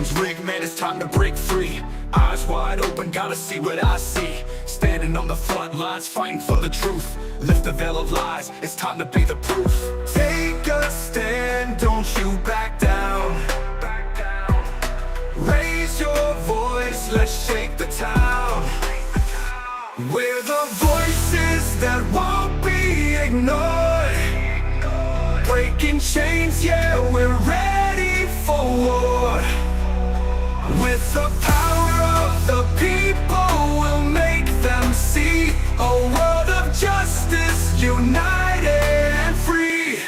system's rigged, man, it's time to break free. Eyes wide open, gotta see what I see. Standing on the front lines, fighting for the truth. Lift the veil of lies, it's time to be the proof. Take a stand, don't you back down. Raise your voice, let's shake the town. We're the voices that won't be ignored. Breaking chains, yeah, we're ready for war. With the power of the people, we'll make them see a world of justice, united and free.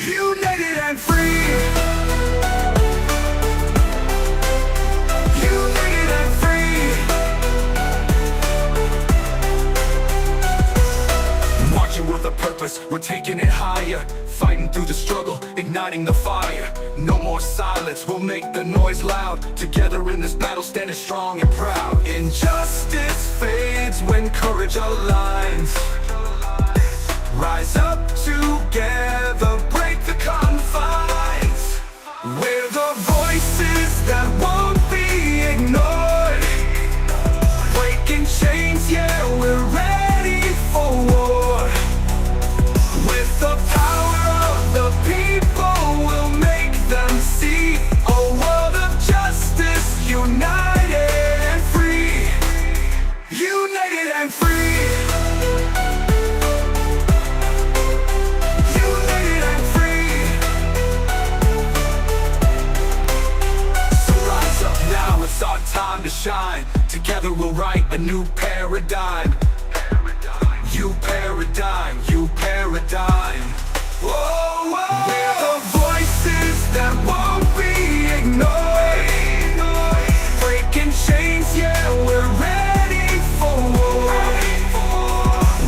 United and free. United and free. Marching with a purpose, we're taking it higher. Fighting through the struggle, igniting the fire. No more silence, we'll make the noise loud. Together in this battle, standing strong and proud. Injustice fades when courage aligns. Rise up together, break the confines. We're the voices that won't be ignored. Breaking chains, yeah, we're ready for war. With the power of the people, we'll make them see a world of justice, united and free. United and free. United and free. So rise up now, it's our time to shine. Together we'll write a new paradigm. You paradigm, you paradigm. Whoa, whoa. We're the voices that won't be ignored. Breaking chains, yeah, we're ready for war.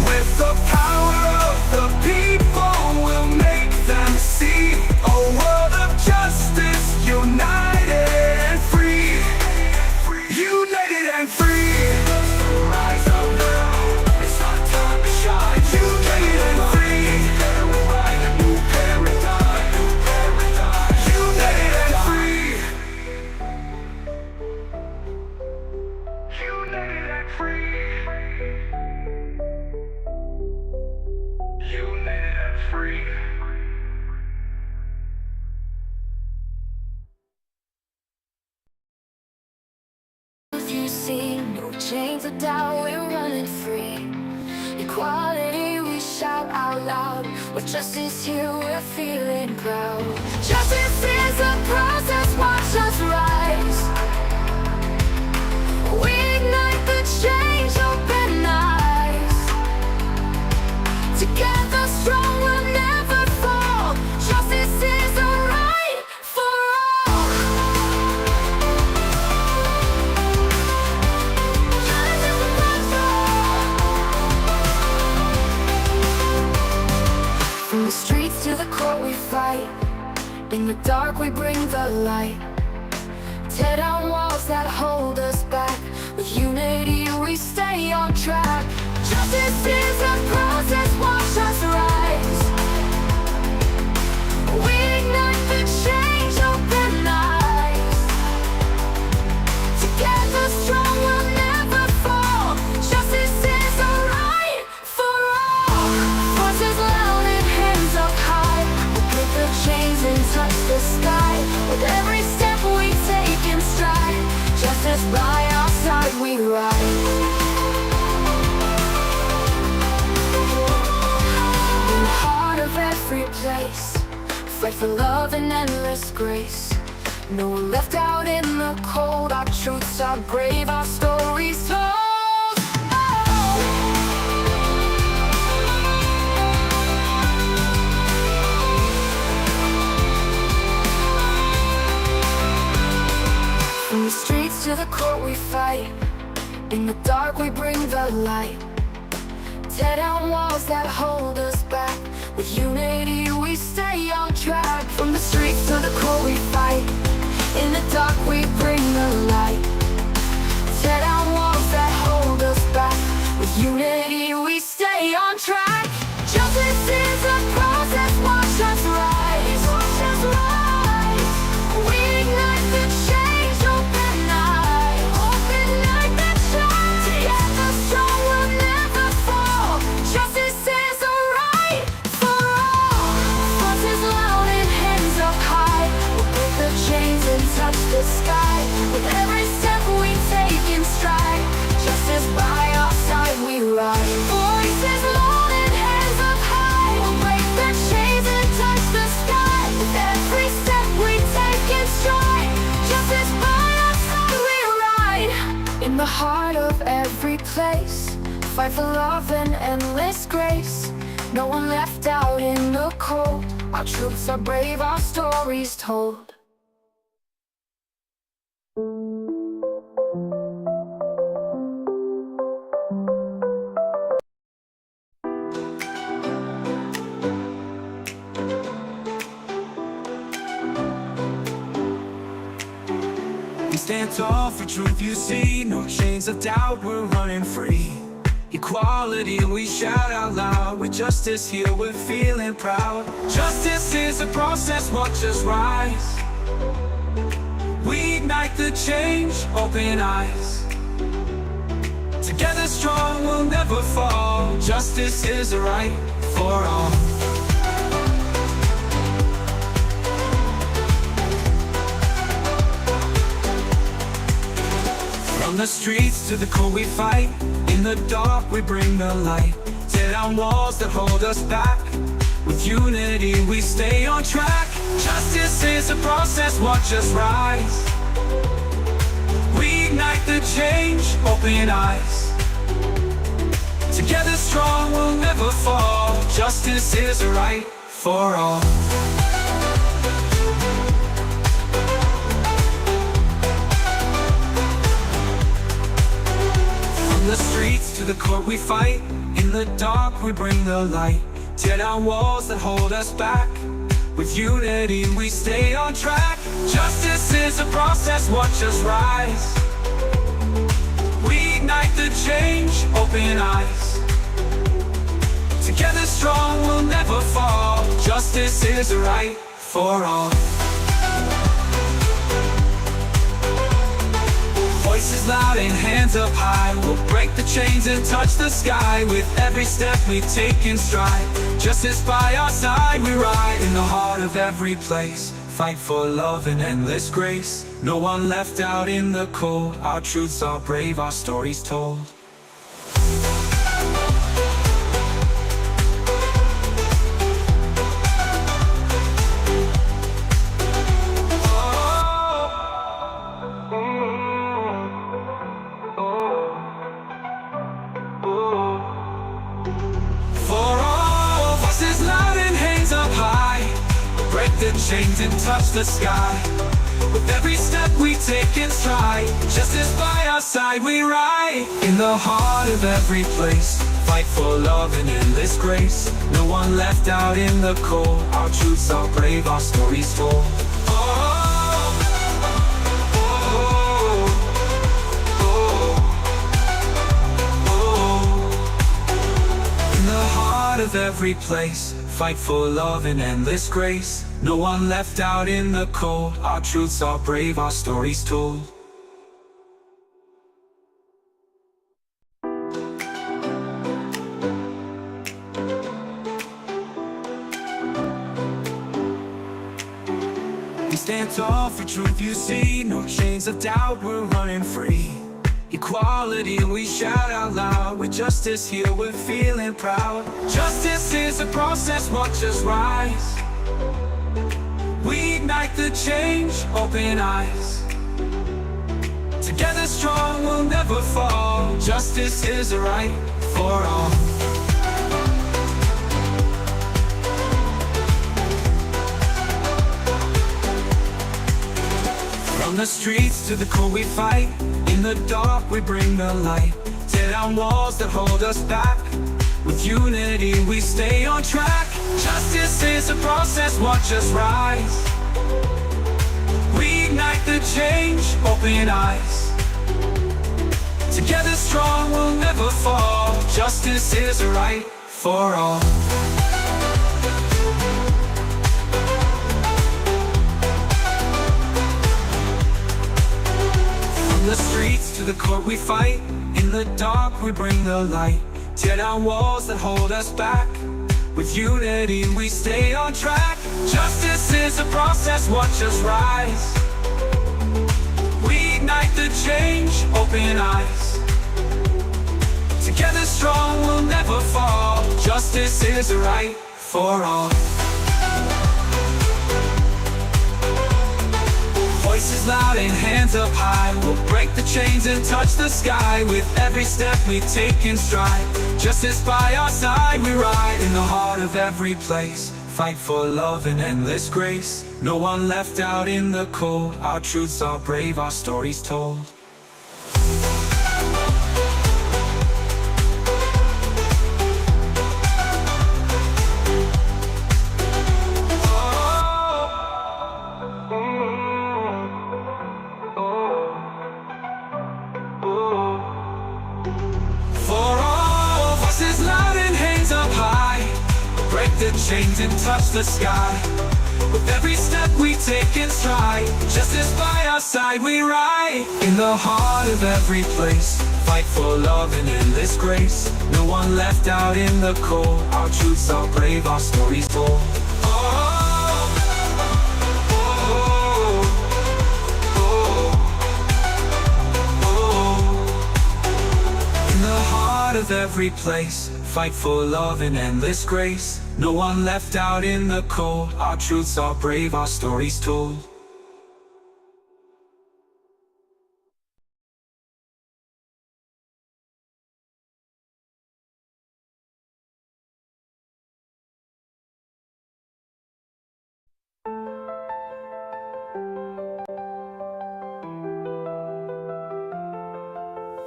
With the power of the people, we'll make them see a world of justice, united and free. United and free. Rise up now, it's our time to shine. United and free. We'll write a new paradigm, new paradigm. United and free. United and free. United and free. You see, no chains of doubt, we're running free. Equality, we shout out loud. With justice here, we're feeling proud. Justice is a process, watch us rise. We ignite the change, open eyes. Together strong, we'll never fall. Justice is a right for all. From the streets to the court we fight. In the dark we bring the light. Tear down walls that hold us back. With unity we stay on track. Justice is a process, watch us rise. We ignite the change, open eyes. Together strong, we'll never fall. Justice is a right for all. Voices loud and hands up high. We'll break the chains and touch the sky. With every step we take in stride, justice by our side we ride. In the heart of every place, fight for love and endless grace. No one left out in the cold. Our truths are brave, our stories told. From the streets to the court we fight. In the dark we bring the light. Tear down walls that hold us back. With unity we stay on track. From the streets to the court we fight. In the dark we bring the light. Tear down walls that hold us back. With unity we stay on track. Justice is a process, watch us rise. Watch us rise. We ignite the change. heart of every place. Fight for love and endless grace. No one left out in the cold. Our troops are brave, our stories told. We stand tall for truth, you see. No chains of doubt, we're running free. Equality, we shout out loud. With justice here, we're feeling proud. Justice is a process, watch us rise. We ignite the change, open eyes. Together strong, we'll never fall. Justice is a right for all. From the streets to the cold we fight. In the dark we bring the light. Tear down walls that hold us back. With unity we stay on track. Justice is a process, watch us rise. We ignite the change, open eyes. Together strong, we'll never fall. Justice is a right for all. From the streets to the court we fight. In the dark we bring the light. Tear down walls that hold us back. With unity we stay on track. Justice is a process, watch us rise. We ignite the change, open eyes. Together strong, we'll never fall. Justice is a right for all. Voices loud and hands up high. We'll break the chains and touch the sky. With every step we take in stride. Justice by our side we ride. In the heart of every place. Fight for love and endless grace. No one left out in the cold. Our truths are brave, our stories told. The chains and touch the sky. With every step we take in stride. Justice by our side we ride. In the heart of every place. Fight for love and endless grace. No one left out in the cold. Our truths are brave, our stories told. In the heart of every place. Fight for love and endless grace. No one left out in the cold. Our truths are brave, our stories told. We stand tall for truth, you see. No chains of doubt, we're running free. Equality, we shout out loud. With justice here, we're feeling proud. Justice is a process, watch us rise. We ignite the change, open eyes. Together strong, we'll never fall. Justice is a right for all. From the streets to the cold we fight. In the dark we bring the light. Tear down walls that hold us back. With unity we stay on track. Justice is a process, watch us rise. We ignite the change, open eyes. Together strong, we'll never fall. Justice is a right for all. From the streets to the court we fight. In the dark we bring the light. Tear down walls that hold us back. With unity we stay on track. Justice is a process, watch us rise. We ignite the change, open eyes. Together strong, we'll never fall. Justice is a right for all. Voices loud and hands up high, we'll break the chains and touch the sky. With every step we take in stride, justice by our side we ride. In the heart of every place, fight for love and endless grace. No one left out in the cold, our truths are brave, our stories told. The chains and touch the sky. With every step we take in stride, justice by our side we ride. In the heart of every place, fight for love and endless grace. No one left out in the cold, our truths are brave, our stories told. In the heart of every place, fight for love and endless grace. No one left out in the cold, our truths are brave, our stories told.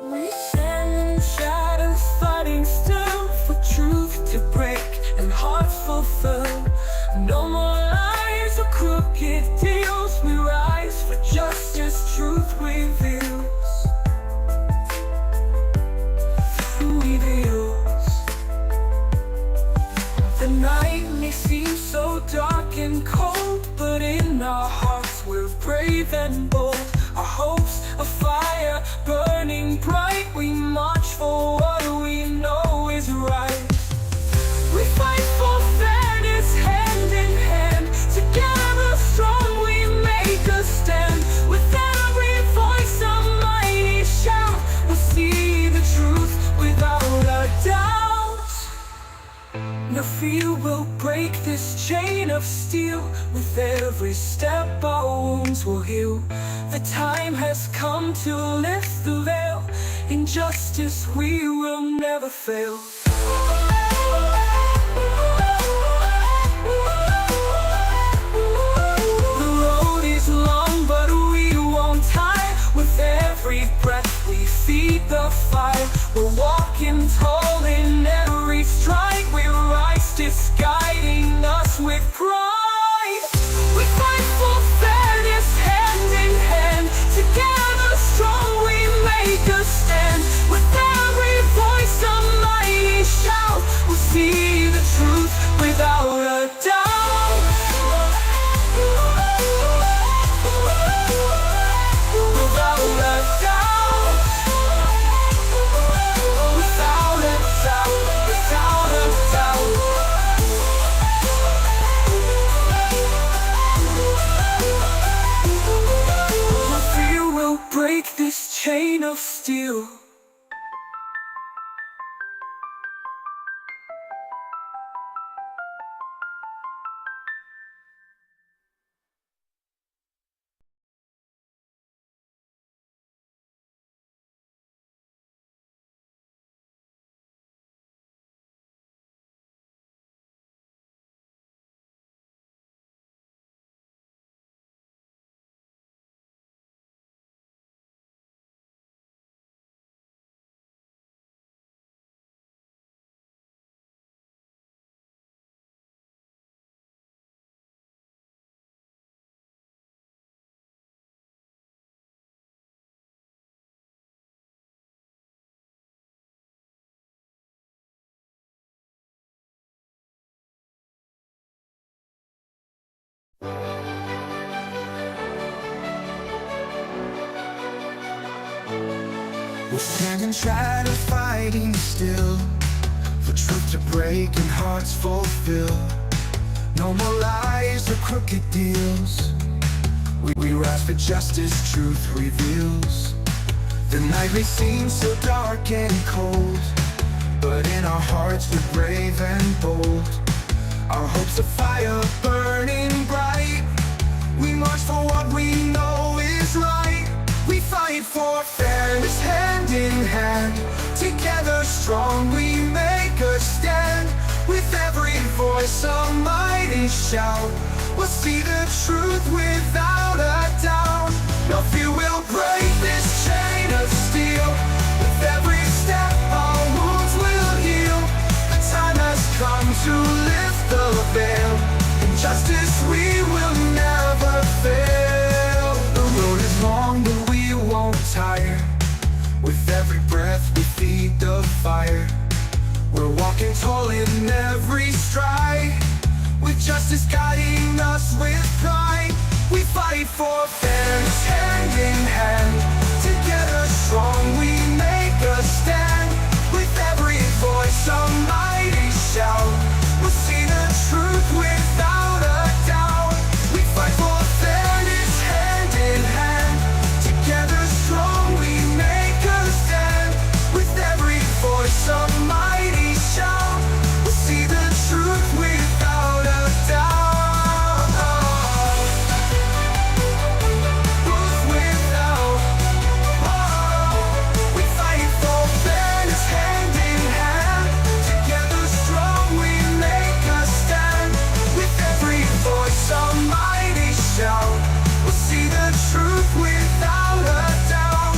We stand in shadows, fighting still for truth to break and hearts fulfill. No more lies or crooked deals. We rise for justice, truth reveals. The night may seem so dark and cold, but in our hearts we're brave and bold. Our hopes a fire burning bright. We march for what we know is right. We fight for fairness hand in hand. Together strong we make a stand. With every voice a mighty shout, we'll see the truth without a doubt. No fear will break this chain of steel. With every step our wounds will heal. The time has come to lift the veil. In justice we will never fail. The road is long but we won't tire. With every breath we feed the fire. We're walking tall in every stride. We rise, just guiding us with pride. We fight for fairness hand in hand. Together strong we make a stand. With every voice a mighty shout, we'll see the truth without a doubt. Without a doubt. Without a doubt. Without a doubt. No fear will break this chain of steel. We'll stand in shadow fighting still, for truth to break and hearts fulfill. No more lies or crooked deals. We rise for justice, truth reveals. The night may seem so dark and cold, but in our hearts we're brave and bold. Our hopes a fire burning bright. We march for what we know is is right. We fight for fairness hand in hand. Together strong we make a stand. With every voice a mighty shout, we'll see the truth without a doubt. No fear will break this chain of steel. With every step our wounds will heal. The time has come to lift the veil. In justice we will never fail. The road is long but we won't tire. With every breath we feed the fire. We're walking tall in every stride. With justice guiding us with pride. We fight for fairness hand in hand. Together strong we make a stand. With every voice a mighty shout, we'll see the truth without a doubt. We fight for fairness hand in hand. Together strong we make a stand. With every voice a mighty shout, we'll see the truth without a doubt. We fight for fairness hand in hand. Together strong we make a stand. With every voice a mighty shout, we'll see the truth without a doubt.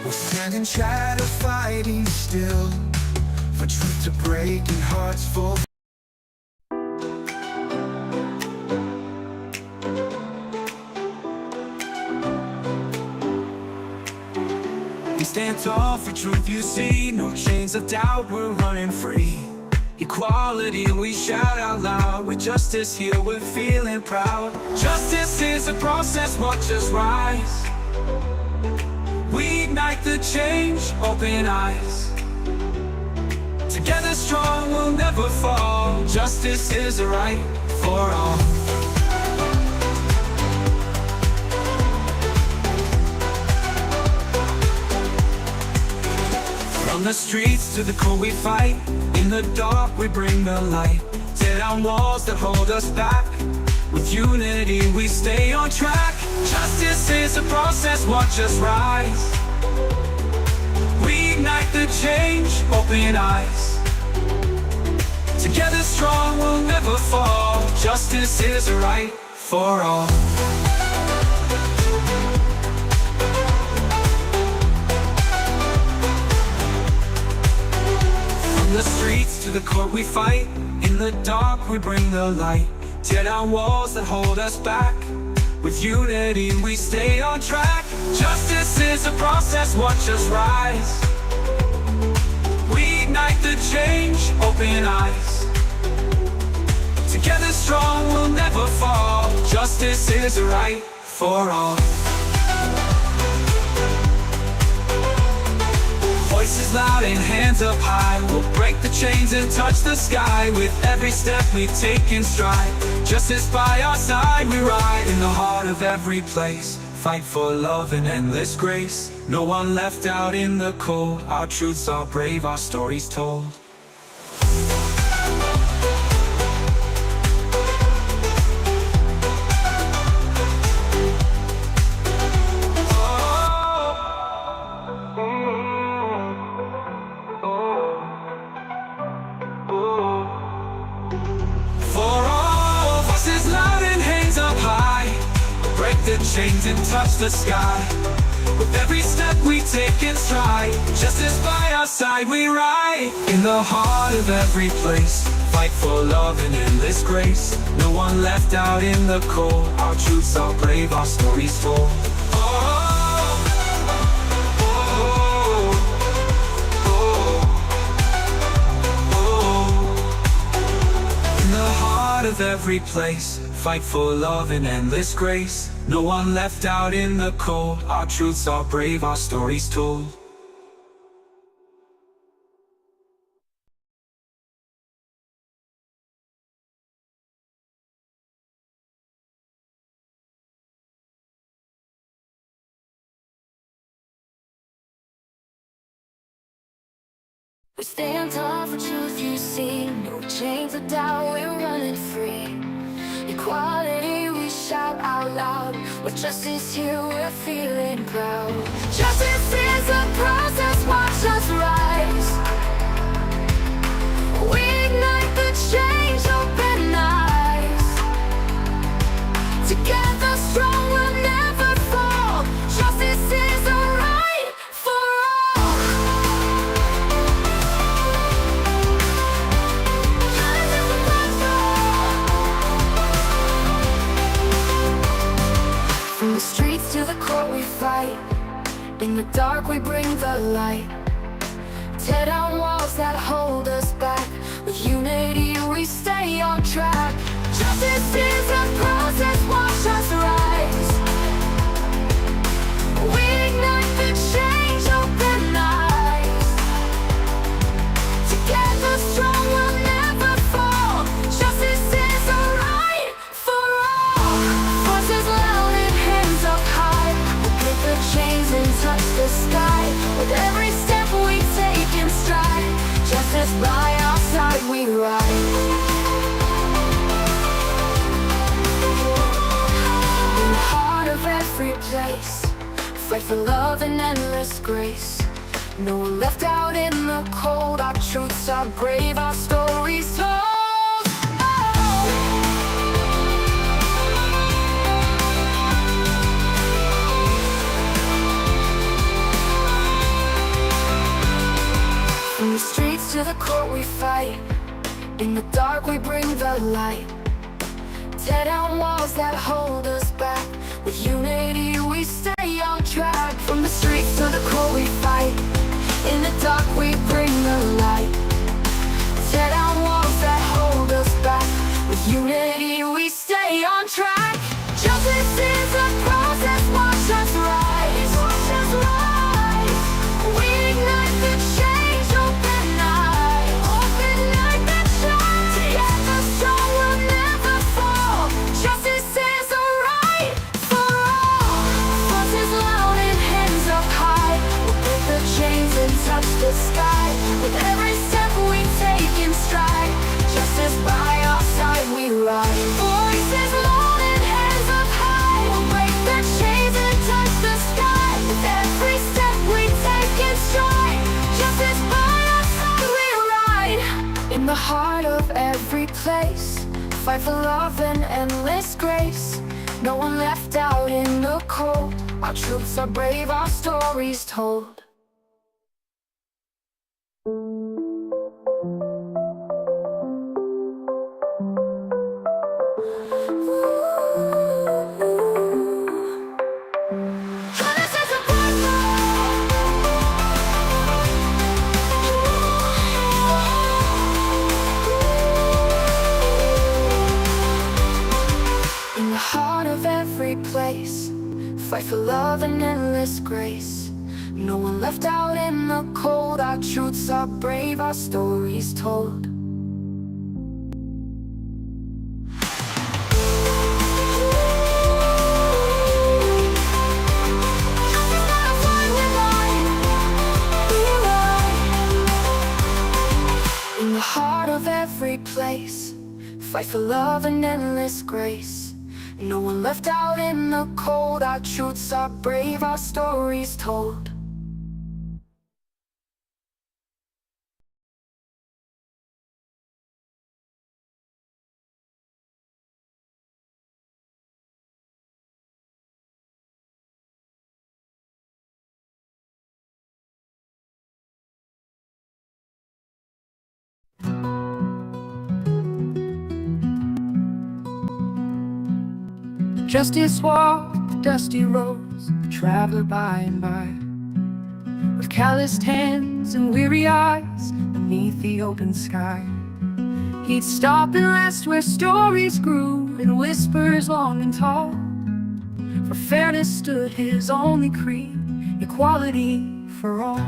We'll stand in shadow fighting still. For truth to break and hearts full. We stand tall for truth you see. No chains of doubt, we're running free. Equality we shout out loud. With justice here we're feeling proud. Justice is a process, watch us rise. We ignite the change, open eyes. Together strong we'll never fall. Justice is a right for all. From the streets to the cold we fight. In the dark we bring the light. Tear down walls that hold us back. With unity we stay on track. Justice is a process, watch us rise. We ignite the change, open eyes. Together strong we'll never fall. Justice is a right for all. From the streets to the court we fight. In the dark we bring the light. Tear down walls that hold us back. With unity we stay on track. Justice is a process, watch us rise. We ignite the change, open eyes. Together strong we'll never fall. Justice is a right for all. Voices loud and hands up high. We'll break the chains and touch the sky. With every step we take in stride. Justice by our side we ride. In the heart of every place, fight for love and endless grace. No one left out in the cold. Our truths are brave, our stories told. The chains and touch the sky. With every step we take in stride. Justice by our side we ride. In the heart of every place, fight for love and endless grace. No one left out in the cold. Our truths are brave, our stories told. In the heart of every place, fight for love and endless grace. No one left out in the cold. Our truths are brave, our stories told. We stand tall for truth, you see. No chains of doubt, we're running free. Equality, we shout out loud. With justice here, we're feeling proud. Justice is a process, watch us rise. We ignite the change, open eyes. Together strong, we'll never fall. Justice is a right for all. Justice is a right for all. From the streets to the court we fight. In the dark we bring the light. Tear down walls that hold us back. With unity we stay on track. Justice is a process, watch us rise. We ignite the change, open eyes. Together strong, we'll never fall. Justice is a right for all. Voices loud and hands up high. We'll break the chains and touch the sky. With every step we take in stride. Justice by our side we ride. In the heart of every place, fight for love and endless grace. No one left out in the cold. Our truths are brave, our stories told. From the streets to the court we fight. In the dark we bring the light. Tear down walls that hold us back. With unity we stay on track. From the streets to the court we fight. In the dark we bring the light. Tear down walls that hold us back. With unity we stay on track. Justice is a process, watch us rise. Watch us rise. We ignite the change, open eyes. Open like the shine. Together strong, we'll never fall. Justice is a right for all. Voices loud and hands up high. We'll break the chains and touch the sky. With every step we take in stride. Justice by our side we ride. Voices loud and hands up high. We'll break the chains and touch the sky. With every step we take in stride. Justice by our side we ride. In the heart of every place, fight for love and endless grace. No one left out in the cold. Our truths are brave, our stories told. In the heart of every place, fight for love and endless grace. No one left out in the cold. Our truths are brave, our stories told. In the heart of every place, fight for love and endless grace. No one left out in the cold. Our truths are brave, our stories told. Justice walked the dusty roads, a traveler by and by, with calloused hands and weary eyes beneath the open sky. He'd stop and rest where stories grew in whispers long and tall. For fairness stood his only creed, equality for all.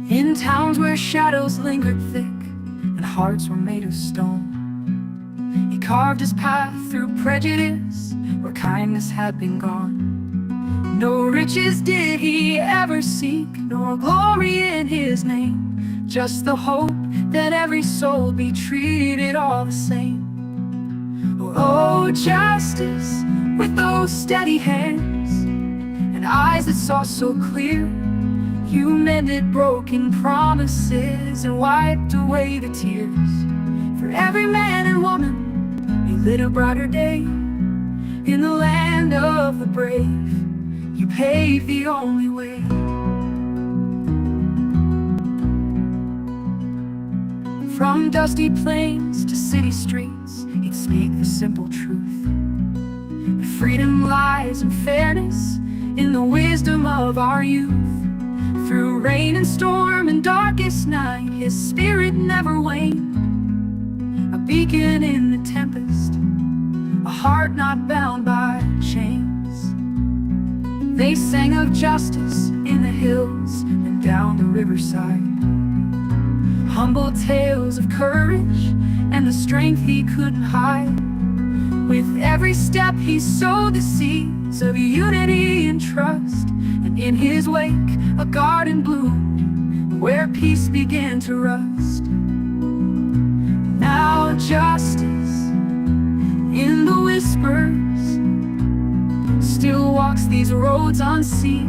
In towns where shadows lingered thick and hearts were made of stone, he carved his path through prejudice where kindness had been gone. No riches did he ever seek, nor glory in his name, just the hope that every soul be treated all the same. Oh, justice, with those steady hands and eyes that saw so clear, you mended broken promises and wiped away the tears. For every man and woman, you lit a brighter day. In the land of the brave, you paved the only way. From dusty plains to city streets, he'd speak the simple truth. Freedom lies in fairness, in the wisdom of our youth. Through rain and storm and darkest night, his spirit never waned. A beacon in the tempest, a heart not bound by chains. They sang of justice in the hills and down the riverside, humble tales of courage and the strength he couldn't hide. With every step he sowed the seeds of unity and trust, and in his wake a garden bloomed where peace began to rust. Now justice in the whispers still walks these roads unseen,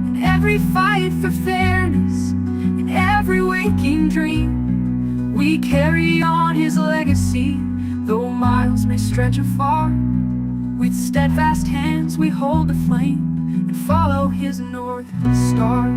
and every fight for fairness, in every waking dream, we carry on his legacy. Though miles may stretch afar, with steadfast hands we hold the flame and follow his north star.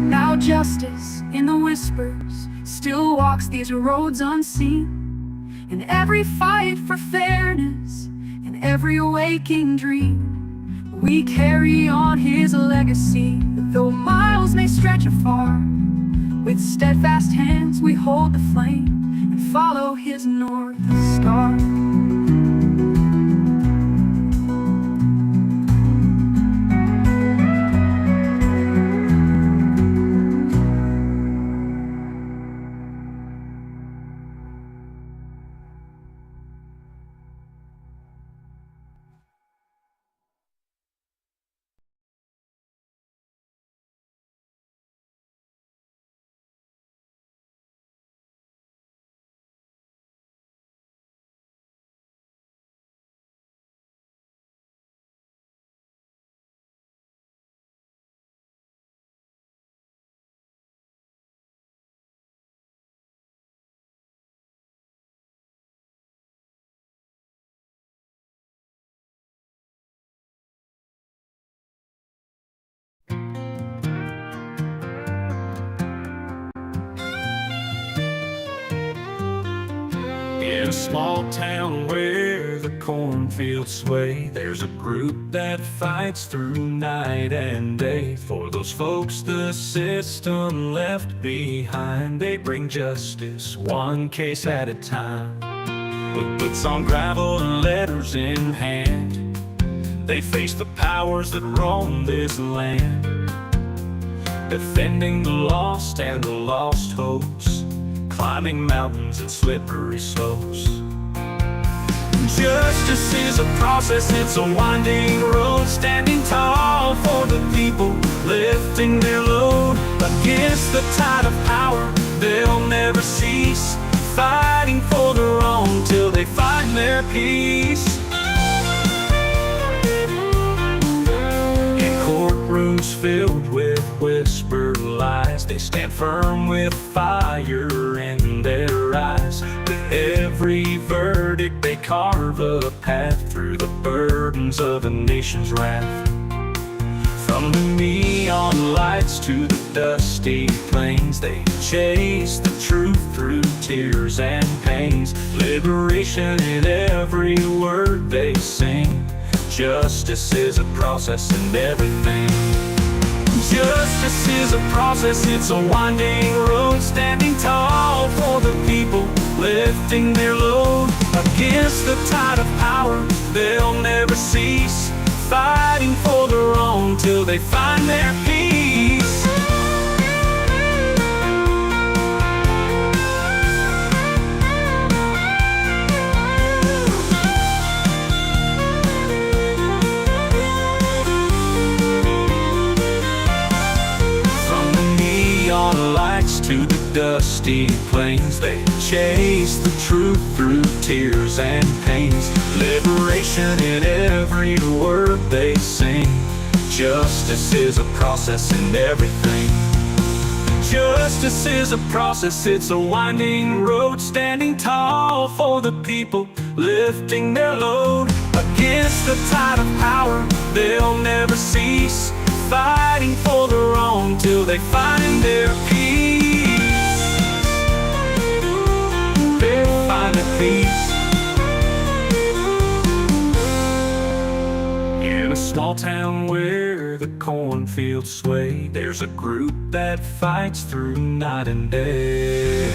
Now justice in the whispers still walks these roads unseen, in every fight for fairness, in every waking dream, we carry on his legacy. Though miles may stretch afar, with steadfast hands we hold the flame and follow his north star. In a small town where the cornfields sway, there's a group that fights through night and day. For those folks the system left behind, they bring justice one case at a time. With boots on gravel and letters in hand, they face the powers that roam this land, defending the lost and the lost hopes, climbing mountains and slippery slopes. Justice is a process, it's a winding road, standing tall for the people, lifting their load. Against the tide of power, they'll never cease, fighting for the wrong till they find their peace. In courtrooms filled with whispered lies, they stand firm with fire in their eyes. With every verdict they carve a path through the burdens of a nation's wrath. From the neon lights to the dusty plains, they chase the truth through tears and pains. Liberation in every word they sing. Justice is a process in everything. Justice is a process, it's a winding road, standing tall for the people, lifting their load. Against the tide of power, they'll never cease, fighting for the wrong till they find their peace. From the neon lights to the dusty plains, they chase the truth through tears and pains. Liberation in every word they sing. Justice is a process in everything. Justice is a process, it's a winding road. Standing tall for the people, lifting their load. Against the tide of power, they'll never cease. Fighting for the wrong till they find their peace. They find their peace. In a small town where the cornfields sway, there's a group that fights through night and day.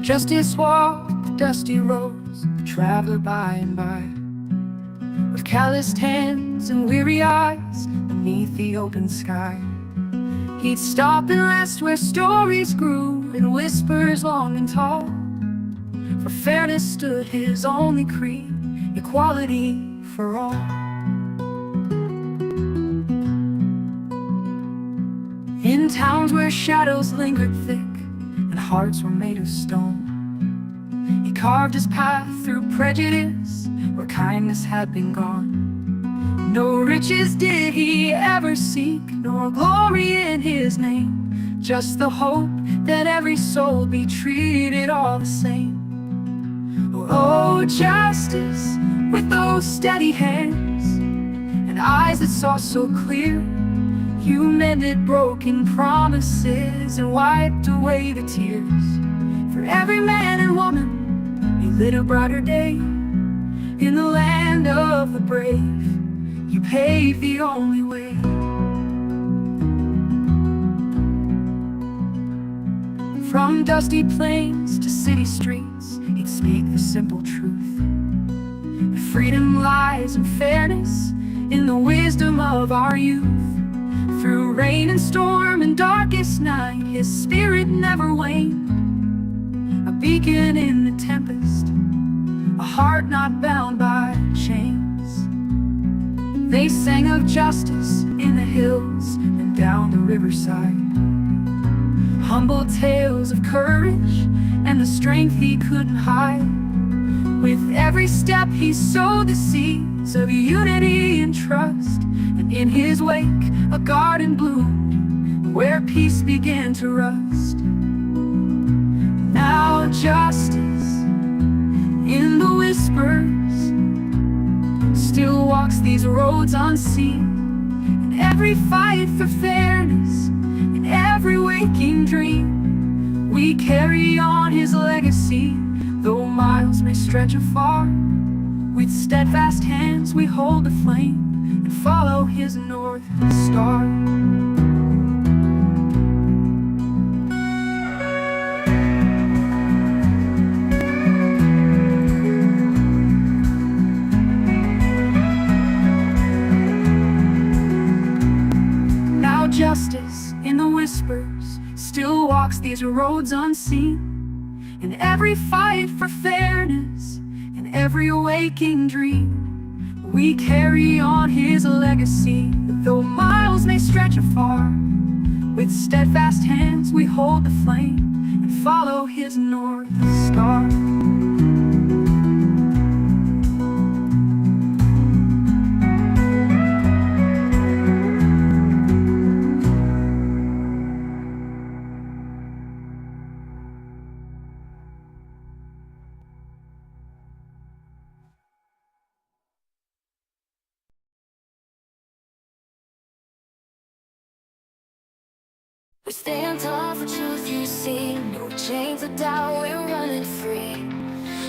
Justice walked the dusty roads, traveler by and by, with calloused hands and weary eyes beneath the open sky. He'd stop and rest where stories grew in whispers long and tall. For fairness stood his only creed, equality for all. In towns where shadows lingered thick and hearts were made of stone, he carved his path through prejudice where kindness had been gone. No riches did he ever seek, nor glory in his name, just the hope that every soul be treated all the same. Oh, justice with those steady hands and eyes that saw so clear. You mended broken promises and wiped away the tears. For every man and woman, you lit a brighter day. In the land of the brave, you paved the only way. From dusty plains to city streets, he'd speak the simple truth. Freedom lies in fairness, in the wisdom of our youth. Through rain and storm and darkest night, his spirit never waned. A beacon in the tempest, a heart not bound by chains. They sang of justice in the hills and down the riverside, humble tales of courage and the strength he couldn't hide. With every step he sowed the seeds of unity and trust, and in his wake a garden bloomed where peace began to rust. Now justice in the whispers still walks these roads unseen, in every fight for fairness, in every waking dream. We carry on his legacy, though miles may stretch afar. With steadfast hands we hold the flame and follow his north star. Now justice in the whispers still walks these roads unseen, in every fight for fairness, in every waking dream. We carry on his legacy, though miles may stretch afar. With steadfast hands we hold the flame and follow his north star. We stand tall for truth, you see. No chains of doubt, we're running free.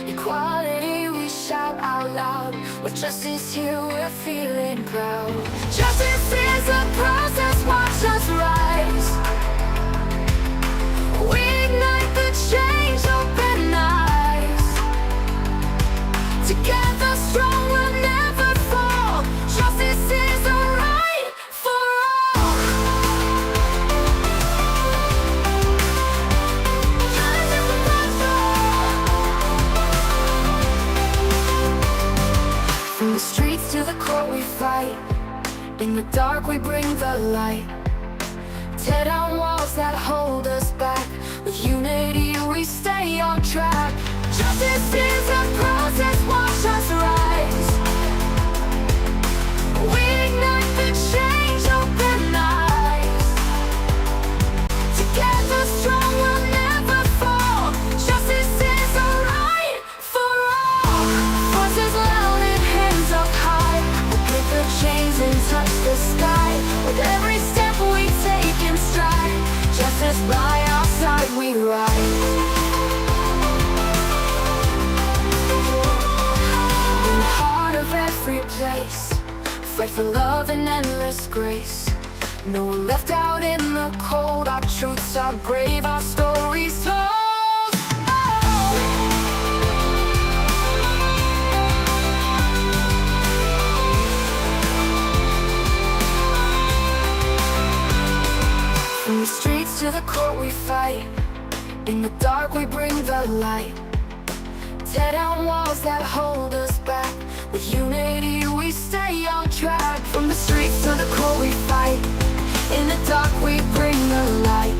Equality, we shout out loud. With justice here, we're feeling proud. Justice is a process, watch us rise. We ignite the change, open eyes. Together strong, we'll never fall. Justice is a right for all. From the streets to the court we fight. In the dark we bring the light. Tear down walls that hold us back. With unity we stay on track. Justice is a process, watch us rise. We ignite the change, open eyes. Together strong, we'll never fall. Justice is a right for all. Voices loud and hands up high. We'll break the chains and touch the sky. With every step we take in stride, justice by our side we ride. In the heart of every place, fight for love and endless grace. No one left out in the cold. Our truths are brave, our stories told. From the streets to the court we fight. In the dark we bring the light. Tear down walls that hold us back. With unity we stay on track. From the streets to the court we fight. In the dark we bring the light.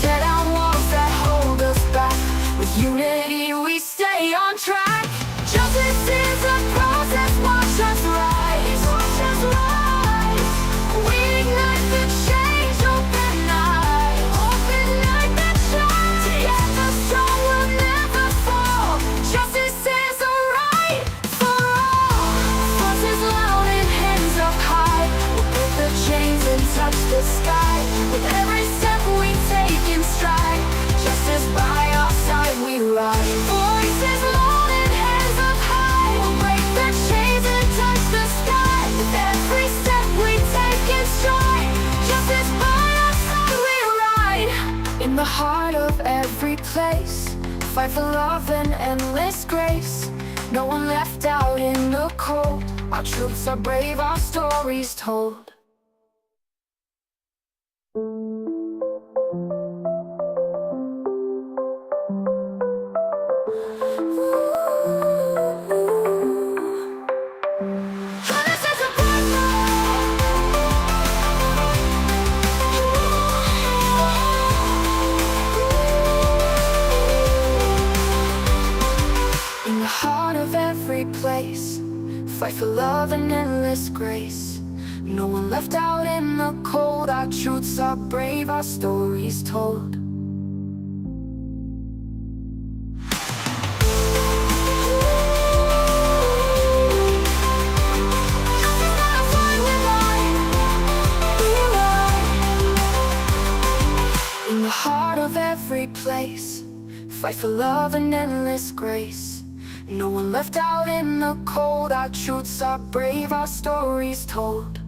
Tear down walls that hold us back. With unity we stay on track. Justice is a process, watch us rise. Watch us rise. We ignite the change, open eyes. Open like the shine. Together strong, we'll never fall. Justice is a right for all. Voices loud and hands up high. We'll break the chains and touch the sky. With every step we take in stride, justice by our side we ride. Voices loud and hands up high. We'll break the chains and touch the sky. With every step we take in stride, justice by our side we ride. In the heart of every place, fight for love and endless grace. No one left out in the cold. Our truths are brave, our stories told. left out in the cold. Our truths are brave, our stories told. In the heart of every place, fight for love and endless grace. No one left out in the cold. Our truths are brave, our stories told.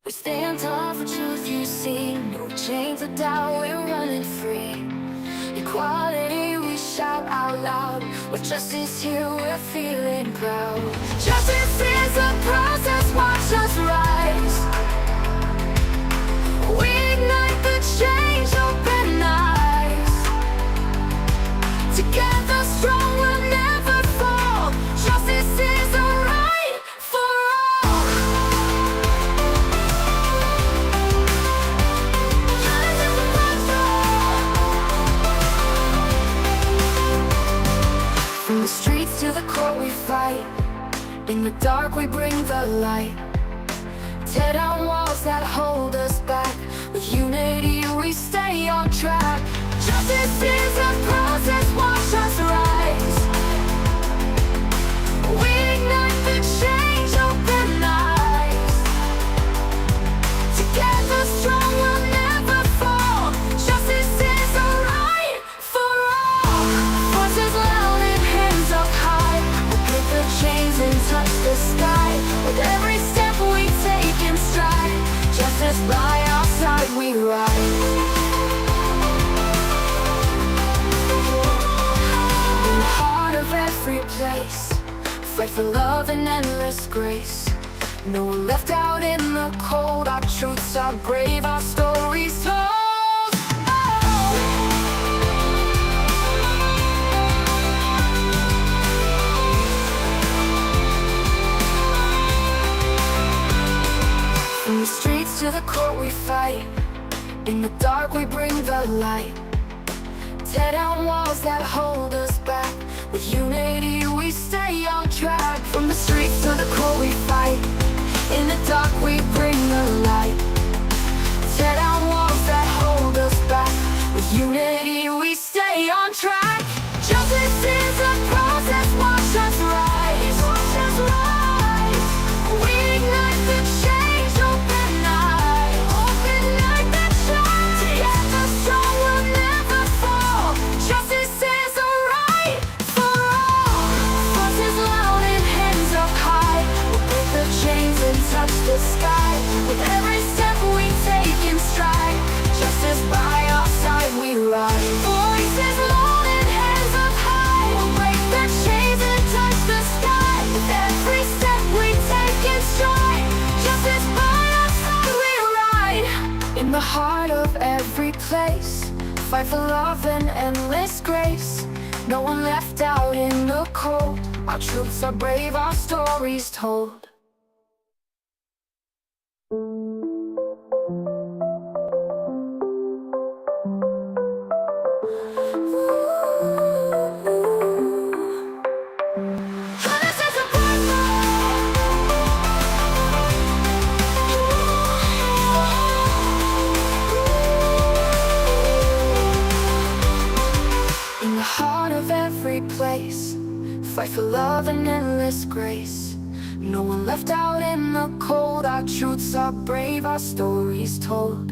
We stand tall for truth you see. No chains of doubt, we're running free. Equality, we shout out loud. With justice here, we're feeling proud. Justice is a process, watch us rise. We ignite the change, open eyes. Together strong, we'll never fall. Justice is a right for all. Justice is a right for all. From the streets to the court we fight. In the dark we bring the light. Tear down walls that hold us back. With unity we stay on track. Justice is a process, watch us rise. We ignite the change, open eyes. Together strong, we'll never fall. Justice is a right for all. Voices loud and hands up high. We'll break the chains and touch the sky. With every step we take in stride. Justice by our side we ride. In the heart of every place, fight for love and endless grace. No one left out in the cold. Our truths are brave, our stories told. From the streets to the court we fight. In the dark we bring the light. Tear down walls that hold us back. With unity we stay on track. From the streets to the court we fight. In the dark we bring the light. Tear down walls that hold us back. With unity we stay on track. Justice is a process, watch us rise. Watch us rise. We ignite the change, open eyes. Open like the shine. Together strong, we'll never fall. Justice is a right for all. Voices loud and hands up high. We'll break the chains and touch the sky. With every step we take in stride. Justice by our side we ride. Voices loud and hands up high. We'll break the chains and touch the sky. With every step we take in stride. Justice by our side we ride. In the heart of every place, fight for love and endless grace. No one left out in the cold. Our truths are brave, our stories told. Fight for love and endless grace. No one left out in the cold. Our truths are brave, our stories told.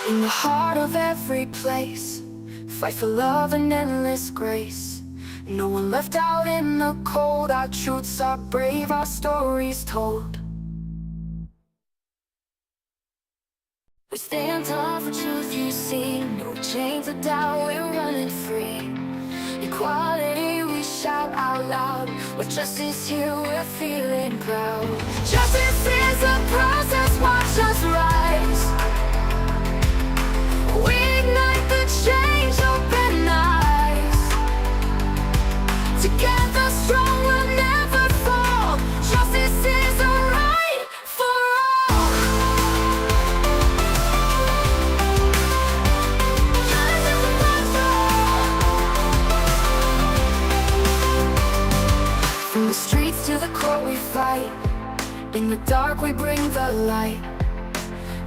In the heart of every place, fight for love and endless grace. No one left out in the cold. Our truths are brave, our stories told. We stand tall for truth you see. No chains of doubt, we're running free. Equality, we shout out loud. With justice here, we're feeling proud. Justice is a process, watch us rise. We ignite the change, open eyes. Together strong, we'll never fall. Justice is a right dark we bring the light.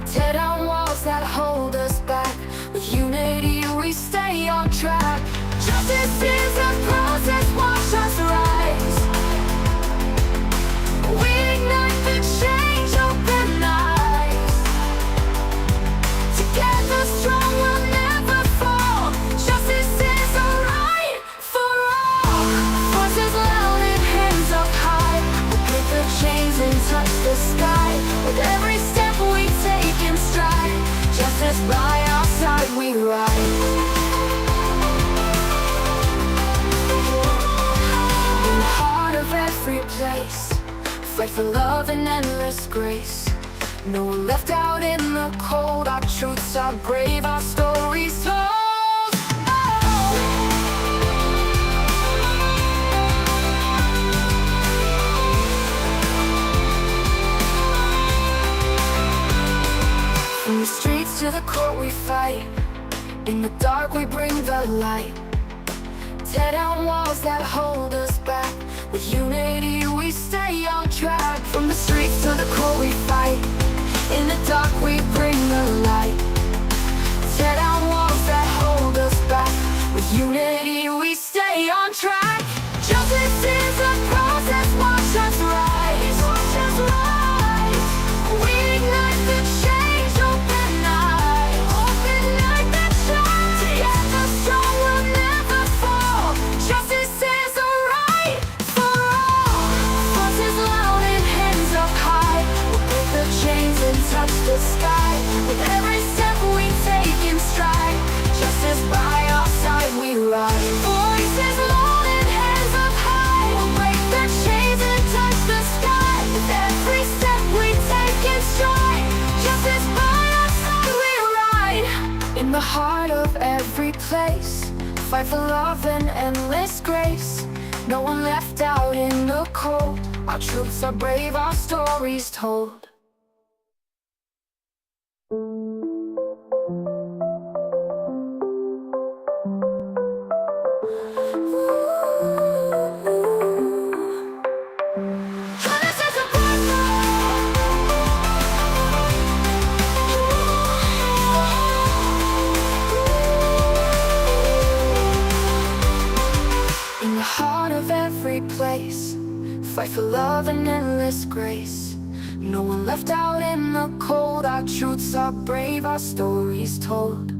Tear down walls that hold us back. With unity we stay on track. Justice is a process, watch us rise. We ignite the change, open eyes. Together strong, we'll never fall. Justice is a right for all. Voices loud and hands up high. We'll break the chains and touch the sky. With every step we take in stride, justice by our side we ride. In the heart of every place, fight for love and endless grace. No one left out in the cold. Our truths are brave, our stories told. From the streets to the court we fight. In the dark we bring the light. Tear down walls that hold us back. With unity we stay on track. From the streets to the court we fight. In the dark we bring the light. Tear down walls that hold us back. With unity we stay on track. Justice is a process, watch us rise. Watch us rise. We ignite the change, open eyes. Open eyes that shine. Together strong, we'll never fall. Justice is a right for all. Voices loud and hands up high. We'll break the chains and touch the sky. With every step we take in stride, justice by our side we ride. Voices loud and hands up high. We'll break the chains and touch the sky. With every step we take in stride, justice by our side we ride. In the heart of every place, fight for love and endless grace. No one left out in the cold. Our truths are brave, our stories told. In the heart of every place, fight for love and endless grace. No one left out in the cold. Our truths are brave, our stories told.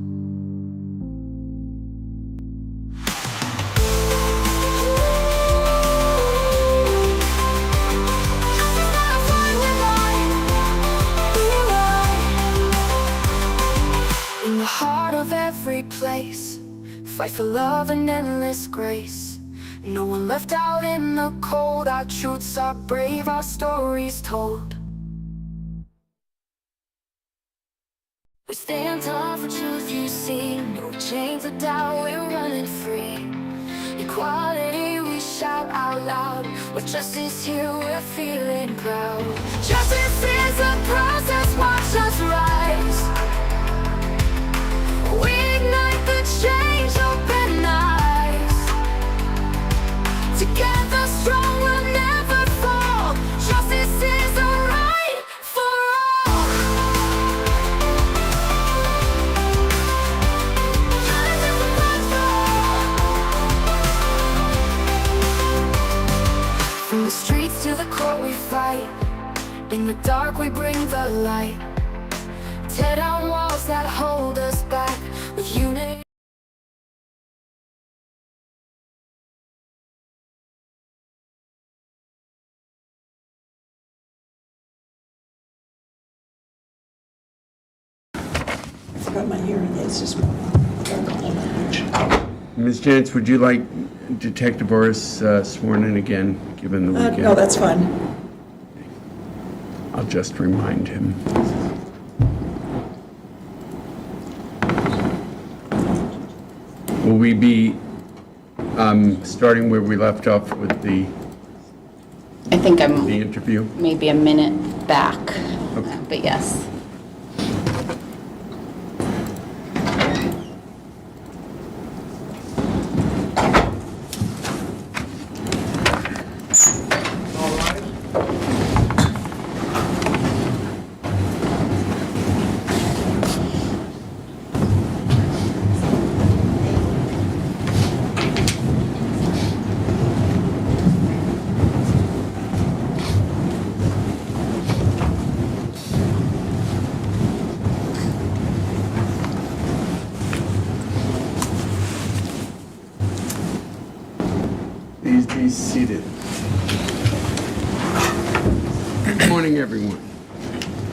In the heart of every place, fight for love and endless grace. No one left out in the cold. Our truths are brave, our stories told. We stand tall for truth you see. No chains of doubt, we're running free. Equality we shout out loud. With justice here we're feeling proud. Justice is a process, watch us rise. We ignite the change, open eyes. Together strong, we'll never fall. Justice is a right for all. Justice is a right for all. From the streets to the court we fight. In the dark we bring the light. Tear down walls that hold us back. With unity I got my hearing aids this morning. Ms. Jantz, would you like Detective Boris sworn in again, given the weekend? No, that's fine. I'll just remind him. Will we be starting where we left off with the I think I'm interview? maybe a minute back, Okay. but yes. Please seated. Good morning, everyone.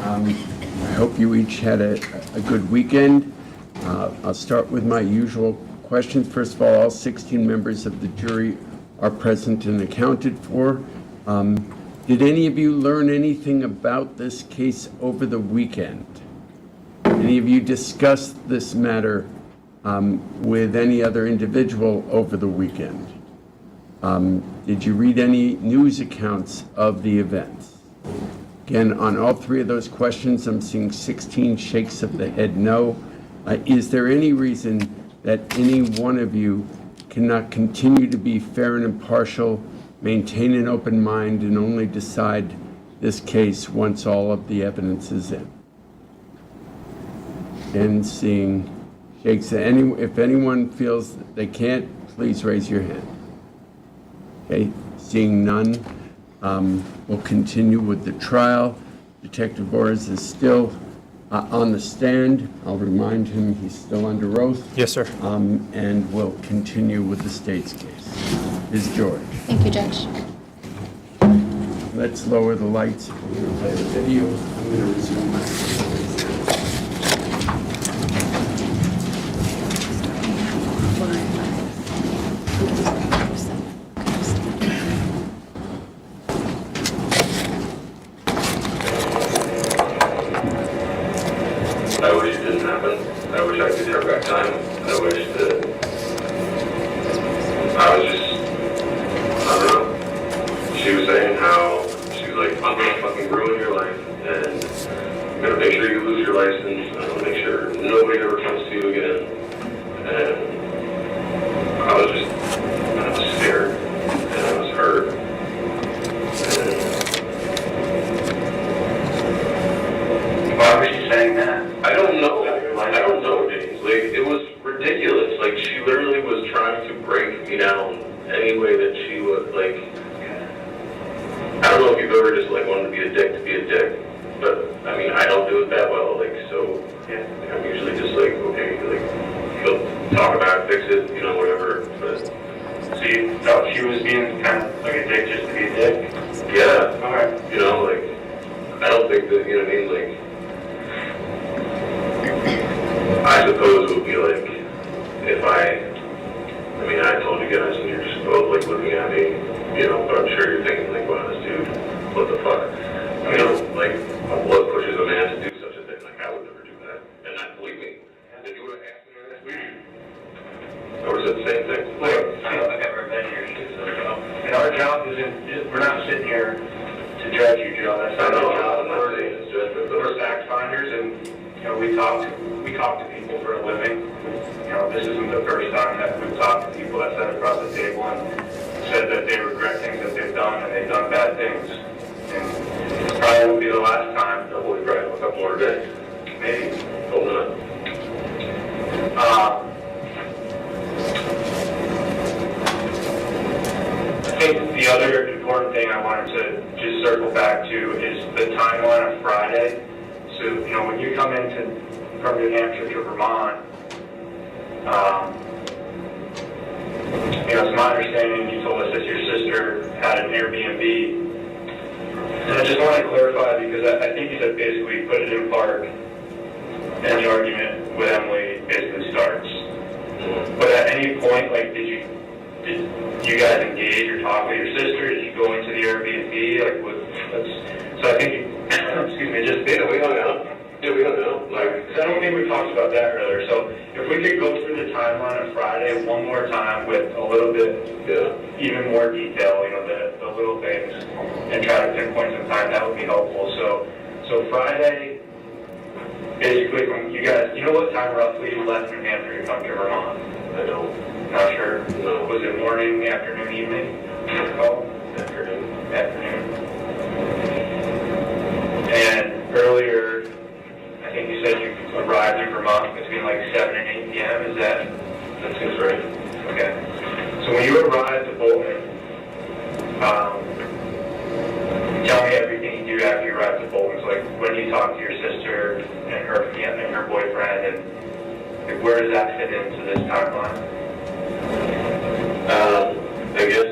I hope you each had a good weekend. I'll start with my usual questions. First of all 16 members of the jury are present and accounted for. Did any of you learn anything about this case over the weekend? Any of you discussed this matter with any other individual over the weekend? Did you read any news accounts of the events? Again, on all three of those questions, I'm seeing 16 shakes of the head no. Is there any reason that any one of you cannot continue to be fair and impartial, maintain an open mind, and only decide this case once all of the evidence is in? And seeing shakes. If anyone feels that they can't, please raise your hand. Okay, seeing none, we'll continue with the trial. Detective Borges is still on the stand. I'll remind him he's still under oath. Yes, sir. And we'll continue with the state's case. Ms. George. Thank you, Judge. Let's lower the lights. We're going to play the video. I'm going to resume my... I wish it didn't happen. I wish I could turn back time. I wish that I was just, I don't know. She was saying how, she was like, I'm gonna fucking ruin your life, and I'm gonna make sure you lose your license, I'm gonna make sure nobody ever comes to you again. And I was scared, and I was hurt. And why was she saying that? I don't know. I don't know, James. Like, it was ridiculous. Like, she literally was trying to break me down any way that she would, like, I don't know if you've ever just, like, wanted to be a dick, but, I mean, I don't do it that well, like, so, yeah, like, I'm usually just like, okay, like, you'll talk about it, fix it, you know, whatever, but... So you thought she was being kind of like a dick just to be a dick? Yeah. Alright. You know, like, I don't think that, you know what I mean, like, I suppose it would be like, if I mean, I told you guys, and you're just both like looking at me, you know, but I'm sure you're thinking like, wow, this dude, what the fuck? You know, like, what pushes a man to do such a thing? Like, I would never do that. And not believe me. If you would have asked me last week, I would have said the same thing. Look, I don't think I've ever been here. And our job isn't, we're not sitting here to judge you, Joe. That's not our job. We're fact finders, and, you know, we talk to people for a living. You know, this isn't the first time that we've talked to people that sat across the table and said that they regret things that they've done, and they've done bad things. And it probably won't be the last time. We'll probably have a couple more days. Maybe. Hope not. I think the other important thing I wanted to just circle back to is the timeline of Friday. So, you know, when you come from New Hampshire to Vermont, you know, it's my understanding you told us that your sister had an Airbnb. And I just want to clarify, because I think you said basically put it in park and the argument with Emily basically starts. But at any point, like, did you guys engage or talk with your sister? Did you go into the Airbnb? Like, so I think, excuse me, just... Yeah, we hung out. Yeah, we hung out. Like, I don't think we talked about that earlier. So if we could go through the timeline of Friday one more time with a little bit, even more detail, you know, the little things, and try to pinpoint some time, that would be helpful. So Friday, basically, from you guys, you know what time roughly you left New Hampshire to come to Vermont? I don't. Not sure. No. Was it morning, afternoon, evening? Oh, Afternoon. afternoon. And earlier, I think you said you arrived in Vermont between like 7 and 8 p.m. Is that? That seems right. Okay. So when you arrived at Bolton, tell me everything you do after you arrived at Bolton. So like, when you talk to your sister and her boyfriend, and like, where does that fit into this timeline? I guess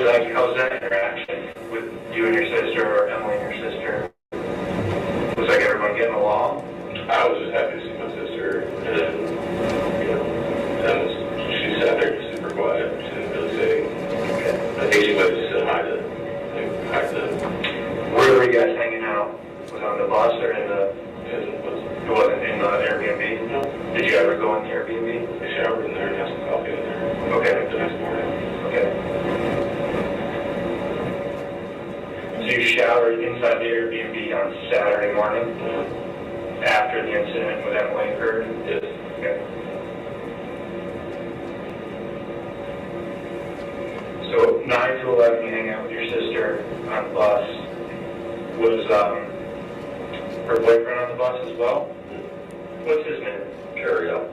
how's that interaction with you and your sister, or Emily and your sister? Was like everyone getting along? I was just happy to see my sister, and you know, she sat there just super quiet. She didn't really say. I think she might have just said hi to them. Where were you guys hanging out? Was it on the bus or in the? It wasn't in the Airbnb? No. Did you ever go in the Airbnb? I showered in there and had some coffee in there. Okay. The next morning. Okay. So you showered inside the Airbnb on Saturday morning after the incident with Emily occurred? Yes. Okay. So 9 to 11, you hang out with your sister on the bus. Was her boyfriend on the bus as well? What's his name? Ariel.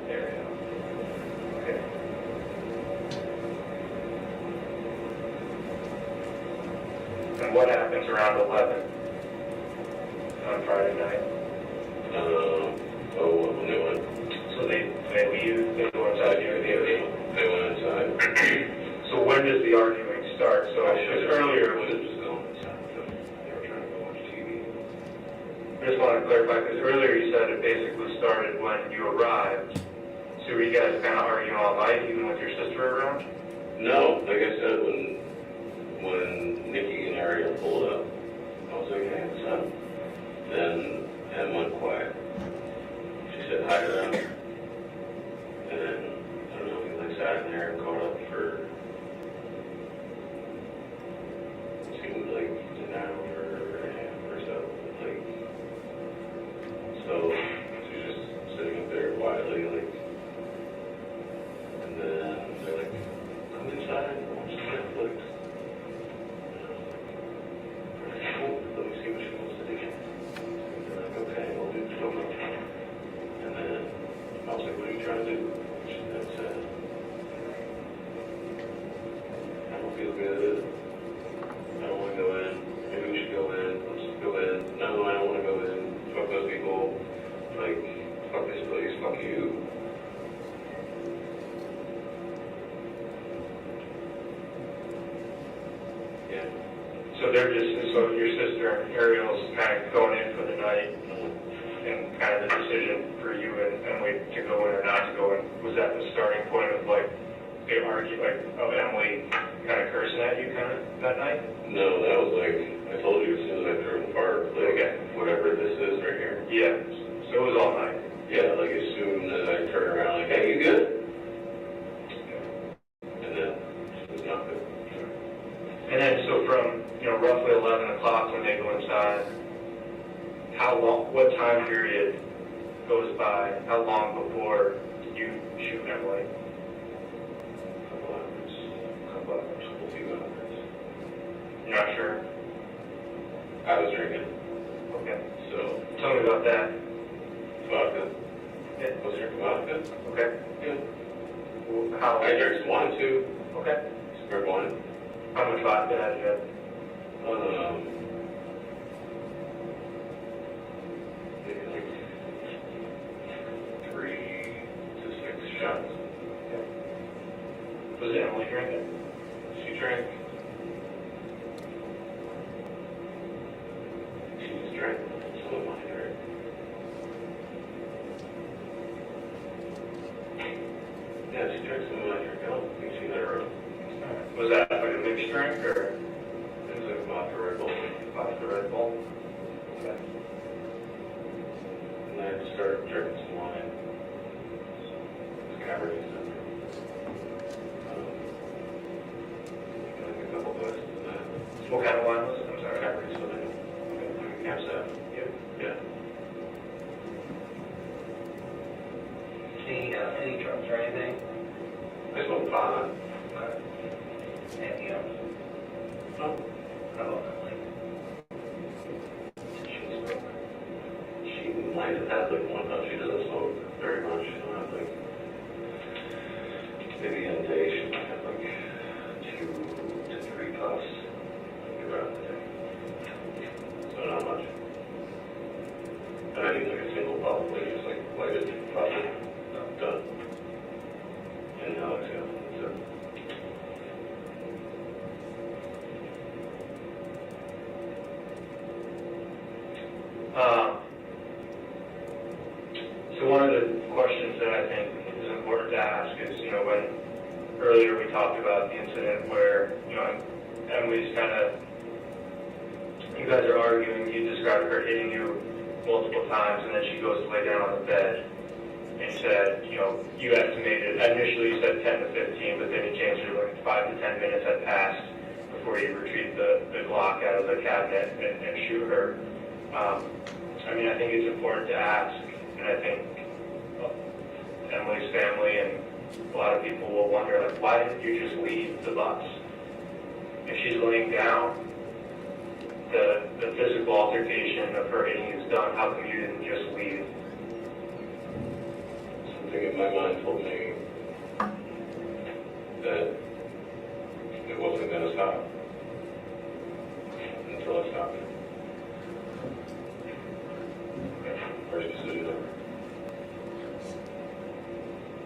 Okay. And what happens around 11 on Friday night? When they went. So they leave, they go inside the Airbnb? They went inside. So when does the arguing start? So because earlier, was just going inside. They were trying to go watch TV. I just want to clarify, because earlier you said it basically started when you arrived. So were you guys kind of arguing all night, even with your sister around? No, like I said, when Nikki and Ariel pulled up, I was like, hey, what's up? Then Em went quiet. She said hi to them. And then, I don't know, we like sat in there and caught up for, it seemed like an hour and a half or so. Like, so she was just sitting up there quietly, like, and then they're like, come inside and watch Netflix. Let me see what she wants to do. They're like, okay, we'll do so much. And then I was like, what are you trying to do? She then said, I don't feel good. I don't want to go in. Maybe we should go in. Let's just go in. No, I don't want to go in. Fuck those people. Like, fuck this place. Fuck you. Yeah. So they're just, so your sister Ariel's kind of going in for the night, and kind of the decision for you and Emily to go in or not to go in, was that the starting point of like, they argued, like, of Emily kind of cursing at you kind of that night? No, that was like, I told you as soon as I threw in the park, like, Okay. whatever this is right here. Yeah, so it was all night. Yeah, like as soon as I turned around, like, hey, you good? And then she was not good. And then, so from, roughly 11 o'clock when they go inside, how long, what time period goes by? How long before you shoot Emily? Couple hours, a few hours. You're not sure? I was drinking, Okay. so Tell me about that. vodka. Yeah. I was drinking vodka. Okay. Yeah. How? I drank some wine too. Okay. Some red wine. How much vodka had you had? Maybe like 3 to 6 shots. Was Emily drinking? She drank. She just drank some of mine, right? Yeah, she drank some of mine. I don't think she let her own. Was that like a mixed drink or It was like vodka Red Bull. vodka Red Bull? Okay. And then I just started drinking some wine. It's Cabernet Sauvignon. Like a couple glasses of that. What kind of wine was it? I'm sorry. Cabernet Sauvignon. Camp Sav. Yep. Yeah. Any drugs or anything? I smoked pot. Okay. Anything else? No. How about Emily? She might have had like one puff. She doesn't smoke very much. She don't have like, maybe in a day she might have like 2 to 3 puffs throughout the day. So not much. And I think like a single puff, like just like light it, puff it, done. And now exhale. That's it. earlier we talked about the incident where, you know, Emily's kind of, you guys are arguing, you described her hitting you multiple times, and then she goes to lay down on the bed. And you said, you know, you estimated, initially you said 10 to 15, but then you changed it like 5 to 10 minutes had passed before you retrieved the Glock out of the cabinet and shoot her. I mean, I think it's important to ask, and I think Emily's family and a lot of people will wonder, like, why didn't you just leave the bus? If she's laying down, the physical altercation of her hitting you is done, how come you didn't just leave? Something in my mind told me that it wasn't going to stop until it stopped. First decision ever.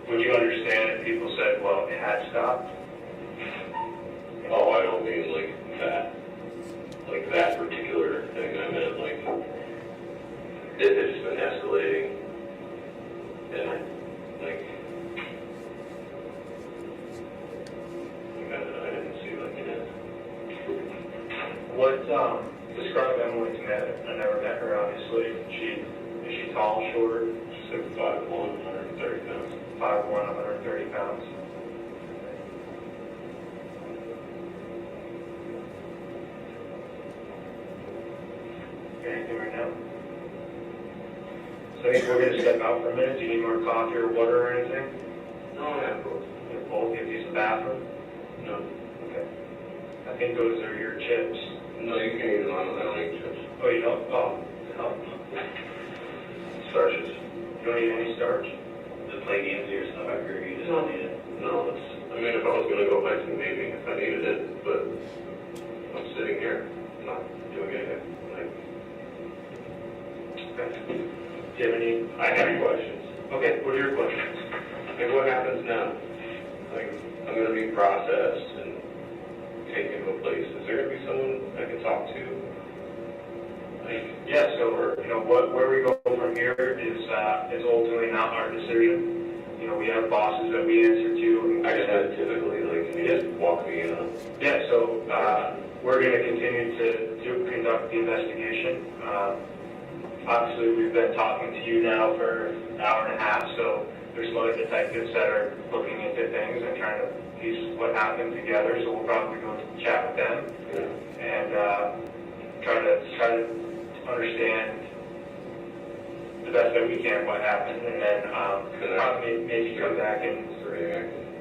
Would you understand if people said, well, it had stopped? Oh, I don't mean like that particular thing. I meant like it had just been escalating, and like I didn't see like it. What describe Emily to me? I never met her, obviously. Is she tall, short? She's like 5'1", 130 pounds. 5'1", 130 pounds. Anything right now? So I think we're going to step out for a minute. Do you need more coffee or water or anything? No, I have both. You have both? You have to use the bathroom? No. Okay. I think those are your chips. No, you can eat them. I don't eat chips. Oh, you don't? Oh, no. Starches. You don't eat any starch? To play games with your stomach, or you just don't need it? No, it's, I mean, if I was going to go hiking, maybe if I needed it, but I'm sitting here, not doing anything. Like, Okay. Do you have any? I have questions. Okay, what are your questions? Like, what happens now? Like, I'm going to be processed and taken to a place. Is there going to be someone I can talk to? Like, Yeah, so you know where we go from here is ultimately not our decision. You know, we have bosses that we answer to. I just meant typically, like, can you just walk me in on? Yeah, so we're going to continue to conduct the investigation. Obviously, we've been talking to you now for an hour and a half, so there's some other detectives that are looking into things and trying to piece what happened together. So we'll probably go chat with them and try to understand the best that we can what happened, and then probably maybe come back and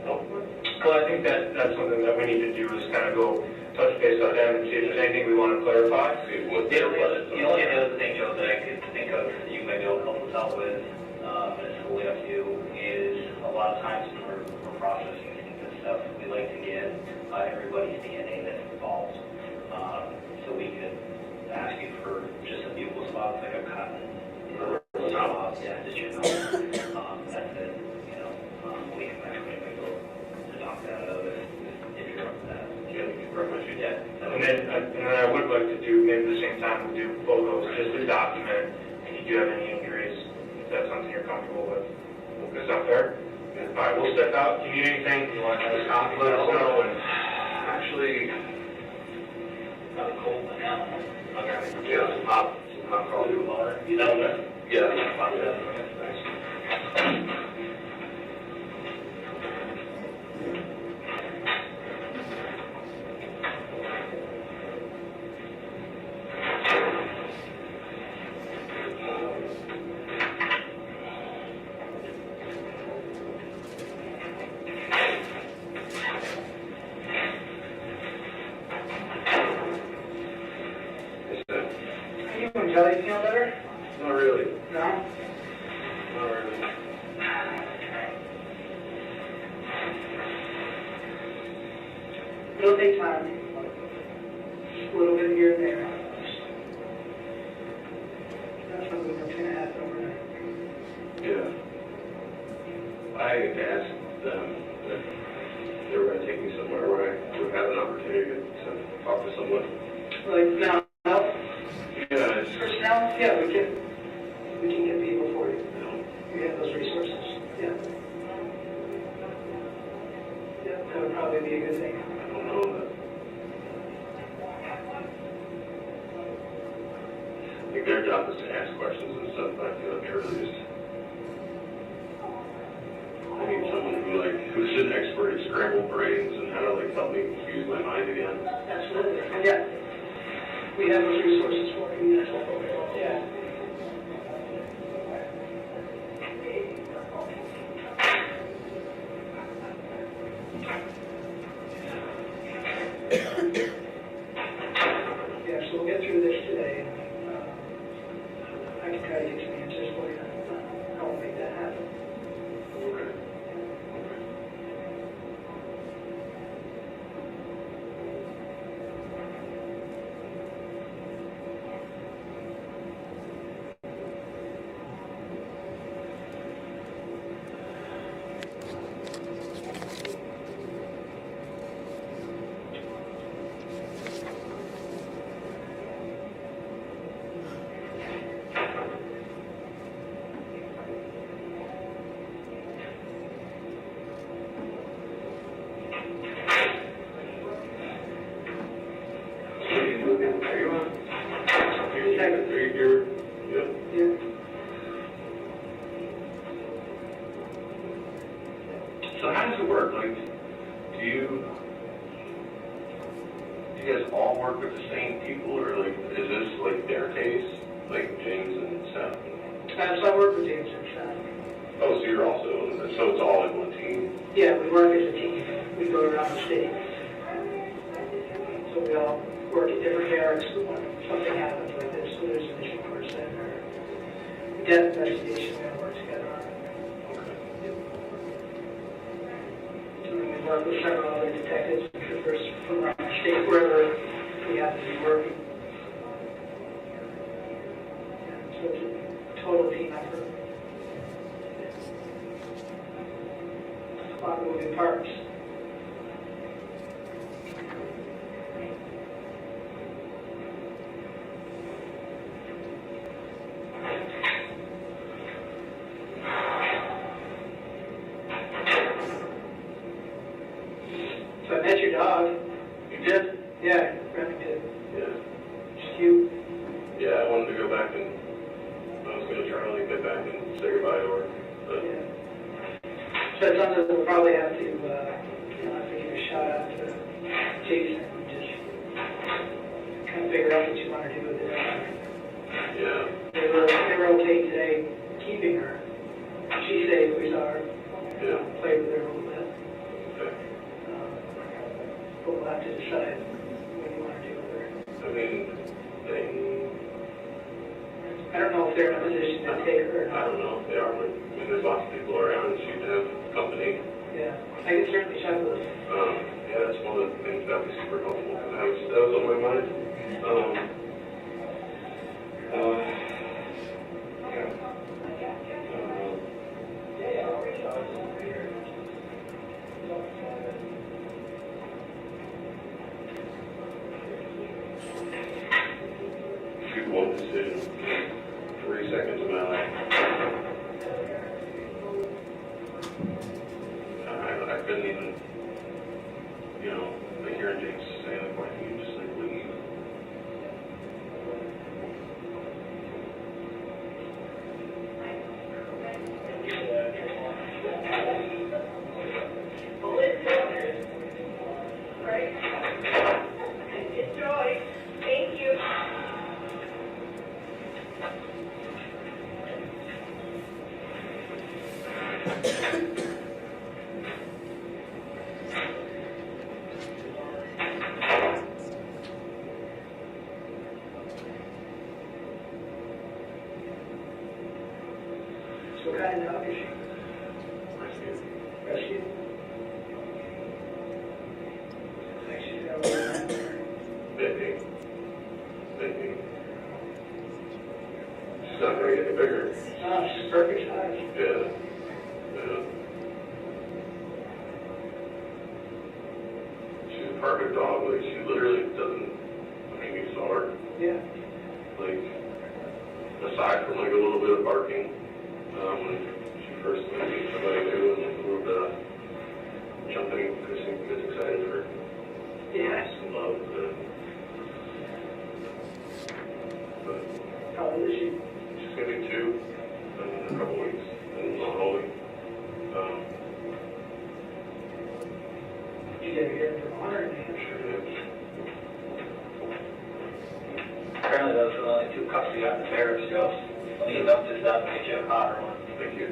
help. Well, I think that's something that we need to do is kind of go touch base with them and see if there's anything we want to clarify. See what The only other thing, Joe, that I could think of that you may be able to help us out with, and it's totally up to you, is a lot of times when we're processing this stuff, we like to get everybody's DNA that's involved. So we could ask you for just a bugle swab, like a cotton swab, yeah, just your nose. That's it, you know. We can actually maybe go to knock that out if you're up for that. Yeah. And then I would like to do, maybe at the same time, we'll do photos just to document if you do have any injuries, if that's something you're comfortable with. Is that fair? Yeah. All right, we'll step out. If you need anything, you want to let us know. And Actually, Not a cold one now. okay. Yeah, some hot coffee. You know that? Yeah. Thanks. Kelly, feel better? Not really. No? Not really. It'll take time. Just a little bit here and there. That's something that's gonna happen overnight. Yeah. I asked them if they were going to take me somewhere where I would have an opportunity to talk to someone. Like now, Yeah, it's personnel, yeah, we can get people for you. We have those resources. Yeah. Yeah, that would probably be a good thing. I don't know that. Like their job is to ask questions and stuff, but I feel like they're really just. I need someone who's an expert at scrambled brains and how to help me use my mind again. Absolutely. And yeah, we have those resources for you. Yeah. Yeah, so we'll get through this today. I can try to get some answers for you. I will make that happen. Okay. Are you on? You're, yep. Yeah. So how does it work? Like, do you guys all work with the same people, or like, is this like their case, like James and Seth? So I work with James and Seth. Oh, so you're also, so it's all in one team? Yeah, we work as a team. We go around the state. So we all work at different barracks when something happens like this, so there's an issue person or death investigation, we all work together on it. And then we work with several other detectives and troopers from around the state, wherever we happen to be working. So it's a total team effort. A lot of moving parts. So I met your dog. You did? Yeah, Remy did. Yeah. She's cute. Yeah, I wanted to go back and, I was gonna try to like get back and say goodbye to her, but. Yeah. So it's something we'll probably have to, have to give a shout out to Jason and just kind of figure out what you want to do with it. Yeah. They were okay today keeping her. She's safe, we saw her. Yeah. Played with her a little bit. Okay. But we'll have to decide what you want to do with her. I mean, I don't know if they're in a position to take her or I not. don't know if they are, but I mean, there's lots of people around and she'd have company. Yeah, I can certainly check with them. Yeah, that's one of the things that would be super helpful, because that was on my mind. Shoot one decision, 3 seconds of my life. I couldn't even, like hearing James say, like, why can't you just like leave? Enjoy. Thank you. So what kind of dog is she? Rescue? Like she's got a little Maybe. She's not gonna get any bigger. Oh, she's perfect size. Yeah. She's a perfect dog. Like, she literally doesn't, I mean, you saw her. Yeah. Like, aside from like a little bit of barking, when she first went to meet somebody new and like a little bit of jumping because he gets excited for some love. But How old is she? she's going to be 2 in a couple weeks, and not holding. You get her here in Vermont or in New Hampshire? Apparently those are the only 2 cups we got in the barracks, Joe. Let me dump this out and get you a hotter one. Thank you.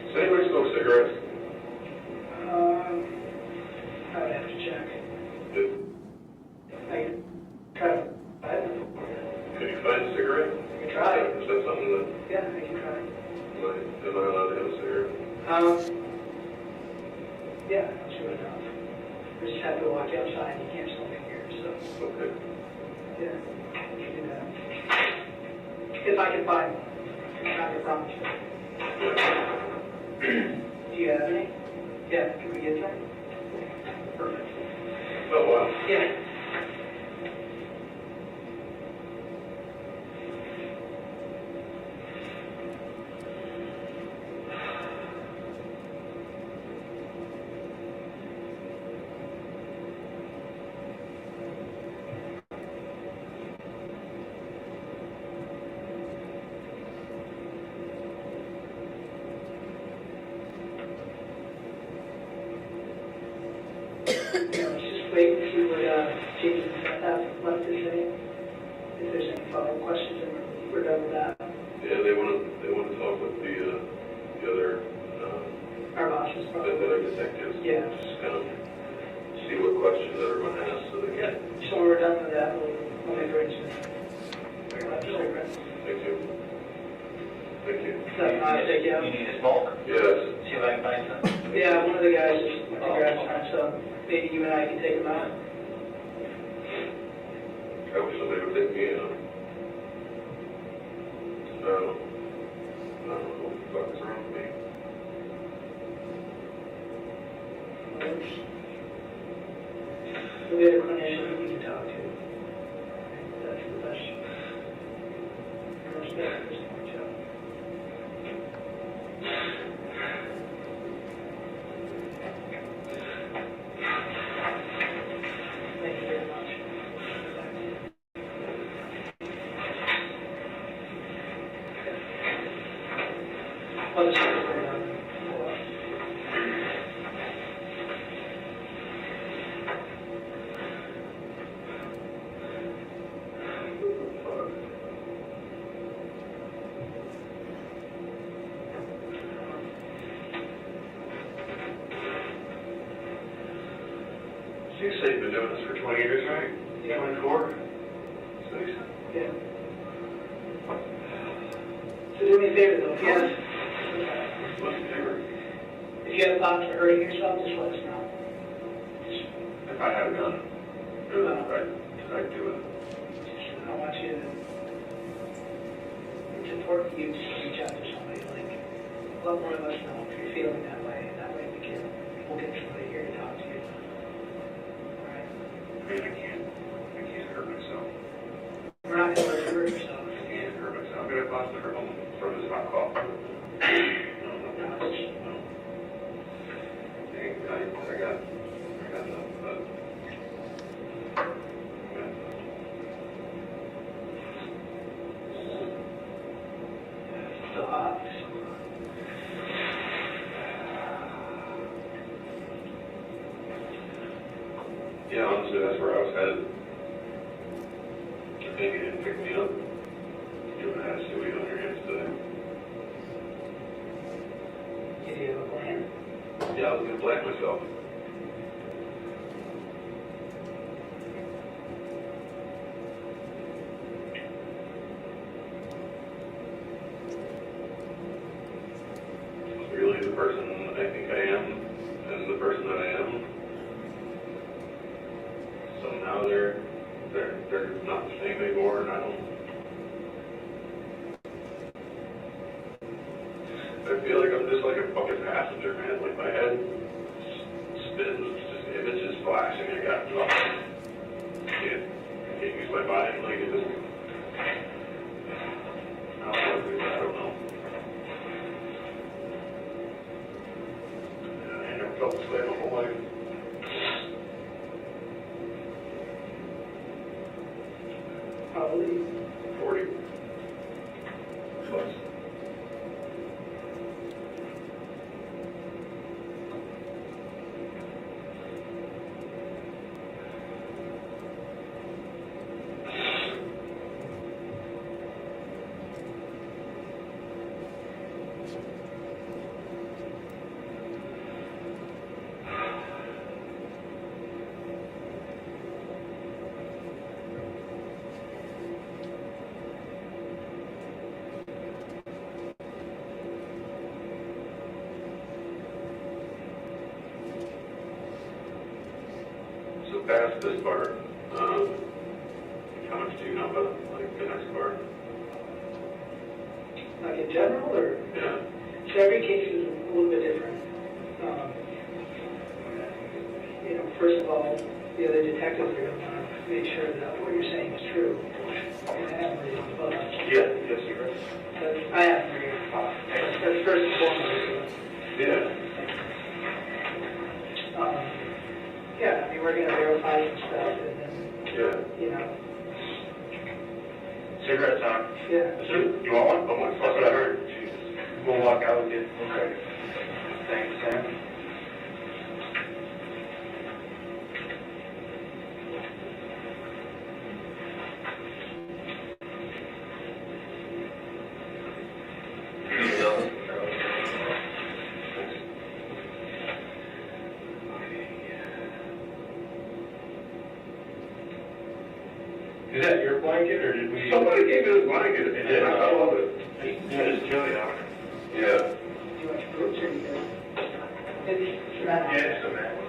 Does anybody smoke cigarettes? I would have to check. Did, I can try to buy them. could you find a cigarette? I can try. Is that something that Yeah, I can try. am I allowed to have a cigarette? Yeah, I'll see what it does. We just have to walk outside, you can't smoke in here, so, Okay. yeah, we can do that. If I can find one, I'm not gonna promise you. Do you have any? Yeah, can we get some? Perfect. Oh, wow. Yeah. Let's just wait and see what Jason have left to say. If there's any follow-up questions, and we're done with that. Yeah, they want to talk with the other Our bosses the probably. other detectives. Yeah. Just kind of see what questions everyone has, so they Yeah, can. so when we're done with that, we'll make arrangements. We'll have to say, right? Thank you. Thank you. So, take you out. You need a smoke? Yes. See if I can find some. Yeah, one of the guys just went to grab some, so maybe you and I can take him out. I wish somebody would take me in. I don't know what the fuck is wrong with me. We had a clinician that we can talk to. That's the best. Most doctors can reach out. Thank you very much. I'll just put it on. You say you've been doing this for 20 years, right? Yeah. 24? So you said. Yeah. So do me a favor though, if you have, What's your favorite? if you have thoughts of hurting yourself, just let us know. If I had a gun, I'd do it. I want you to, it's important for you to reach out to somebody, like, let one of us know if you're feeling that way, and that way we'll get somebody here to talk to you. All right? I mean, I can't hurt myself. We're not gonna let you hurt yourself. I can't hurt myself. I'm gonna cost hurt from his hot cough. No. I got nothing, but. So hot. Yeah, honestly, that's where I was headed. I think you didn't pick me up. You would have had a suey on your hands today. Did you have a plan? Yeah, I was gonna blame myself. be the person I think I am and the person that I am. So now they're not the same anymore, and I feel like I'm just like a fucking passenger, man. Like my head spins, just images flashing. I can't use my body. Like it just, I don't know. I never felt this way my whole life. Probably 40 plus. So past this part, how much do you know about like the next part? like in general, or Yeah. so every case is a little bit different. You know, first of all, the other detectives are going to want to make sure that what you're saying is true. And I haven't read it, but Yes, you're right. I haven't read it. That's first and foremost. Yeah. Yeah, I mean, we're going to verify some stuff, and then, Yeah. you know, Cigarette time. yeah. You want one? Oh my That's fuck, what I heard. Jesus. We'll walk out with you. Okay. Thanks, Sam. Is that your blanket, or did we? Somebody gave me this blanket. It did. I love it. Yeah, there's chili on it. Yeah. Do you want your groups or you good? It's not. Yeah, it's a man.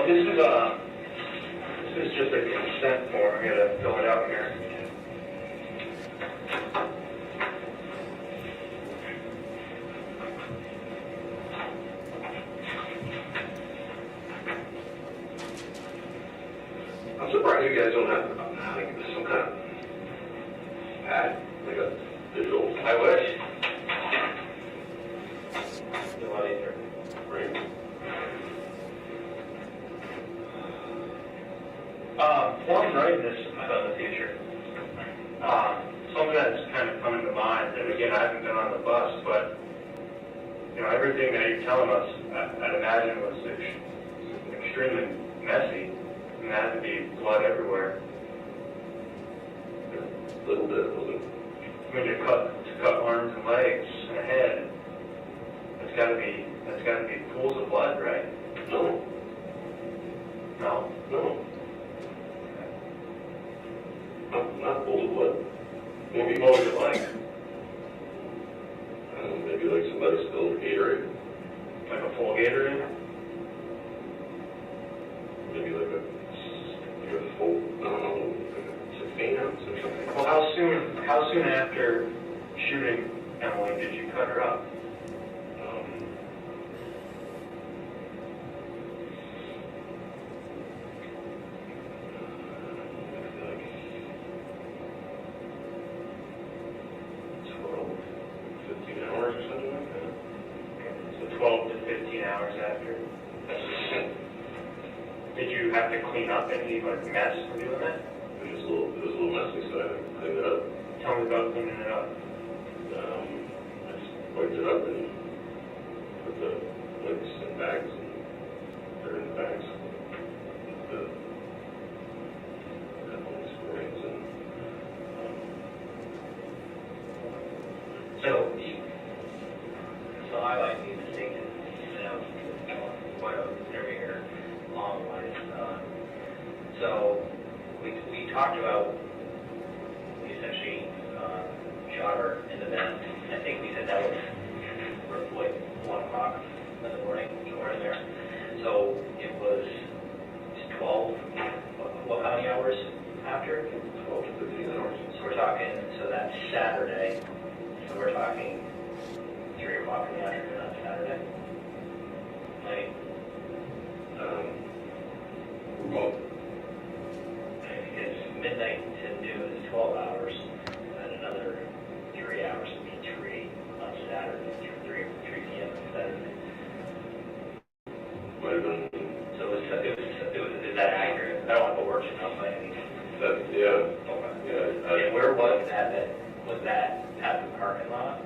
So this is just a consent form. I gotta fill it out here. I'm surprised you guys don't have, like, some kind of pad, like a digital. I wish. A lot easier. Right. While I'm writing this about the future, something that's kind of coming to mind, and again, I haven't been on the bus, but, you know, everything that you're telling us, I'd imagine was extremely messy, and there had to be blood everywhere. A little bit, wasn't it? I mean, to cut arms and legs and a head, that's gotta be pools of blood, right? No, No? no. Not full of blood. Maybe What was it like? maybe like somebody spilled Gatorade. Like a full Gatorade? Maybe like a full, I don't know, like a 16 ounce or something. Well, how soon after shooting Emily did you cut her up? Like 15 hours or something like that. So 12 to 15 hours after. Did you have to clean up any like mess from doing that? It was a little messy, so I cleaned it up. Tell me about cleaning it up. I just wiped it up and put the links in bags, and they're in the bags. The sprays and So I like these distinctions, you know, what I was observing here along the lines. So we talked about, we essentially shot her in the vent. I think we said that was like 1 o'clock in the morning, somewhere in there. So it was 12, what, how many hours after? 12 to 15 hours. So we're talking, so that's Saturday. So we're talking 3 o'clock in the afternoon on Saturday. Like, Well, because midnight to noon is 12 hours, and another 3 hours would be 3 on Saturday, 3 p.m. on Saturday. might have been So is that accurate? I don't want to put words in my mind. that, yeah. Okay. Yeah, And where was that? Was that at the parking lot?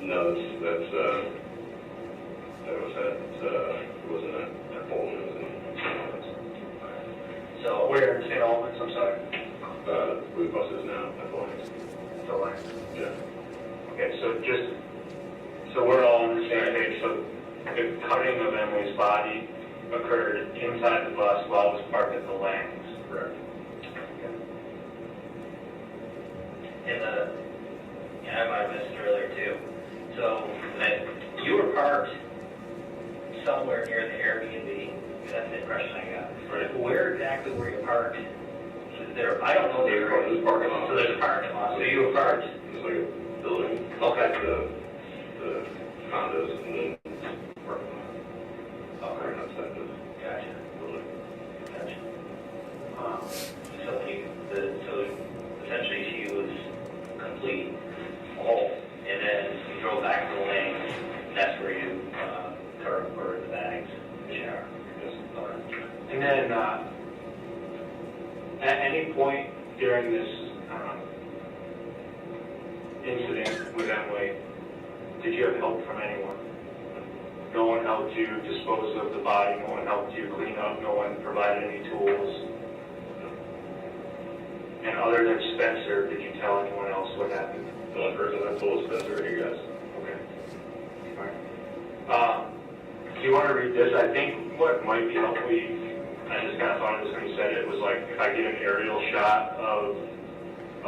No, it wasn't at Bolton, it was in So Where in St. Albans? I'm sorry. where the bus is now, at Bolton. So like, Yeah. okay, so we're all on the same page. So the cutting of Emily's body occurred inside the bus while it was parked at the lanes. Correct. in the, I might have missed it earlier too. So that you were parked somewhere near the Airbnb. That's the impression I got. Right. Where exactly were you parked? There, I don't know the area. There's a parking lot. So there's a parking lot. So you were parked. It's like a building. Okay. The condos and then parking lot. Right outside the Gotcha. building. Gotcha. So essentially she was complete, whole, and then you drove back to the lane. That's where you covered the bags, the shower. Yes. Okay. And then, at any point during this incident with Emily, did you have help from anyone? No one helped you dispose of the body, no one helped you clean up, no one provided any tools? And other than Spencer, did you tell anyone else what happened? The only person I told was Spencer, hey guys. Okay. All right. Do you want to read this? I think what might be helpful, I just kind of thought of this when you said it, was like if I get an aerial shot of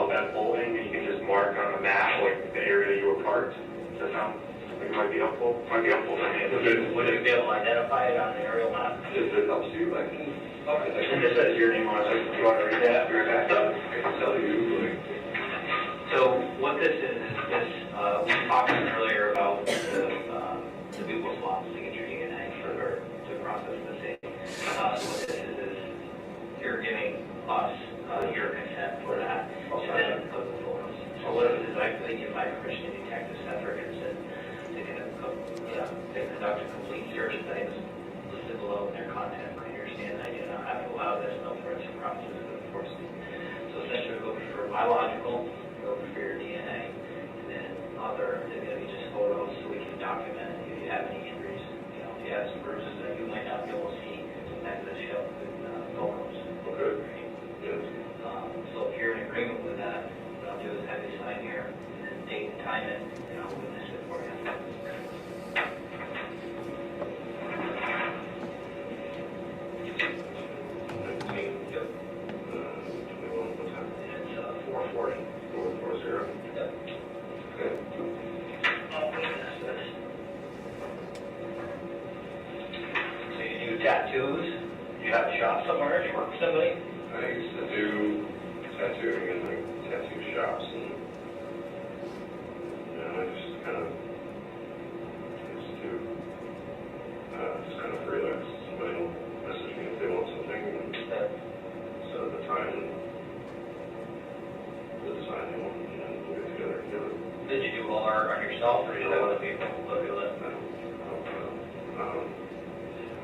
that building, and you can just mark on the map like the area you were parked. Does that sound like a might be helpful. Might be helpful. Would you be able to identify it on the aerial map? If it helps you, I can. And this says your name on it, if you want to read that. I can tell you. Like, So what this is this, we talked earlier about the Google swap signature DNA or to process the same. What this is you're giving us your consent for that. And then of the photos. So what it is, I think you might permission to detect the set records and they conduct a complete search of things listed below in their content. I understand I do not have to allow this, no forensic process of enforcement. So essentially we're looking for biological, we're looking for your DNA, and then other, they're going to be just photos so we can document if you have any injuries, you know, if you have some bruises that you might not be able to see, that could show in photos. okay. Yes. So if you're in agreement with that, what I'll do is have you sign here, and then date and time it, and I'll witness it for you. Yep. 21, what time? It's 4:40. 440. Yep. Okay. I'll witness this. So you do tattoos? You have a shop somewhere? You work for somebody? I used to do tattooing in like tattoo shops, and you know, I just kind of freelance. Somebody will message me if they want something, and set up the time and the design they want, and then we'll get together and do it. Did you do all art on yourself, or did you have other people look at it?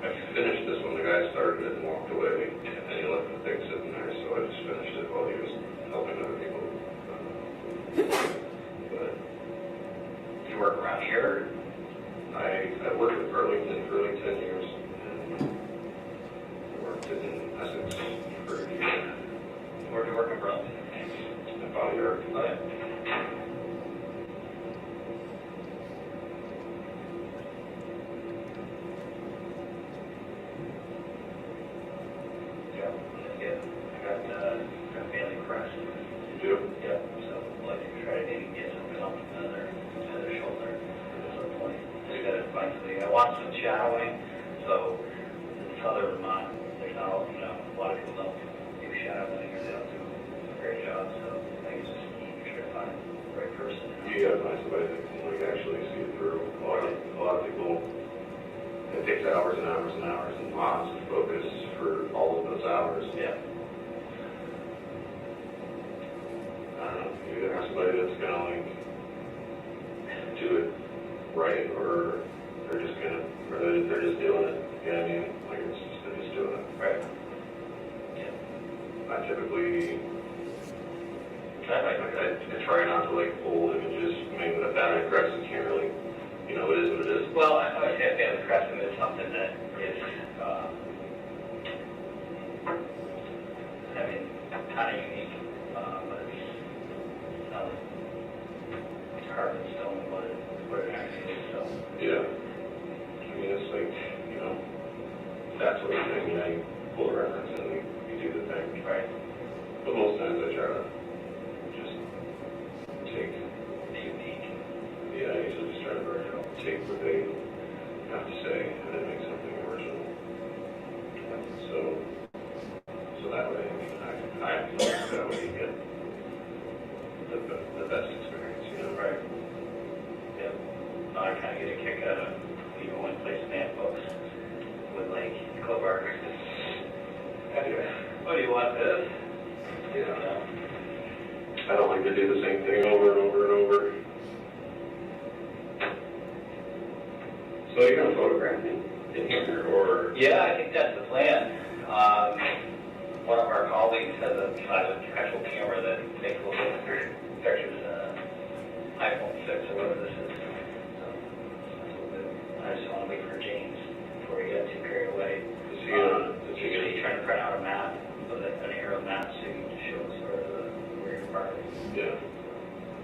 I finished this when the guy started it and walked away, and he left the thing sitting there, so I just finished it while he was helping other people. But You work around here? I worked at Burlington for like 10 years, and I worked in Essex for a year. Where do you work in Vermont? At Body Art. Oh, yeah. Yeah, I got family crest. You do? Yeah, so I'd like to try to maybe get something up on their shoulder at some point. Just gotta find something. I want some shadowing, so in southern Vermont, there's not, a lot of people don't do shadowing or they don't do a great job, so I think it's just key to try to find the right person. You gotta find somebody that can like actually see it through. A lot of people, it takes hours and hours and hours and lots of focus for all of those hours. Yeah. I don't know, you either have somebody that's gonna like do it right, or they're just doing it. You know what I mean? Like they're just doing it. Right. Yeah. I typically, I I try not to like pull images. I mean, with a battery crest, you can't really, it is what it is. Well, I understand family crest is something that is, kind of unique, but it's carved in stone what it actually is, so. Yeah. I mean, it's like, that's what you're doing. You pull a reference and you do the thing. Right. But most times I try to just take, The unique. I usually just try to take what they have to say and then make something original. So that way, I feel like that way you get the best experience, Right. Yeah. I kind of get a kick out of, when place man books with like clip art. Anyway, what do you want this? I don't like to do the same thing over and over and over. So you're going to photograph me in here, or? Yeah, I think that's the plan. One of our colleagues has an actual camera that takes a little bit of pictures, iPhone 6 or whatever this is. So, that's a little bit, I just want to wait for James before he gets too carried away. He's trying to print out a map, an aerial map, so you can show sort of where you're parked. Yeah.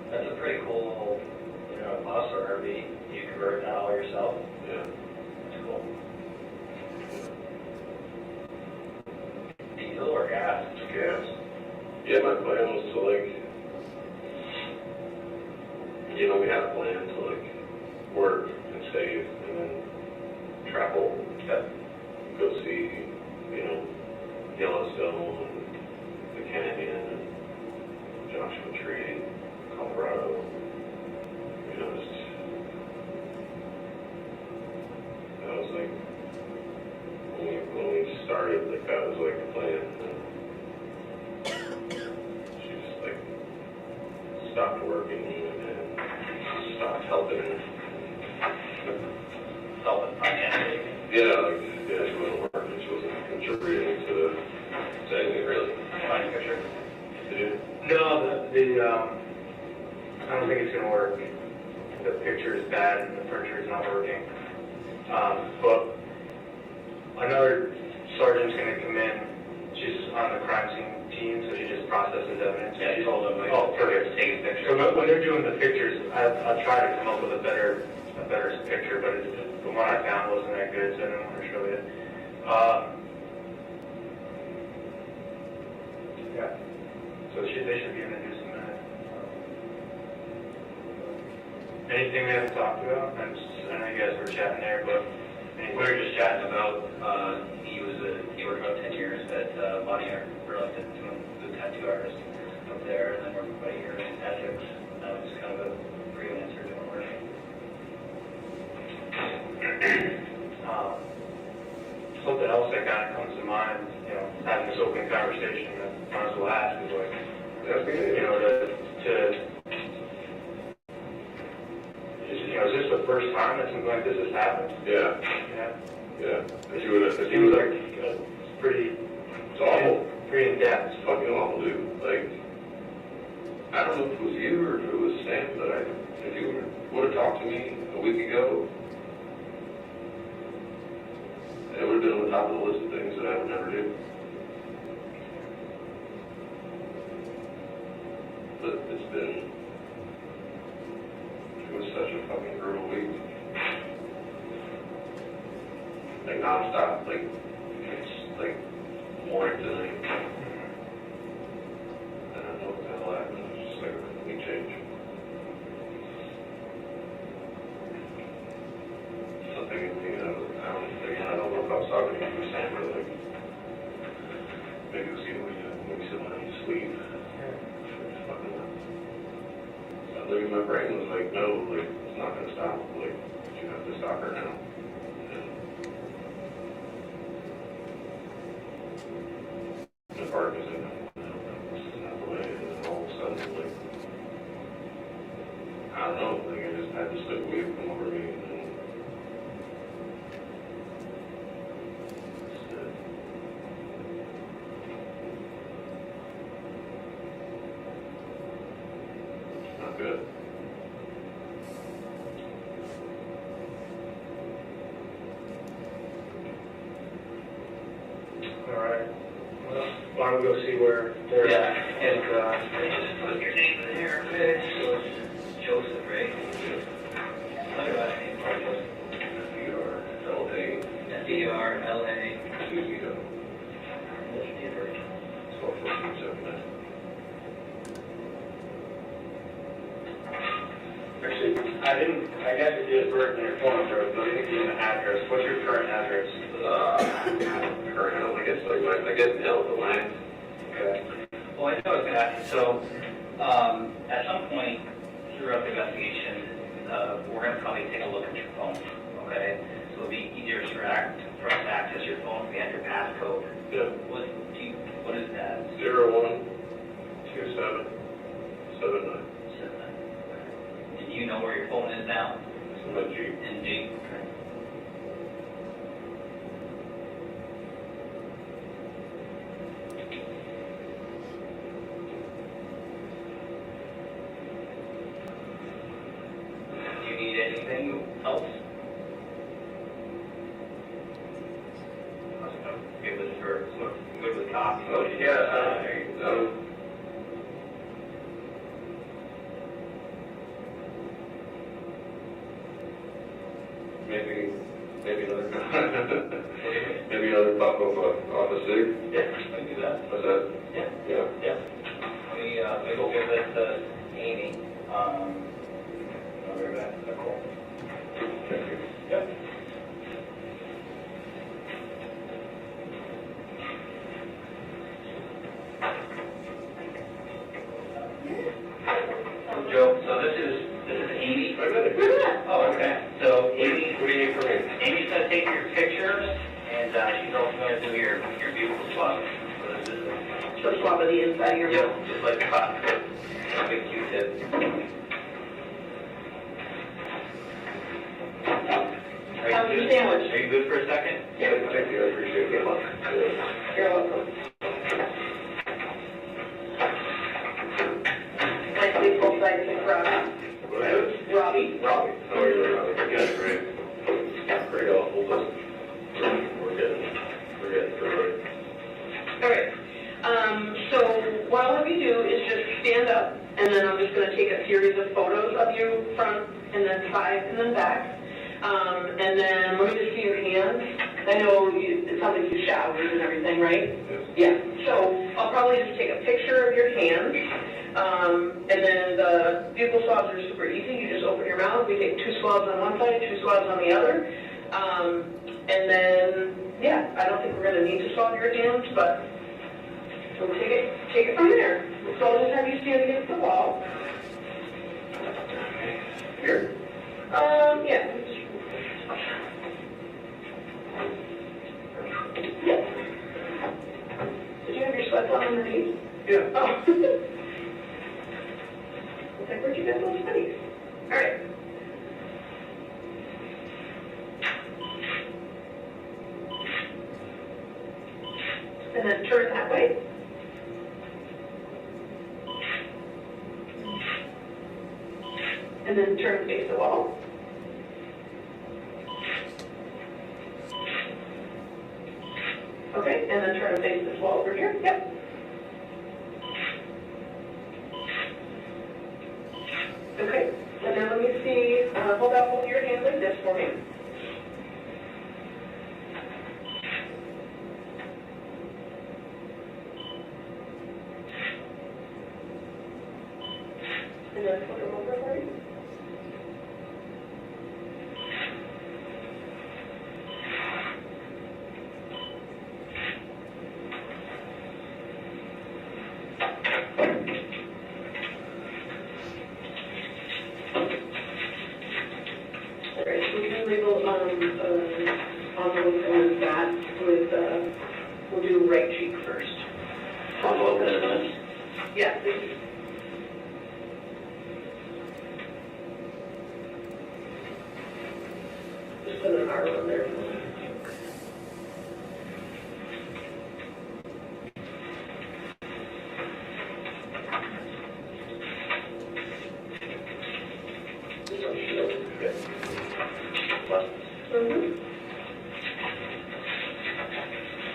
That's a pretty cool, bus or RV. You convert that all yourself. Yeah. That's cool. Diesel or gas? Gas. Yeah, my plan was to we had a plan to work safe, and then travel, go see, you know, Yellowstone, and the Canyon, and Joshua Tree, Colorado, you know, just, that was like, when we started, like, that was like the plan. She just like stopped working and stopped helping. Helping financially. Yeah, like, yeah, she wasn't working, she wasn't contributing to anything really. Find a picture. Yeah. No, I don't think it's gonna work. The picture is bad and the furniture is not working. But another sergeant's gonna come in. She's on the crime scene team, so she just processes evidence. Yeah, I told them, like, Oh, perfect. take a picture. So when they're doing the pictures, I'll try to come up with a better picture, but the one I found wasn't that good, so I didn't want to show you. Yeah. So they should be in the news in a minute. Anything we haven't talked about? I know you guys were chatting there, but We were just chatting about, he worked about 10 years at Bonnie Art, Burlington, doing the tattoo artist up there, and then worked about a year in Essex. That was kind of a freelancer doing work. something else that kind of comes to mind, you know, having this open conversation that might as well ask is like, you know, is this the first time that something like this has happened? Yeah, Yeah. if you would have, It seems like it's pretty, it's awful. pretty in depth. It's fucking awful, dude. Like, I don't know if it was you or if it was Sam, but if you would have talked to me a week ago, it would have been on the top of the list of things that I would never do. But it was such a fucking brutal week. Like nonstop, like, it's like morning to night. I don't know what the hell happened. It was just like a complete change. Something in me, I don't know if I was talking to you or Sam, or like, maybe it was you when you said when I need to sleep. Fucking, like, my brain was like, no, like, it's not gonna stop. Like, you have to stop her now. The part is in, this is not the way, and then all of a sudden, like, I don't know, like, I just had this like wave come over me, and then it's not good. All right. Well, why don't we go see where they're Yeah, at? and just put your name in there, okay? So it's Joseph, right? How do I name Joseph? D-R-L-A. D-R-L-A. 2-0. What's the average? 12-14-7-9. Actually, I guess if you had written your phone number, but I didn't give you an address. What's your current address? Current, I guess, like, I guess now the line. Okay. Well, I know I was going to ask you, so at some point throughout the investigation, we're going to probably take a look at your phone, okay? So it'll be easier for us to access your phone if we have your passcode. Yeah. What is that? 012779. Do you know where your phone is now? It's in my Jeep. In Jeep? Do you need anything else? Good with coffee. Oh, yeah, maybe another, maybe another pop off a cig. Yeah, I can do that. What's that? Yeah. Yeah. Yeah. We go give it to Amy. I'll be right back. Cool. Thank you. your vehicle swab. So swab of the inside of your mouth. Yep, just like that. Big Q-tip. How was your sandwich? Are you good for a second? Yeah, thank you, I appreciate it. You're welcome. Nice big full size of Robbie. Robbie. Robbie. How are you, Robbie? Yeah, great. Great, awful, but we're getting through it. All right. So what I'll have you do is just stand up, and then I'm just going to take a series of photos of you front, and then side, and then back. And then let me just see your hands. I know it sounds like you showered and everything, right? Yeah. So I'll probably just take a picture of your hands. And then the buccal swabs are super easy. You just open your mouth. We take 2 swabs on one side, 2 swabs on the other. And then, yeah, I don't think we're going to need to swab your hands, but we'll take it from there. So I'll just have you stand against the wall. Here? Yeah. Yeah. Did you have your sweats on underneath? Yeah. Oh. I was like, where'd you get those sweaties? All right. And then turn that way. And then turn and face the wall. Okay, and then turn and face this wall over here. Yep. Okay, and then let me see, hold out both your hands like this for me. And then flip them over for me. Alright, so we can label envelopes on that with, we'll do right cheek first. Envelope in this? Yeah, please. Just put an R on there. This one's shielded. Mm-hmm.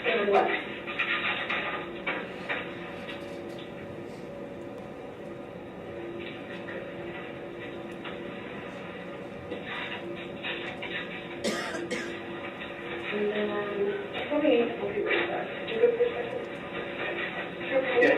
And what? And then, tell me, I'll be right back. Did you go for a second? Sure. Yeah.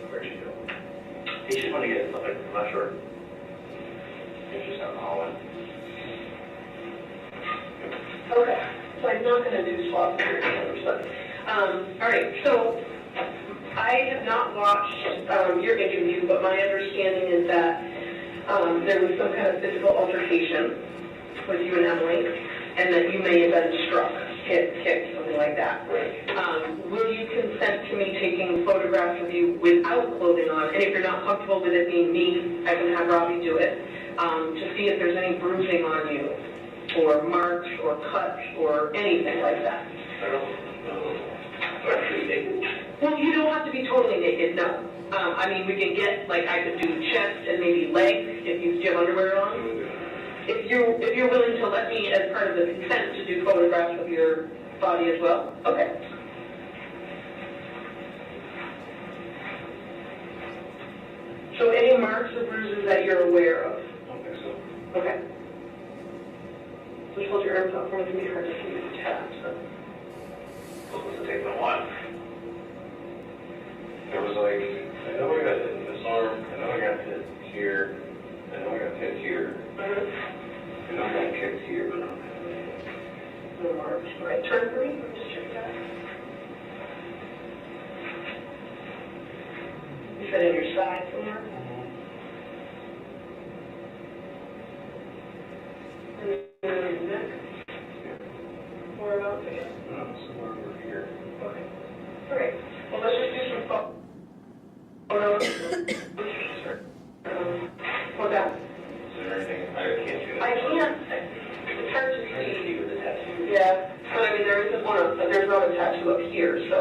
Where'd she go? He just want to get something, I'm not sure. It's just out in the hallway. Okay, so I'm not going to do swabs for your hands, but, all right, so I have not watched your interview, but my understanding is that there was some kind of physical altercation with you and Emily, and that you may have been struck, hit, kicked, something like that. Will you consent to me taking photographs of you without clothing on? And if you're not comfortable with it being me, I can have Robbie do it, to see if there's any bruising on you, or marks, or cuts, or anything like that. I don't know. Actually, naked? Well, you don't have to be totally naked, no. I mean, we can get, like, I could do chest and maybe legs if you have underwear on. If you're willing to let me, as part of the consent, to do photographs of your body as well? Okay. So any marks or bruises that you're aware of? I don't think so. Okay. Just hold your arms out for me. It's going to be hard to see the tab, so. What was the tape on one? There was like, I know I got hit in this arm, I know I got hit here, I know I got hit here, I know I got kicked here, but I don't have any. No marks. All right, turn for me. Let me just check that. You said in your side somewhere? And then your neck? Whereabouts again? Somewhere over here. Okay. All right. Well, let's just do some photos. What's that? Is there anything, I can't see that. I can't. It's hard to I can see. see with the tattoo. Yeah. But I mean, there isn't one. There's not a tattoo up here, so.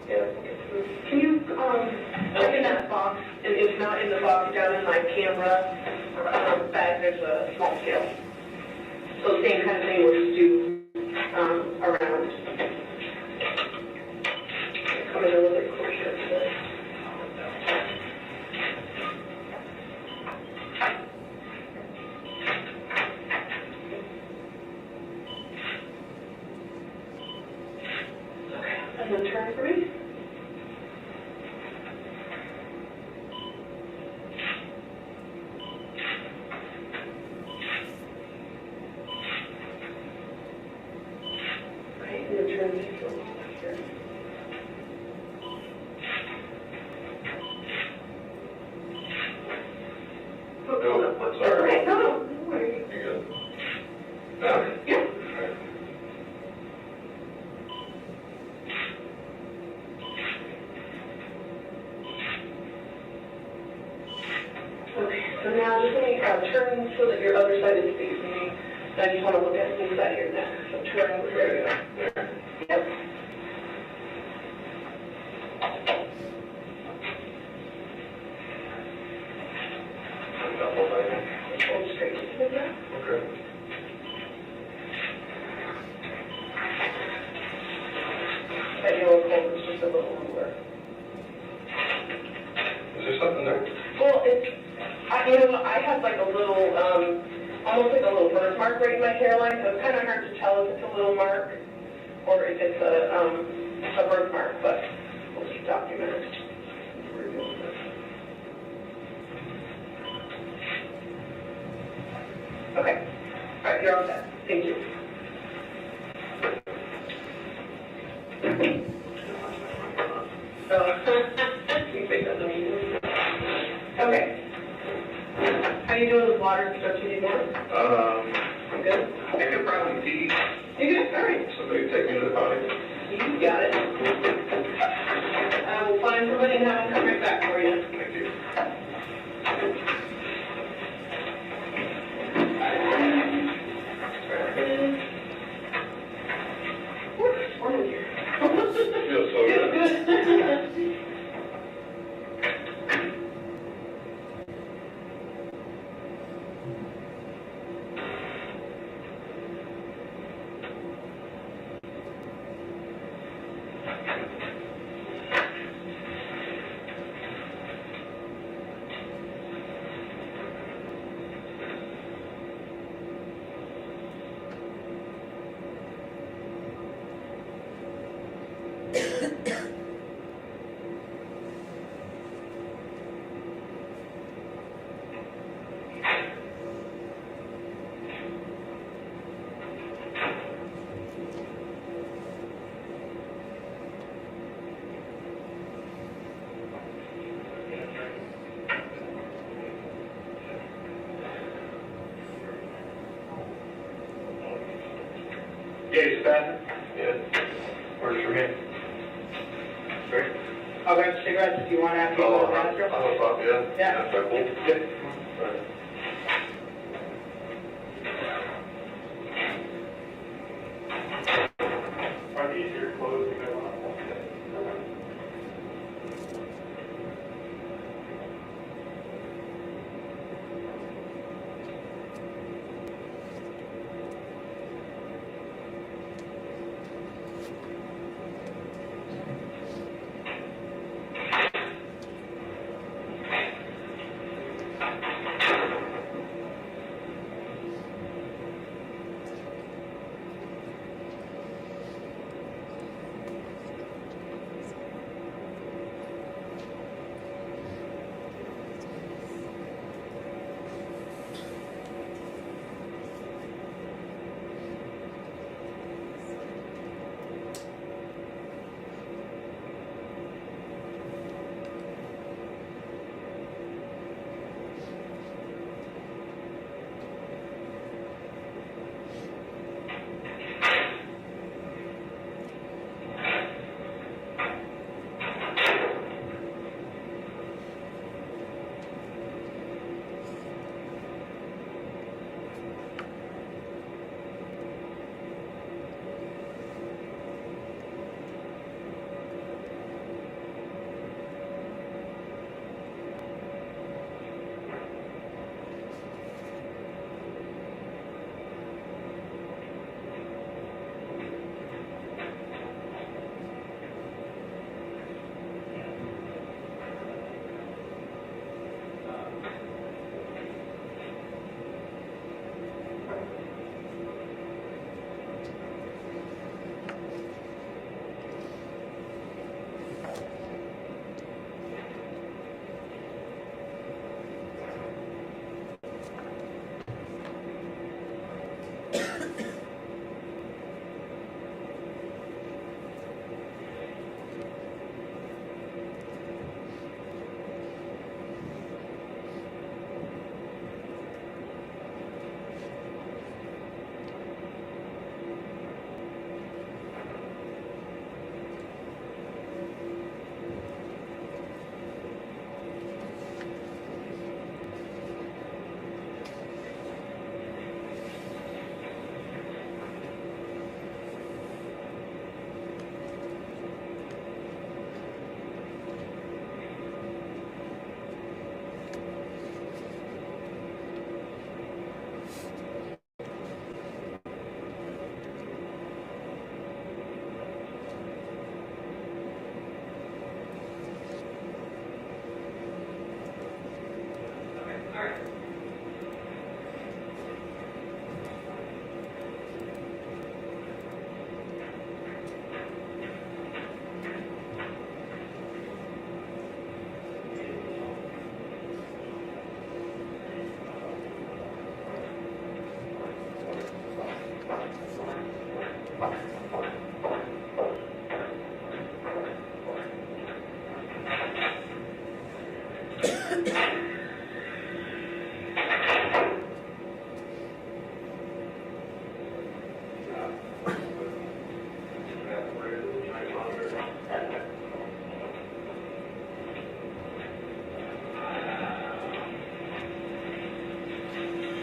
Yeah. Can you look in that box, and if not in the box, down in my camera bag, there's a small scale. So same kind of thing, we'll just do around. Come in a little bit closer to this. Okay, and then turn for me. Okay, and then turn this a little bit here. No, All sorry. right, no, don't worry. You good? No? Yeah. Alright. Okay, so now just let me turn so that your other side is facing me. I just want to look at the side of your neck. So turn over There you here. go. There. Yep. Double thing. Hold straight to the back. Okay. That yellow cold is just a little lower. Is there something there? Well, I have like a little, almost like a little birthmark right in my hairline, so it's kind of hard to tell if it's a little mark or if it's a birthmark, but we'll just document it. We're doing this. Okay. All right, you're all set. Thank you. You think that's amazing. Okay. How you doing with water? Don't you need more? I'm good. I could probably pee. You good? All right. Somebody take me to the potty. You got it. I will find somebody and have them come right back for you. Thank you. What's wrong with you? Feels so good. Good. Yeah, you Stan? Yeah. Works for me. Great. I'll grab cigarettes if you want after you go to the bathroom. I'll stop, yeah. Yeah. Is that cool? Yeah. Alright. Probably easier clothes to go on.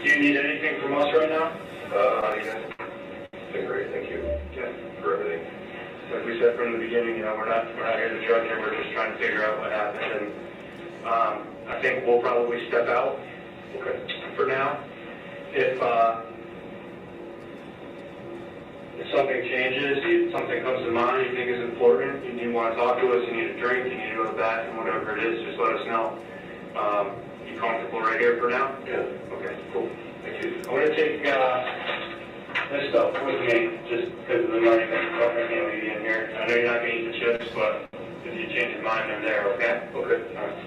Do you need anything from us right now? It's been great, thank you Okay. for everything. Like we said from the beginning, we're not here to judge you, we're just trying to figure out what happened, and, I think we'll probably step out. Okay. For now. If something changes, something comes to mind you think is important, you want to talk to us, you need a drink, you need to go to the bathroom, whatever it is, just let us know. You comfortable right here for now? Yeah. Okay, cool. Thank you. I'm going to take this stuff with me, just because of the money that I can't leave you in here. I know you're not going to eat the chips, but if you change your mind, they're there, okay? Okay. All right.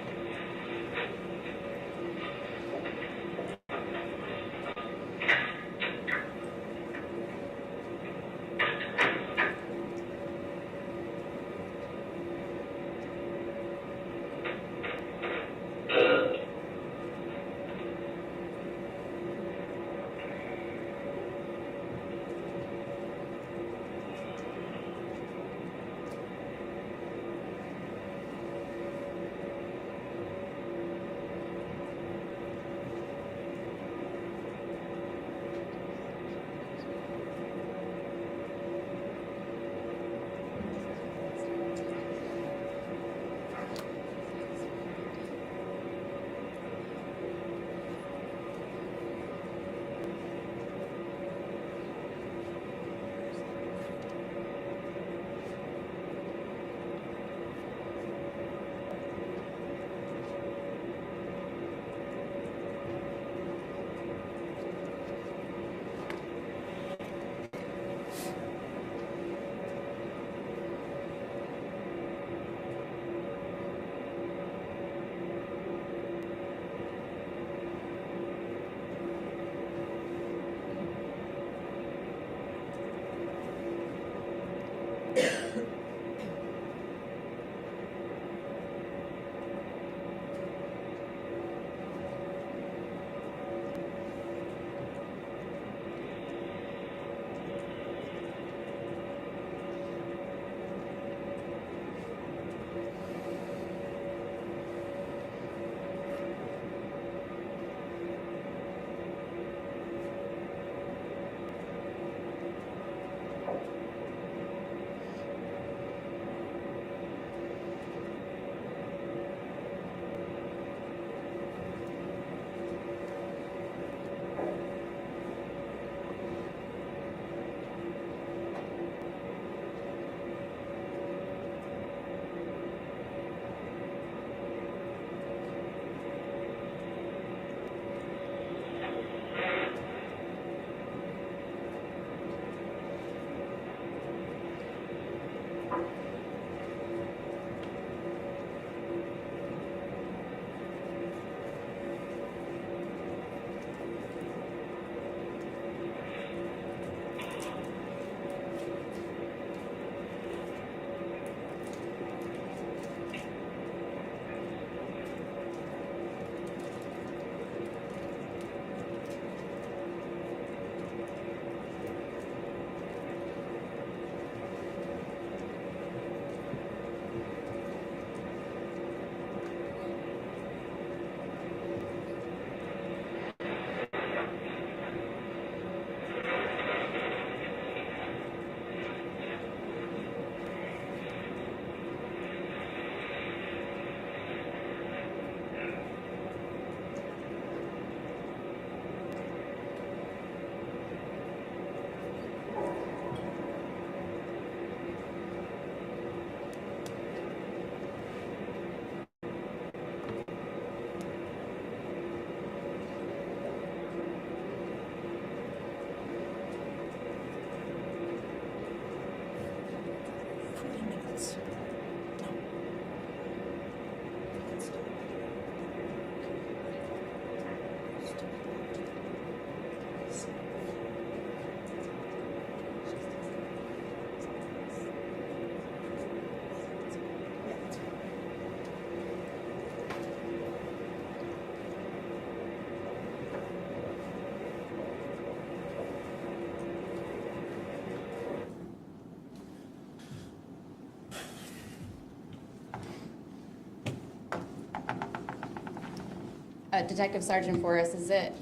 Detective Sergeant Forrest, is it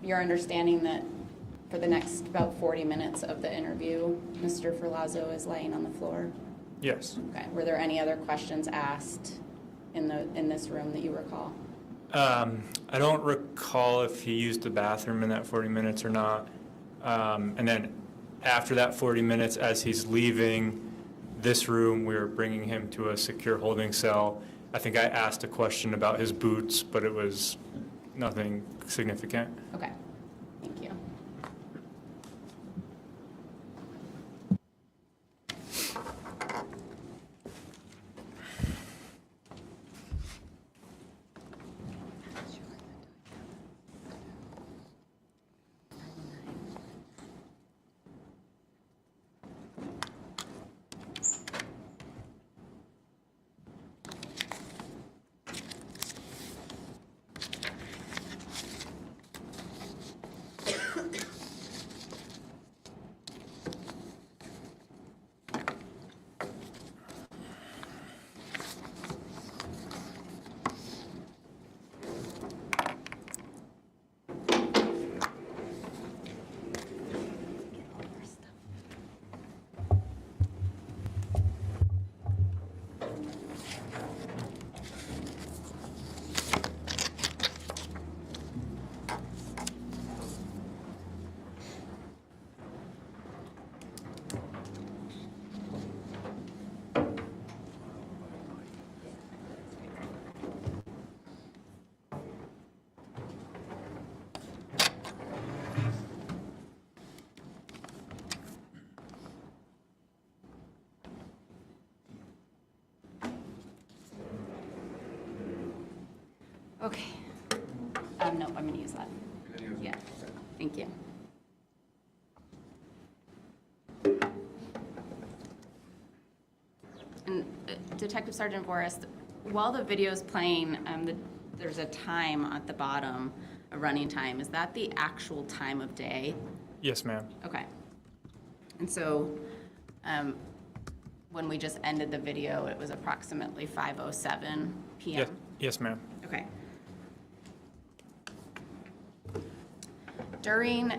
your understanding that for the next about 40 minutes of the interview, Mr. Ferlazzo is laying on the floor? Yes. Okay. Were there any other questions asked in this room that you recall? I don't recall if he used the bathroom in that 40 minutes or not. And then after that 40 minutes, as he's leaving this room, we were bringing him to a secure holding cell. I think I asked a question about his boots, but it was nothing significant. Okay. Thank you. Okay. No, I'm going to use that. Yeah. Thank you. And Detective Sergeant Forrest, while the video is playing, there's a time at the bottom, a running time. Is that the actual time of day? Yes, ma'am. Okay. And so when we just ended the video, it was approximately 5:07 p.m.? Yes, yes, ma'am. Okay. During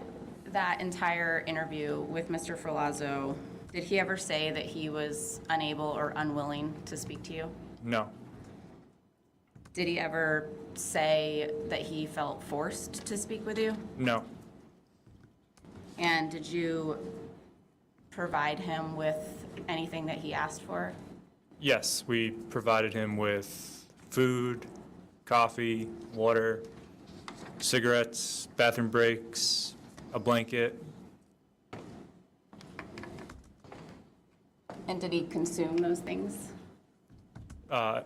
that entire interview with Mr. Ferlazzo, did he ever say that he was unable or unwilling to speak to you? No. Did he ever say that he felt forced to speak with you? No. And did you provide him with anything that he asked for? Yes, we provided him with food, coffee, water, cigarettes, bathroom breaks, a blanket. And did he consume those things?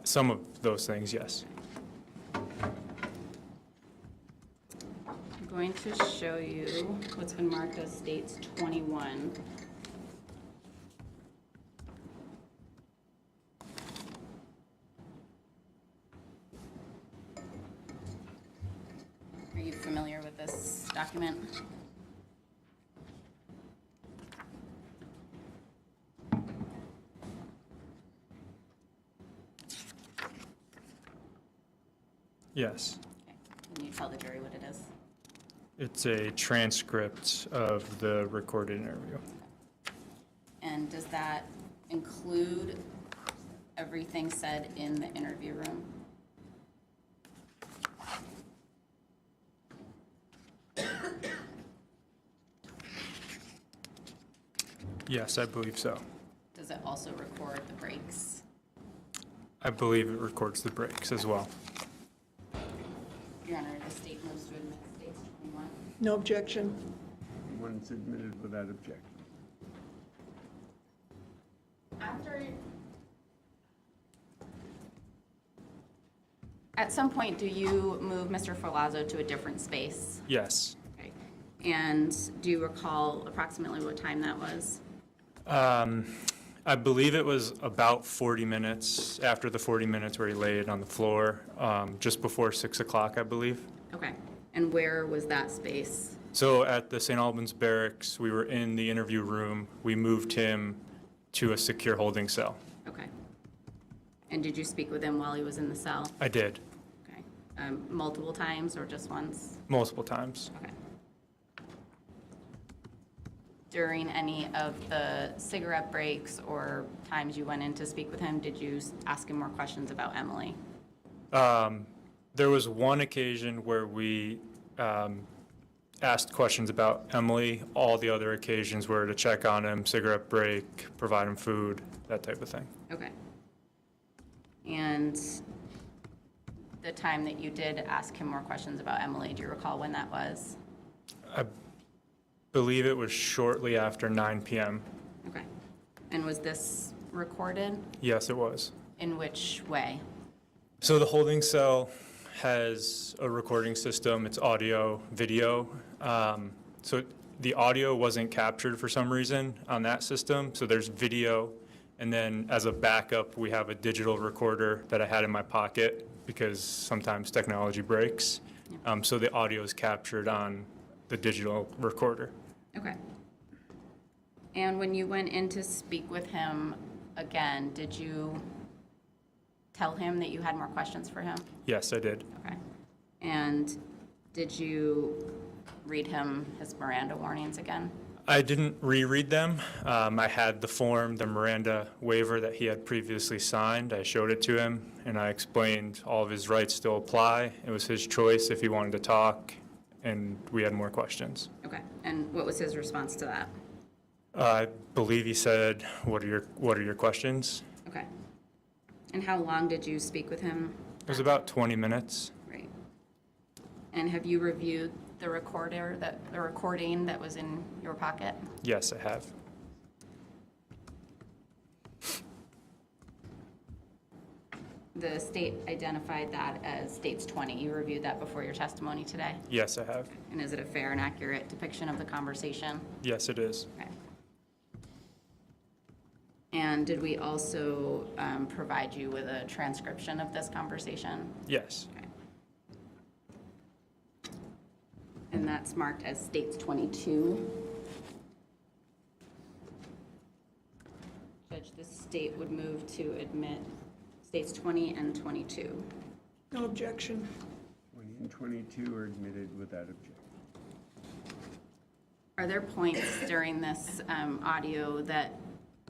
Some of those things, yes. I'm going to show you what's been marked as States 21. Are you familiar with this document? Yes. Okay. Can you tell the jury what it is? It's a transcript of the recorded interview. And does that include everything said in the interview room? Yes, I believe so. Does it also record the breaks? I believe it records the breaks as well. Your Honor, the state moves to admit States 21. No objection. One is admitted without objection. At some point, do you move Mr. Ferlazzo to a different space? Yes. Okay. And do you recall approximately what time that was? I believe it was about 40 minutes after the 40 minutes where he laid on the floor, just before 6 o'clock, I believe. Okay. And where was that space? So at the St. Albans Barracks, we were in the interview room. We moved him to a secure holding cell. Okay. And did you speak with him while he was in the cell? I did. Okay. multiple times or just once? multiple times. Okay. During any of the cigarette breaks or times you went in to speak with him, did you ask him more questions about Emily? There was one occasion where we asked questions about Emily. All the other occasions were to check on him, cigarette break, provide him food, that type of thing. Okay. And the time that you did ask him more questions about Emily, do you recall when that was? I believe it was shortly after 9 p.m. Okay. And was this recorded? Yes, it was. In which way? So the holding cell has a recording system. It's audio, video. So the audio wasn't captured for some reason on that system. So there's video. And then as a backup, we have a digital recorder that I had in my pocket because sometimes technology breaks. So the audio is captured on the digital recorder. Okay. And when you went in to speak with him again, did you tell him that you had more questions for him? Yes, I did. Okay. And did you read him his Miranda warnings again? I didn't reread them. I had the form, the Miranda waiver that he had previously signed. I showed it to him, and I explained all of his rights still apply. It was his choice if he wanted to talk, and we had more questions. Okay. And what was his response to that? I believe he said, "What are your questions?" Okay. And how long did you speak with him? It was about 20 minutes. Right. And have you reviewed the recording that was in your pocket? Yes, I have. The state identified that as states 20. You reviewed that before your testimony today? Yes, I have. And is it a fair and accurate depiction of the conversation? Yes, it is. Okay. And did we also provide you with a transcription of this conversation? Yes. Okay. And that's marked as states 22. Judge, the state would move to admit states 20 and 22. No objection. 20 and 22 are admitted without objection. Are there points during this audio that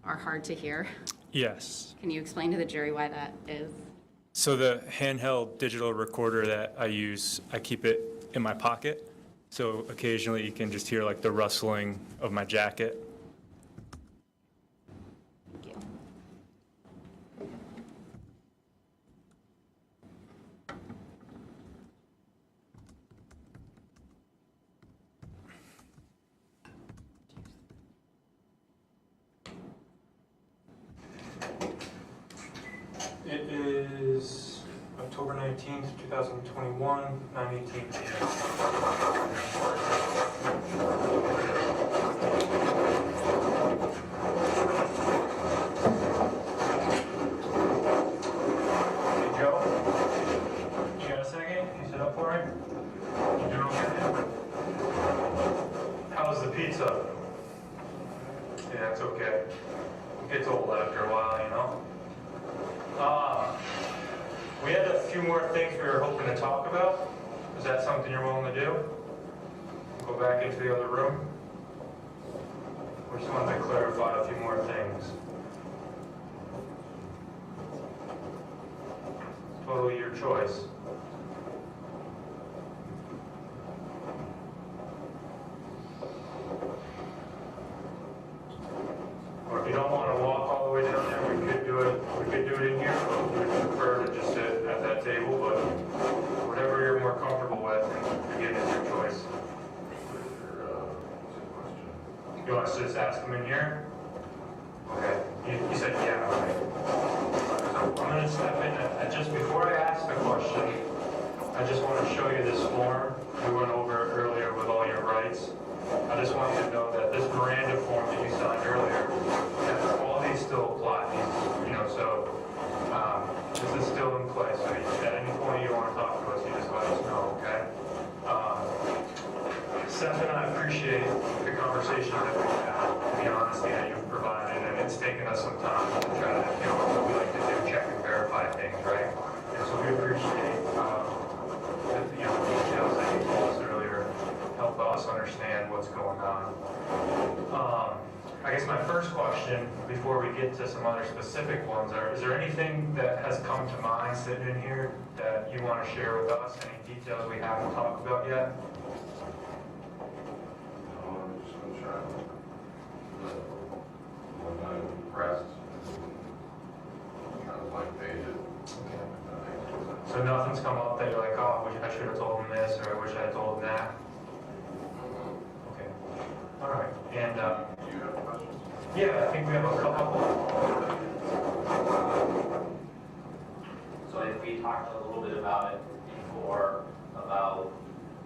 are hard to hear? Yes. Can you explain to the jury why that is? So the handheld digital recorder that I use, I keep it in my pocket. So occasionally you can just hear like the rustling of my jacket. Thank you. It is October 19th, 2021, 9:18 p.m. Hey, Joe? You got a second? Can you sit up for me? You doing okay? How's the pizza? Yeah, it's okay. It gets old after a while, you know? We had a few more things we were hoping to talk about. Is that something you're willing to do? Go back into the other room? We just wanted to clarify a few more things. Totally your choice. Or if you don't want to walk all the way down there, we could do it in here. We prefer to just sit at that table, but whatever you're more comfortable with, again, it's your choice. You want us to just ask them in here? Okay, you said yeah, okay. So I'm gonna step in, just before I ask the question, I just want to show you this form we went over earlier with all your rights. I just want you to know that this Miranda form that you signed earlier, that all these still apply. So this is still in place. So at any point you want to talk to us, you just let us know, okay? Seth and I appreciate the conversation that we've had, the honesty that you've provided, and it's taken us some time to try to, what we like to do, check and verify things, right? And so we appreciate question before we get to some other specific ones. Is there anything that has come to mind sitting in here that you want to share with us? Any details we haven't talked about yet? I'm just gonna try when I'm pressed, kind of like page it. So nothing's come up that you're like, oh, I wish I should have told him this, or I wish I had told him that? Okay. All right. And, Do you have questions? yeah, I think we have a couple. So if we talked a little bit about it before, about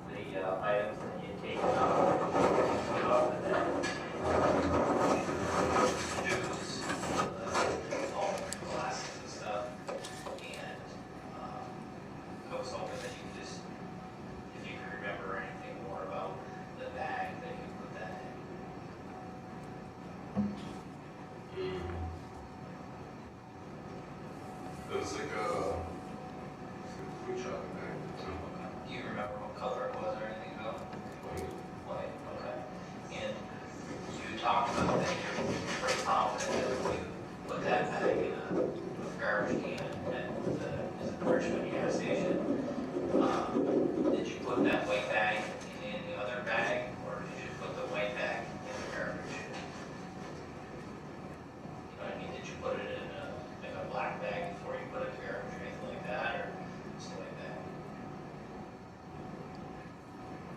the items that you had taken out, and then juice, all glasses and stuff, and I was hoping that you just, if you can remember anything more about the bag that you put that in. It was like a food shopping bag. Do you remember what color it was or anything about it? White, okay. And you talked about that you're pretty confident that if you put that bag in a garbage can at the Richmond gas station, did you put that white bag in the other bag, or did you put the white bag in the garbage? You know what I mean? Did you put it in a black bag before you put it in the garbage or anything like that, or just the white bag?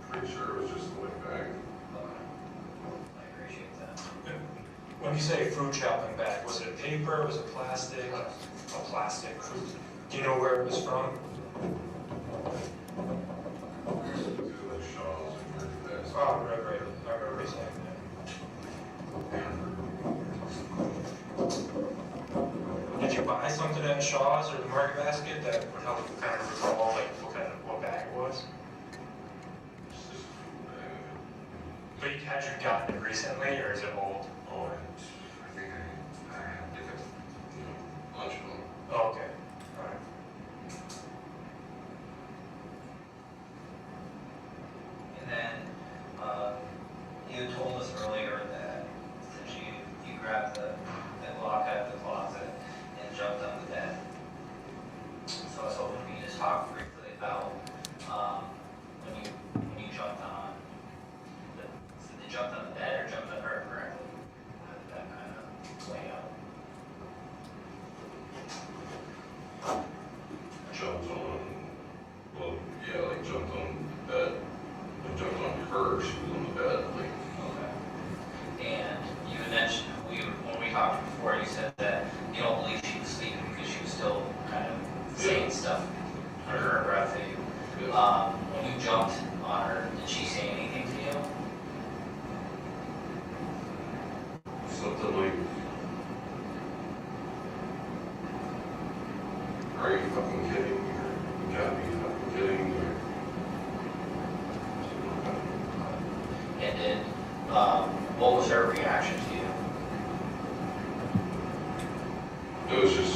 Pretty sure it was just the white bag. Okay. I appreciate that. When you say fruit shopping bag, was it paper, was it plastic? A plastic. Do you know where it was from? It was like Shaw's and Dirty Bags. Oh, right. I remember you saying that. Did you buy something at Shaw's or the Market Basket that would help you kind of recall like what bag it was? It's just a food bag. But had you gotten it recently or is it old? Oh, I think I had like a lunch one. Oh, okay. All right. And then, you told us earlier that since you grabbed the lock out of the closet and jumped on the bed. So I was hoping we could just talk briefly about, when you jumped on, so they jumped on the bed or jumped on her correctly? How did that kind of play out? Jumped on, well, yeah, like jumped on the bed. I jumped on her, she was on the bed, like. Okay. And you had mentioned, when we talked before, you said that you don't believe she was sleeping because she was still kind of saying stuff under her breath to you. Yeah. When you jumped on her, did she say anything to you? Something like, are you fucking kidding me? Or, you gotta be fucking kidding me? Or something like that. And then, what was her reaction to you? It was just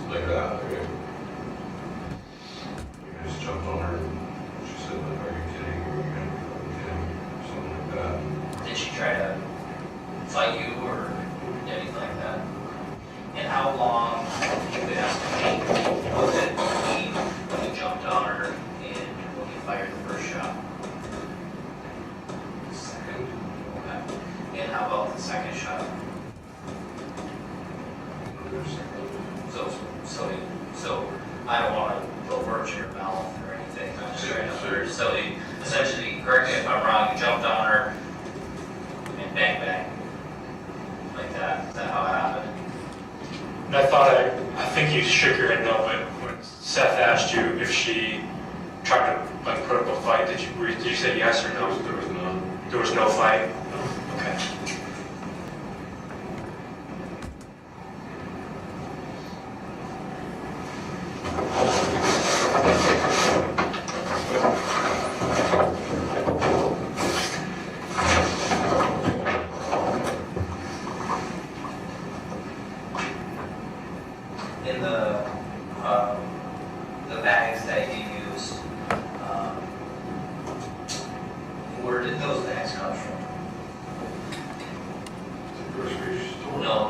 like that. Like, I just jumped on her and she said, like, are you kidding? Or you gotta be fucking kidding me? Or something like that. Did she try to fight you or anything like that? And how long you would estimate was it between when you jumped on her and when you fired the first shot? Second, Okay. And how about the second shot? another second. So I don't want to put words in your mouth or anything. I'm just trying to understand. So essentially, correct me if I'm wrong, you jumped on her and bang bang. Like that. Is that how it happened? And I think you shook your head no, but when Seth asked you if she tried to like put up a fight, did you say yes or no? There was none. There was no fight? Okay. In the bags that you used, where did those bags come from? The grocery store. No,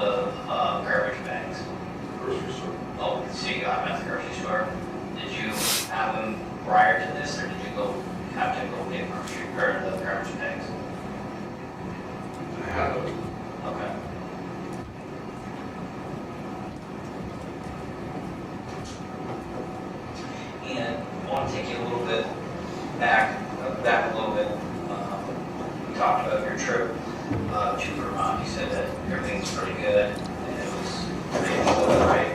prior to this, or did you have to go get the garbage bags? I have it. Okay. And I want to take you a little bit back a little bit. We talked about your trip to Vermont. You said that everything's pretty good and it was pretty good, right?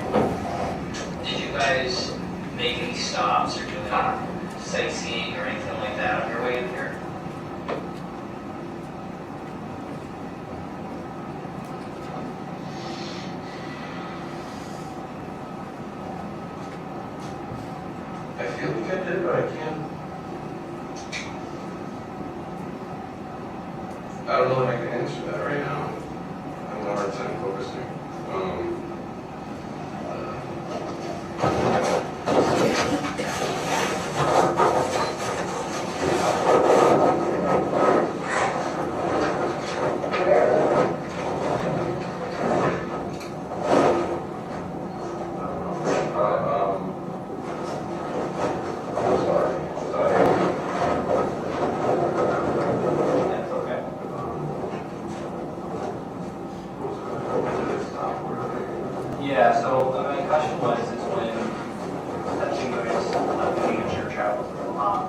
Did you guys make any stops or do any sightseeing or anything like that on your way in here? I feel like I did, but I can't. I don't know if I can answer that right now. I have a hard time focusing. That's okay. Yeah, so my question was, is when you guys finished your travels to Vermont,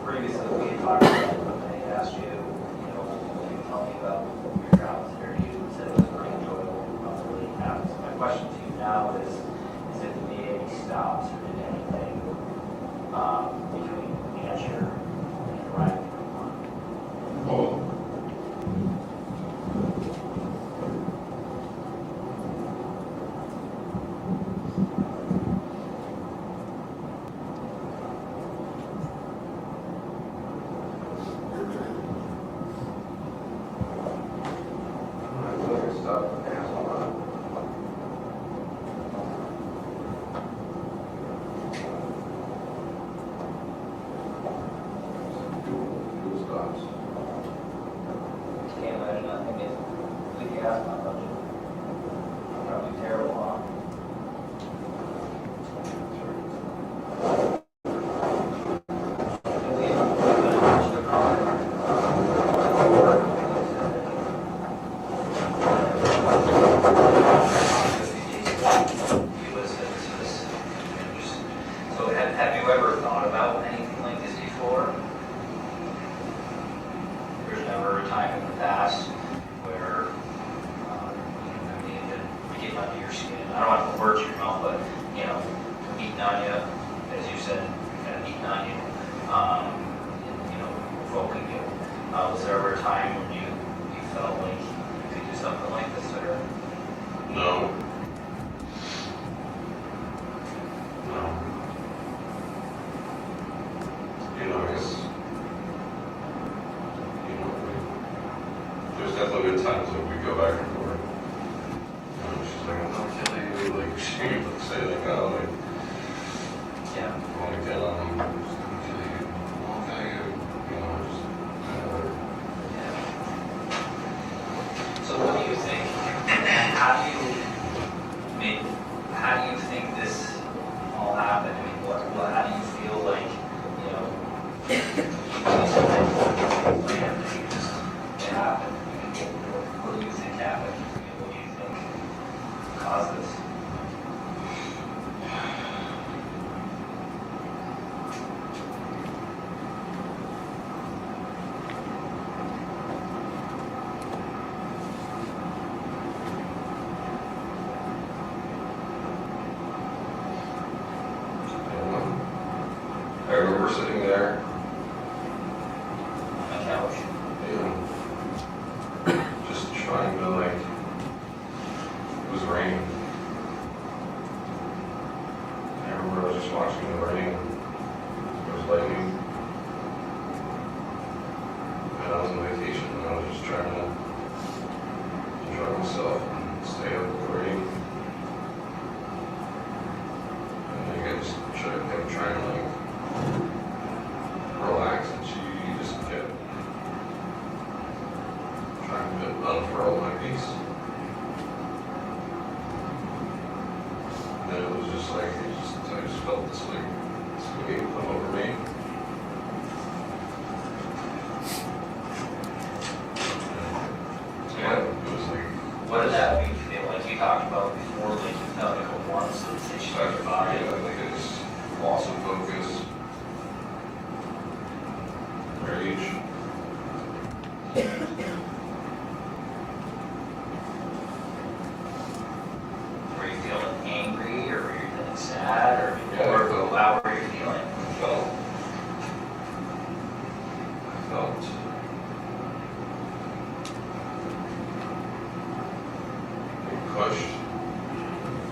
previously we had talked about when I asked you, you tell me about your travels here, you said it was pretty enjoyable, really happy. So my question to you now is if you made any stops or did anything between Hampshire and arriving in Vermont? Oh. I feel like I stopped at Amazon. Fuel stops. Can't imagine nothing is the gas not budget. Probably terrible, huh? So have you ever thought about anything like this before? There's never a time in the past where I mean, to get under your skin. I don't want to put words in your mouth, but beating on you, as you said, kind of beating on you, provoking you. Was there ever a time when you felt like you could do something like this, or? No. I guess, there's definitely been times that we go back and forth. She's like, I'm not killing you. Like, she would say, like, oh, like, Yeah. I want to get on him. I'm just going to kill you. I won't kill you. Just, So what do you think? How do you think this all happened? I mean, how do you feel like, it happened? What do you think happened? What do you think caused this? I remember sitting there, On the couch? just trying to, like, it was raining. I remember I was just watching the rain. There was lightning. And I was on vacation and I was just trying to enjoy myself and stay out of the rain. And I just kept trying to, like, relax, and she just kept trying to unfurl my piece. And then it was just like, I just felt this like Maybe come over me. Yeah, it was like, What did that make you feel like you talked about before, like you felt like a warm sensation in your body? yeah, like I just lost some focus. Rage. Were you feeling angry, or were you feeling sad, or Yeah, I felt- how were you feeling? I felt being pushed,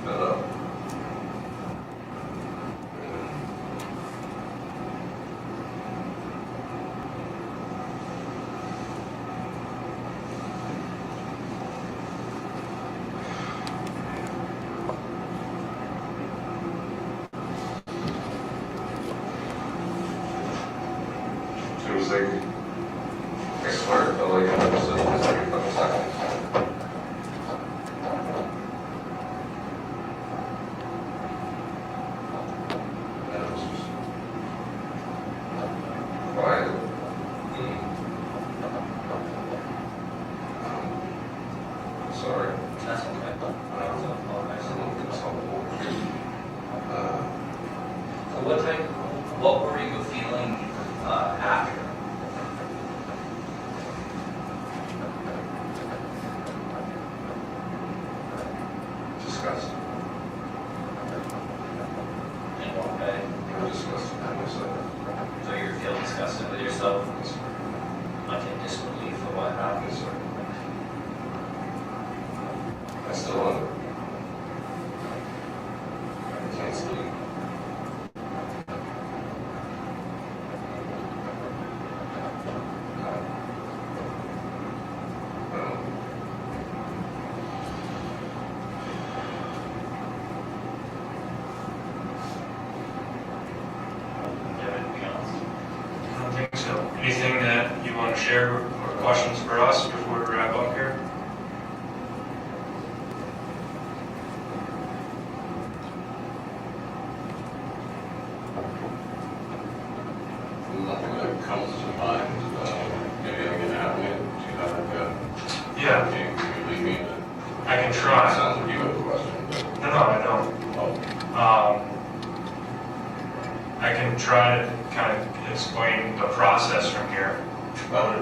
fed up. It was like, I swear it felt like I was just like a couple seconds. And it was just quiet. Sorry. That's okay. I don't I apologize. don't know if it's helpful. What were you feeling after? Disgusted. In what way? I'm disgusted with myself. So you feel disgusted with yourself, like in disbelief of what happened? Yes, sir. I still am. I can't sleep. Do you have anything else? I don't think so. Anything that you want to share or questions for us before we wrap up here? Nothing that comes to mind. Maybe I can have it. Do you have like a? Yeah. Can you leave me? I can It try. sounds like you have a question. No, I don't. Oh. I can try to kind of explain the process from here. But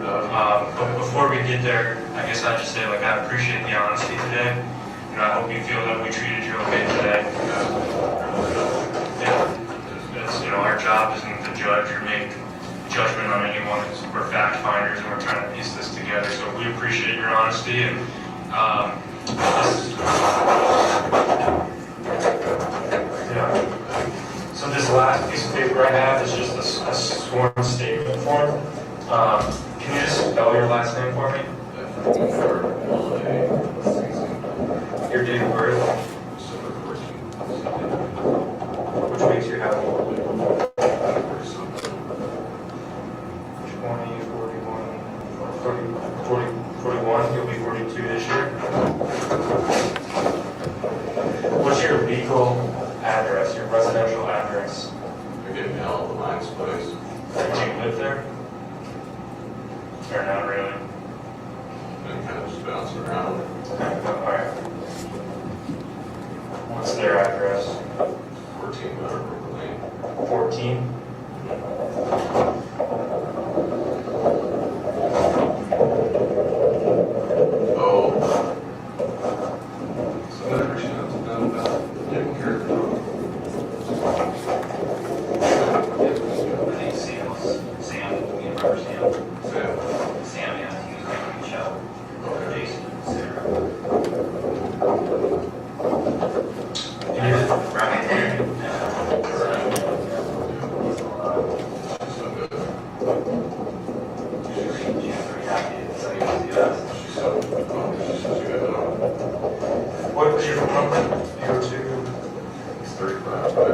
before we get there, I guess I'd just say, like, I appreciate the honesty today. You know, I hope you feel that we treated you okay today. Yeah. It's, you know, our job isn't to judge or make judgment on anyone. We're fact finders and we're trying to piece this together. So we appreciate your honesty and so this last piece of paper I have is just a sworn statement form. Can you just spell your last name for me? Your date of birth? Which makes you have 20, 41, 41, you'll be 42 this year. What's your legal address, your residential address? You're getting me out of the lines, please. Do you live there? Or not really? And kind of just bounce around. Alright. What's their address? 14 Meadowbrook Lane. 14? Oh. So I reached out to them about taking care of them. I think Sam, you remember Sam? Sam. Sam, yeah, he was making the show. Okay. Jason, Sarah. Right there. So good. She's very happy to tell you to do that. She said, oh, she says you got it on. What was your number? Your two? It's 35, but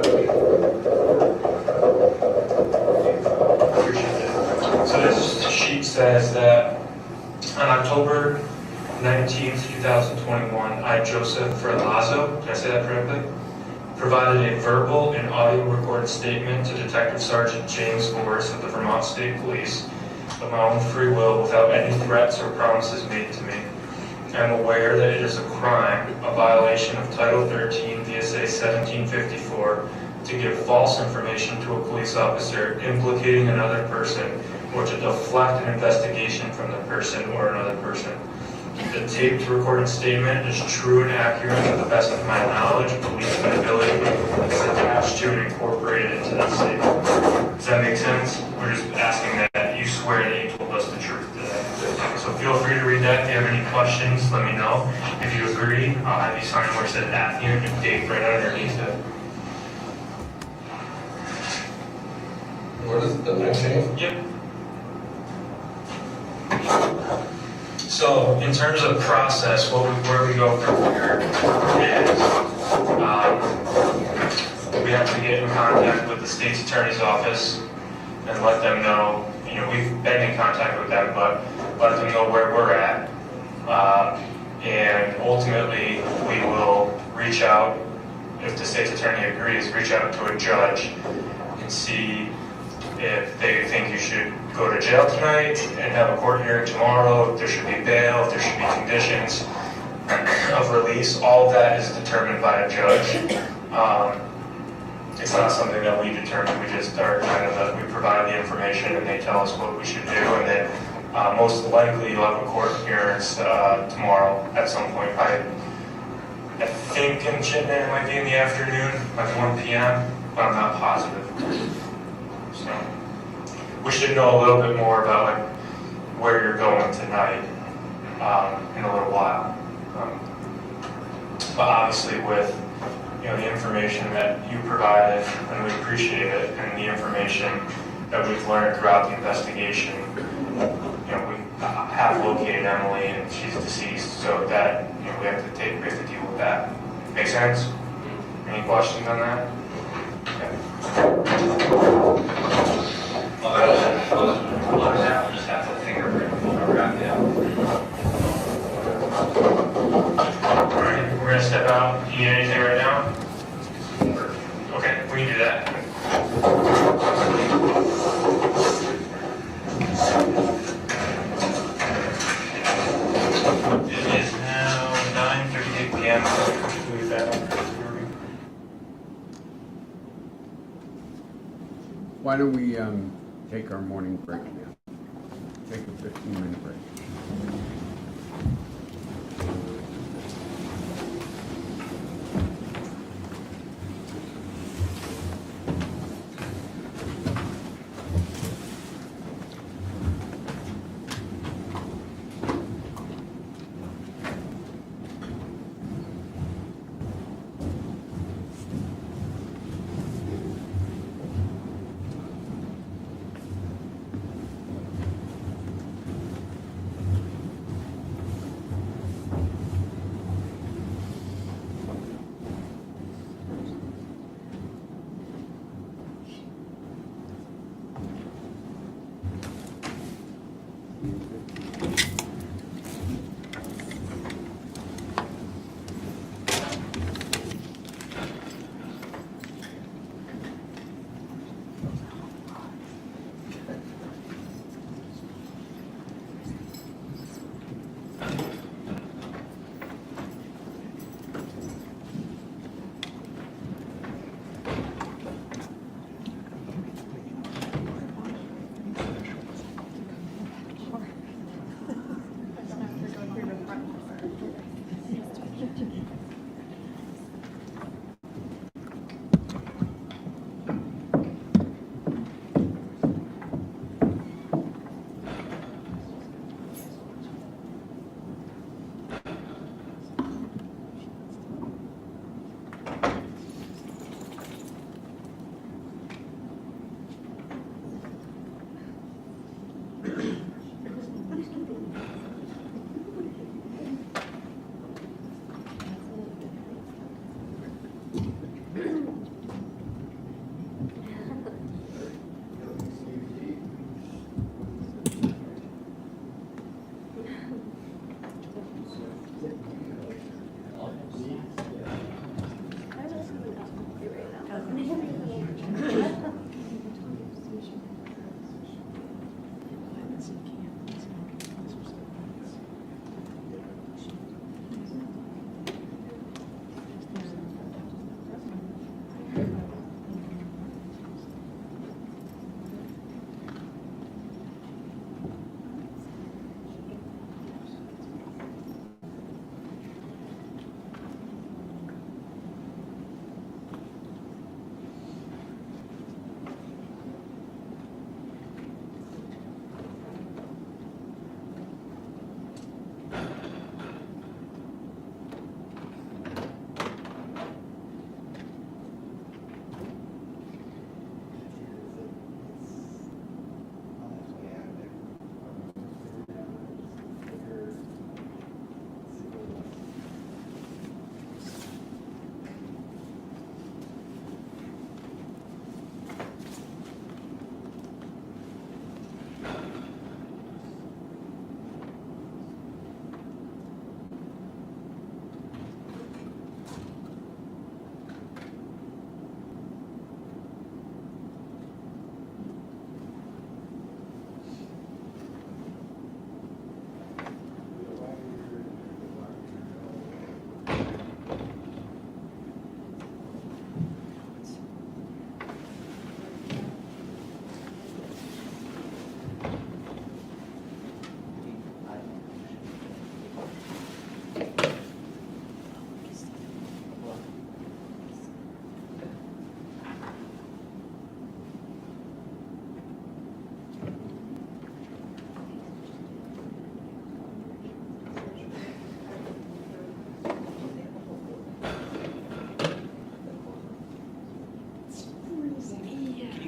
Appreciate it. So this sheet says that on October 19th, 2021, I, Joseph Ferlazzo, did I say that correctly? provided a verbal and audio recorded statement to Detective Sergeant James Morris of the Vermont State Police of my own free will without any threats or promises made to me. I am aware that it is a crime, a violation of Title 13 VSA 1754, to give false information to a police officer implicating another person or to deflect an investigation from the person or another person. The taped recorded statement is true and accurate to the best of my knowledge, belief, and ability. It's attached to and incorporated into the statement. Does that make sense? We're just asking that you swear that you told us the truth today. So feel free to read that. If you have any questions, let me know. If you agree, I'll have you sign where it says Athena and date right underneath it. What is the 19th? Yep. So, in terms of process, where we go from here is we have to get in contact with the state's attorney's office and let them know, we've been in contact with them, but let them know where we're at. And ultimately, we will reach out, if the state's attorney agrees, reach out to a judge and see if they think you should go to jail tonight and have a court hearing tomorrow, if there should be bail, if there should be conditions of release. All of that is determined by a judge. It's not something that we determine. We just are we provide the information and they tell us what we should do. And then most likely you'll have a court appearance tomorrow at some point. I think in Chittenden it might be in the afternoon, like 1 p.m., but I'm not positive. So we should know a little bit more about where you're going tonight in a little while. But obviously with the information that you provided, and we appreciate it, and the information that we've learned throughout the investigation, we have located Emily and she's deceased, so that we have to deal with that. Make sense? Any questions on that? Okay. I'll just have to fingerprint photograph it. All right, we're gonna step out. You need anything right now? Okay, we can do that. It is now 9:38 p.m. Conclude that. Why don't we take our morning break now? Take a 15-minute break.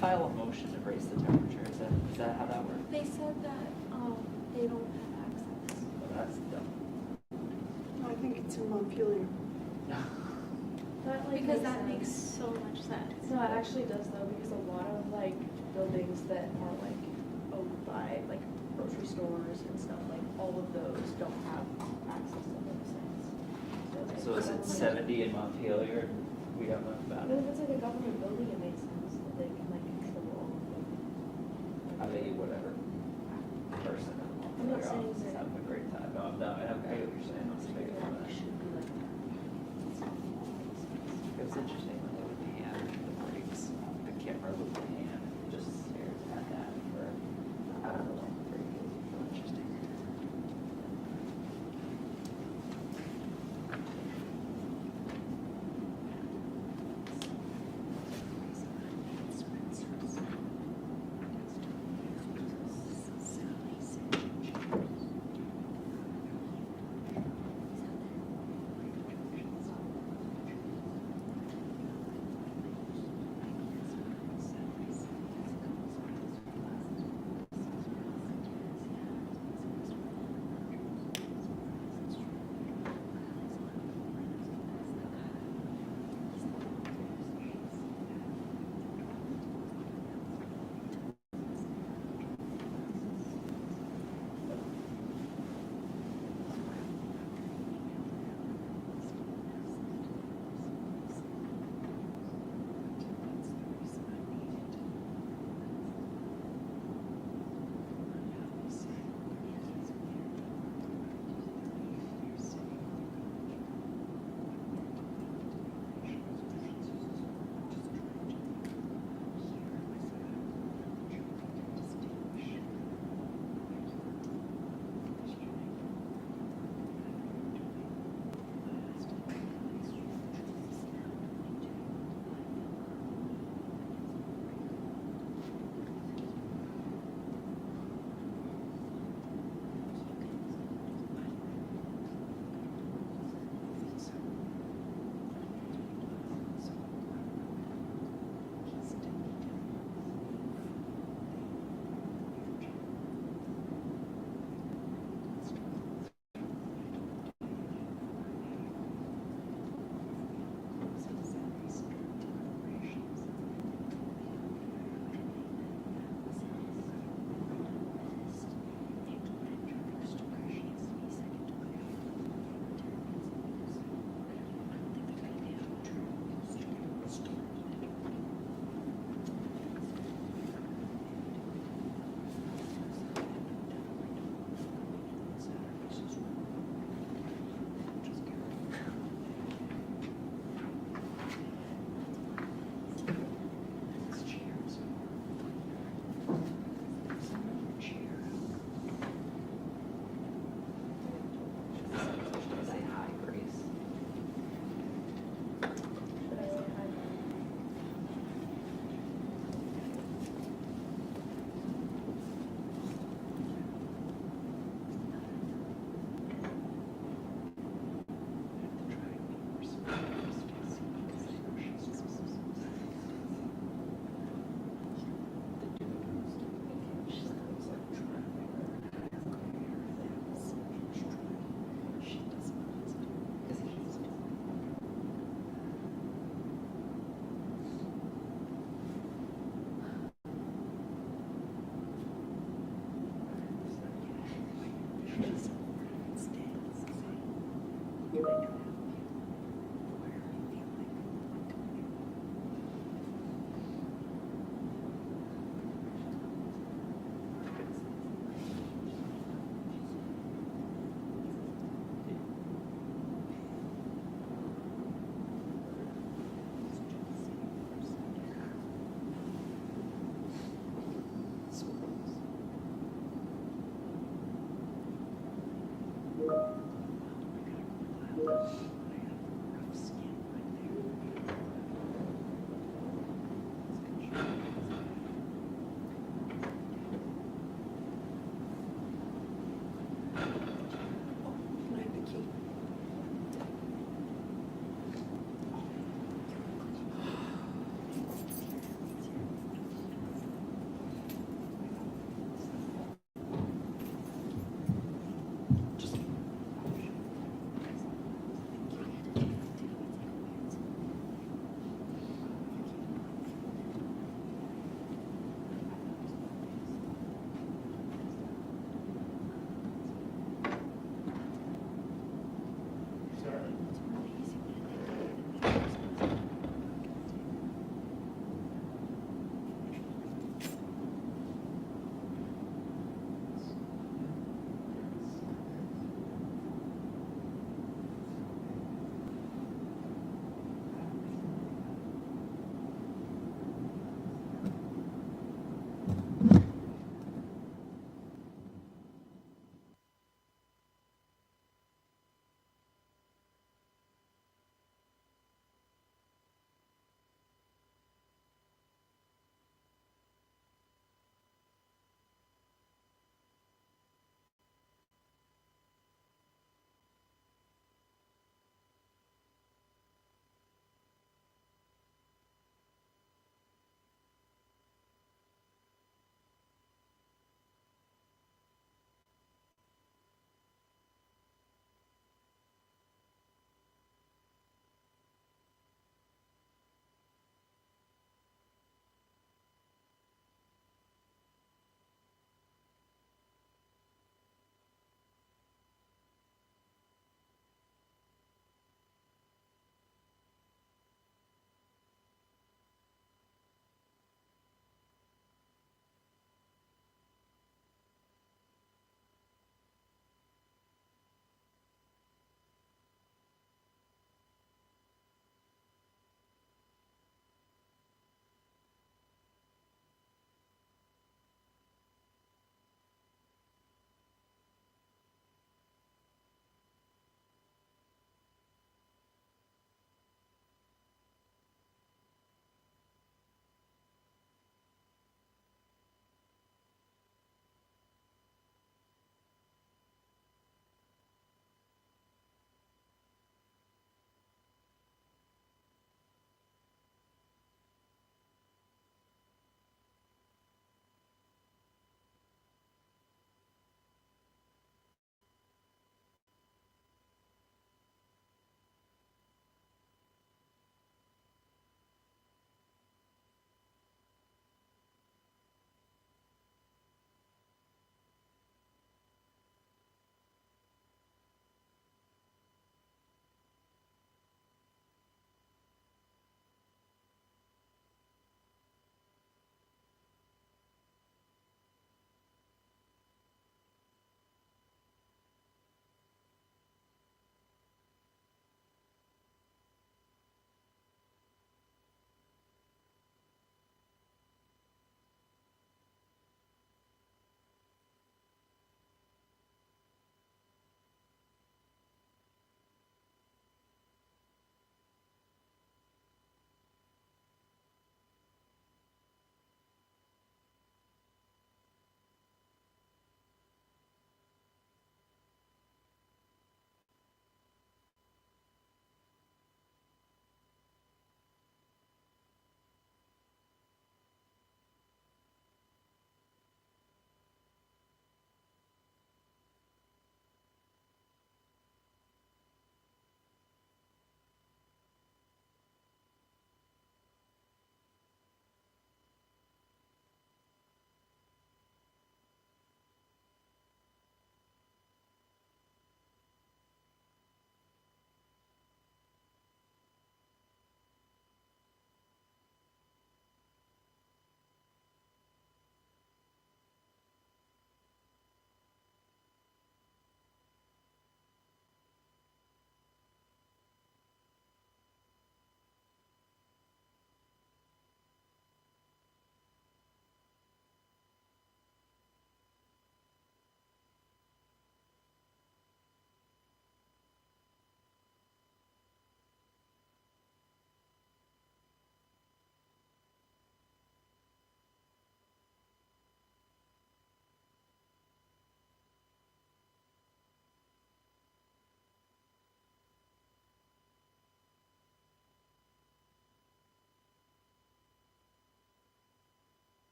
file a motion to raise the temperature? Is that how that works? They said that, they don't have access. Well, that's dumb. I think it's in Montpelier. Because that makes so much sense. No, it actually does though, because a lot of like buildings that are like owned by like grocery stores and stuff, like all of those don't have access to those things. So is it 70 in Montpelier? We don't know about But it. if it's like a government building, it makes sense that they can like control all of them. I think whatever person in I'm not Montpelier saying office is that- having a great time. No, I get what you're saying. Let's make it fun of that. It was interesting when they would pan the brakes, the camera would pan, and just stared at that for, I don't know, pretty interesting.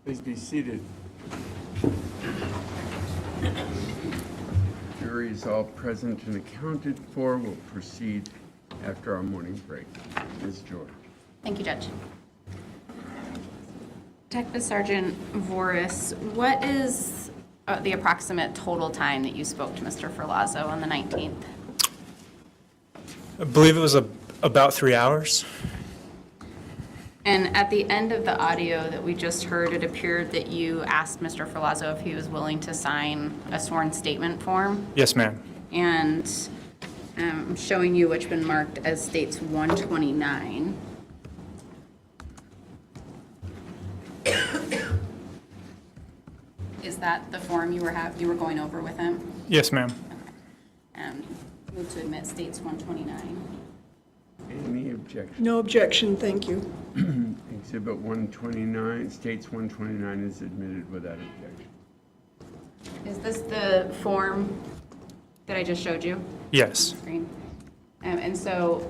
Please be seated. Jury is all present and accounted for. We'll proceed after our morning break. Ms. George. Thank you, Judge. Detective Sergeant Voris, what is the approximate total time that you spoke to Mr. Ferlazzo on the 19th? I believe it was about 3 hours. And at the end of the audio that we just heard, it appeared that you asked Mr. Ferlazzo if he was willing to sign a sworn statement form. Yes, ma'am. And I'm showing you which been marked as states 129. Is that the form you were going over with him? Yes, ma'am. Move to admit states 129. Any objection? No objection, thank you. Exhibit 129, states 129 is admitted without objection. Is this the form that I just showed you? Yes. Screen. And so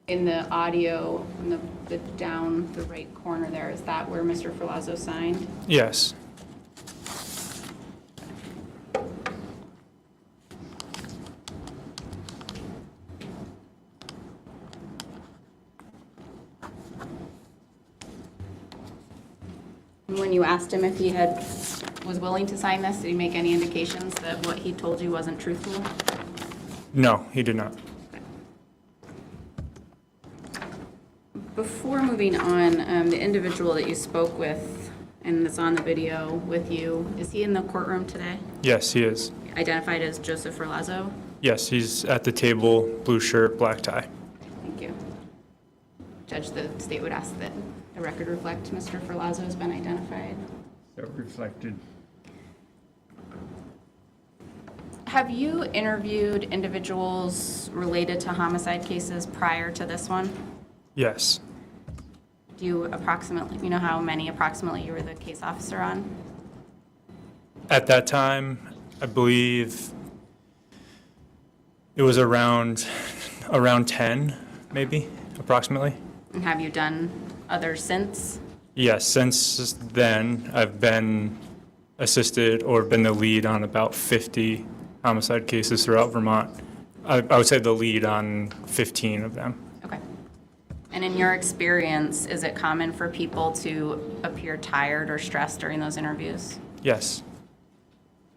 in the audio, in the down the right corner there, is that where Mr. Ferlazzo signed? Yes. When you asked him if he was willing to sign this, did he make any indications that what he told you wasn't truthful? No, he did not. Before moving on, the individual that you spoke with and that's on the video with you, is he in the courtroom today? Yes, he is. Identified as Joseph Ferlazzo? Yes, he's at the table, blue shirt, black tie. Thank you. Judge, the state would ask that the record reflect Mr. Ferlazzo has been identified. So reflected. Have you interviewed individuals related to homicide cases prior to this one? Yes. Do you know how many approximately you were the case officer on? At that time, I believe it was around 10, maybe, approximately. And have you done others since? Yes, since then, I've been assisted or been the lead on about 50 homicide cases throughout Vermont. I would say the lead on 15 of them. Okay. And in your experience, is it common for people to appear tired or stressed during those interviews? Yes.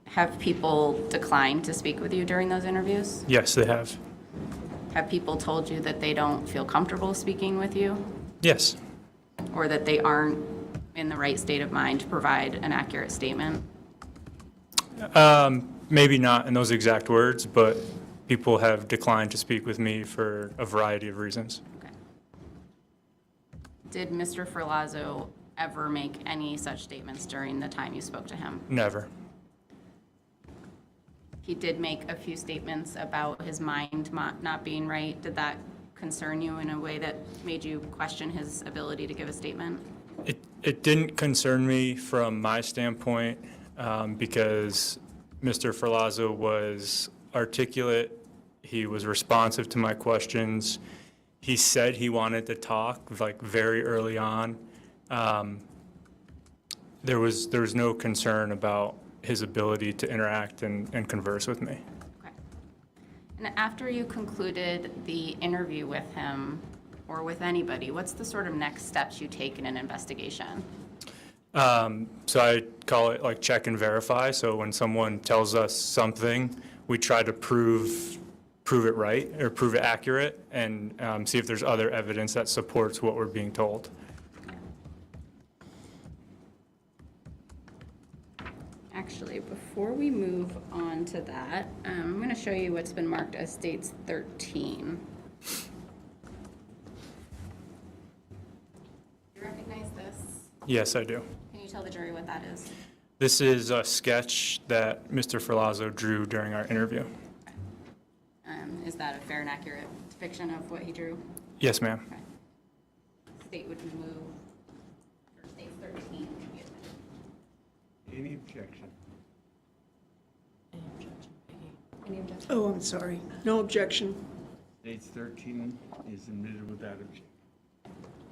Have people declined to speak with you during those interviews? Yes, they have. Have people told you that they don't feel comfortable speaking with you? Yes. Or that they aren't in the right state of mind to provide an accurate statement? Maybe not in those exact words, but people have declined to speak with me for a variety of reasons. Okay. Did Mr. Ferlazzo ever make any such statements during the time you spoke to him? Never. He did make a few statements about his mind not being right. Did that concern you in a way that made you question his ability to give a statement? It didn't concern me from my standpoint because Mr. Ferlazzo was articulate. He was responsive to my questions. He said he wanted to talk like very early on. There was no concern about his ability to interact and converse with me. Okay. And after you concluded the interview with him or with anybody, what's the sort of next steps you take in an investigation? So I call it like check and verify. So when someone tells us something, we try to prove it right or prove it accurate and see if there's other evidence that supports what we're being told. Actually, before we move on to that, I'm going to show you what's been marked as states 13. Do you recognize this? Yes, I do. Can you tell the jury what that is? This is a sketch that Mr. Ferlazzo drew during our interview. Is that a fair and accurate depiction of what he drew? Yes, ma'am. Okay. State would move for state 13. Any objection? Any objection? Oh, I'm sorry. No objection. States 13 is admitted without objection.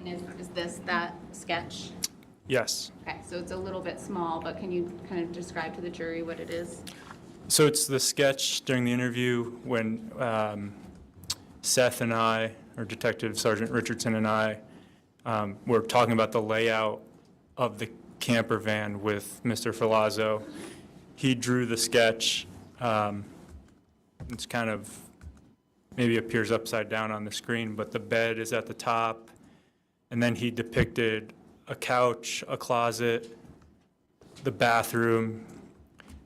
And is this that sketch? Yes. Okay, so it's a little bit small, but can you kind of describe to the jury what it is? So it's the sketch during the interview when Seth and I, or Detective Sergeant Richardson and I, were talking about the layout of the camper van with Mr. Ferlazzo. He drew the sketch. It's kind of, maybe appears upside down on the screen, but the bed is at the top. And then he depicted a couch, a closet, the bathroom,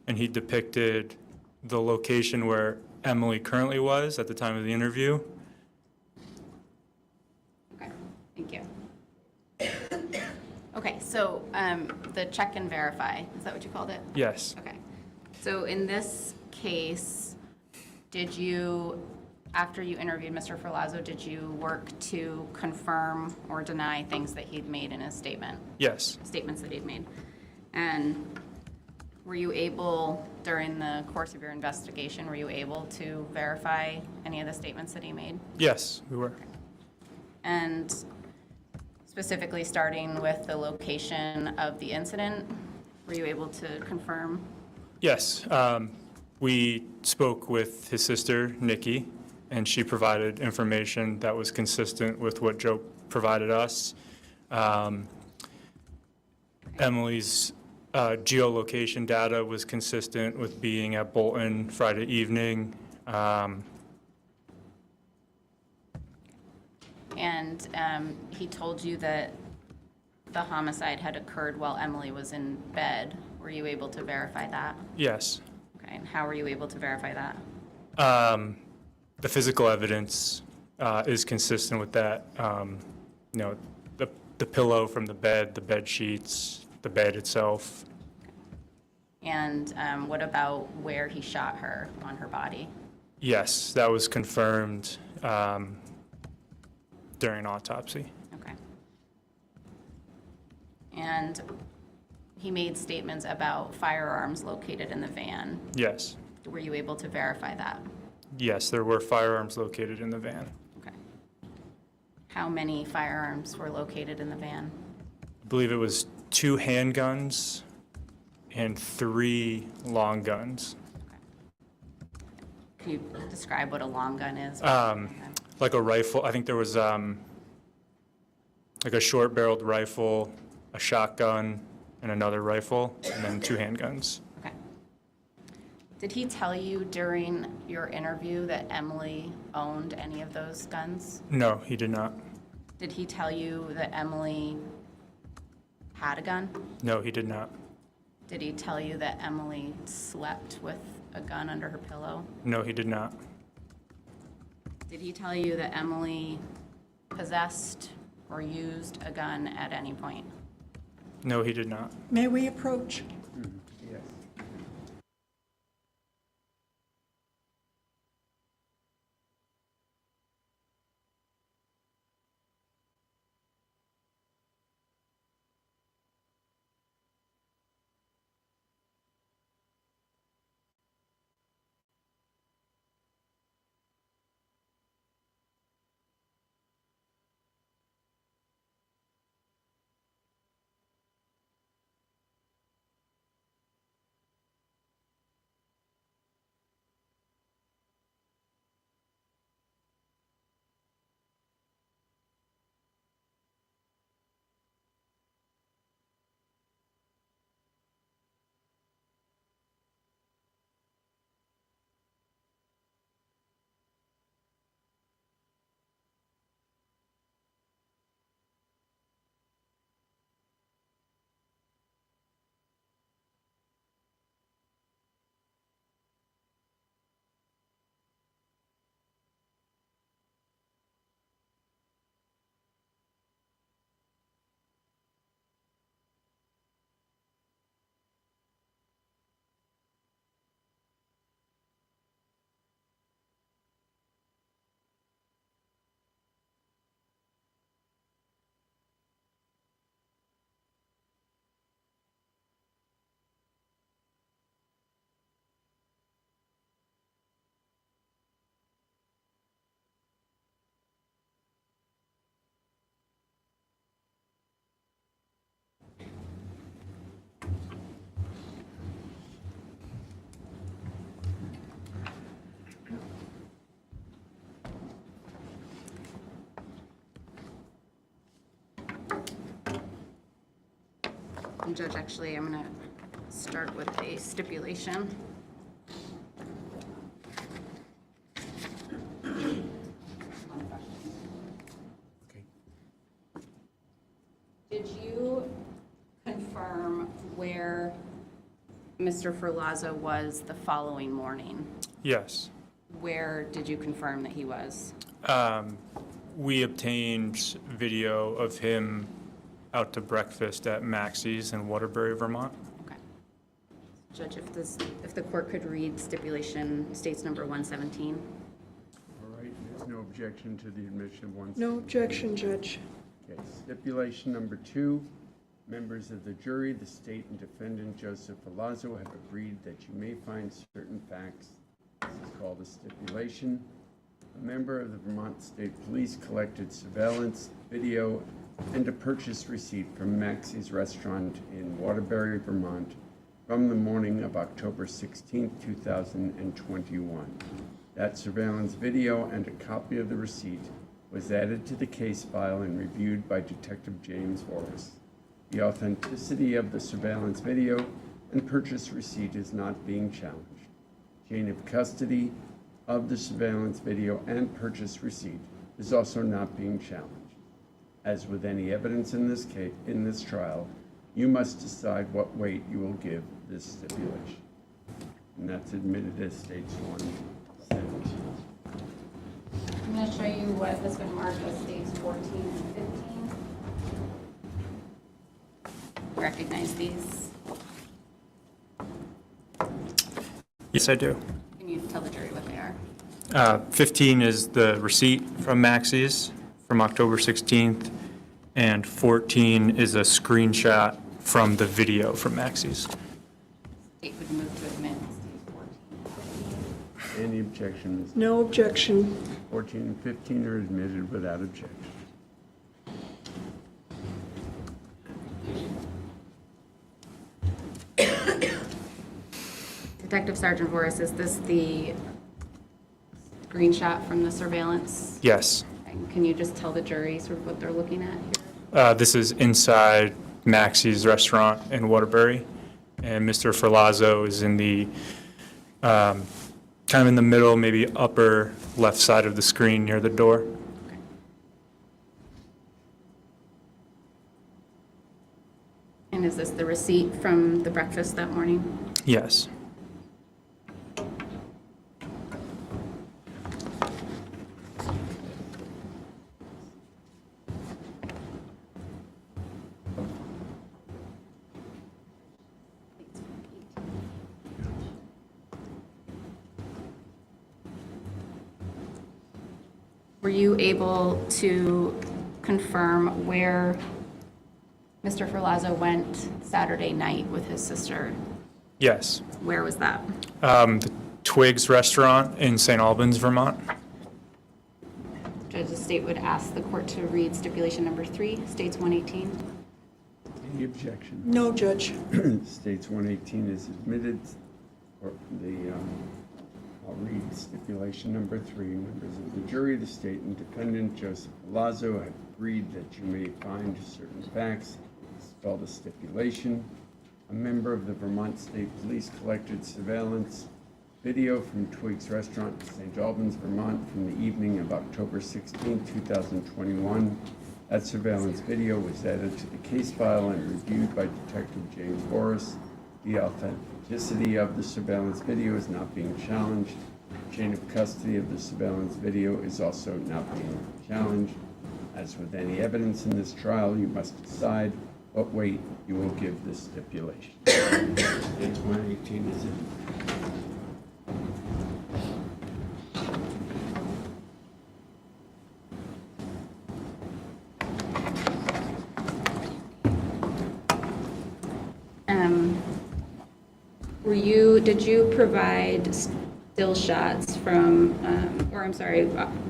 and he depicted the location where Emily currently was at the time of the interview. Okay, thank you. Okay, so the check and verify, is that what you called it? Yes. Okay. So in this case, did you, after you interviewed Mr. Ferlazzo, did you work to confirm or deny things that he'd made in his statement? Yes. Statements that he'd made? And were you able, during the course of your investigation, were you able to verify any of the statements that he made? Yes, we were. And specifically starting with the location of the incident, were you able to confirm? Yes. We spoke with his sister, Nikki, and she provided information that was consistent with what Joe provided us. Emily's geolocation data was consistent with being at Bolton Friday evening. And he told you that the homicide had occurred while Emily was in bed. Were you able to verify that? Yes. Okay, and how were you able to verify that? The physical evidence is consistent with that. You know, the pillow from the bed sheets, the bed itself. And what about where he shot her on her body? Yes, that was confirmed during an autopsy. Okay. And he made statements about firearms located in the van. Yes. Were you able to verify that? Yes, there were firearms located in the van. Okay. How many firearms were located in the van? I believe it was 2 handguns and 3 long guns. Can you describe what a long gun is? Like a rifle, I think there was like a short-barreled rifle, a shotgun, and another rifle, and then 2 handguns. Okay. Did he tell you during your interview that Emily owned any of those guns? No, he did not. Did he tell you that Emily had a gun? No, he did not. Did he tell you that Emily slept with a gun under her pillow? No, he did not. Did he tell you that Emily possessed or used a gun at any point? No, he did not. May we approach? Yes. And Judge, actually, I'm going to start with a stipulation. Did you confirm where Mr. Ferlazzo was the following morning? Yes. Where did you confirm that he was? We obtained video of him out to breakfast at Maxie's in Waterbury, Vermont. Okay. Judge, if the court could read stipulation states number 117. All right, there's no objection to the admission of one. No objection, Judge. Okay, stipulation number 2. Members of the jury, the state and defendant Joseph Ferlazzo have agreed that you may find certain facts. This is called a stipulation. A member of the Vermont State Police collected surveillance video and a purchase receipt from Maxie's restaurant in Waterbury, Vermont from the morning of October 16, 2021. That surveillance video and a copy of the receipt was added to the case file and reviewed by Detective James Horace. The authenticity of the surveillance video and purchase receipt is not being challenged. Chain of custody of the surveillance video and purchase receipt is also not being challenged. As with any evidence in this case, in this trial, you must decide what weight you will give this stipulation. And that's admitted as states 117. I'm going to show you what has been marked as states 14 and 15. Recognize these? Yes, I do. Can you tell the jury what they are? 15 is the receipt from Maxie's from October 16th, and 14 is a screenshot from the video from Maxie's. State would move to admit state 14. Any objection, Ms. No objection. 14 and 15 are admitted without objection. Detective Sergeant Horace, is this the screenshot from the surveillance? Yes. And can you just tell the jury sort of what they're looking at here? This is inside Maxie's restaurant in Waterbury, and Mr. Ferlazzo is in the kind of in the middle, maybe upper left side of the screen near the door. Okay. And is this the receipt from the breakfast that morning? Yes. Were you able to confirm where Mr. Ferlazzo went Saturday night with his sister? Yes. Where was that? The Twigs restaurant in St. Albans, Vermont. Judge, the state would ask the court to read stipulation number 3, states 118. Any objection? No, Judge. States 118 is admitted. Or I'll read stipulation number 3. Members of the jury, the state and defendant Joseph Ferlazzo have agreed that you may find certain facts. It's called a stipulation. A member of the Vermont State Police collected surveillance video from Twigs Restaurant in St. Albans, Vermont from the evening of October 16, 2021. That surveillance video was added to the case file and reviewed by Detective James Horace. The authenticity of the surveillance video is not being challenged. Chain of custody of the surveillance video is also not being challenged. As with any evidence in this trial, you must decide what weight you will give this stipulation. States 118 is in. Did you provide still shots from,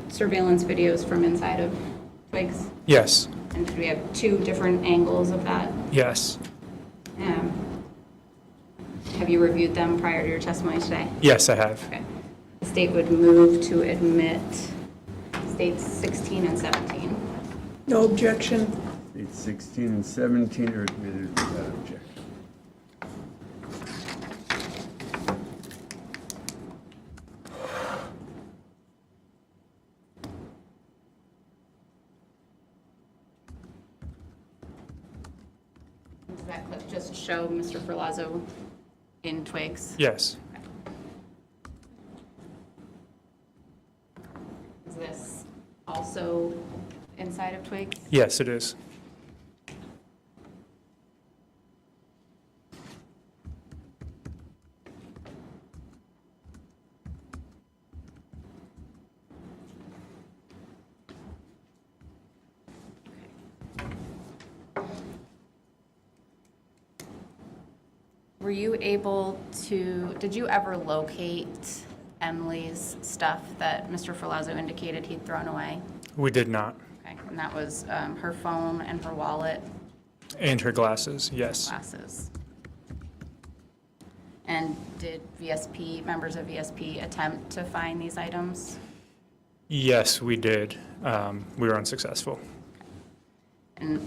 surveillance videos from inside of Twigs? Yes. And did we have 2 different angles of that? Yes. Have you reviewed them prior to your testimony today? Yes, I have. Okay. The state would move to admit states 16 and 17. No objection. Dates 16 and 17 are admitted without objection. Does that clip just show Mr. Ferlazzo in twigs? Yes. Is this also inside of twigs? Yes, it is. Were you able to, did you ever locate Emily's stuff that Mr. Ferlazzo indicated he'd thrown away? We did not. Okay, and that was her phone and her wallet, And her glasses, yes. glasses. And did VSP, members of VSP attempt to find these items? Yes, we did. We were unsuccessful. And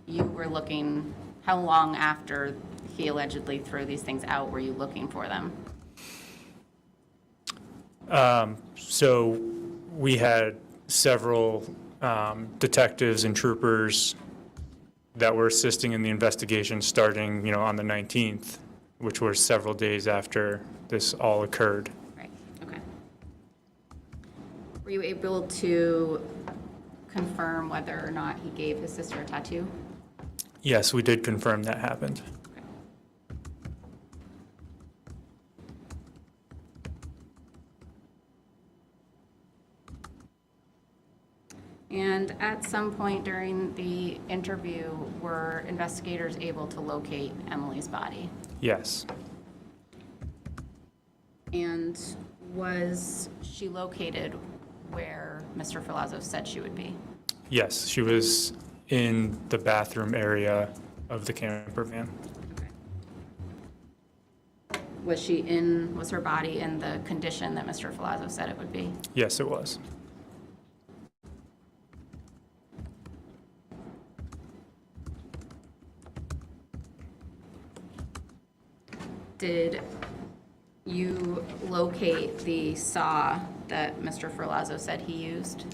you were looking, how long after he allegedly threw these things out were you looking for them? So we had several detectives and troopers that were assisting in the investigation starting, on the 19th, which was several days after this all occurred. Right, okay. Were you able to confirm whether or not he gave his sister a tattoo? Yes, we did confirm that happened. Okay. And at some point during the interview, were investigators able to locate Emily's body? Yes. And was she located where Mr. Ferlazzo said she would be? Yes, she was in the bathroom area of the camper van. Was her body in the condition that Mr. Ferlazzo said it would be? Yes, it was. Did you locate the saw that Mr. Ferlazzo said he used?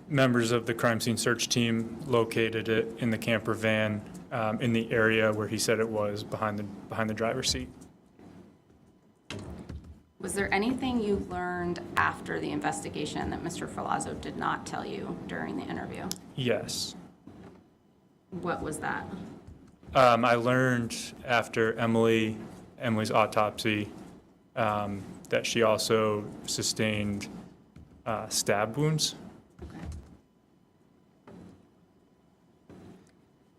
Members of the crime scene search team located it in the camper van in the area where he said it was, behind the driver's seat. Was there anything you learned after the investigation that Mr. Ferlazzo did not tell you during the interview? Yes. What was that? I learned after Emily's autopsy that she also sustained stab wounds. Okay.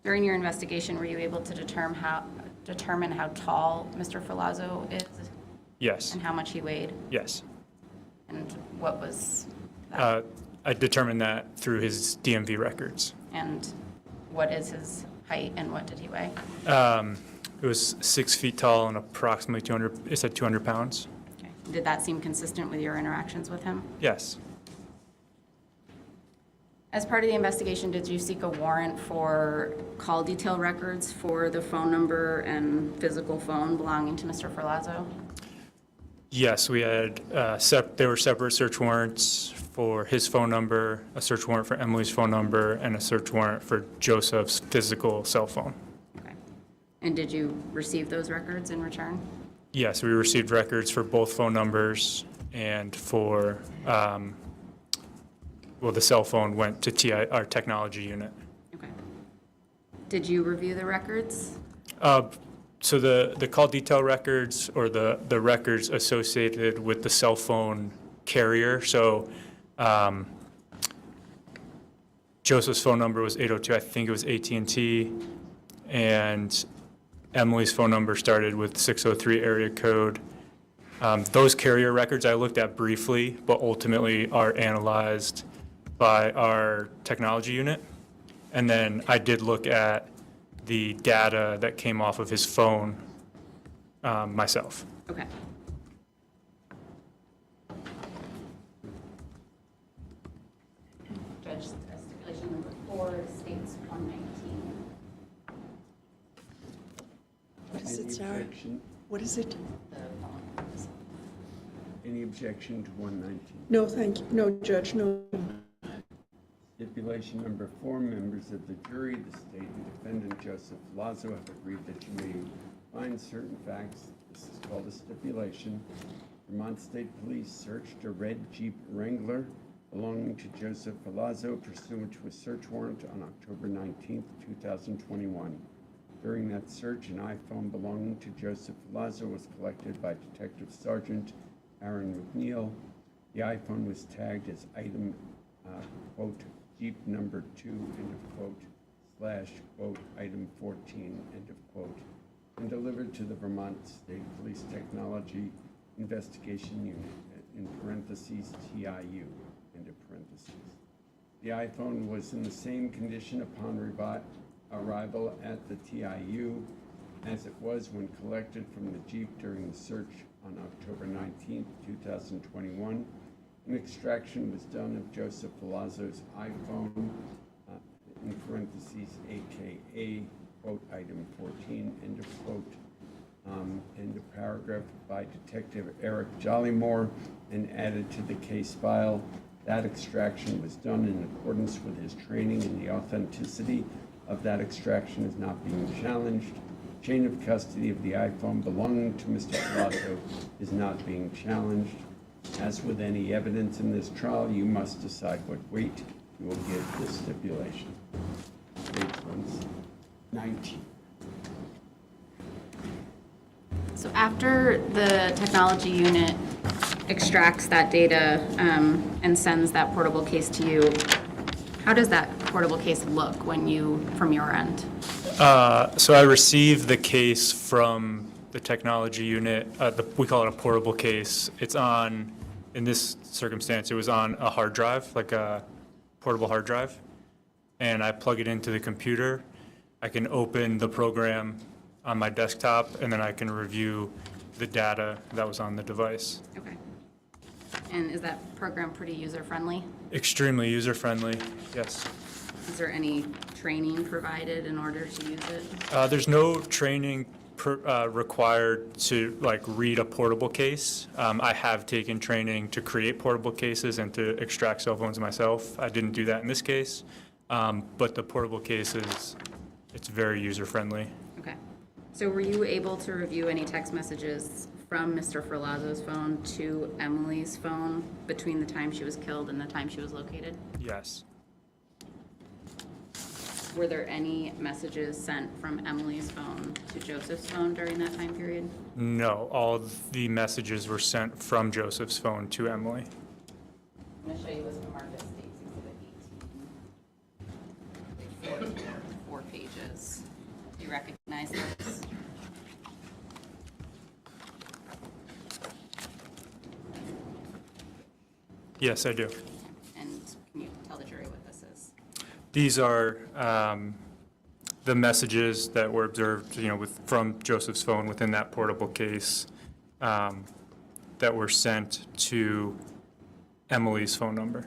During your investigation, were you able to determine how tall Mr. Ferlazzo is Yes. and how much he weighed? Yes. And what was that? I determined that through his DMV records. And what is his height and what did he weigh? It was 6 feet tall and approximately 200 pounds. Okay. Did that seem consistent with your interactions with him? Yes. As part of the investigation, did you seek a warrant for call detail records for the phone number and physical phone belonging to Mr. Ferlazzo? Yes, we had, there were separate search warrants for his phone number, a search warrant for Emily's phone number, and a search warrant for Joseph's physical cell phone. Okay. And did you receive those records in return? Yes, we received records for both phone numbers and for, the cell phone went to TI, our technology unit. Okay. Did you review the records? So the call detail records, or the records associated with the cell phone carrier, so Joseph's phone number was 802, I think it was AT&T, and Emily's phone number started with 603 area code. Those carrier records I looked at briefly, but ultimately are analyzed by our technology unit. And then I did look at the data that came off of his phone myself. Okay. Judge, Stipulation number 4 states 119. What is Any it, Sarah? objection? What is it? The phone. Any objection to 119? No, thank you. No, Judge, no. Stipulation number 4, members of the jury, the state and defendant Joseph Ferlazzo have agreed that you may find certain facts. This is called a stipulation. Vermont State Police searched a red Jeep Wrangler belonging to Joseph Ferlazzo pursuant to a search warrant on October 19, 2021. During that search, an iPhone belonging to Joseph Ferlazzo was collected by Detective Sergeant Aaron McNeil. The iPhone was tagged as item, quote, Jeep number 2, end of quote, / quote, item 14, end of quote, and delivered to the Vermont State Police Technology Investigation Unit, in parentheses, TIU, end of parentheses. The iPhone was in the same condition upon arrival at the TIU as it was when collected from the Jeep during the search on October 19, 2021. An extraction was done of Joseph Ferlazzo's iPhone, in parentheses, AKA, quote, item 14, end of quote, end of paragraph, by Detective Eric Jollymore and added to the case file. That extraction was done in accordance with his training, and the authenticity of that extraction is not being challenged. Chain of custody of the iPhone belonging to Mr. Ferlazzo is not being challenged. As with any evidence in this trial, you must decide what weight you will give this stipulation. Page 119. So after the technology unit extracts that data and sends that portable case to you, how does that portable case look from your end? So I received the case from the technology unit. We call it a portable case. It's on, in this circumstance, it was on a hard drive, like a portable hard drive. And I plug it into the computer. I can open the program on my desktop, and then I can review the data that was on the device. Okay. And is that program pretty user-friendly? Extremely user-friendly, yes. Is there any training provided in order to use it? There's no training required to read a portable case. I have taken training to create portable cases and to extract cell phones myself. I didn't do that in this case, but the portable case it's very user-friendly. Okay. So were you able to review any text messages from Mr. Ferlazzo's phone to Emily's phone between the time she was killed and the time she was located? Yes. Were there any messages sent from Emily's phone to Joseph's phone during that time period? No, all the messages were sent from Joseph's phone to Emily. I'm going to show you what's marked as State's Exhibit 18. 4 pages. Do you recognize this? Yes, I do. And can you tell the jury what this is? These are the messages that were observed, from Joseph's phone within that portable case that were sent to Emily's phone number.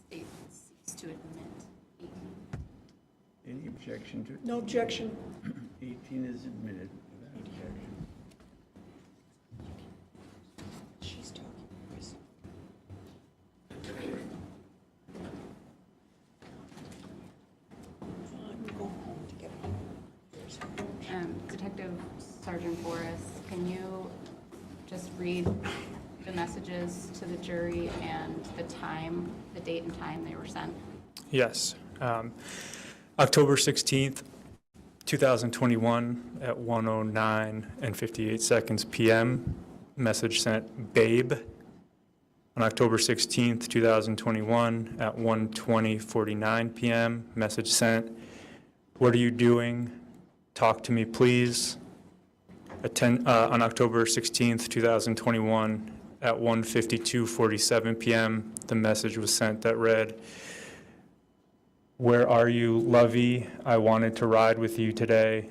State seeks to admit 18. Any objection to? No objection. 18 is admitted without objection. She's talking. I'm going home to get home. Detective Sergeant Forrest, can you just read the messages to the jury and the date and time they were sent? Yes. October 16th, 2021 at 1:09 and 58 seconds p.m. Message sent, babe. On October 16th, 2021 at 1:20:49 p.m. Message sent, what are you doing? Talk to me, please. On October 16th, 2021 at 1:52:47 p.m. The message was sent that read, where are you, lovey? I wanted to ride with you today.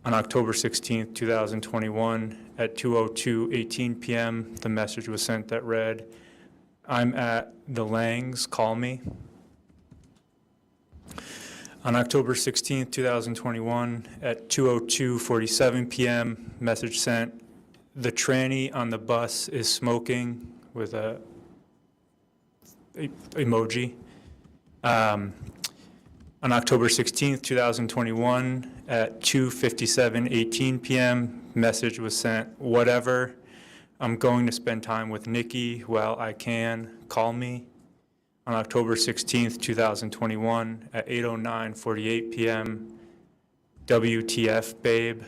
On October 16th, 2021, at 2:02:18 p.m., the message was sent that read, I'm at the Langs, call me. On October 16th, 2021, at 2:02:47 p.m., message sent, the tranny on the bus is smoking with a emoji. On October 16th, 2021, at 2:57:18 p.m., message was sent, whatever, I'm going to spend time with Nikki while I can, call me. On October 16th, 2021, at 8:09:48 p.m., WTF, babe.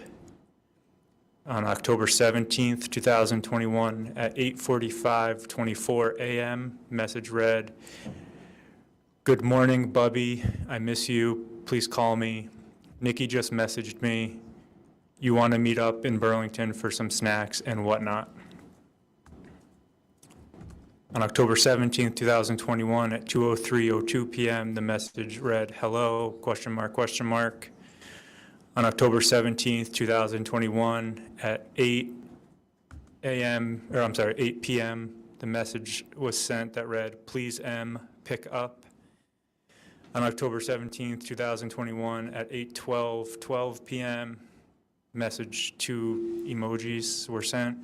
On October 17th, 2021, at 8:45:24 a.m., message read, good morning, Bubby. I miss you. Please call me. Nikki just messaged me. You want to meet up in Burlington for some snacks and whatnot. On October 17th, 2021, at 2:03:02 p.m., the message read, hello, question mark, question mark. On October 17th, 2021, at 8 p.m., the message was sent that read, please M, pick up. On October 17th, 2021, at 8:12:12 p.m., message 2 emojis were sent.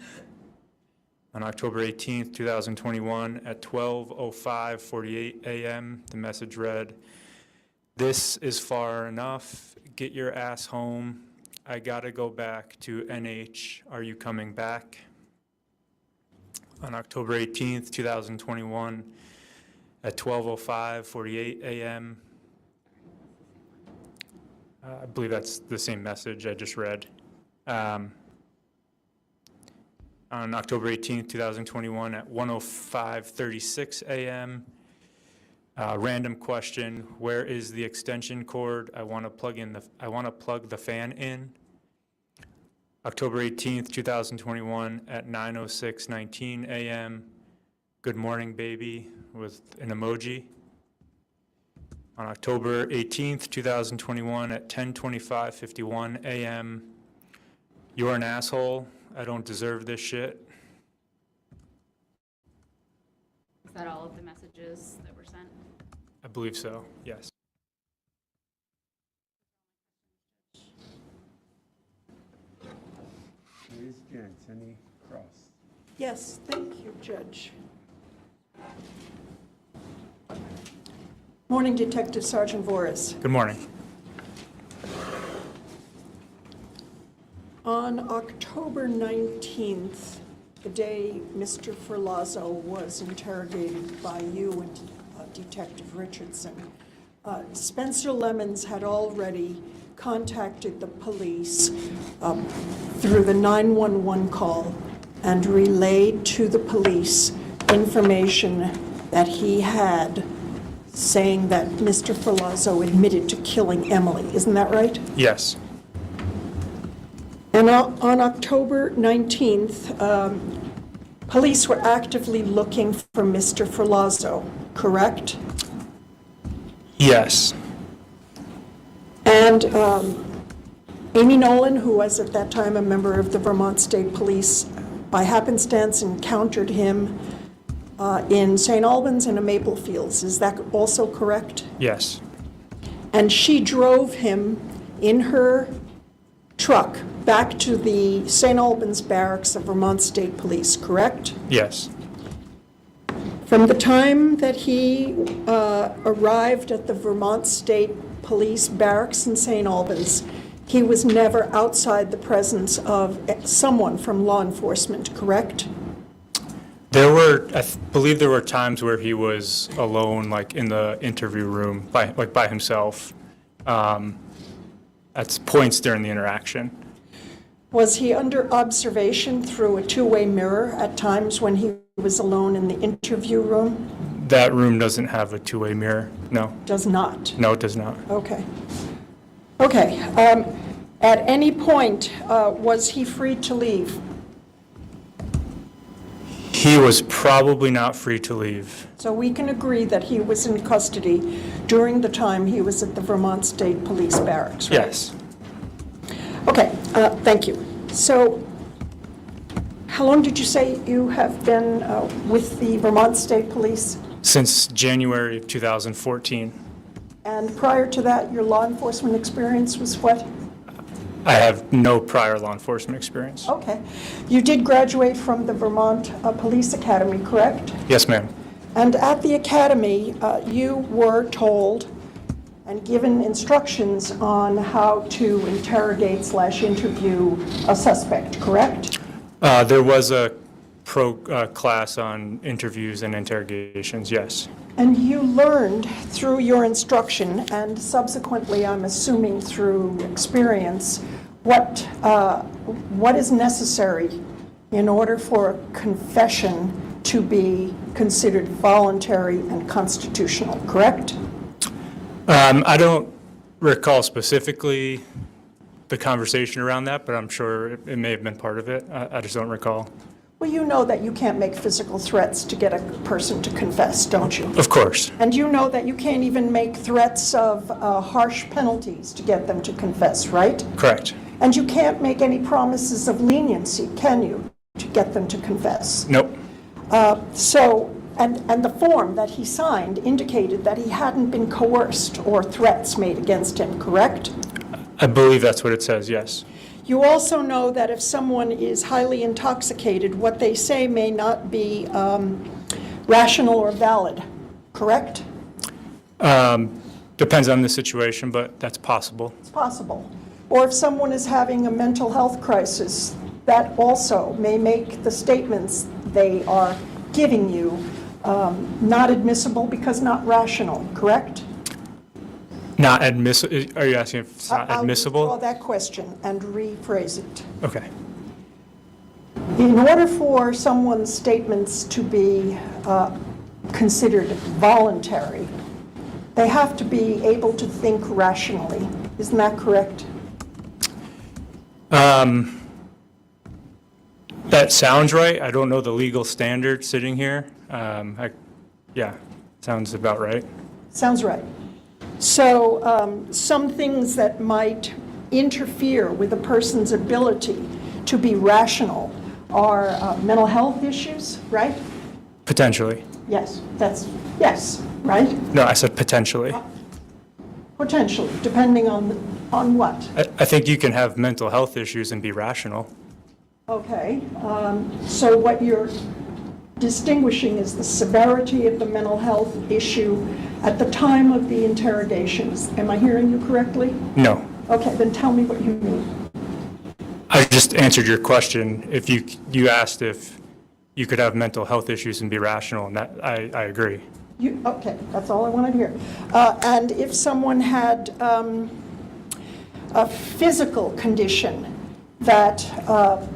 On October 18th, 2021, at 12:05:48 a.m., the message read, this is far enough. Get your ass home. I gotta go back to NH. Are you coming back? On October 18th, 2021, at 12:05:48 a.m., I believe that's the same message I just read. On October 18th, 2021, at 1:05:36 a.m., random question, where is the extension cord? I want to plug the fan in. October 18th, 2021, at 9:06:19 a.m., good morning, baby, with an emoji. On October 18th, 2021, at 10:25:51 a.m., you're an asshole. I don't deserve this shit. Is that all of the messages that were sent? I believe so, yes. Ms. Jantz, any cross? Yes, thank you, Judge. Morning, Detective Sergeant Voris. Good morning. On October 19th, the day Mr. Ferlazzo was interrogated by you and Detective Richardson, Spencer Lemons had already contacted the police through the 911 call and relayed to the police information that he had saying that Mr. Ferlazzo admitted to killing Emily. Isn't that right? Yes. And on October 19th, police were actively looking for Mr. Ferlazzo, correct? Yes. And Amy Nolan, who was at that time a member of the Vermont State Police, by happenstance encountered him in St. Albans and Maple Fields. Is that also correct? Yes. And she drove him in her truck back to the St. Albans barracks of Vermont State Police, correct? Yes. From the time that he arrived at the Vermont State Police barracks in St. Albans, he was never outside the presence of someone from law enforcement, correct? I believe there were times where he was alone, like in the interview room, by himself, at points during the interaction. Was he under observation through a two-way mirror at times when he was alone in the interview room? That room doesn't have a two-way mirror, no. Does not? No, it does not. Okay. Okay. At any point, was he free to leave? He was probably not free to leave. So we can agree that he was in custody during the time he was at the Vermont State Police Barracks, right? Yes. Okay, thank you. So How long did you say you have been with the Vermont State Police? Since January of 2014. And prior to that, your law enforcement experience was what? I have no prior law enforcement experience. Okay. You did graduate from the Vermont Police Academy, correct? Yes, ma'am. And at the academy, you were told and given instructions on how to interrogate/interview a suspect, correct? There was a class on interviews and interrogations, yes. And you learned through your instruction, and subsequently, I'm assuming through experience, what is necessary in order for a confession to be considered voluntary and constitutional, correct? I don't recall specifically the conversation around that, but I'm sure it may have been part of it. I just don't recall. Well, you know that you can't make physical threats to get a person to confess, don't you? Of course. And you know that you can't even make threats of harsh penalties to get them to confess, right? Correct. And you can't make any promises of leniency, can you, to get them to confess? Nope. And the form that he signed indicated that he hadn't been coerced or threats made against him, correct? I believe that's what it says, yes. You also know that if someone is highly intoxicated, what they say may not be rational or valid, correct? Depends on the situation, but that's possible. It's possible. Or if someone is having a mental health crisis, that also may make the statements they are giving you not admissible because not rational, correct? Not admissible? Are you asking if it's not admissible? I'll withdraw that question and rephrase it. Okay. In order for someone's statements to be considered voluntary, they have to be able to think rationally. Isn't that correct? That sounds right. I don't know the legal standard sitting here. Yeah, sounds about right. Sounds right. So some things that might interfere with a person's ability to be rational are mental health issues, right? Potentially. Yes, yes, right? No, I said potentially. Potentially, depending on what? I think you can have mental health issues and be rational. Okay, so what you're distinguishing is the severity of the mental health issue at the time of the interrogations. Am I hearing you correctly? No. Okay, then tell me what you mean. I just answered your question. If you asked if you could have mental health issues and be rational, and that I agree. Okay, that's all I wanted to hear. And if someone had a physical condition that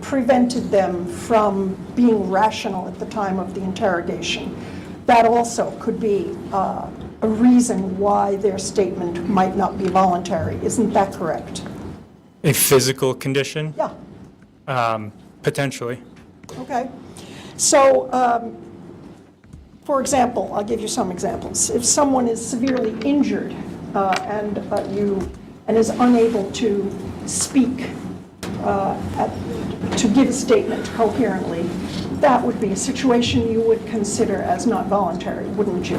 prevented them from being rational at the time of the interrogation, that also could be a reason why their statement might not be voluntary. Isn't that correct? A physical condition? Yeah. Potentially. Okay. So, for example, I'll give you some examples. If someone is severely injured and is unable to speak, to give a statement coherently, that would be a situation you would consider as not voluntary, wouldn't you?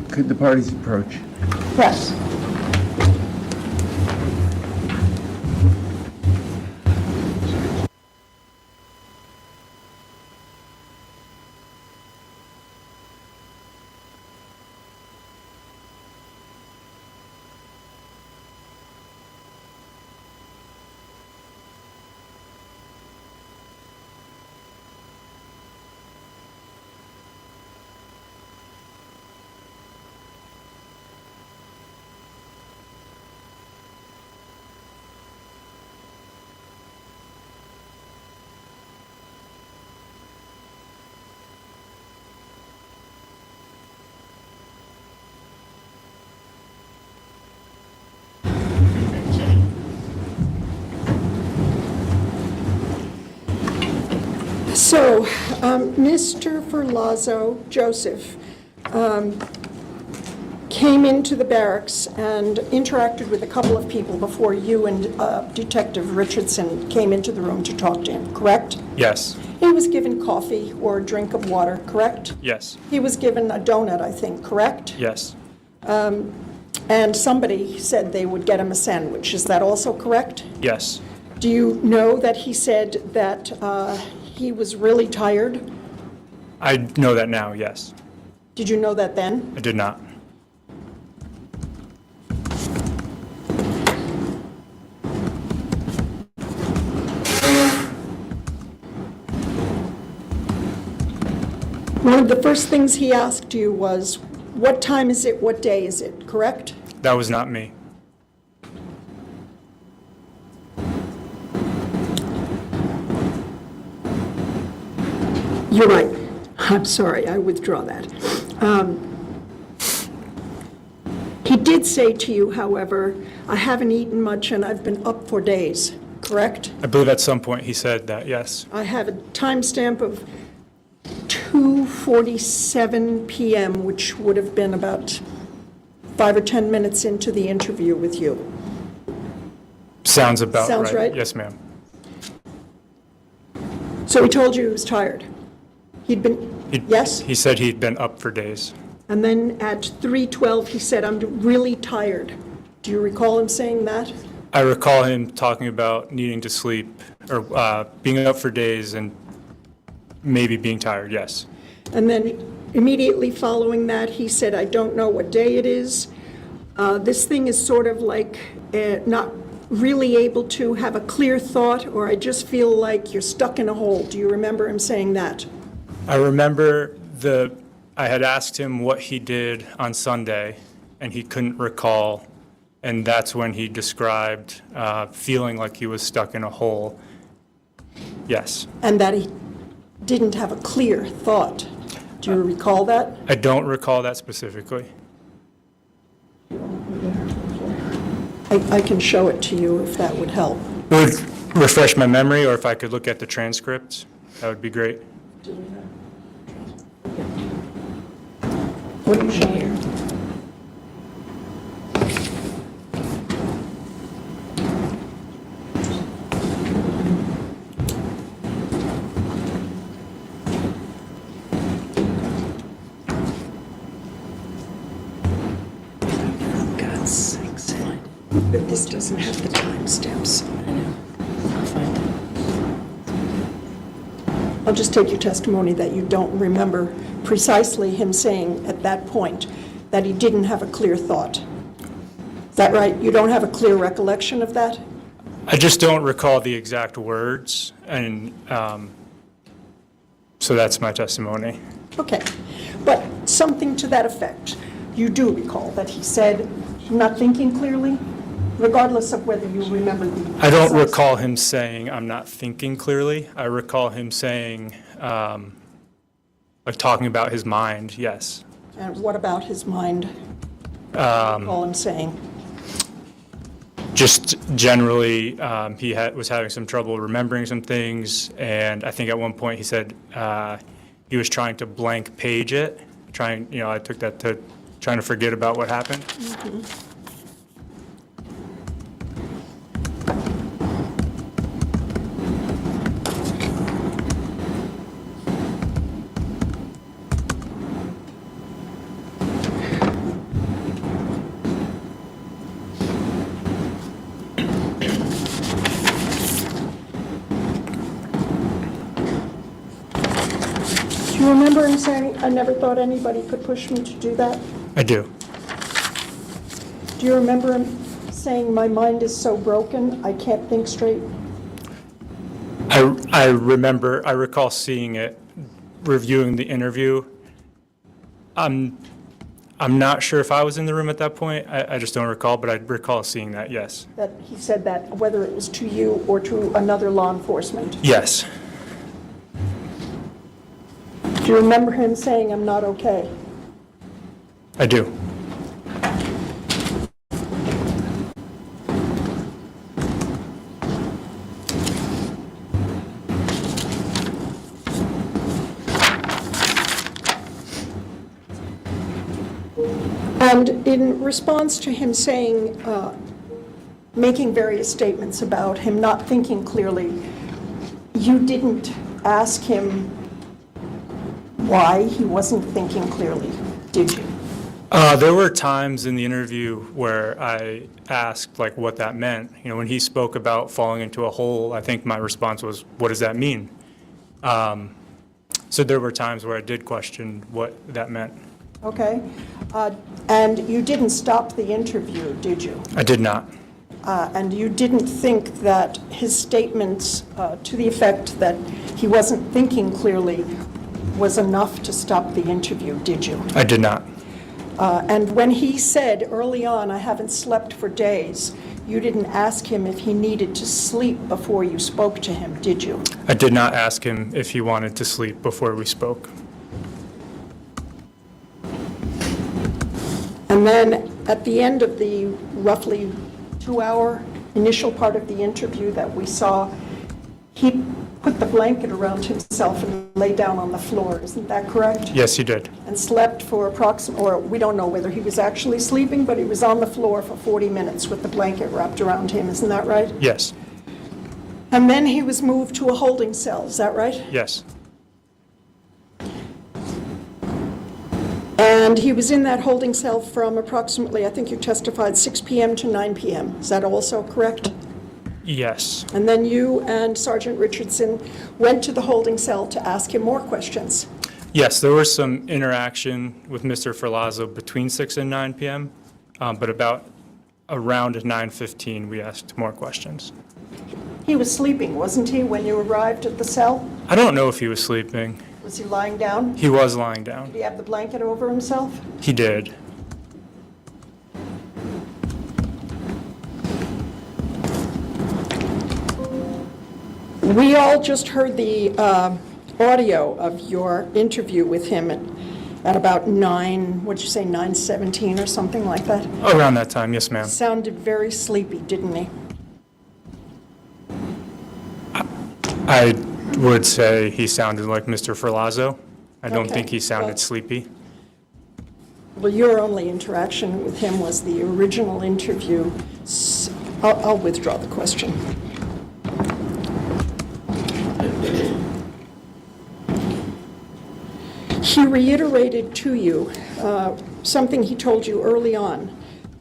Could the parties approach? Yes. So, Mr. Ferlazzo, Joseph, came into the barracks and interacted with a couple of people before you and Detective Richardson came into the room to talk to him, correct? Yes. He was given coffee or a drink of water, correct? Yes. He was given a donut, I think, correct? Yes. And somebody said they would get him a sandwich. Is that also correct? Yes. Do you know that he said that he was really tired? I know that now, yes. Did you know that then? I did not. One of the first things he asked you was, what time is it, what day is it, correct? That was not me. You're right. I'm sorry, I withdraw that. He did say to you, however, I haven't eaten much and I've been up for days, correct? I believe at some point he said that, yes. I have a timestamp of 2:47 p.m., which would have been about 5 or 10 minutes into the interview with you. Sounds about right. Sounds right? Yes, ma'am. So he told you he was tired? He'd been, yes? He said he'd been up for days. And then at 3:12, he said, I'm really tired. Do you recall him saying that? I recall him talking about needing to sleep or being up for days and maybe being tired, yes. And then immediately following that, he said, I don't know what day it is. This thing is sort of like not really able to have a clear thought, or I just feel like you're stuck in a hole. Do you remember him saying that? I remember I had asked him what he did on Sunday, and he couldn't recall, and that's when he described feeling like he was stuck in a hole. Yes. And that he didn't have a clear thought. Do you recall that? I don't recall that specifically. I can show it to you if that would help. It would refresh my memory, or if I could look at the transcript, that would be great. What do you show here? God's sakes. But this doesn't have the timestamps. I know. I'll find it. I'll just take your testimony that you don't remember precisely him saying at that point that he didn't have a clear thought. Is that right? You don't have a clear recollection of that? I just don't recall the exact words, and so that's my testimony. Okay. But something to that effect. You do recall that he said, I'm not thinking clearly, regardless of whether you remember the... I don't recall him saying, I'm not thinking clearly. I recall him saying, like talking about his mind, yes. And what about his mind? What do you recall him saying? Just generally, he was having some trouble remembering some things, and I think at one point he said he was trying to blank page it, I took that to trying to forget about what happened. Mm-hmm. Do you remember him saying, I never thought anybody could push me to do that? I do. Do you remember him saying, my mind is so broken, I can't think straight? I recall seeing it, reviewing the interview. I'm not sure if I was in the room at that point. I just don't recall, but I recall seeing that, yes. That he said that, whether it was to you or to another law enforcement? Yes. Do you remember him saying, I'm not okay? I do. And in response to him saying, making various statements about him not thinking clearly, you didn't ask him why he wasn't thinking clearly, did you? There were times in the interview where I asked like what that meant. You know, when he spoke about falling into a hole, I think my response was, what does that mean? So there were times where I did question what that meant. Okay. And you didn't stop the interview, did you? I did not. And you didn't think that his statements to the effect that he wasn't thinking clearly was enough to stop the interview, did you? I did not. And when he said early on, I haven't slept for days, you didn't ask him if he needed to sleep before you spoke to him, did you? I did not ask him if he wanted to sleep before we spoke. And then at the end of the roughly 2-hour initial part of the interview that we saw, he put the blanket around himself and lay down on the floor. Isn't that correct? Yes, he did. And slept for or we don't know whether he was actually sleeping, but he was on the floor for 40 minutes with the blanket wrapped around him. Isn't that right? Yes. And then he was moved to a holding cell. Is that right? Yes. And he was in that holding cell from approximately, I think you testified, 6 p.m. to 9 p.m. Is that also correct? Yes. And then you and Sergeant Richardson went to the holding cell to ask him more questions. Yes, there was some interaction with Mr. Ferlazzo between 6 and 9 p.m., but around 9:15, we asked more questions. He was sleeping, wasn't he, when you arrived at the cell? I don't know if he was sleeping. Was he lying down? He was lying down. Did he have the blanket over himself? He did. We all just heard the audio of your interview with him at about 9:17 or something like that? Around that time, yes, ma'am. Sounded very sleepy, didn't he? I would say he sounded like Mr. Ferlazzo. I don't Okay, think he sounded well- sleepy. Well, your only interaction with him was the original interview. I'll withdraw the question. He reiterated to you something he told you early on,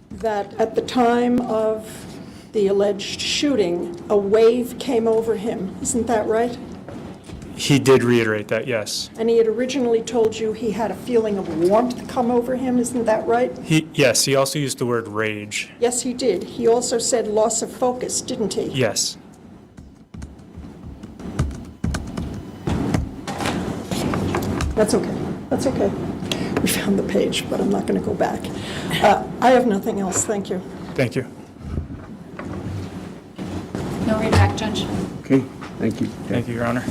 that at the time of the alleged shooting, a wave came over him. Isn't that right? He did reiterate that, yes. And he had originally told you he had a feeling of warmth come over him. Isn't that right? Yes, he also used the word rage. Yes, he did. He also said loss of focus, didn't he? Yes. That's okay. That's okay. We found the page, but I'm not going to go back. I have nothing else. Thank you. Thank you. No read back, Judge. Okay, thank you. Thank you, Your Honor.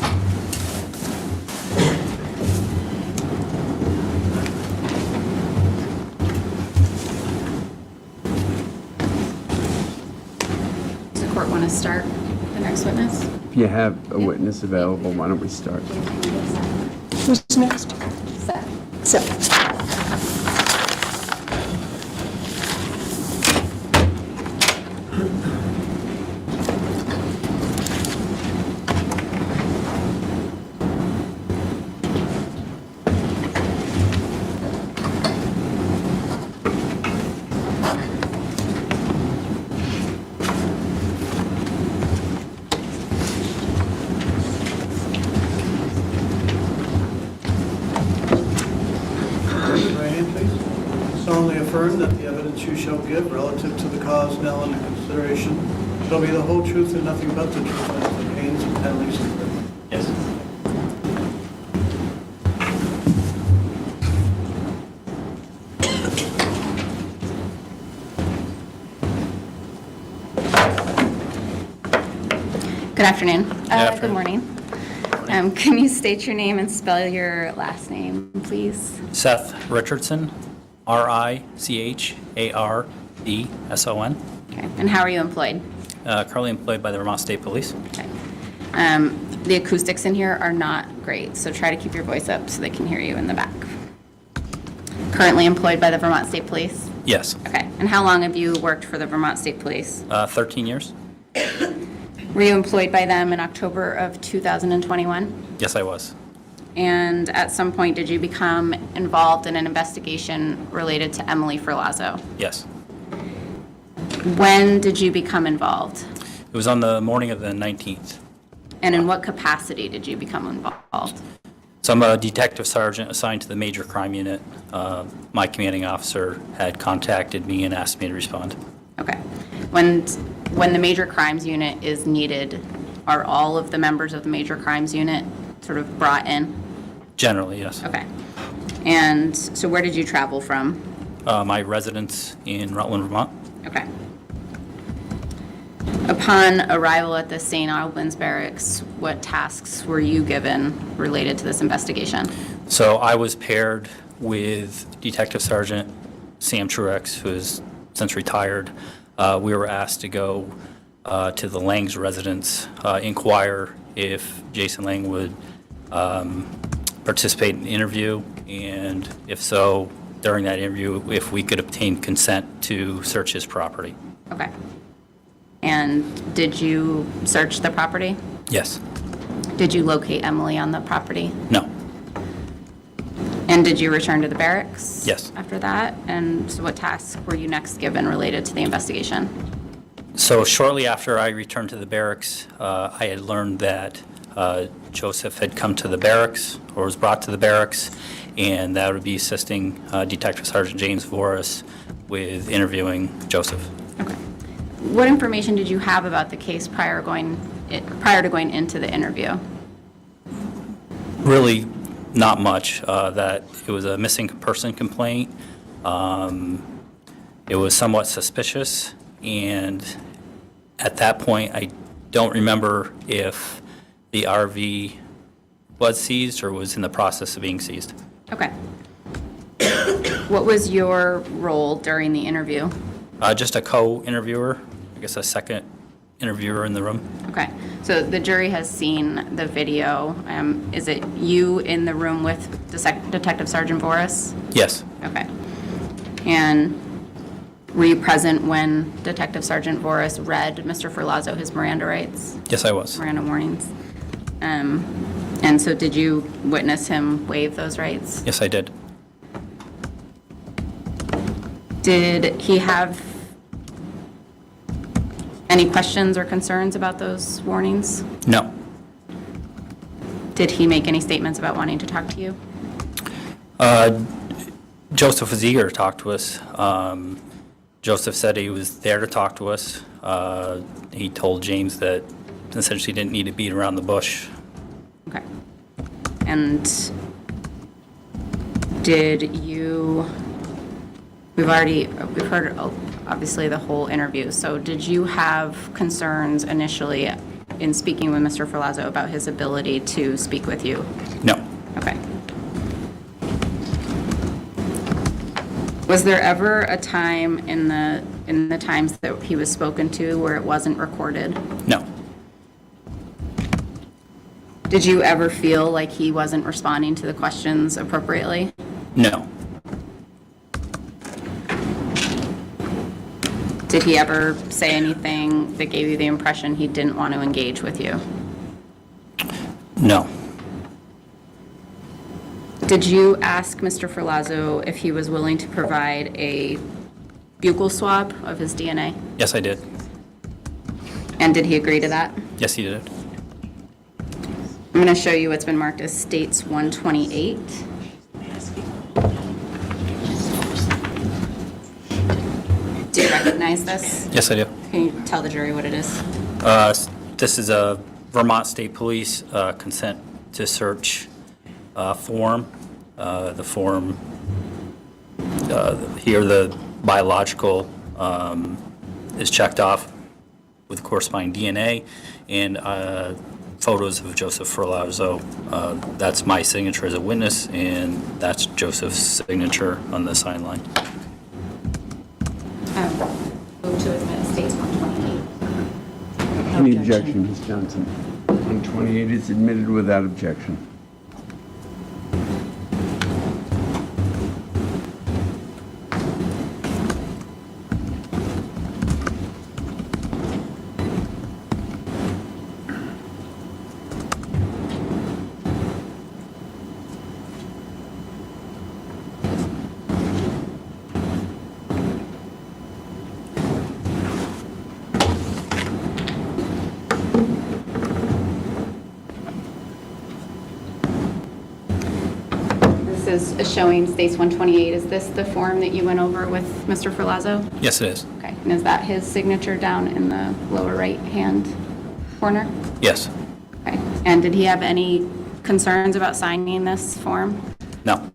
Does the court want to start the next witness? If you have a witness available, why don't we start? Who's next? Seth. Seth. Right hand, please. Solemnly affirm that the evidence you shall give relative to the cause now under consideration shall be the whole truth and nothing but the truth as to the pains and penalties of the Yes. Good afternoon. Good afternoon. morning. Can you state your name and spell your last name, please? Seth Richardson, Richardson. Okay. And how are you employed? Currently employed by the Vermont State Police. Okay. The acoustics in here are not great, so try to keep your voice up so they can hear you in the back. Currently employed by the Vermont State Police? Yes. Okay. And how long have you worked for the Vermont State Police? 13 years? Were you employed by them in October of 2021? Yes, I was. And at some point, did you become involved in an investigation related to Emily Ferlazzo? Yes. When did you become involved? It was on the morning of the 19th. And in what capacity did you become involved? So I'm a detective sergeant assigned to the major crime unit. My commanding officer had contacted me and asked me to respond. Okay. When the major crimes unit is needed, are all of the members of the major crimes unit sort of brought in? Generally, yes. Okay. And so where did you travel from? My residence in Rutland, Vermont. Okay. Upon arrival at the St. Albans Barracks, what tasks were you given related to this investigation? So I was paired with Detective Sergeant Sam Truex, who is since retired. We were asked to go to the Lang's residence, inquire if Jason Lang would participate in the interview, and if so, during that interview, if we could obtain consent to search his property. Okay. And did you search the property? Yes. Did you locate Emily on the property? No. And did you return to the barracks? Yes. After that? And what tasks were you next given related to the investigation? So shortly after I returned to the barracks, I had learned that Joseph had come to the barracks, or was brought to the barracks, and that would be assisting Detective Sergeant James Voris with interviewing Joseph. Okay. What information did you have about the case prior to going into the interview? Really not much. That it was a missing person complaint. It was somewhat suspicious, and at that point, I don't remember if the RV was seized or was in the process of being seized. Okay. What was your role during the interview? Just a co-interviewer, I guess a second interviewer in the room. Okay, so the jury has seen the video. Is it you in the room with Detective Sergeant Voris? Yes. Okay. And were you present when Detective Sergeant Voris read Mr. Ferlazzo his Miranda rights? Yes, I was. Miranda warnings. And so did you witness him waive those rights? Yes, I did. Did he have any questions or concerns about those warnings? No. Did he make any statements about wanting to talk to you? Joseph was eager to talk to us. Joseph said he was there to talk to us. He told James that essentially didn't need to beat around the bush. Okay. And did you, we've heard obviously the whole interview, so did you have concerns initially in speaking with Mr. Ferlazzo about his ability to speak with you? No. Okay. Was there ever a time in the times that he was spoken to where it wasn't recorded? No. Did you ever feel like he wasn't responding to the questions appropriately? No. Did he ever say anything that gave you the impression he didn't want to engage with you? No. Did you ask Mr. Ferlazzo if he was willing to provide a buccal swab of his DNA? Yes, I did. And did he agree to that? Yes, he did. I'm going to show you what's been marked as States 128. Do you recognize this? Yes, I do. Can you tell the jury what it is? This is a Vermont State Police consent to search form. The form, here the biological is checked off with corresponding DNA and photos of Joseph Ferlazzo. That's my signature as a witness, and that's Joseph's signature on the sign line. Move to admit States 128. Any objection, Ms. Johnson? 128 is admitted without objection. this is showing States 128. Is this the form that you went over with Mr. Ferlazzo? Yes, it is. Okay, and is that his signature down in the lower right-hand corner? Yes. Okay, and did he have any concerns about signing this form? No.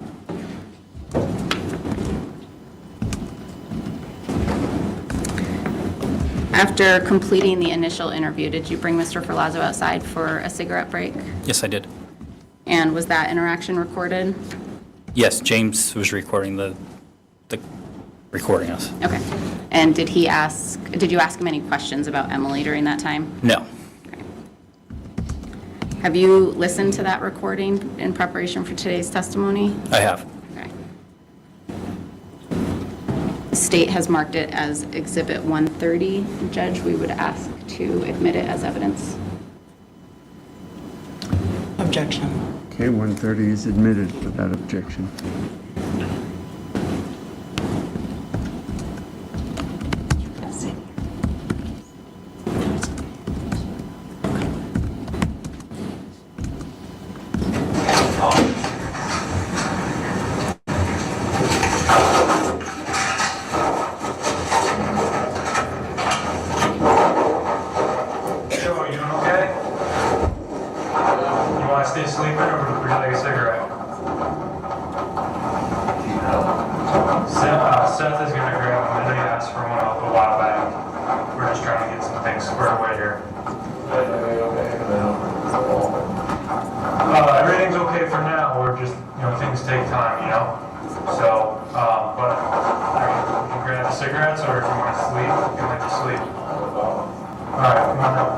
After completing the initial interview, did you bring Mr. Ferlazzo outside for a cigarette break? Yes, I did. And was that interaction recorded? Yes, James was recording the recording us. Okay. And did you ask him any questions about Emily during that time? No. Have you listened to that recording in preparation for today's testimony? I have. Okay. The state has marked it as Exhibit 130. Judge, we would ask to admit it as evidence. Objection. Okay, 130 is admitted without objection. Joe, you doing okay? You want to stay sleeping or would you like a cigarette? Seth is going to grab him. I know you asked for one a while back. We're just trying to get some things squared away here. Everything's okay for now. We're just, things take time, So, but you can grab the cigarettes or if you want to sleep, you can let you sleep. All right, come on up.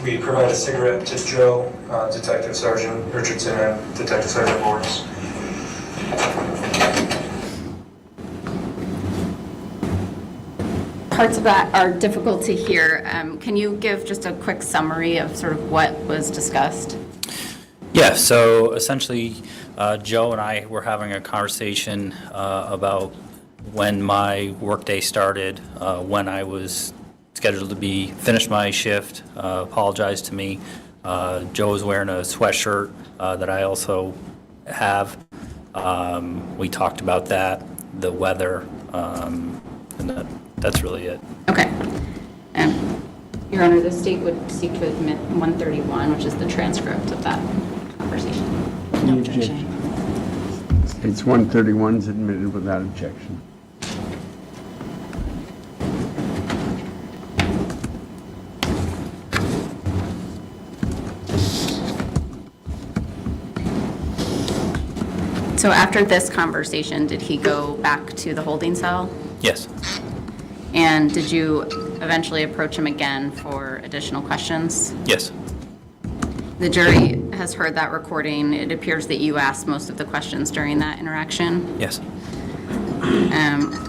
we provide a cigarette to Joe, Detective Sergeant Richardson, and Detective Sergeant Morris. Parts of that are difficult to hear. Can you give just a quick summary of sort of what was discussed? Yeah, so essentially, Joe and I were having a conversation about when my workday started, when I was scheduled to be finished my shift, apologized to me. Joe was wearing a sweatshirt that I also have. We talked about that, the weather, and that's really it. Okay. Your Honor, the state would seek to admit 131, which is the transcript of that conversation. No objection. It's 131 is admitted without objection. So after this conversation, did he go back to the holding cell? Yes. And did you eventually approach him again for additional questions? Yes. The jury has heard that recording. It appears that you asked most of the questions during that interaction. Yes.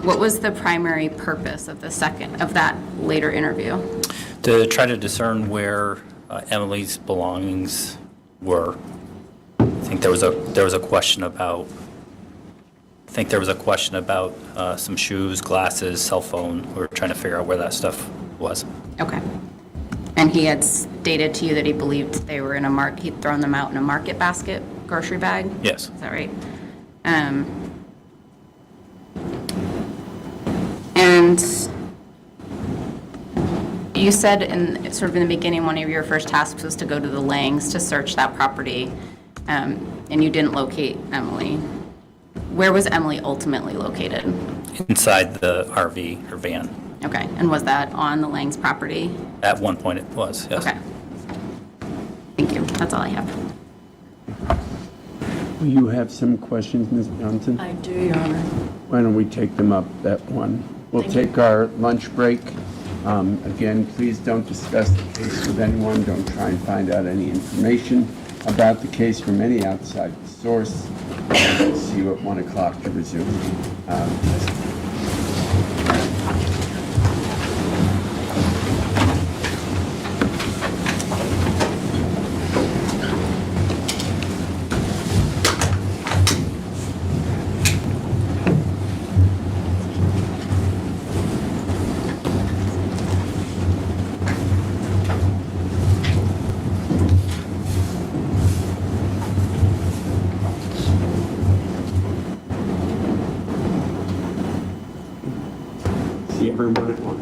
What was the primary purpose of that later interview? To try to discern where Emily's belongings were. I think there was a question about. I think there was a question about some shoes, glasses, cell phone. We were trying to figure out where that stuff was. Okay. And he had stated to you that he believed they were in he'd thrown them out in a market basket, grocery bag? Yes. Is that right? And you said in the beginning, one of your first tasks was to go to the Langs to search that property, and you didn't locate Emily. Where was Emily ultimately located? Inside the RV or van. Okay, and was that on the Langs property? At one point it was, yes. Okay. Thank you, that's all I have. You have some questions, Ms. Johnson? I do, Your Honor. Why don't we take them up at one? We'll take our lunch break. Again, please don't discuss the case with anyone. Don't try and find out any information about the case from any outside source. We'll see you at 1 o'clock to resume. See everyone at 1.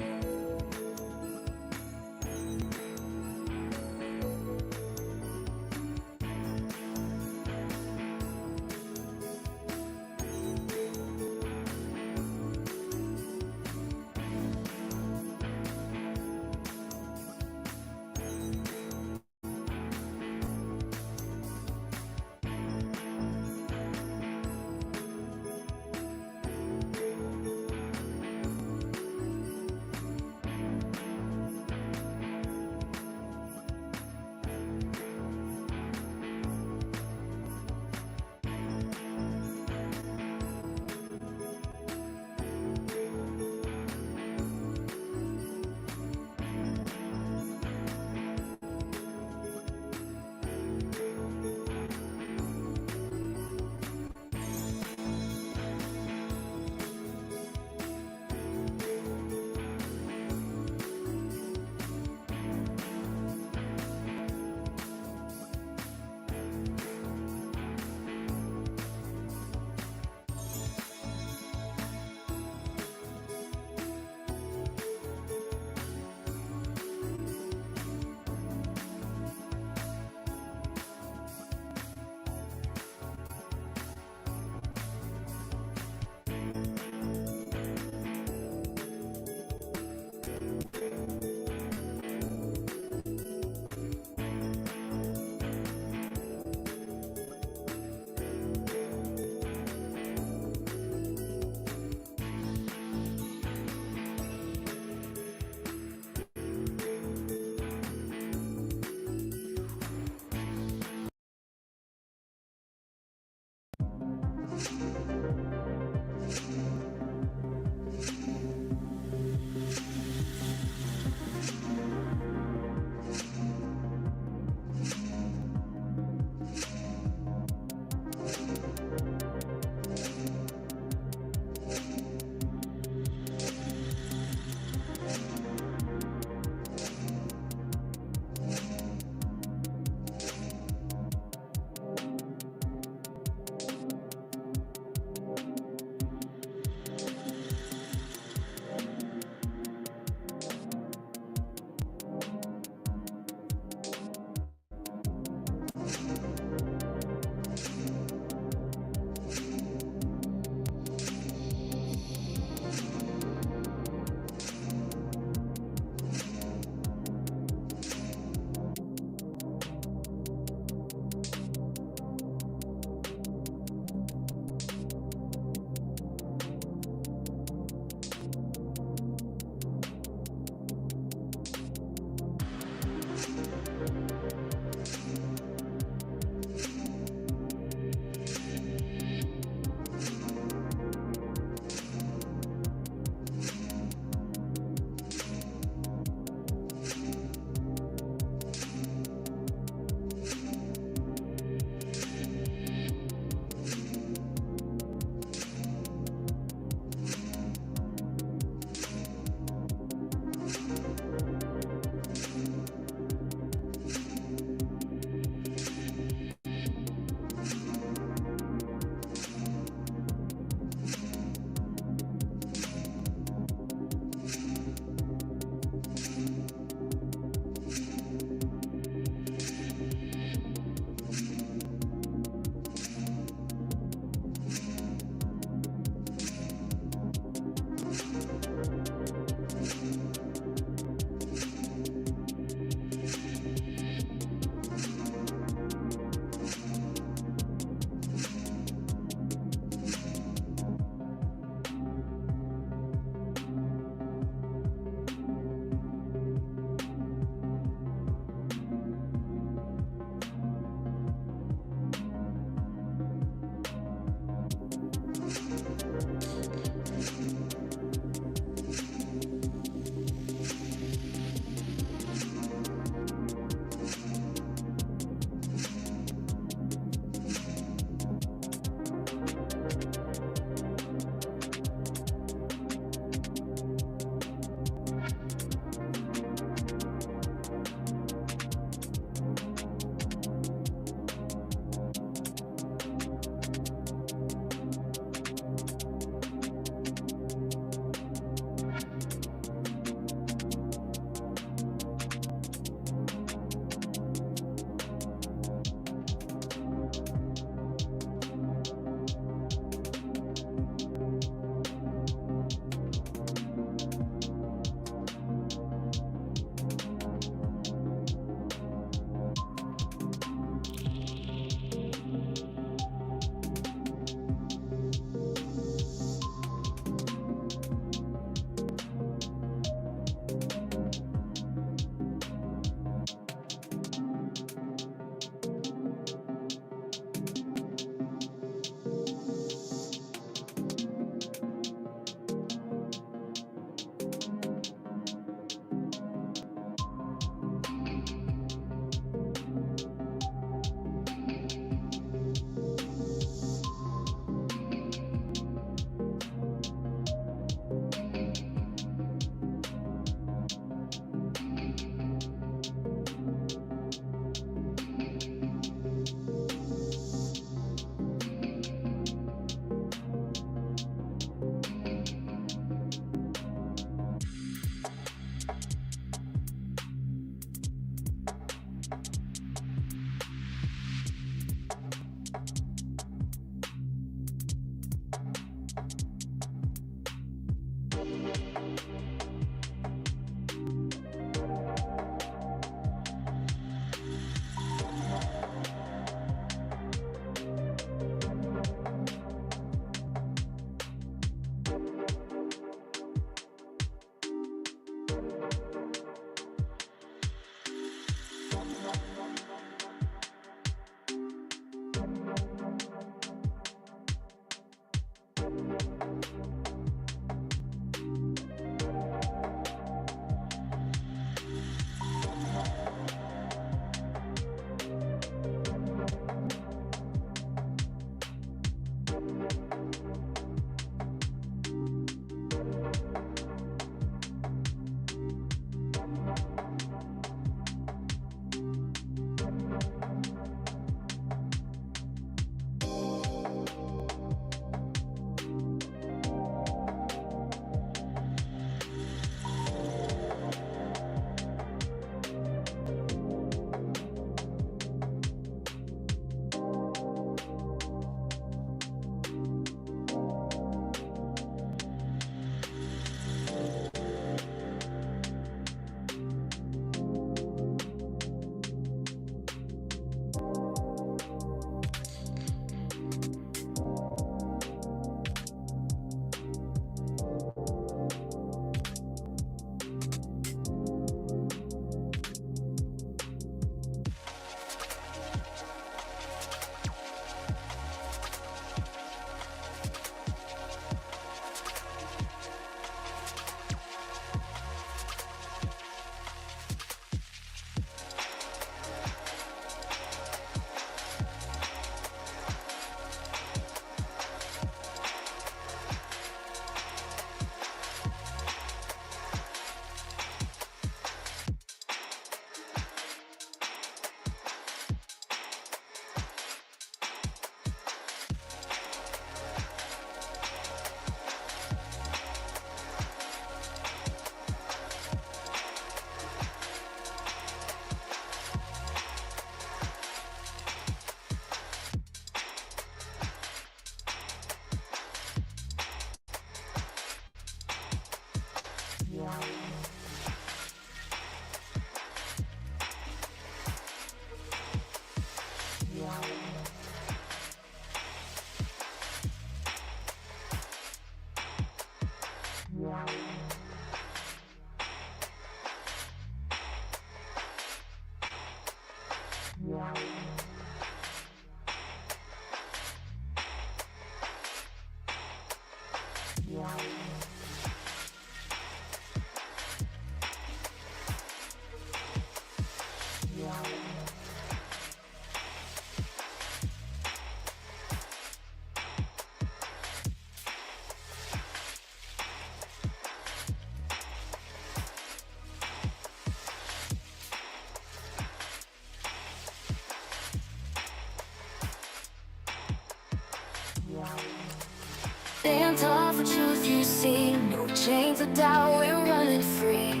Stand tall for truth you see. No chains of doubt, we're running free.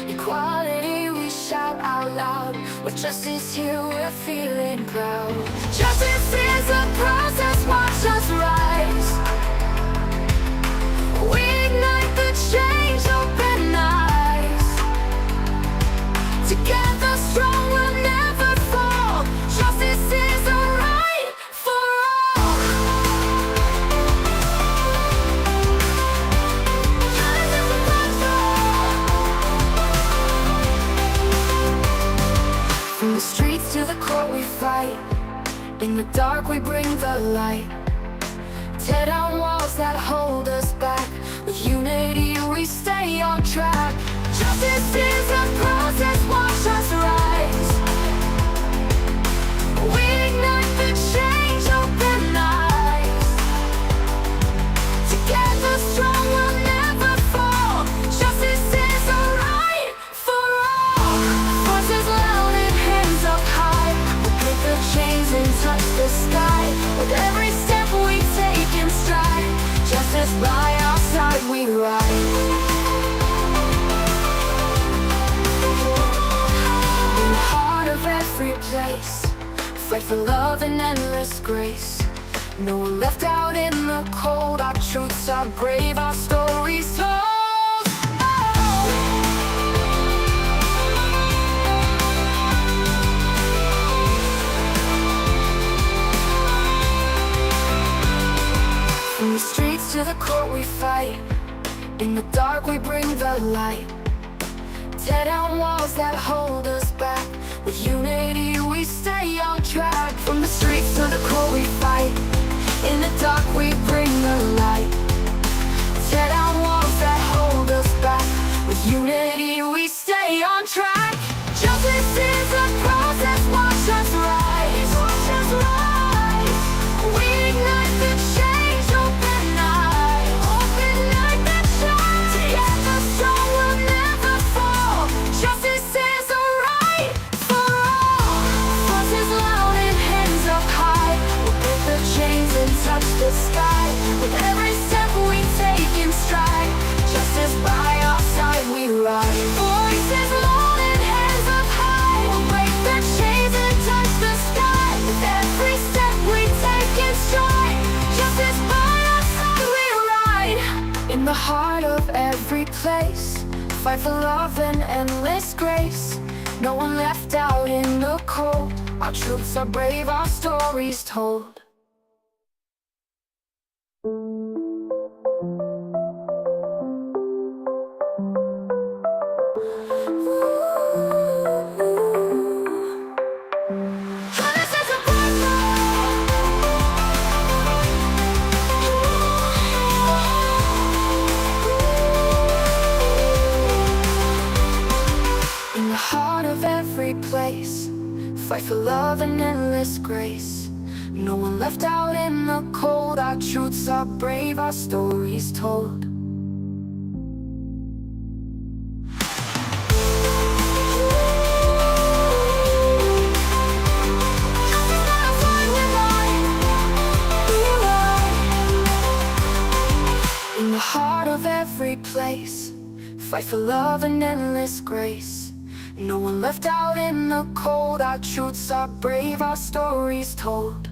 Equality, we shout out loud. With justice here, we're feeling proud. Justice is a process, watch us rise. We ignite the change, open eyes. Together strong, we'll never fall. Justice is a right for all. From the streets to the court we fight. In the dark we bring the light. Tear down walls that hold us back. With unity we stay on track. Justice is a process, watch us rise. We ignite the change, open eyes. Together strong, we'll never fall. Justice is a right for all. Voices loud and hands up high. We break the chains and touch the sky. With every step we take in stride. Justice by our side we ride. In the heart of every place, fight for love and endless grace. No one left out in the cold. Our truths are brave, our stories told. From the streets to the court we fight. In the dark we bring the light. Tear down walls that hold us back. With unity we stay on track. From the streets to the court we fight. In the dark we bring the light. Tear down walls that hold us back. With unity we stay on track. Justice is a process, watch us rise. Watch us rise. We ignite the change, open eyes. Open like the shine. Together strong, we'll never fall. Justice is a right for all. Voices loud and hands up high. We'll break the chains and touch the sky. With every step we take in stride. Justice by our side we ride. Voices loud and hands up high. We'll break the chains and touch the sky. With every step we take in stride. Justice by our side we ride. In the heart of every place, fight for love and endless grace. No one left out in the cold. Our truths are brave, our stories told. In the heart of every place, fight for love and endless grace. No one left out in the cold. Our truths are brave, our stories told. In the heart of every place, fight for love and endless grace. No one left out in the cold. Our truths are brave, our stories told.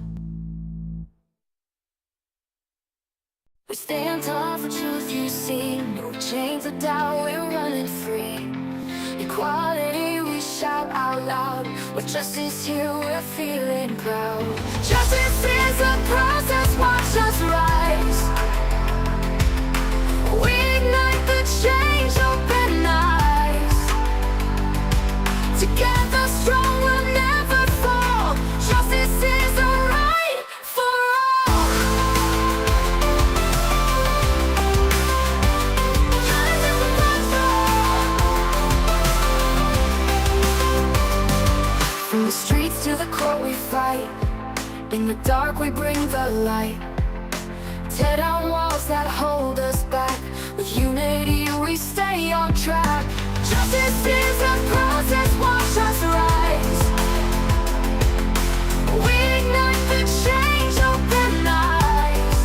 We stand tall for truth you see. No chains of doubt, we're running free. Equality, we shout out loud. With justice here, we're feeling proud. Justice is a process, watch us rise. We ignite the change, open eyes. Together strong, we'll never fall. streets to the court we fight. In the dark we bring the light. Tear down walls that hold us back. With unity we stay on track. Justice is a process, watch us rise. We ignite the change, open eyes.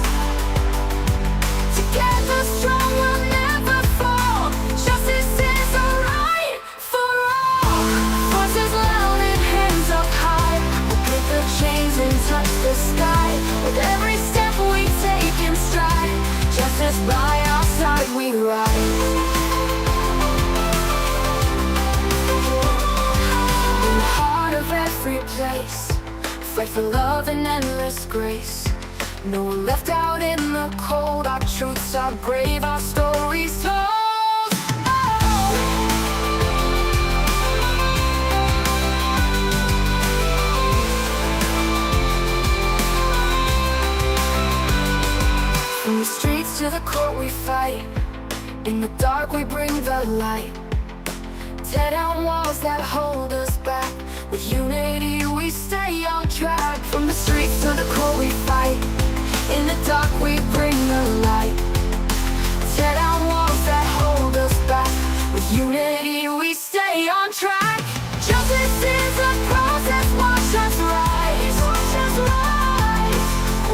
Together strong, we'll never fall. Justice is a right for all. Voices loud and hands up high. We'll break the chains and touch the sky. With every step we take in stride. Justice by our side we ride. In the heart of every place, fight for love and endless grace. No one left out in the cold. Our truths are brave, our stories told. From the streets to the court we fight. In the dark we bring the light. Tear down walls that hold us back. With unity we stay on track. From the streets to the court we fight. In the dark we bring the light. Tear down walls that hold us back. With unity we stay on track. Justice is a process, watch us rise. Watch us rise.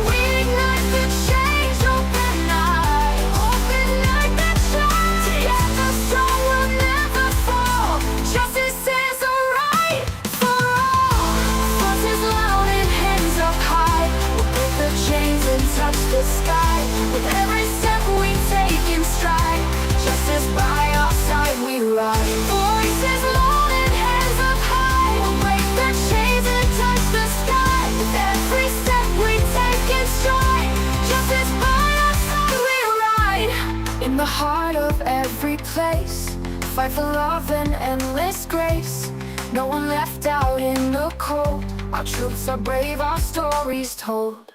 We ignite the change, open eyes. Open like the shine. Together strong, we'll never fall. Justice is a right for all. Voices loud and hands up high. We'll break the chains and touch the sky. With every step we take in stride. Justice by our side we ride. Voices loud and hands up high. We'll break the chains and touch the sky. With every step we take in stride. Justice by our side we ride. In the heart of every place, fight for love and endless grace. No one left out in the cold. Our truths are brave, our stories told.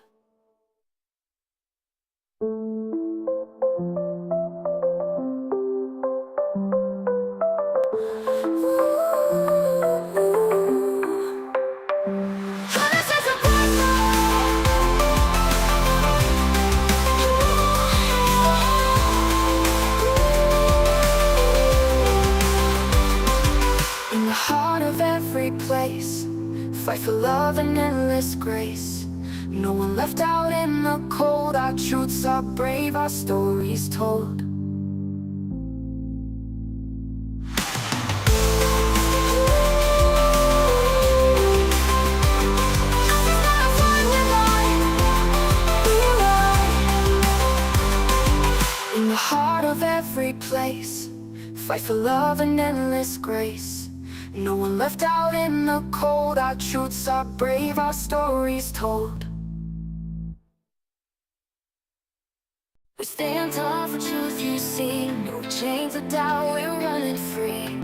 In the heart of every place, fight for love and endless grace. No one left out in the cold. Our truths are brave, our stories told. In the heart of every place, fight for love and endless grace. No one left out in the cold. Our truths are brave, our stories told. We stand tall for truth you see. No chains of doubt, we're running free.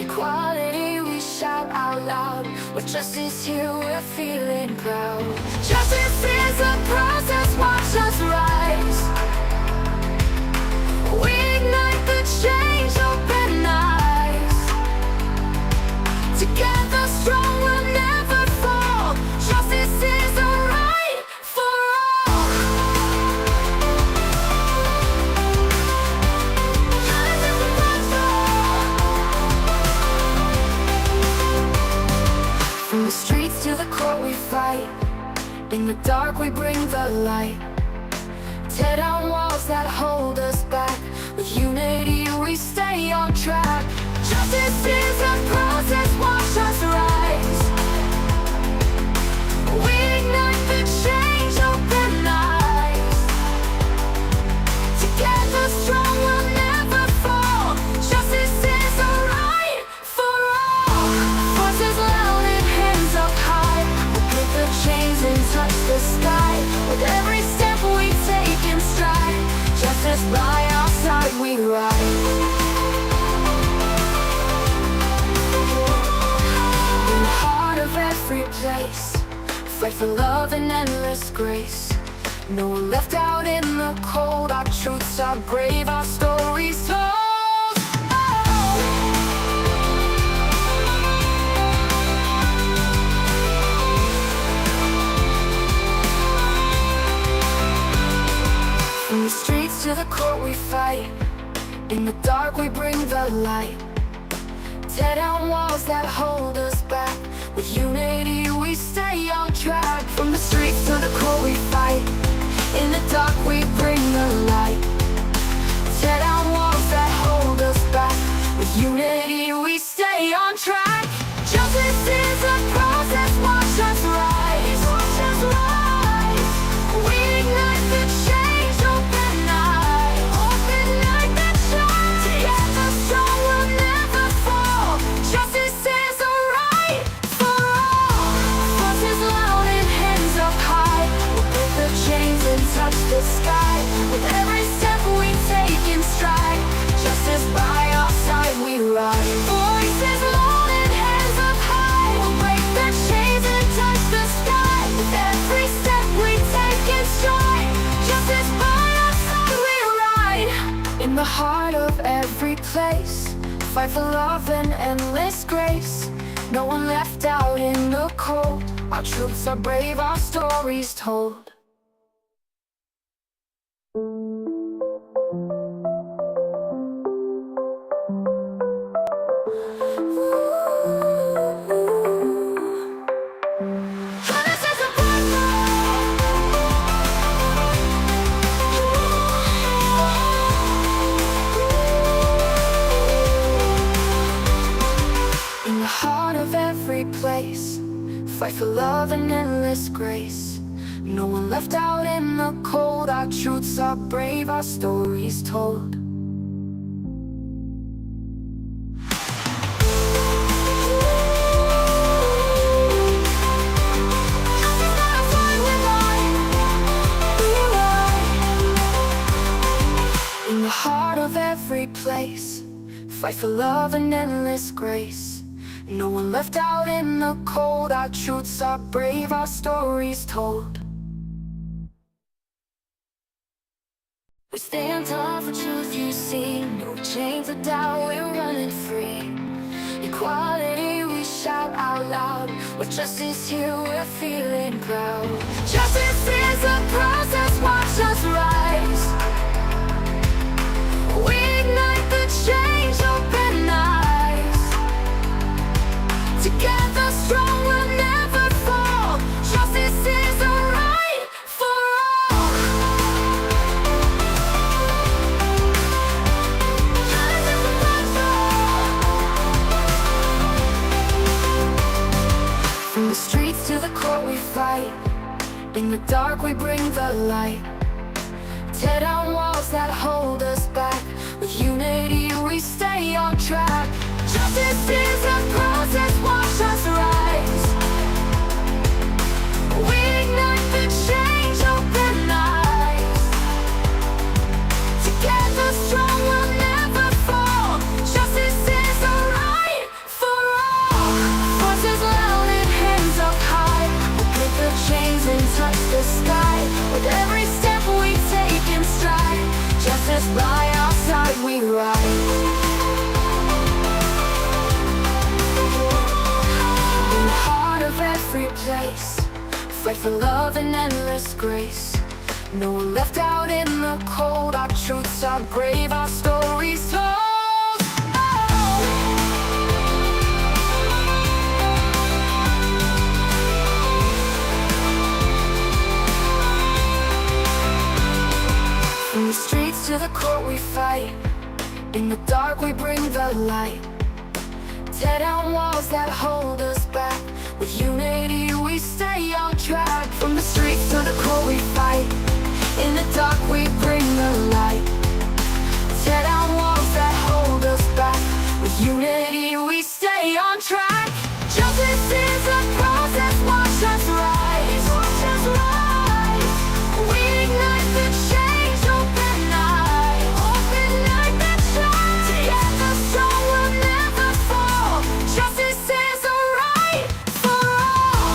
Equality we shout out loud. With justice here we're feeling proud. Justice is a process, watch us rise. We ignite the change, open eyes. Together strong, we'll never fall. Justice is a right for all. From the streets to the court we fight. In the dark we bring the light. Tear down walls that hold us back. With unity we stay on track. Justice is a process, watch us rise. We ignite the change, open eyes. Together strong, we'll never fall. Justice is a right for all. Voices loud and hands up high. We'll break the chains and touch the sky. With every step we take in stride. Justice by our side we ride. In the heart of every place, fight for love and endless grace. No one left out in the cold. Our truths are brave, our stories told. we fight. In the dark we bring the light. Tear down walls that hold us back. With unity we stay on track. From the streets to the court we fight. In the dark we bring the light. Tear down walls that hold us back. With unity we stay on track. Justice is a process, watch us rise. Watch us rise. We ignite the change, open eye. Open like the shine. Together strong, we'll never fall. Justice is a right for all. Voices loud and hands up high. We'll break the chains and touch the sky. With every step we take in stride. Justice by our side we ride. Voices loud and hands up high. We'll break the chains and touch the sky. With every step we take in stride. Justice by our side we ride. In the heart of every place, fight for love and endless grace. No one left out in the cold. Our troops are brave, our stories told. Fight for love and endless grace. No one left out in the cold. Our truths are brave, our stories told. In the heart of every place, fight for love and endless grace. No one left out in the cold. Our truths are brave, our stories told. We stand tall for truth, you see. No chains of doubt, we're running free. Equality, we shout out loud. With justice here, we're feeling proud. Justice is a process, watch us rise. We ignite the change, open eyes. Together strong, we'll never fall. Justice is a right for all. Justice is a right for all. From the streets to the court we fight. In the dark we bring the light. Tear down walls that hold us back. With unity we stay on track. Justice is a process, watch us rise. We ignite the change, open eyes. Together strong, we'll never fall. Justice is a right for all. Voices loud and hands up high. We'll break the chains and touch the sky. With every step we take in stride. Justice by our side we ride. Every place, fight for love and endless grace. No one left out in the cold. Our truths are brave, our stories told. From the streets to the court we fight. In the dark we bring the light. Tear down walls that hold us back. With unity we stay on track. From the streets to the court we fight. In the dark we bring the light. Tear down walls that hold us back. With unity we stay on track. Justice is a process, watch us rise. Watch us rise. We ignite the change, open eye. Open like the shine. Together strong, we'll never fall. Justice is a right for all.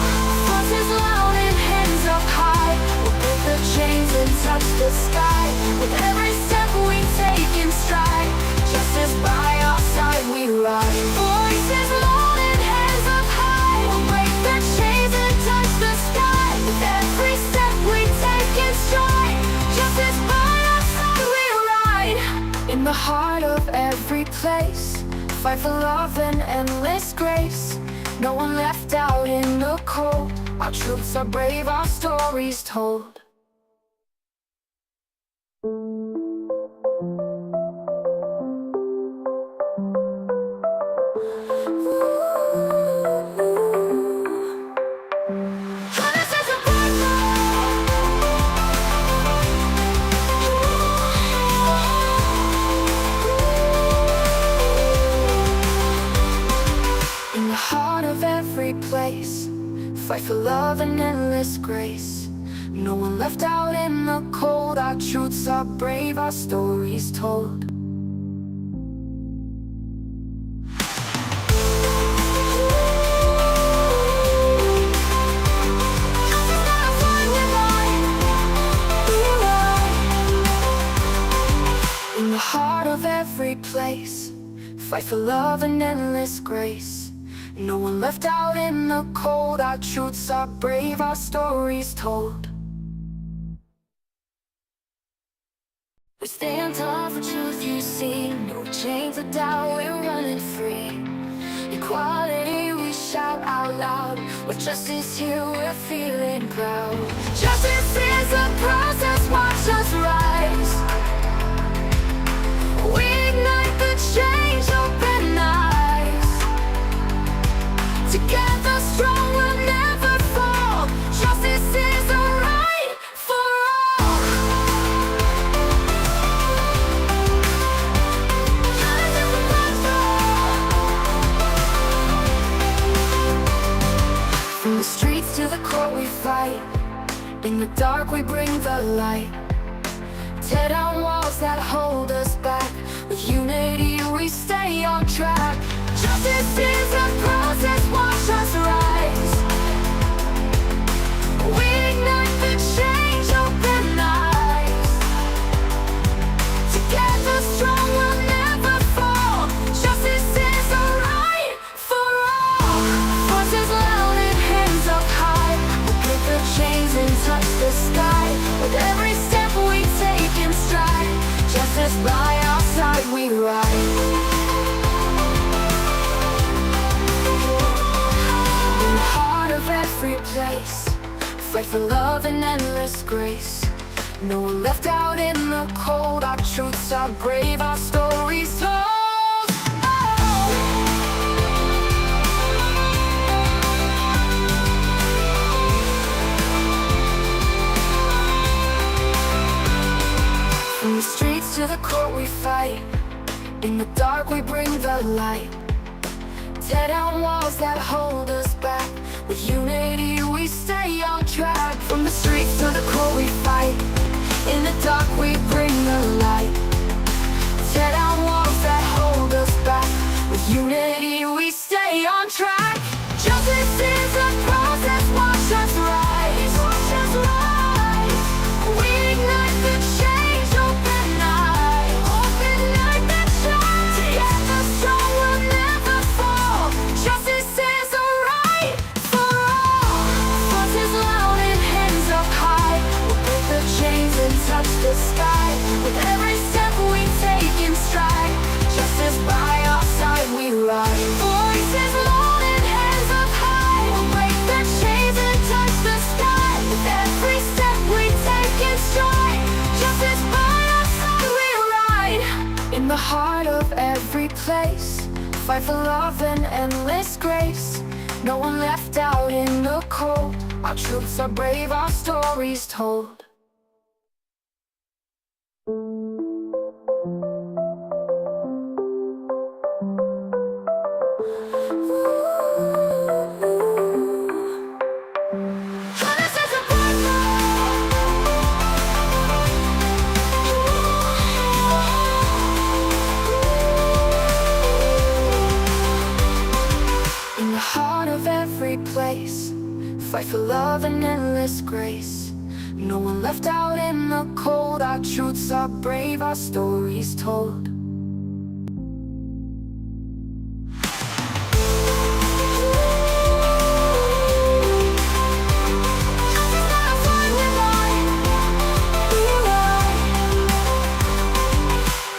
Voices loud and hands up high. We'll break the chains and touch the sky. With every step we take in stride. Justice by our side we ride. Voices loud and hands up high. We'll break the chains and touch the sky. With every step we take in stride. Justice by our side we ride. Fight for love and endless grace. No one left out in the cold. Our troops are brave, our stories told. In the heart of every place, fight for love and endless grace. No one left out in the cold. Our truths are brave, our stories told. In the heart of every place, fight for love and endless grace. No one left out in the cold. Our truths are brave, our stories told. We stand tall for truth you see. No chains of doubt, we're running free. Equality, we shout out loud. With justice here, we're feeling proud. Justice is a process, watch us rise. We ignite the change, open eyes. Together strong, we'll never fall. Justice is a right for all. From the streets to the court we fight. In the dark we bring the light. Tear down walls that hold us back. With unity we stay on track. Justice is a process, watch us rise. We ignite the change, open eyes. Together strong, we'll never fall. Justice is a right for all. Voices loud and hands up high. We'll break the chains and touch the sky. With every step we take in stride. Justice by our side we ride. Every place, fight for love and endless grace. No one left out in the cold. Our truths are brave, our stories told. From the streets to the court we fight. In the dark we bring the light. Tear down walls that hold us back. With unity we stay on track. From the streets to the court we fight. In the dark we bring the light. Tear down walls that hold us back. With unity we stay on track. Justice is a process, watch us rise. Watch us rise. We ignite the change, open eyes. Open like the shine. Together strong, we'll never fall. Justice is a right for all. Voices loud and hands up high. We'll break the chains and touch the sky. With every step we take in stride. Justice by our side we ride. Voices loud and hands up high. We'll break the chains and touch the sky. With every step we take in stride. Justice by our side we ride. In the heart of every place, fight for love and endless grace. No one left out in the cold. Our troops are brave, our stories told. In the heart of every place, fight for love and endless grace. No one left out in the cold. Our truths are brave, our stories told.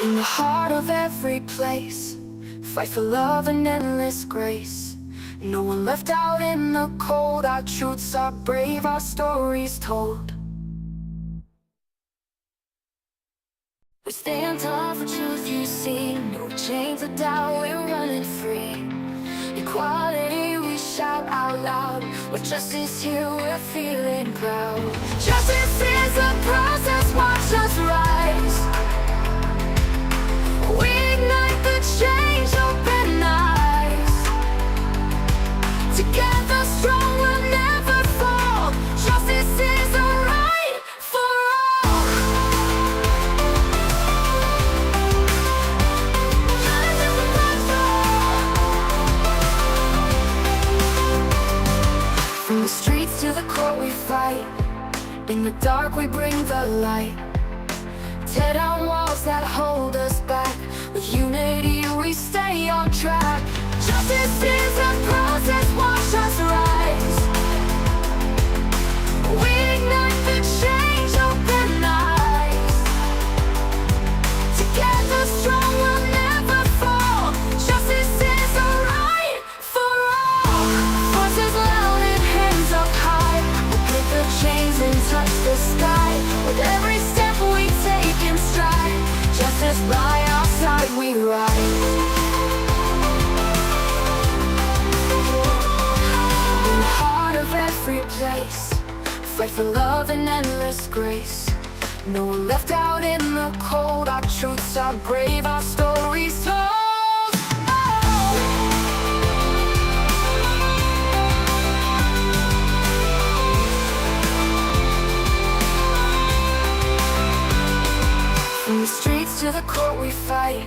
In the heart of every place, fight for love and endless grace. No one left out in the cold. Our truths are brave, our stories told. We stand tall for truth you see. No chains of doubt, we're running free. Equality, we shout out loud. With justice here, we're feeling proud. Justice is a process, watch us rise. We ignite the change, open eyes. Together strong, we'll never fall. Justice is a right for all. From the streets to the court we fight. In the dark we bring the light. Tear down walls that hold us back. With unity we stay on track. Justice is a process, watch us rise. We ignite the change, open eyes. Together strong, we'll never fall. Justice is a right for all. Voices loud and hands up high. We'll break the chains and touch the sky. With every step we take in stride. Justice by our side we rise. In the heart of every place, fight for love and endless grace. No one left out in the cold. Our truths are brave, our stories told. From the streets to the court we fight.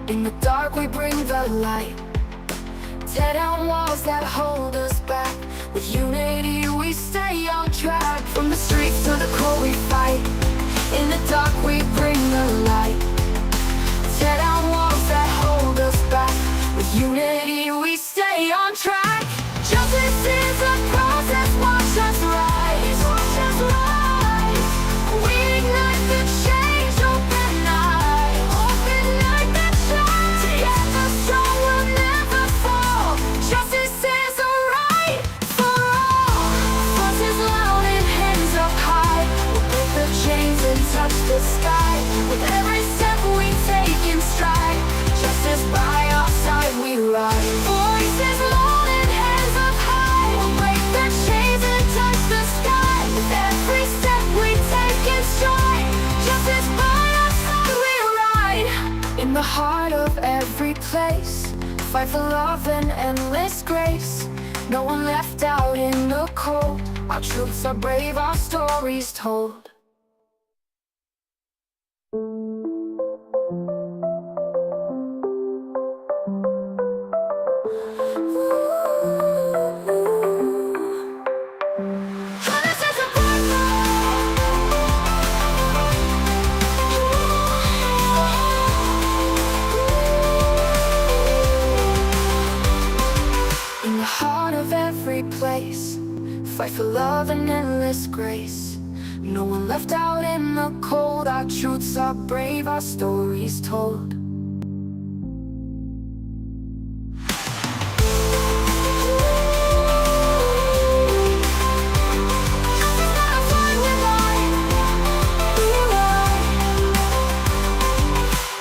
In the dark we bring the light. Tear down walls that hold us back. With unity we stay on track. From the streets to the court we fight. In the dark we bring the light. Tear down walls that hold us back. With unity we stay on track. Justice is a process, watch us rise. Watch us rise. We ignite the change, open eyes. Open like the change. Together strong, we'll never fall. Justice is a right for all. Voices loud and hands up high. We'll break the chains and touch the sky. With every step we take in stride. Justice by our side we rise. Voices loud and hands up high. We'll break the chains and touch the sky. With every step we take in stride. Justice by our side we ride. In the heart of every place, fight for love and endless grace. No one left out in the cold. Our truths are brave, our stories told. In the heart of every place, fight for love and endless grace. No one left out in the cold. Our truths are brave, our stories told.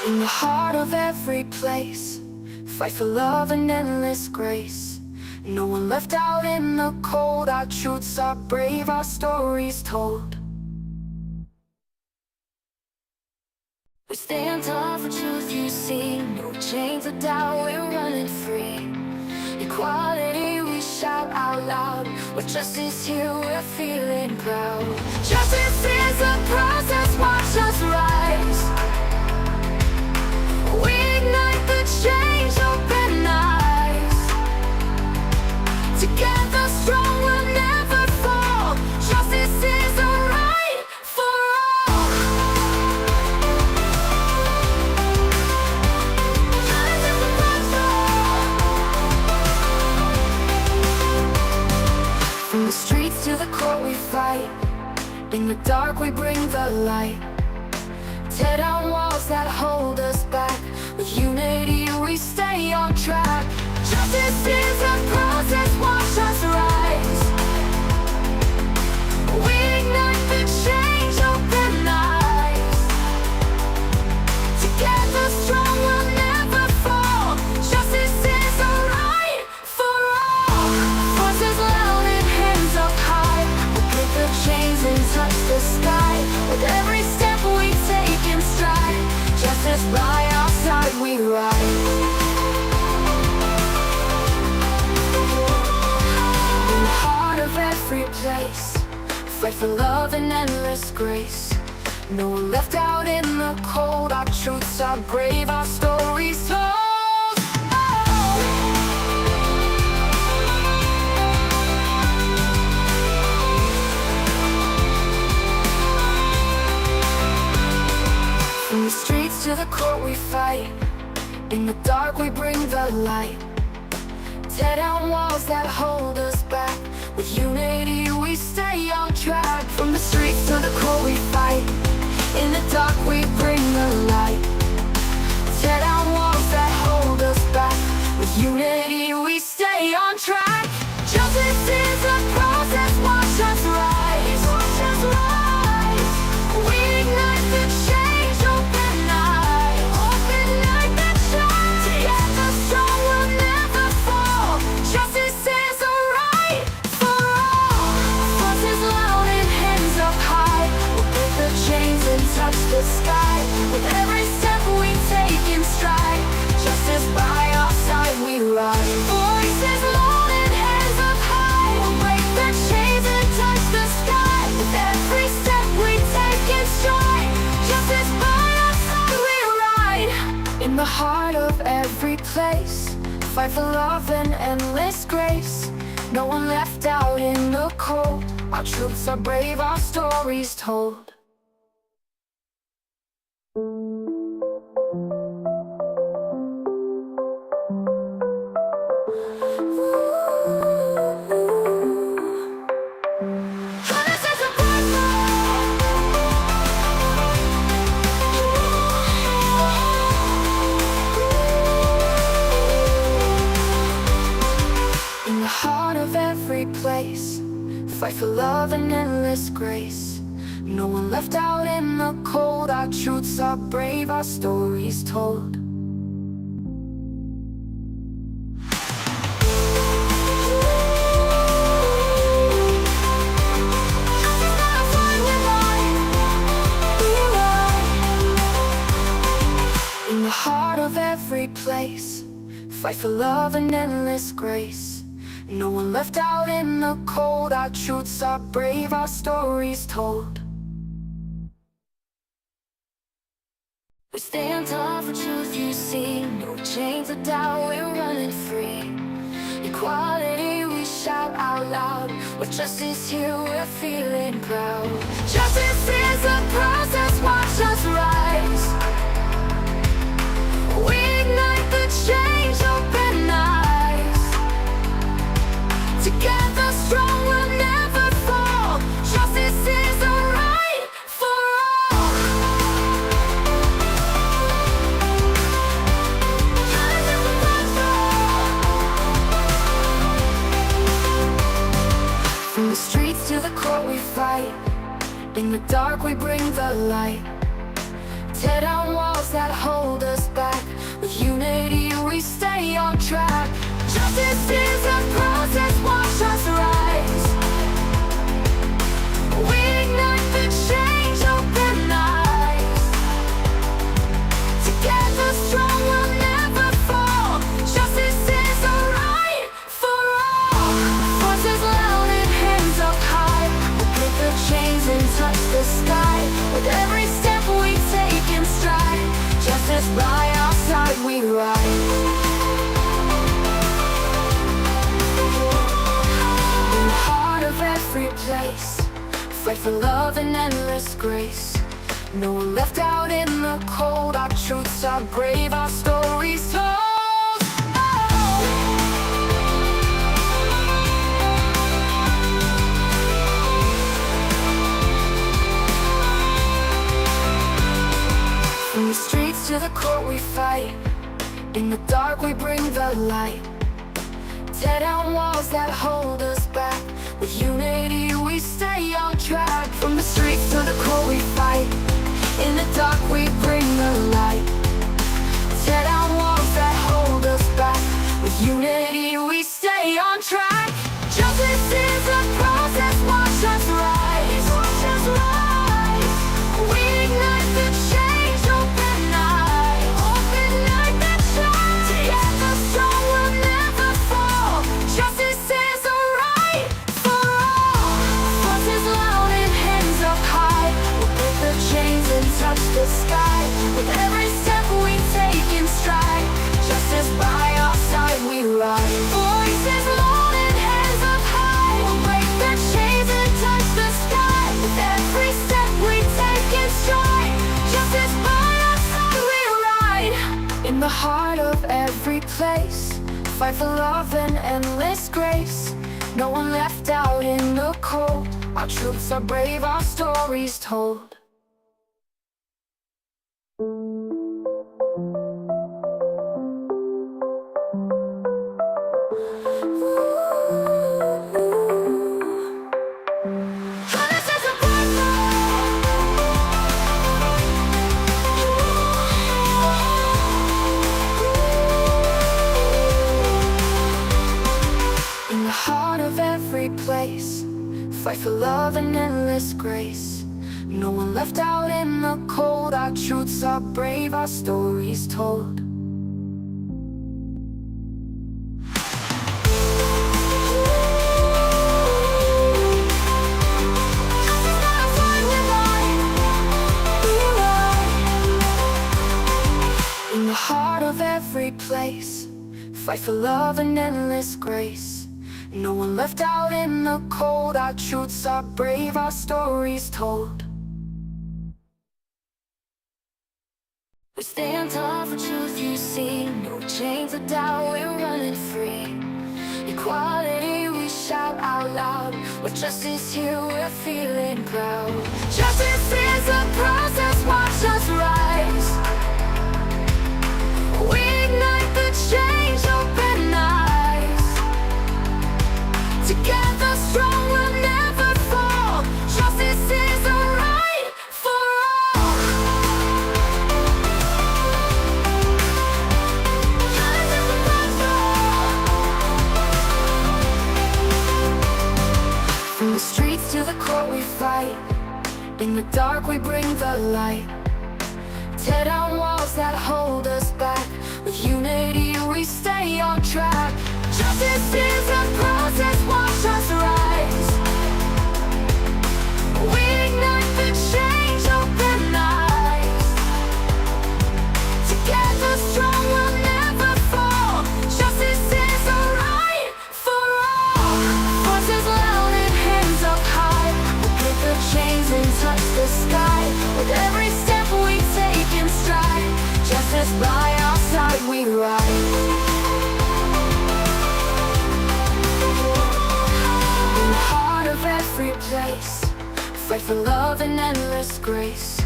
In the heart of every place, fight for love and endless grace. No one left out in the cold. Our truths are brave, our stories told. We stand tall for truth you see. No chains of doubt, we're running free. Equality, we shout out loud. With justice here, we're feeling proud. Justice is a process, watch us rise. We ignite the change, open eyes. Together strong, we'll never fall. Justice is a right for all. From the streets to the court we fight. In the dark we bring the light. Tear down walls that hold us back. With unity we stay on track. Justice is a process, watch us rise. We ignite the change, open eyes. Together strong, we'll never fall. Justice is a right for all. Voices loud and hands up high. We'll break the chains and touch the sky. With every step we take in stride, justice by our side we ride. In the heart of every place, fight for love and endless grace. No one left out in the cold. Our truths are brave, our stories told. From the streets to the court we fight. In the dark we bring the light. Tear down walls that hold us back. With unity we stay on track. From the streets to the court we fight. In the dark we bring the light. Tear down walls that hold us back. With unity we stay on track. Justice is a process, watch us rise. Watch us rise. We ignite the change, open eyes. Open eyes that shine. Together strong, we'll never fall. Justice is a right for all. Voices loud and hands up high. We'll break the chains and touch the sky. With every step we take in stride, justice by our side we ride. Voices loud and hands up high. We'll break the chains and touch the sky. With every step we take in stride, justice by our side we ride. In the heart of every place, fight for love and endless grace. No one left out in the cold. Our truths are brave, our stories told. In the heart of every place, fight for love and endless grace. No one left out in the cold. Our truths are brave, our stories told. In the heart of every place, fight for love and endless grace. No one left out in the cold. Our truths are brave, our stories told. We stand tall for truth you see. No chains of doubt, we're running free. Equality we shout out loud. With justice here we're feeling proud. Justice is a process, watch us rise. We ignite the change, open eyes. Together strong, we'll never fall. Justice is a right for all. From the streets to the court we fight. In the dark we bring the light. Tear down walls that hold us back. With unity we stay on track. Justice is a process, watch us rise. We ignite the change, open eyes. Together strong, we'll never fall. Justice is a right for all. Voices loud and hands up high. We'll break the chains and touch the sky. With every step we take in stride, justice by our side we ride. Every place, fight for love and endless grace. No one left out in the cold. Our truths are brave, our stories told. From the streets to the the court we fight. In the dark we bring the light. Tear down walls that hold us back. With unity we stay on track. From the streets to the court we fight. In the dark we bring the light. Tear down walls that hold us back. With unity we stay on track. Justice is a process, watch us rise. Watch us rise. We ignite the change, open eyes. Open like the shine. Together strong, we'll never fall. Justice is a right for all. Voices loud and hands up high. We'll break the chains and touch the sky. With every step we take in stride. Justice by our side we ride. Voices loud and hands up high. We'll break the chains and touch the sky. With every step we take in stride. Justice by our side we ride. In the heart of every place, fight for love and endless grace. No one left out in the cold. Our troops are brave, our stories told. In the heart of every place, fight for love and endless grace. No one left out in the cold. Our truths are brave, our stories told. In the heart of every place, fight for love and endless grace. No one left out in the cold. Our truths are brave, our stories told. We stand tall for truth you see. No chains of doubt, we're running free. Equality we shout out loud. With justice here we're feeling proud. Justice is a process, watch us rise. We ignite the change, open eyes. Together strong, we'll never fall. Justice is a right for all. Justice is a right for all. From the streets to the court we fight. In the dark we bring the light. Tear down walls that hold us back. With unity we stay on track. Justice is a process, watch us rise. We ignite the change, open eyes. Together strong, we'll never fall. Justice is a right for all. Voices loud and hands up high. We'll break the chains and touch the sky. With every step we take in stride. Justice by our side we ride. In the heart of every place, fight for love and endless grace.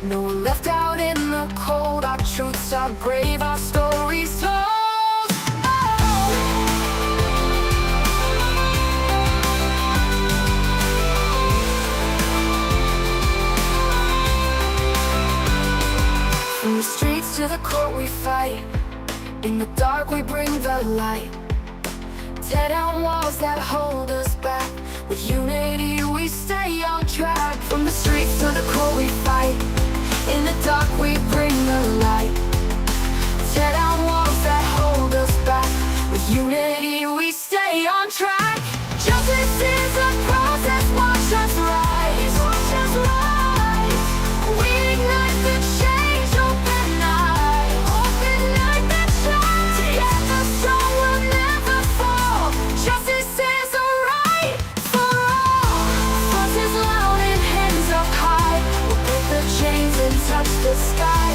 No one left out in the cold. Our truths are brave, our stories told. From the streets to the court we fight. In the dark we bring the light. Tear down walls that hold us back. With unity we stay on track. From the streets to the court we fight. In the dark we bring the light. Tear down walls that hold us back. With unity we stay on track. Justice is a process, watch us rise. Watch us rise. We ignite the change, open eyes. Open like the shine. Together strong, we'll never fall. Justice is a right for all. Voices loud and hands up high. We'll break the chains and touch the sky.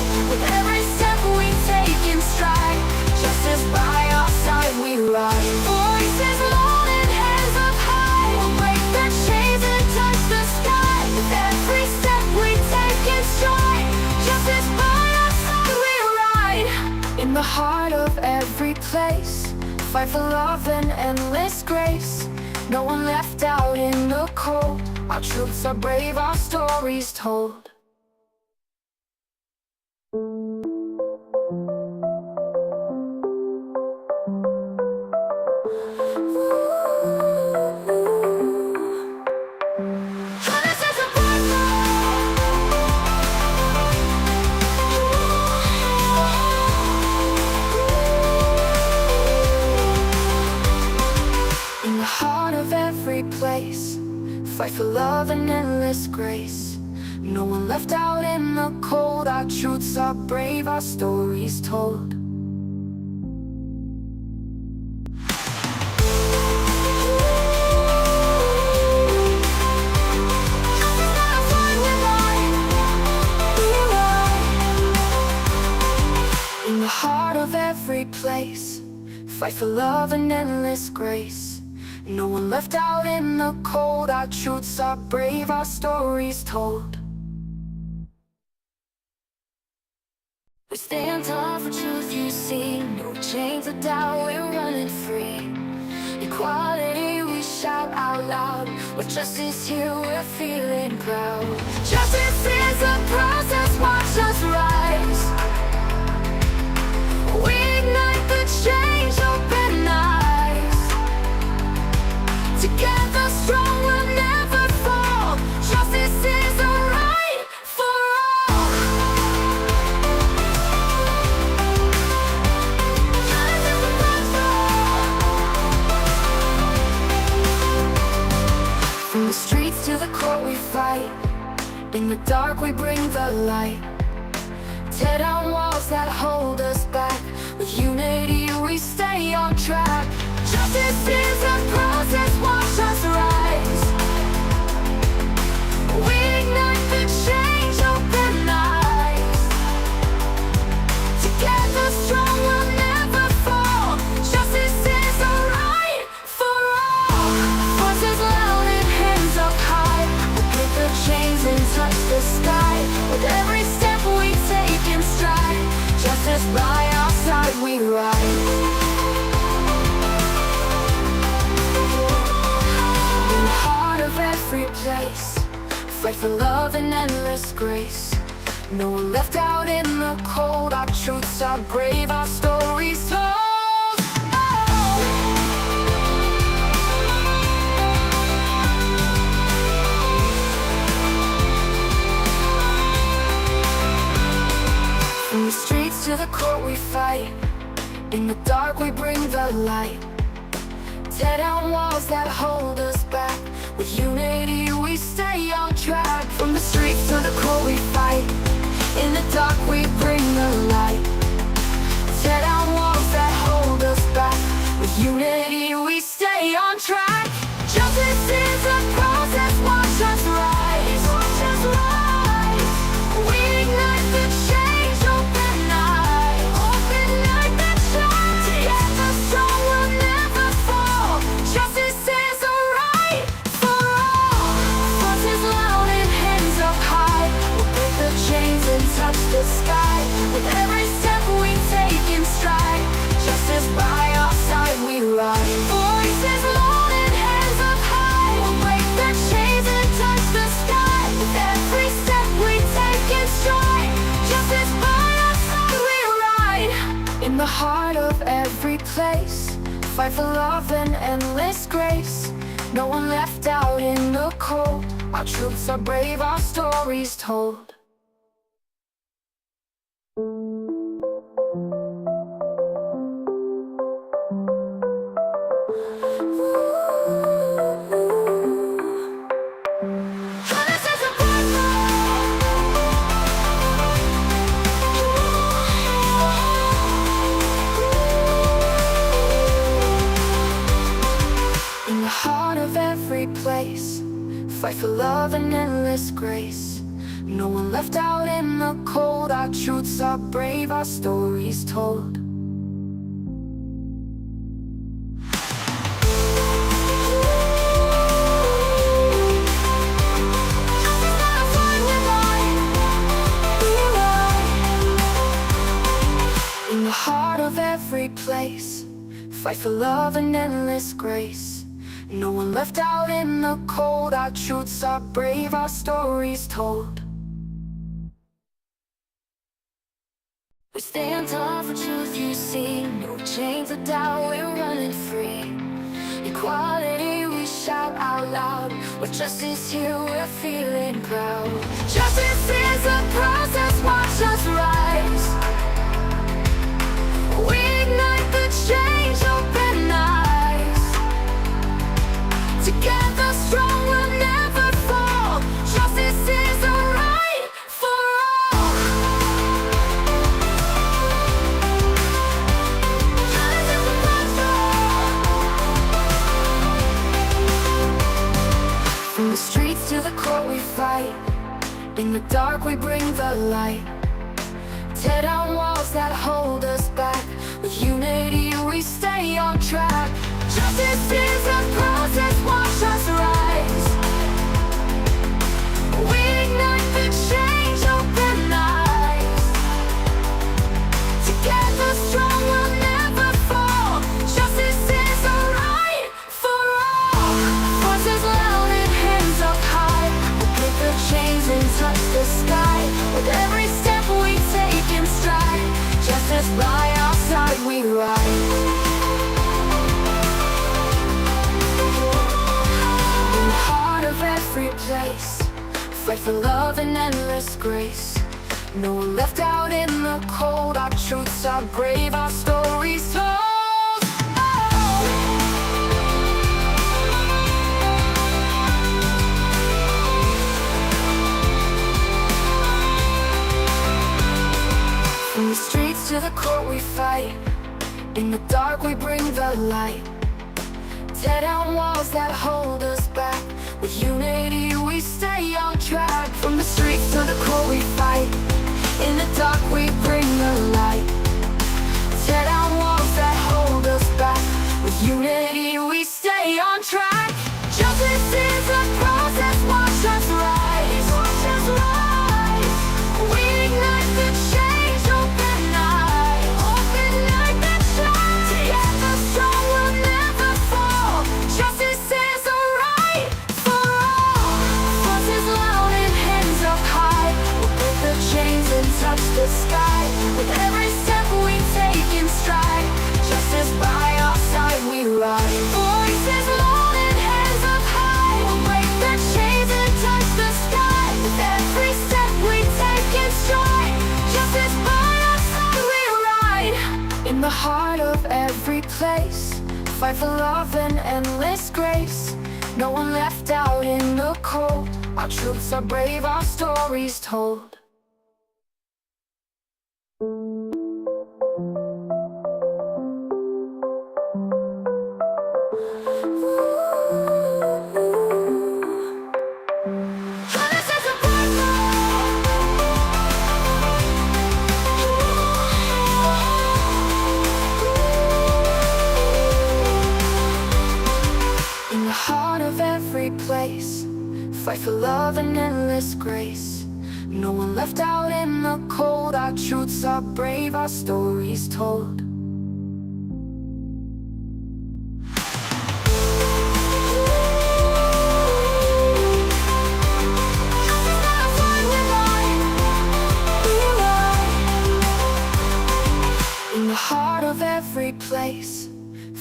Fight for love and endless grace. No one left out in the cold. Our troops are brave, our stories told. In the heart of every place, fight for love and endless grace. No one left out in the cold. Our truths are brave, our stories told. In the heart of every place, fight for love and endless grace. No one left out in the cold. Our truths are brave, our stories told. We stand tall for truth, you see. No chains of doubt, we're running free. Equality, we shout out loud. With justice here, we're feeling proud. Justice is a process, watch us rise. We ignite the change, open eyes. Together strong, we'll never fall. Justice is a right for all. From the streets to the court we fight. In the dark we bring the light. Tear down walls that hold us back. With unity we stay on track. Justice is a process, watch us rise. We ignite the change, open eyes. Together strong, we'll never fall. Justice is a right for all. Voices loud and hands up high. We'll break the chains and touch the sky. With every step we take in stride. Justice by our side we ride. Every place, fight for love and endless grace. No one left out in the cold. Our truths are brave, our stories told. From the streets to the court we fight. In the dark we bring the light. Tear down walls that hold us back. With unity we stay on track. From the streets to the court we fight. In the dark we bring the light. Tear down walls that hold us back. With unity we stay on track. Justice is a process, watch us rise. Watch us rise. We ignite the change, open eyes. Open like the shine. Together strong, we'll never fall. Justice is a right for all. Voices loud and hands up high. We'll break the chains and touch the sky. With every step we take in stride. Justice by our side we ride. Voices loud and hands up high. We'll break the chains and touch the sky. With every step we take in stride. Justice by our side we ride. In the heart of every place, fight for love and endless grace. No one left out in the cold. Our troops are brave, our stories told. In the heart of every place, fight for love and endless grace. No one left out in the cold. Our truths are brave, our stories told. In the heart of every place, Fight for love and endless grace. No one left out in the cold. Our truths are brave, our stories told. We stand tall for truth you see. No chains of doubt, we're running free. Equality, we shout out loud. With justice here, we're feeling proud. Justice is a process, watch us rise. We ignite the change, open eyes. Together strong, we'll never fall. Justice is a right for all. Justice is a right for all. From the streets to the court we fight. In the dark we bring the light. Tear down walls that hold us back. With unity we stay on track. Justice is a process, watch us rise. We ignite the change, open eyes. Together strong, we'll never fall. Justice is a right for all. Voices loud and hands up high. We'll break the chains and touch the sky. With every step we take in stride. Justice by our side we ride. In the heart of every place, fight for love and endless grace. No one left out in the cold. Our truths are brave, our stories told. From the streets to the court we fight. In the dark we bring the light. Tear down walls that hold us back. With unity we stay on track. From the streets to the court we fight. In the dark we bring the light. Tear down walls that hold us back. With unity we stay on track. Justice is a process, watch us rise. Watch us rise. We ignite the change, open eyes. Open like the shine. Together strong, we'll never fall. Justice is a right for all. Voices loud and hands up high. We'll break the chains and touch the sky. With every step we take in stride. Justice by our side we ride. Voices loud and hands up high. We'll break the chains and touch the sky. With every step we take in stride. Justice by our side we ride. In the heart of every place, fight for love and endless grace. No one left out in the cold. Our truths are brave, our stories told. In the heart of every place, fight for love and endless grace. No one left out in the cold. Our truths are brave, our stories told. In the heart of every place,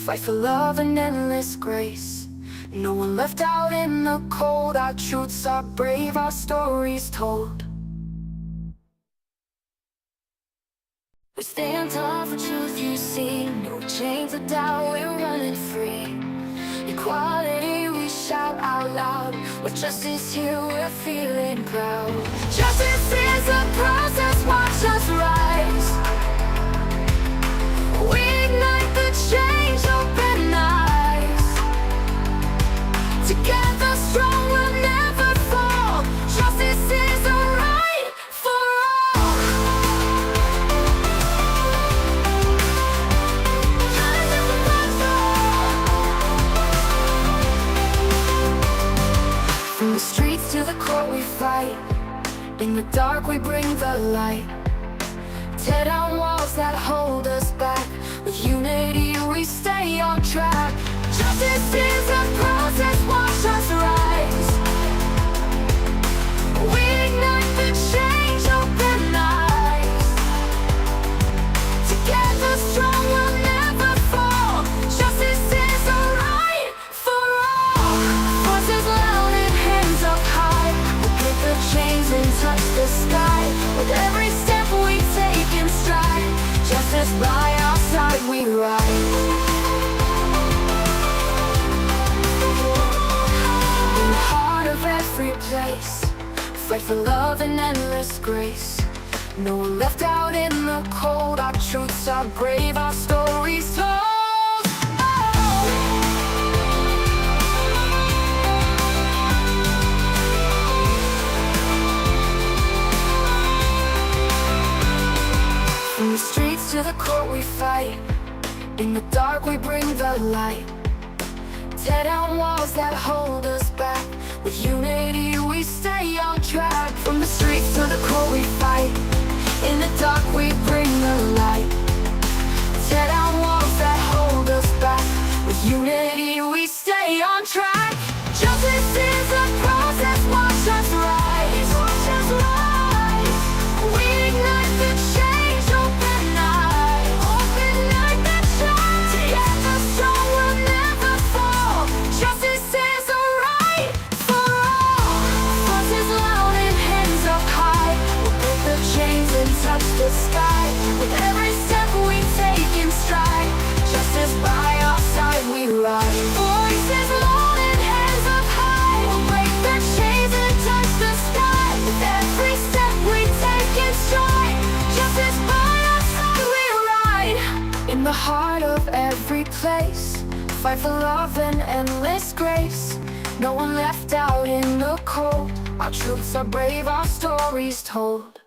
fight for love and endless grace. No one left out in the cold. Our truths are brave, our stories told. We stand tall for truth you see. No chains of doubt, we're running free. Equality, we shout out loud. With justice here, we're feeling proud. Justice is a process, watch us rise. We ignite the change, open eyes. Together strong, we'll never fall. Justice is a right for all. Justice is a right for all. From the streets to the court we fight. In the dark we bring the light. Tear down walls that hold us back. With unity we stay on track. Justice is a process, watch us rise. We ignite the change, open eyes. Together strong, we'll never fall. Justice is a right for all. Voices loud and hands up high. We'll break the chains and touch the sky. With every step we take in stride, justice by our side we ride. In the heart of every place, fight for love and endless grace. No one left out in the cold. Our truths are brave, our stories told. From the streets to the court we fight. In the dark we bring the light. Tear down walls that hold us back. With unity we stay on track. From the streets to the court we fight. In the dark we bring the light. Tear down walls that hold us back. With unity we stay on track. Justice is a process, watch us rise. Watch us rise. We ignite the change, open eyes. Open like the shine. Together strong, we'll never fall. Justice is a right for all. Voices loud and hands up high. We'll break the chains and touch the sky. With every step we take in stride, justice by our side we ride. Voices loud and hands up high. We'll break the chains and touch the sky. With every step we take in stride, justice by our side we ride. In the heart of every place, fight for love and endless grace. No one left out in the cold. Our truths are brave, our stories told.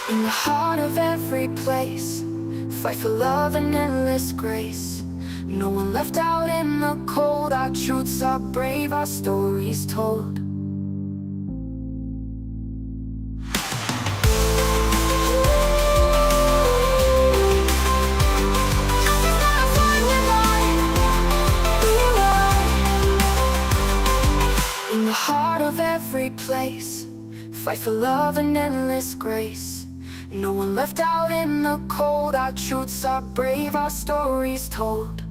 In the heart of every place, fight for love and endless grace. No one left out in the cold. Our truths are brave, our stories told. In the heart of every place, fight for love and endless grace. No one left out in the cold. Our truths are brave, our stories told.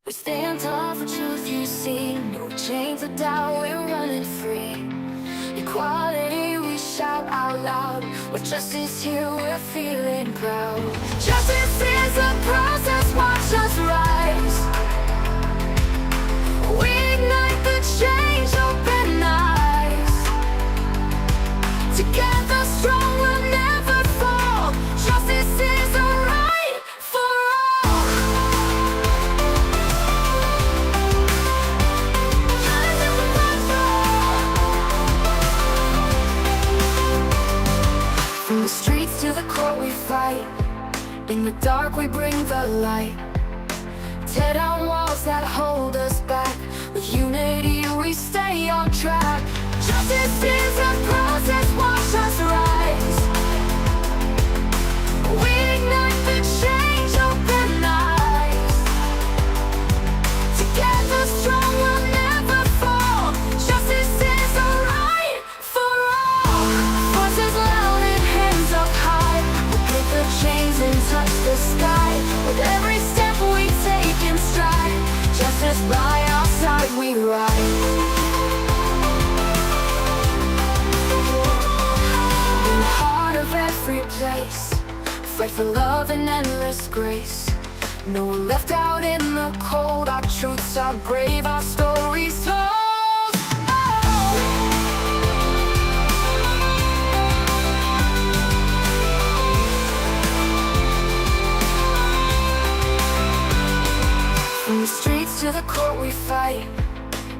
We stand tall for truth you see. No chains of doubt, we're running free. Equality we shout out loud. With justice here we're feeling proud. Justice is a process, watch us rise. We ignite the change, open eyes. Together strong, we'll never fall. Justice is a right for all. From the streets to the court we fight. In the dark we bring the light. Tear down walls that hold us back. With unity we stay on track. Justice is a process, watch us rise. We ignite the change, open eyes. Together strong, we'll never fall. Justice is a right for all. Voices loud and hands up high. We'll break the chains and touch the sky. With every step we take in stride, justice by our side we ride. In the heart of every place, fight for love and endless grace. No one left out in the cold. Our truths are brave, our stories told.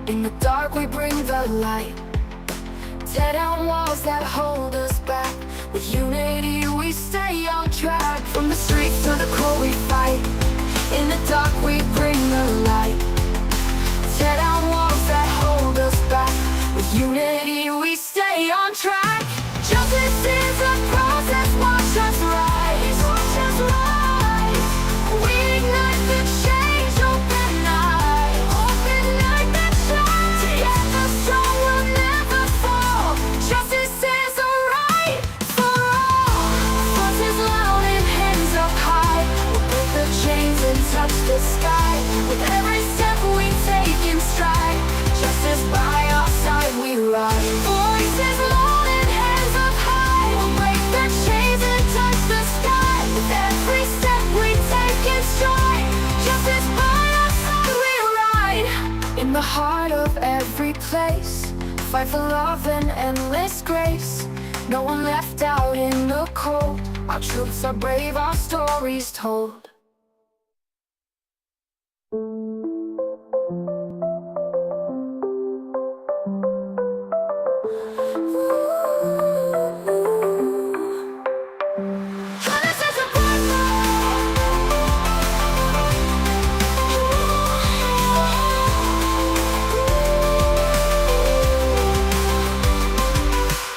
In the dark we bring the light. Tear down walls that hold us back. With unity we stay on track. From the streets to the court we fight. In the dark we bring the light. Tear down walls that hold us back. With unity we stay on track. Justice is a process, watch us rise. Watch us rise. We ignite the change, open eyes. Open like the shine. Together strong, we'll never fall. Justice is a right for all. Voices loud and hands up high. We'll break the chains and touch the sky. With every step we take in stride. Justice by our side we ride. Voices loud and hands up high. We'll break the chains and touch the sky. With every step we take in stride. Justice by our side we ride. In the heart of every place, fight for love and endless grace. No one left out in the cold. Our truths are brave, our stories told.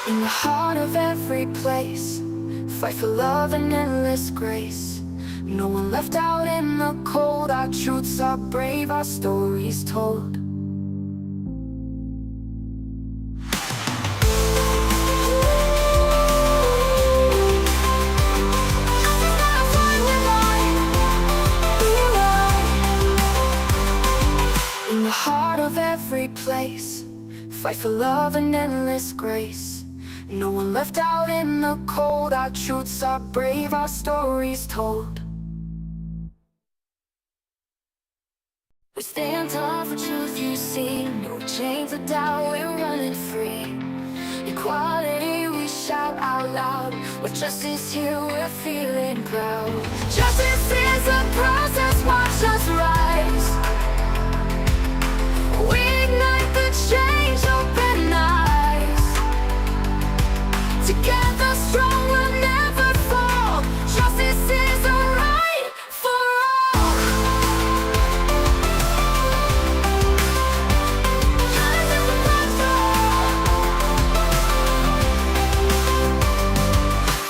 In the heart of every place, fight for love and endless grace. No one left out in the cold. Our truths are brave, our stories told. In the heart of every place, fight for love and endless grace. No one left out in the cold. Our truths are brave, our stories told. We stand tall for truth, you see. No chains of doubt, we're running free. Equality, we shout out loud. With justice here, we're feeling proud. Justice is a process, watch us rise. We ignite the change, open eyes. Together strong, we'll never fall. Justice is a right for all. Justice is a right for all.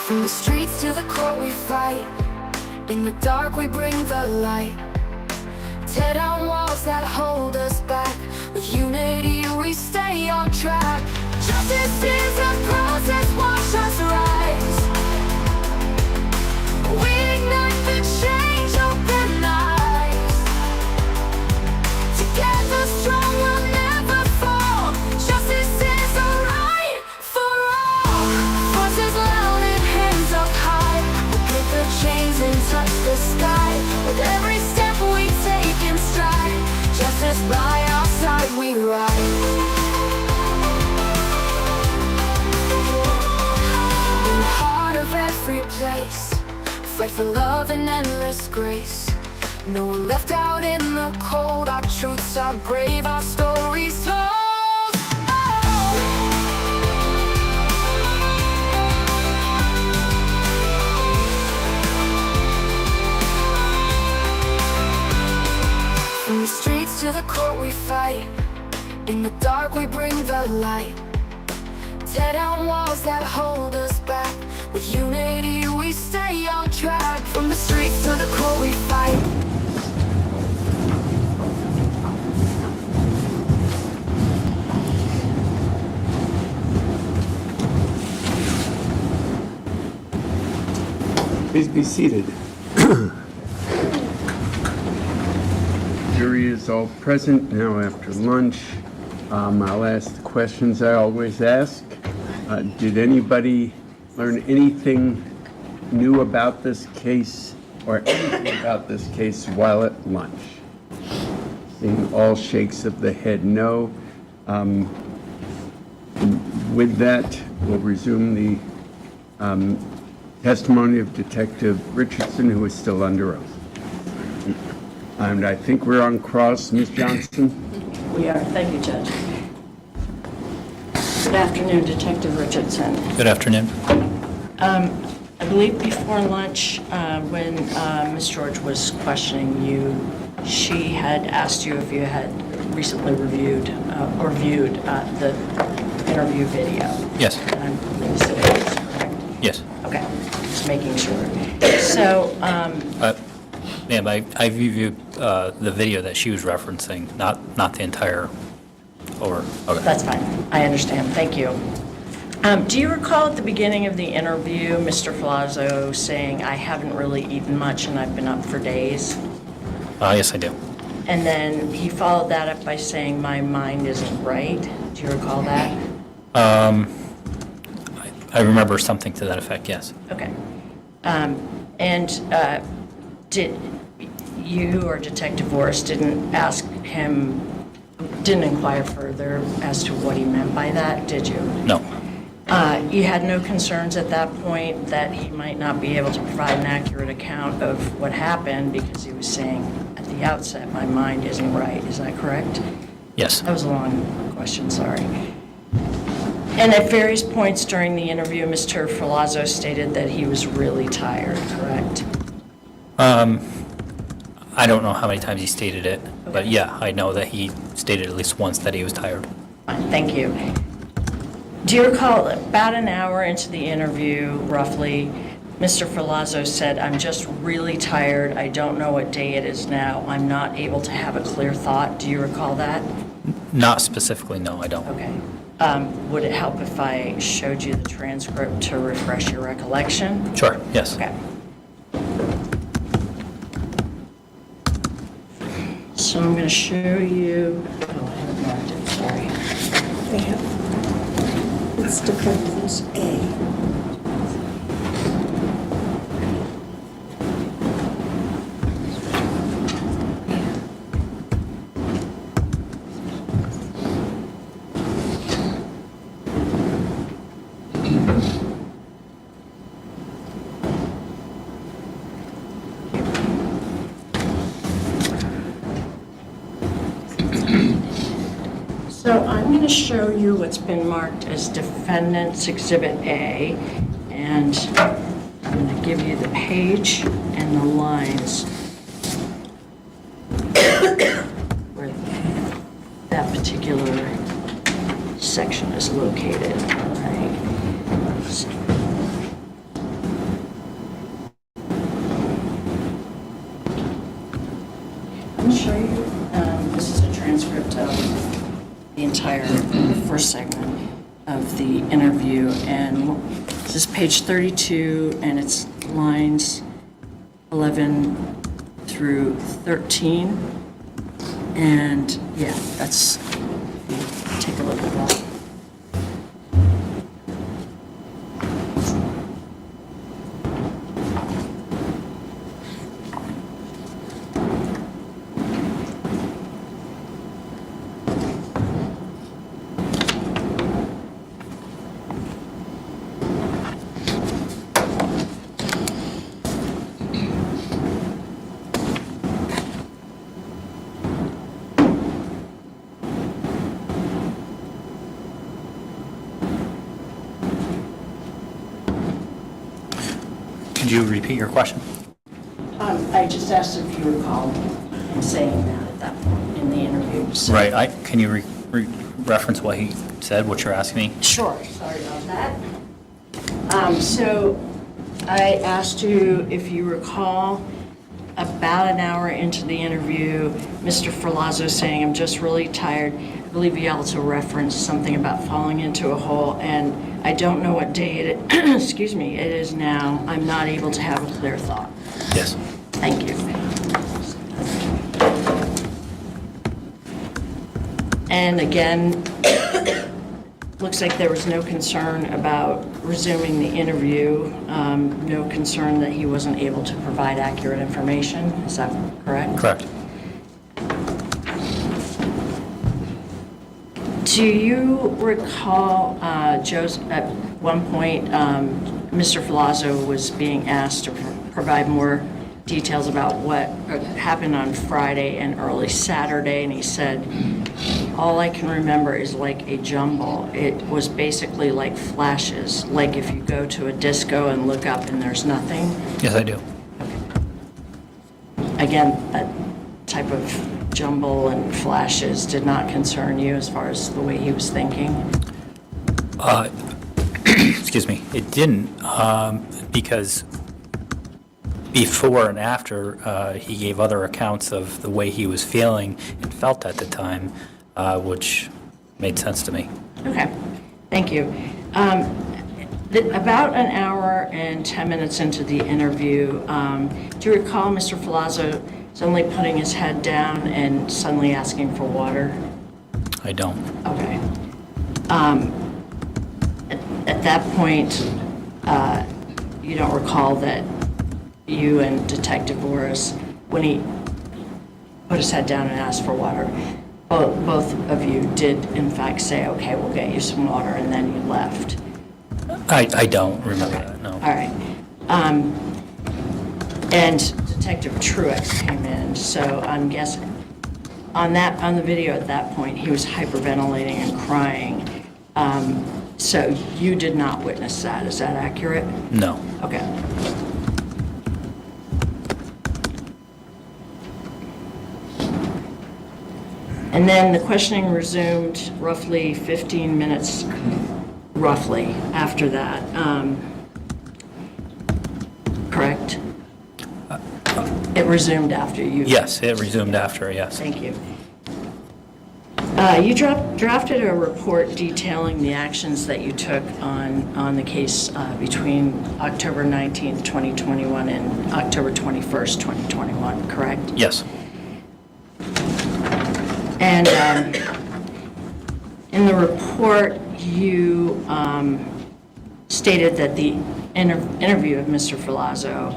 From the streets to the court we fight. In the dark we bring the light. Tear down walls that hold us back. With unity we stay on track. Justice is a process, watch us rise. We ignite the change, open eyes. Together strong, we'll never fall. Justice is a right for all. Voices loud and hands up high. We'll break the chains and touch the sky. With every step we take in stride. Justice by our side we ride. Every place, fight for love and endless grace. No one left out in the cold. Our truths are brave, our stories told. From the streets to the court we fight. In the dark we bring the light. Tear down walls that hold us back. With unity we stay on track. From the streets to the court we fight. Please be seated. Jury is all present now after lunch. I'll ask the questions I always ask. Did anybody learn anything new about this case or anything about this case while at lunch? Seeing all shakes of the head no. With that, we'll resume the testimony of Detective Richardson, who is still under oath. And I think we're on cross, Ms. Johnson? We are. Thank you, Judge. Good afternoon, Detective Richardson. Good afternoon. I believe before lunch, when Ms. George was questioning you, she had asked you if you had recently reviewed or viewed the interview video. Yes. I'm going to say that's correct. Yes. Okay, just making sure. So, Ma'am, I reviewed the video that she was referencing, not the entire, over. Okay. that's fine. I understand. Thank you. Do you recall at the beginning of the interview, Mr. Ferlazzo saying, "I haven't really eaten much and I've been up for days"? Yes, I do. And then he followed that up by saying, "My mind isn't right." Do you recall that? I remember something to that effect, yes. Okay. Did you or Detective Vorris didn't inquire further as to what he meant by that, did you? No. You had no concerns at that point that he might not be able to provide an accurate account of what happened because he was saying at the outset, "My mind isn't right." Is that correct? Yes. That was a long question, sorry. And at various points during the interview, Mr. Ferlazzo stated that he was really tired, correct? I don't know how many times he stated it, but yeah, I know that he stated at least once that he was tired. Fine, thank you. Do you recall about an hour into the interview, roughly, Mr. Ferlazzo said, "I'm just really tired. I don't know what day it is now. I'm not able to have a clear thought." Do you recall that? Not specifically, no, I don't. Okay. Would it help if I showed you the transcript to refresh your recollection? Sure, yes. Okay. So I'm going to show you, oh, I haven't marked it, sorry. They have, it's defendants A. So I'm going to show you what's been marked as Defendant's Exhibit A, and I'm going to give you the page and the lines where that particular section is located. All right. So, I'm going to show you, this is a transcript of the entire first segment of the interview, and this is page 32, and it's lines 11 through 13, and yeah, that's, take a look at that. Could you repeat your question? I just asked if you recall saying that at that point in the interview. So- Right, can you reference what he said, what you're asking me? Sure, sorry about that. So I asked you if you recall about an hour into the interview, Mr. Ferlazzo saying, "I'm just really tired." I believe you also referenced something about falling into a hole, and I don't know what day it excuse me, it is now. I'm not able to have a clear thought. Yes. Thank you. And again, looks like there was no concern about resuming the interview, no concern that he wasn't able to provide accurate information. Is that correct? Correct. Do you recall, Joseph, at one point, Mr. Ferlazzo was being asked to provide more details about what happened on Friday and early Saturday, and he said all I can remember is like a jumble. It was basically like flashes, like if you go to a disco and look up and there's nothing. Yes, I do. Again, that type of jumble and flashes did not concern you as far as the way he was thinking? Excuse me, it didn't, because before and after, he gave other accounts of the way he was feeling and felt at the time, which made sense to me. Okay, thank you. About an hour and 10 minutes into the interview, do you recall Mr. Ferlazzo suddenly putting his head down and suddenly asking for water? I don't. Okay. At that point, you don't recall that you and Detective Boris, when he put his head down and asked for water, both of you did in fact say, okay, we'll get you some water, and then you left. I don't remember that, no. All right. And Detective Truex came in, so I'm guessing on the video at that point, he was hyperventilating and crying. So you did not witness that, is that accurate? No. Okay. And then the questioning resumed roughly 15 minutes, roughly, after that. Correct? It resumed after you. Yes, it resumed after, yes. Thank you. You drafted a report detailing the actions that you took on the case between October 19th, 2021 and October 21st, 2021, correct? Yes. And in the report, you stated that the interview of Mr. Ferlazzo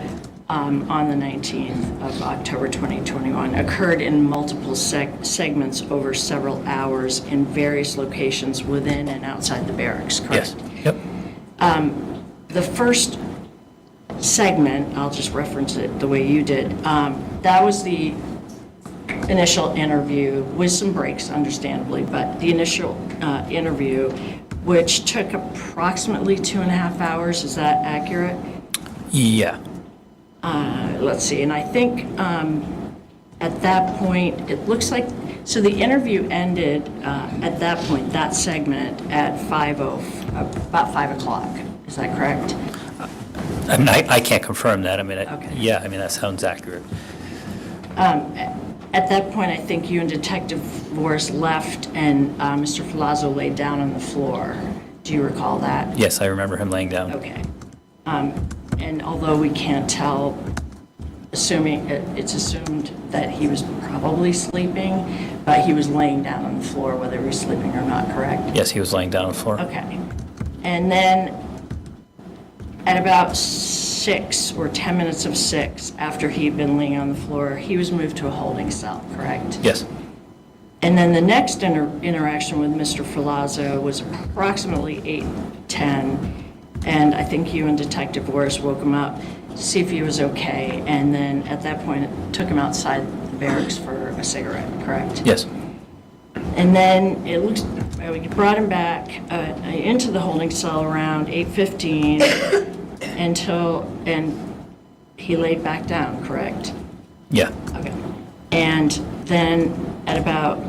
on the 19th of October 2021 occurred in multiple segments over several hours in various locations within and outside the barracks, correct? Yes. Yep. The first segment, I'll just reference it the way you did, that was the initial interview with some breaks, understandably, but the initial interview, which took approximately 2.5 hours, is that accurate? Yeah. Let's see, and I think at that point, it looks like, so the interview ended at that point, that segment, at about 5 o'clock. Is that correct? I mean, I can't confirm that. I mean, Okay. yeah, I mean, that sounds accurate. At that point, I think you and Detective Boris left and Mr. Ferlazzo laid down on the floor. Do you recall that? Yes, I remember him laying down. Okay. And although we can't tell, it's assumed that he was probably sleeping, but he was laying down on the floor, whether he was sleeping or not, correct? Yes, he was laying down on the floor. Okay. And then at about 6 or 10 minutes of 6, after he'd been laying on the floor, he was moved to a holding cell, correct? Yes. And then the next interaction with Mr. Ferlazzo was approximately 8:10, and I think you and Detective Boris woke him up to see if he was okay, and then at that point, took him outside the barracks for a cigarette, correct? Yes. And then we brought him back into the holding cell around 8:15 and he laid back down, correct? Yeah. Okay. And then at about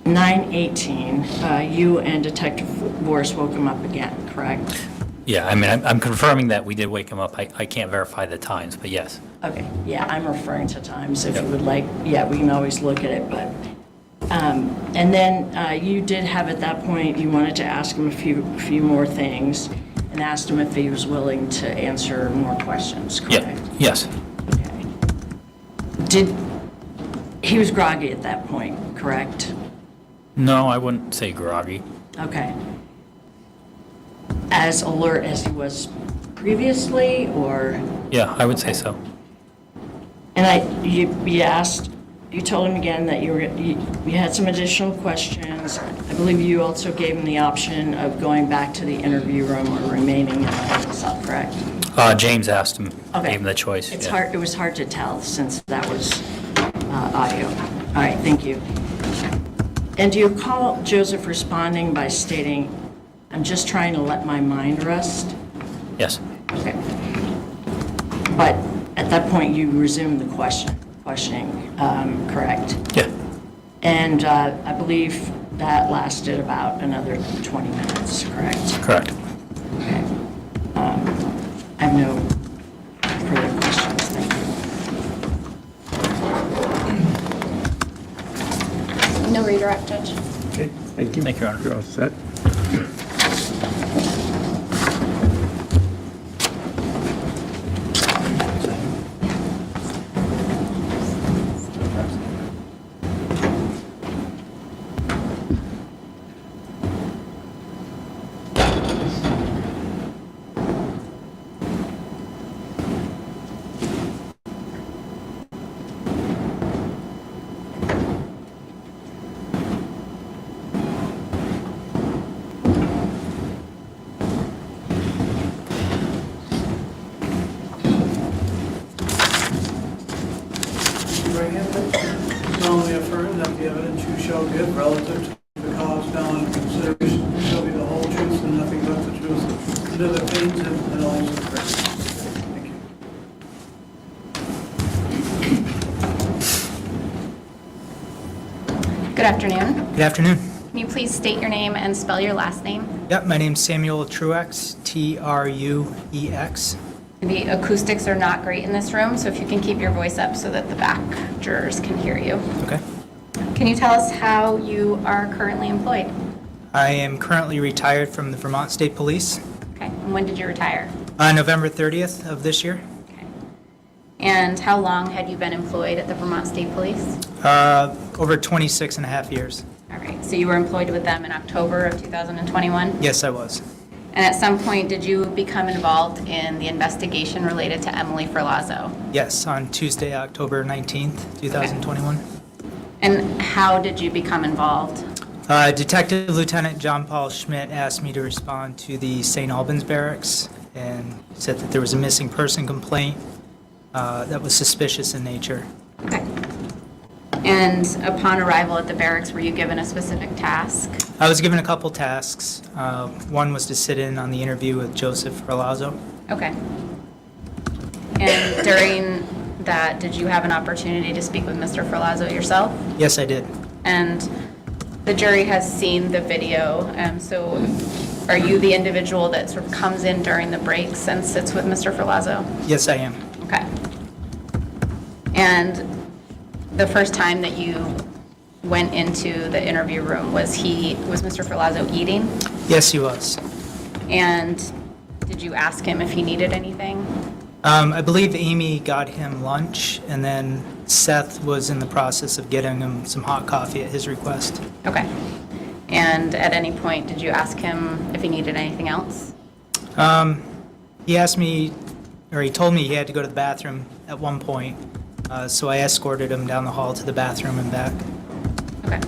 9:18, you and Detective Boris woke him up again, correct? Yeah, I mean, I'm confirming that we did wake him up. I can't verify the times, but yes. Okay, yeah, I'm referring to times. If you would like, yeah, we can always look at it, but, and then you did have at that point, you wanted to ask him a few more things and asked him if he was willing to answer more questions, correct? Yeah. Yes. Okay. He was groggy at that point, correct? No, I wouldn't say groggy. Okay. As alert as he was previously, or? Yeah, I would say so. And you told him again that you had some additional questions. I believe you also gave him the option of going back to the interview room or remaining in the holding cell, correct? James asked him, Okay. gave him the choice. It's yeah. hard. It was hard to tell since that was audio. All right, thank you. And do you recall Joseph responding by stating, "I'm just trying to let my mind rest"? Yes. Okay. But at that point, you resumed the questioning, correct? Yeah. And I believe that lasted about another 20 minutes, correct? Correct. Okay. I have no further questions, thank you. No redirect, Judge. Okay, thank you. Thank you, Your Honor. You're all set. Solemnly affirm that the evidence you shall give relative to the cause now under consideration shall be the whole truth and nothing but the truth, under the pains and penalties of perjury. Thank you. Good afternoon. Good afternoon. Can you please state your name and spell your last name? Yep, my name's Samuel Truex, Truex. The acoustics are not great in this room, so if you can keep your voice up so that the back jurors can hear you. Okay. Can you tell us how you are currently employed? I am currently retired from the Vermont State Police. Okay, and when did you retire? November 30th of this year. Okay. And how long had you been employed at the Vermont State Police? Over 26 and a half years. All right, so you were employed with them in October of 2021? Yes, I was. And at some point, did you become involved in the investigation related to Emily Ferlazzo? Yes, on Tuesday, October 19th, 2021. And how did you become involved? Detective Lieutenant John Paul Schmidt asked me to respond to the St. Albans barracks and said that there was a missing person complaint that was suspicious in nature. Okay. And upon arrival at the barracks, were you given a specific task? I was given a couple tasks. One was to sit in on the interview with Joseph Ferlazzo. Okay. And during that, did you have an opportunity to speak with Mr. Ferlazzo yourself? Yes, I did. And the jury has seen the video, so are you the individual that sort of comes in during the breaks and sits with Mr. Ferlazzo? Yes, I am. Okay. And the first time that you went into the interview room, was Mr. Ferlazzo eating? Yes, he was. And did you ask him if he needed anything? I believe Amy got him lunch, and then Seth was in the process of getting him some hot coffee at his request. Okay. And at any point, did you ask him if he needed anything else? He asked me, or he told me he had to go to the bathroom at one point, so I escorted him down the hall to the bathroom and back. Okay.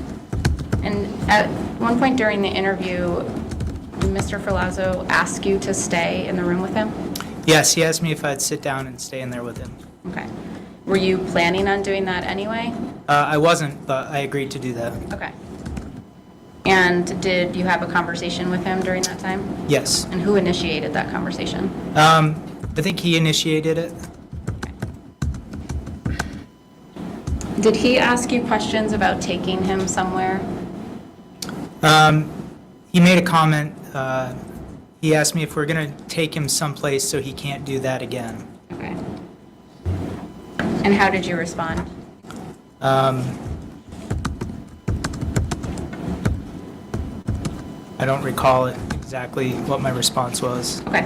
And at one point during the interview, did Mr. Ferlazzo ask you to stay in the room with him? Yes, he asked me if I'd sit down and stay in there with him. Okay. Were you planning on doing that anyway? I wasn't, but I agreed to do that. Okay. And did you have a conversation with him during that time? Yes. And who initiated that conversation? I think he initiated it. Did he ask you questions about taking him somewhere? He made a comment. He asked me if we're going to take him someplace so he can't do that again. Okay. And how did you respond? I don't recall exactly what my response was. Okay.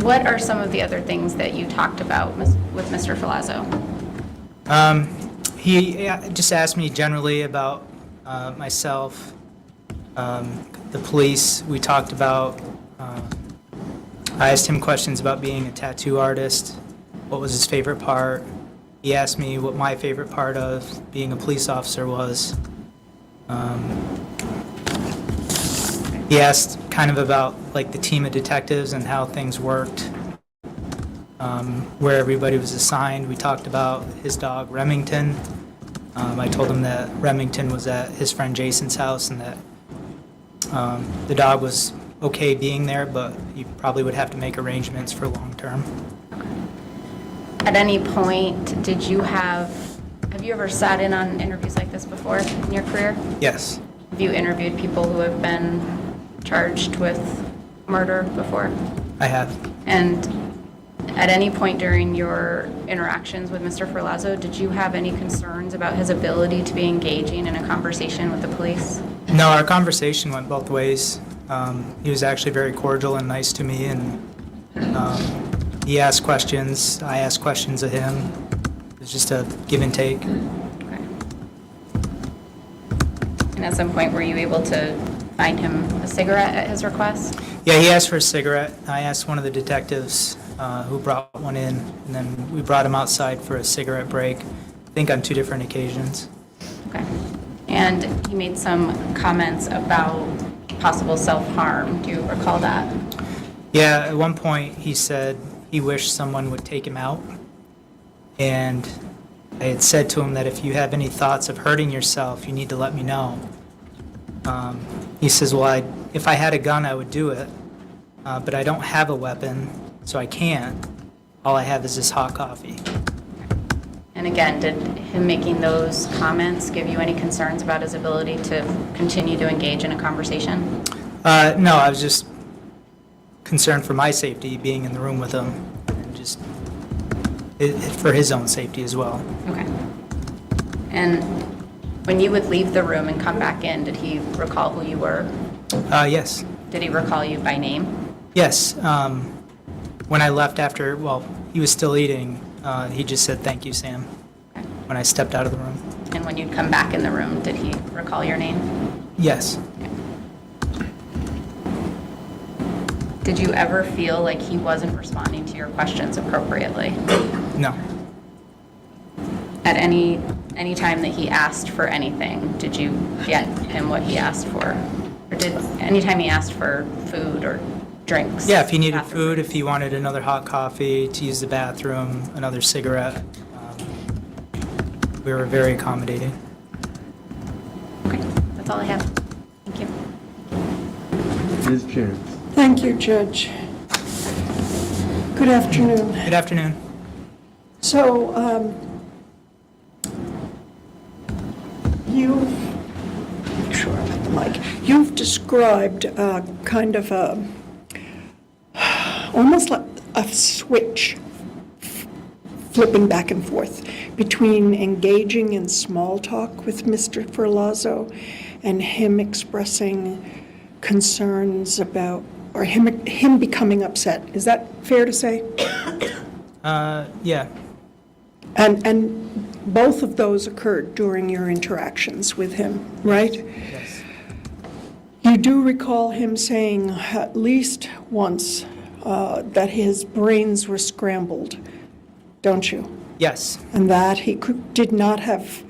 What are some of the other things that you talked about with Mr. Ferlazzo? He just asked me generally about myself, the police. We talked about, I asked him questions about being a tattoo artist, what was his favorite part. He asked me what my favorite part of being a police officer was. He asked kind of about like the team of detectives and how things worked, where everybody was assigned. We talked about his dog Remington, I told him that Remington was at his friend Jason's house and that the dog was okay being there, but he probably would have to make arrangements for long-term. At any point, have you ever sat in on interviews like this before in your career? Yes. Have you interviewed people who have been charged with murder before? I have. And at any point during your interactions with Mr. Ferlazzo, did you have any concerns about his ability to be engaging in a conversation with the police? No, our conversation went both ways. He was actually very cordial and nice to me, and he asked questions, I asked questions of him. It was just a give and take. Okay. And at some point, were you able to find him a cigarette at his request? Yeah, he asked for a cigarette. I asked one of the detectives who brought one in, and then we brought him outside for a cigarette break, I think on 2 different occasions. Okay. And he made some comments about possible self-harm. Do you recall that? Yeah, at one point he said he wished someone would take him out. And I had said to him that if you have any thoughts of hurting yourself, you need to let me know. He says, well, if I had a gun, I would do it. But I don't have a weapon, so I can't. All I have is this hot coffee. And again, did him making those comments give you any concerns about his ability to continue to engage in a conversation? No, I was just concerned for my safety, being in the room with him, and just for his own safety as well. Okay. And when you would leave the room and come back in, did he recall who you were? Yes. Did he recall you by name? Yes. When I left after, well, he was still eating, he just said, "Thank you, Sam," Okay. when I stepped out of the room. And when you'd come back in the room, did he recall your name? Yes. Did you ever feel like he wasn't responding to your questions appropriately? No. At any time that he asked for anything, did you get him what he asked for? Or did anytime he asked for food or drinks? Yeah, if he needed bathroom food, breaks? if he wanted another hot coffee, to use the bathroom, another cigarette, we were very accommodating. Okay, that's all I have. Thank you. Ms. Jones. Thank you, Judge. Good afternoon. Good afternoon. So, you've described kind of almost like a switch flipping back and forth between engaging in small talk with Mr. Ferlazzo and him expressing concerns about, or him becoming upset. Is that fair to say? Yeah. And both of those occurred during your interactions with him, right? Yes. You do recall him saying at least once that his brains were scrambled, don't you? Yes. And that he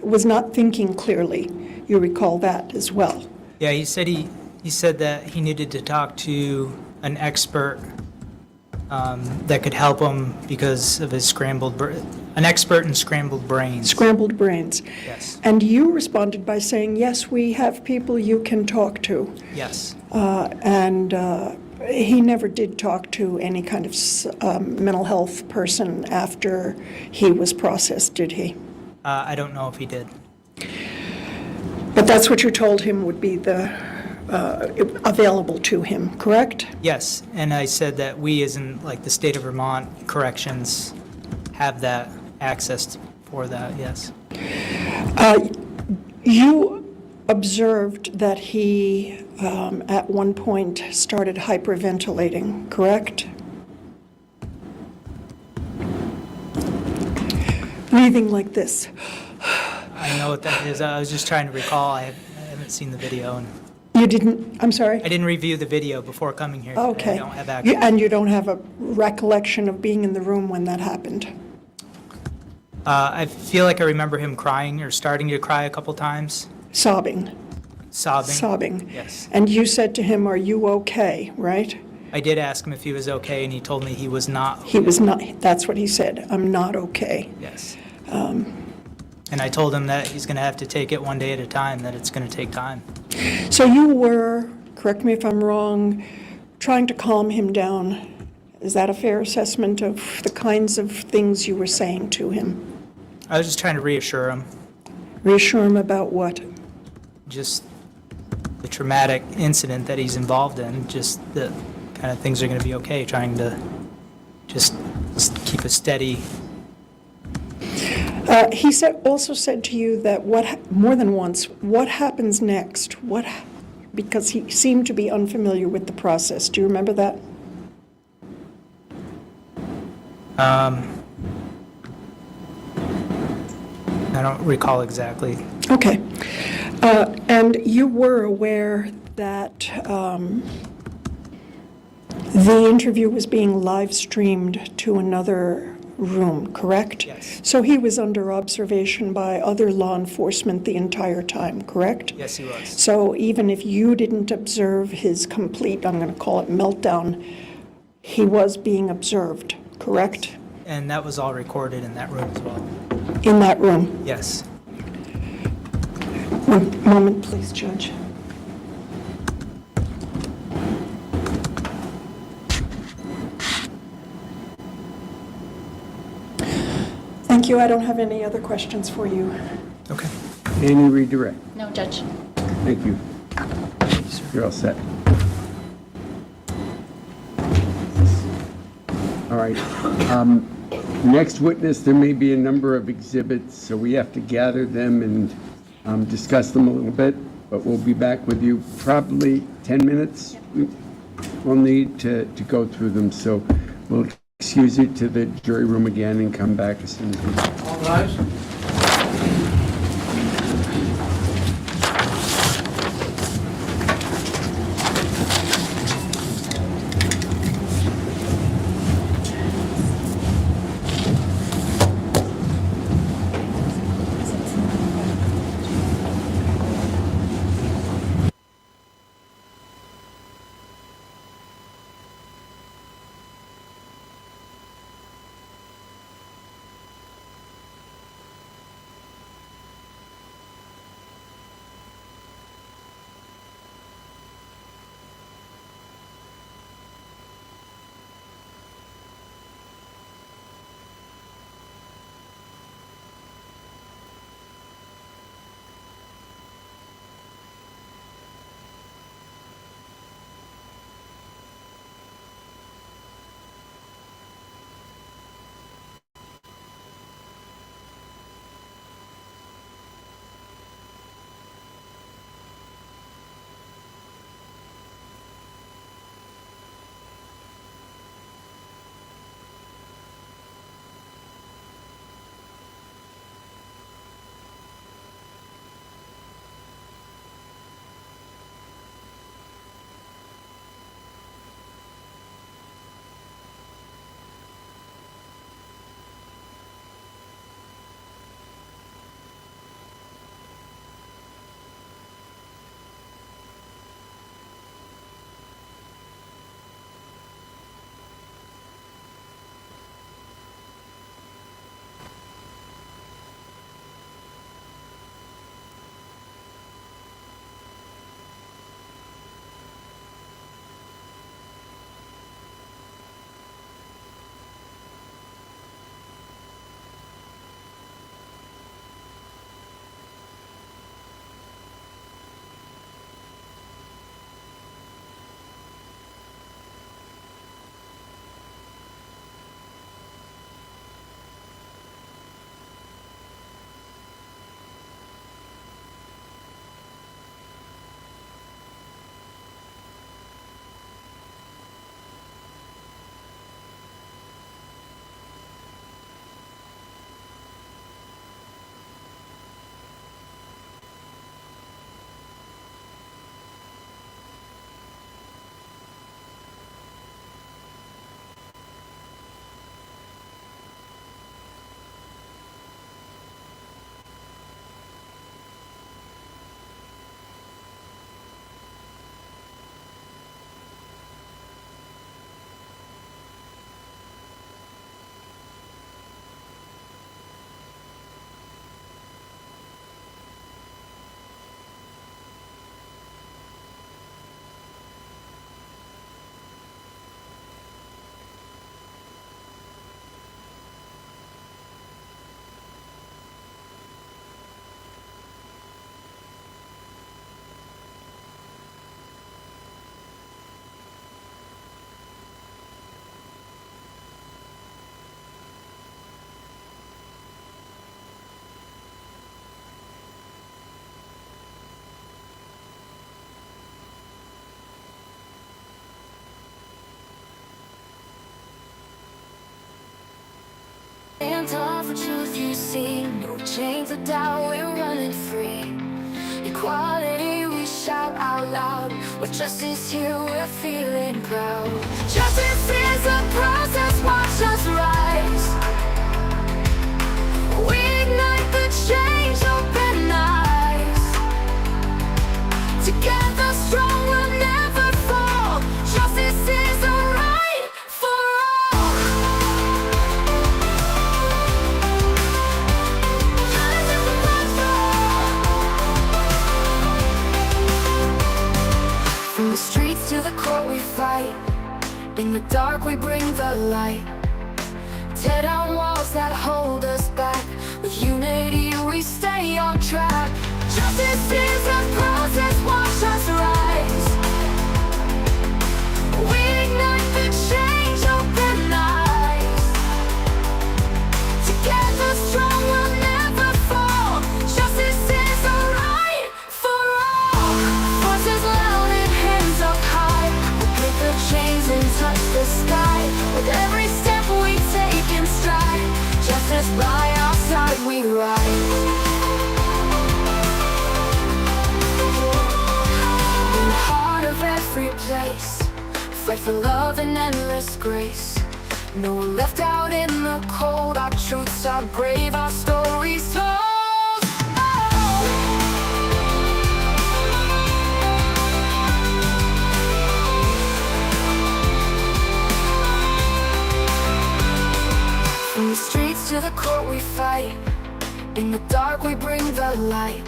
was not thinking clearly. You recall that as well? Yeah, he said that he needed to talk to an expert that could help him because of his an expert in scrambled brains. Scrambled brains. Yes. And you responded by saying, yes, we have people you can talk to. Yes. And he never did talk to any kind of mental health person after he was processed, did he? I don't know if he did. But that's what you told him would be available to him, correct? Yes, and I said that we, as in like the state of Vermont corrections, have that access for that, yes. You observed that he, at one point, started hyperventilating, correct? Breathing like this. I know what that is. I was just trying to recall. I haven't seen the video. And You didn't, I'm sorry? I didn't review the video before coming here today. Okay. I don't have access. And you don't have a recollection of being in the room when that happened? I feel like I remember him crying or starting to cry a couple times. Sobbing? Sobbing. Sobbing. Yes. And you said to him, are you okay, right? I did ask him if he was okay, and he told me he was not. He was not, that's what he said, I'm not okay. Yes. And I told him that he's going to have to take it one day at a time, that it's going to take time. So you were, correct me if I'm wrong, trying to calm him down. Is that a fair assessment of the kinds of things you were saying to him? I was just trying to reassure him, Reassure him about what? just the traumatic incident that he's involved in, just the kind of things are going to be okay, trying to just keep a steady. He also said to you that more than once, what happens next? Because he seemed to be unfamiliar with the process. Do you remember that? I don't recall exactly. Okay. And you were aware that the interview was being live streamed to another room, correct? Yes. So he was under observation by other law enforcement the entire time, correct? Yes, he was. So even if you didn't observe his complete, I'm going to call it meltdown, he was being observed, correct? And that was all recorded in that room as well. In that room? Yes. One moment, please, Judge. Thank you. I don't have any other questions for you. Okay. Any redirect? No, Judge. Thank you. You're all set. All right. Next witness, there may be a number of exhibits, so we have to gather them and discuss them a little bit, but we'll be back with you probably 10 minutes. We'll need to go through them, so we'll excuse you to the jury room again and come back as soon as we can. All rise. Stand up for truth you see. No chains of doubt, we're running free. Equality, we shout out loud. With justice here, we're feeling proud. Justice is a process, watch us rise. We ignite the change, open eyes. Together strong, we'll never fall. Justice is a right for all. Justice is a right for all. From the streets to the court we fight. In the dark we bring the light. Tear down walls that hold us back. With unity we stay on track. Justice is a process, watch us rise. We ignite the change, open eyes. Together strong, we'll never fall. Justice is a right for all. Voices loud and hands up high. We'll break the chains and touch the sky. With every step we take in stride. Justice by our side we ride. In the heart of every place, fight for love and endless grace. No one left out in the cold. Our truths are brave, our stories told. From the streets to the court we fight. In the dark we bring the light.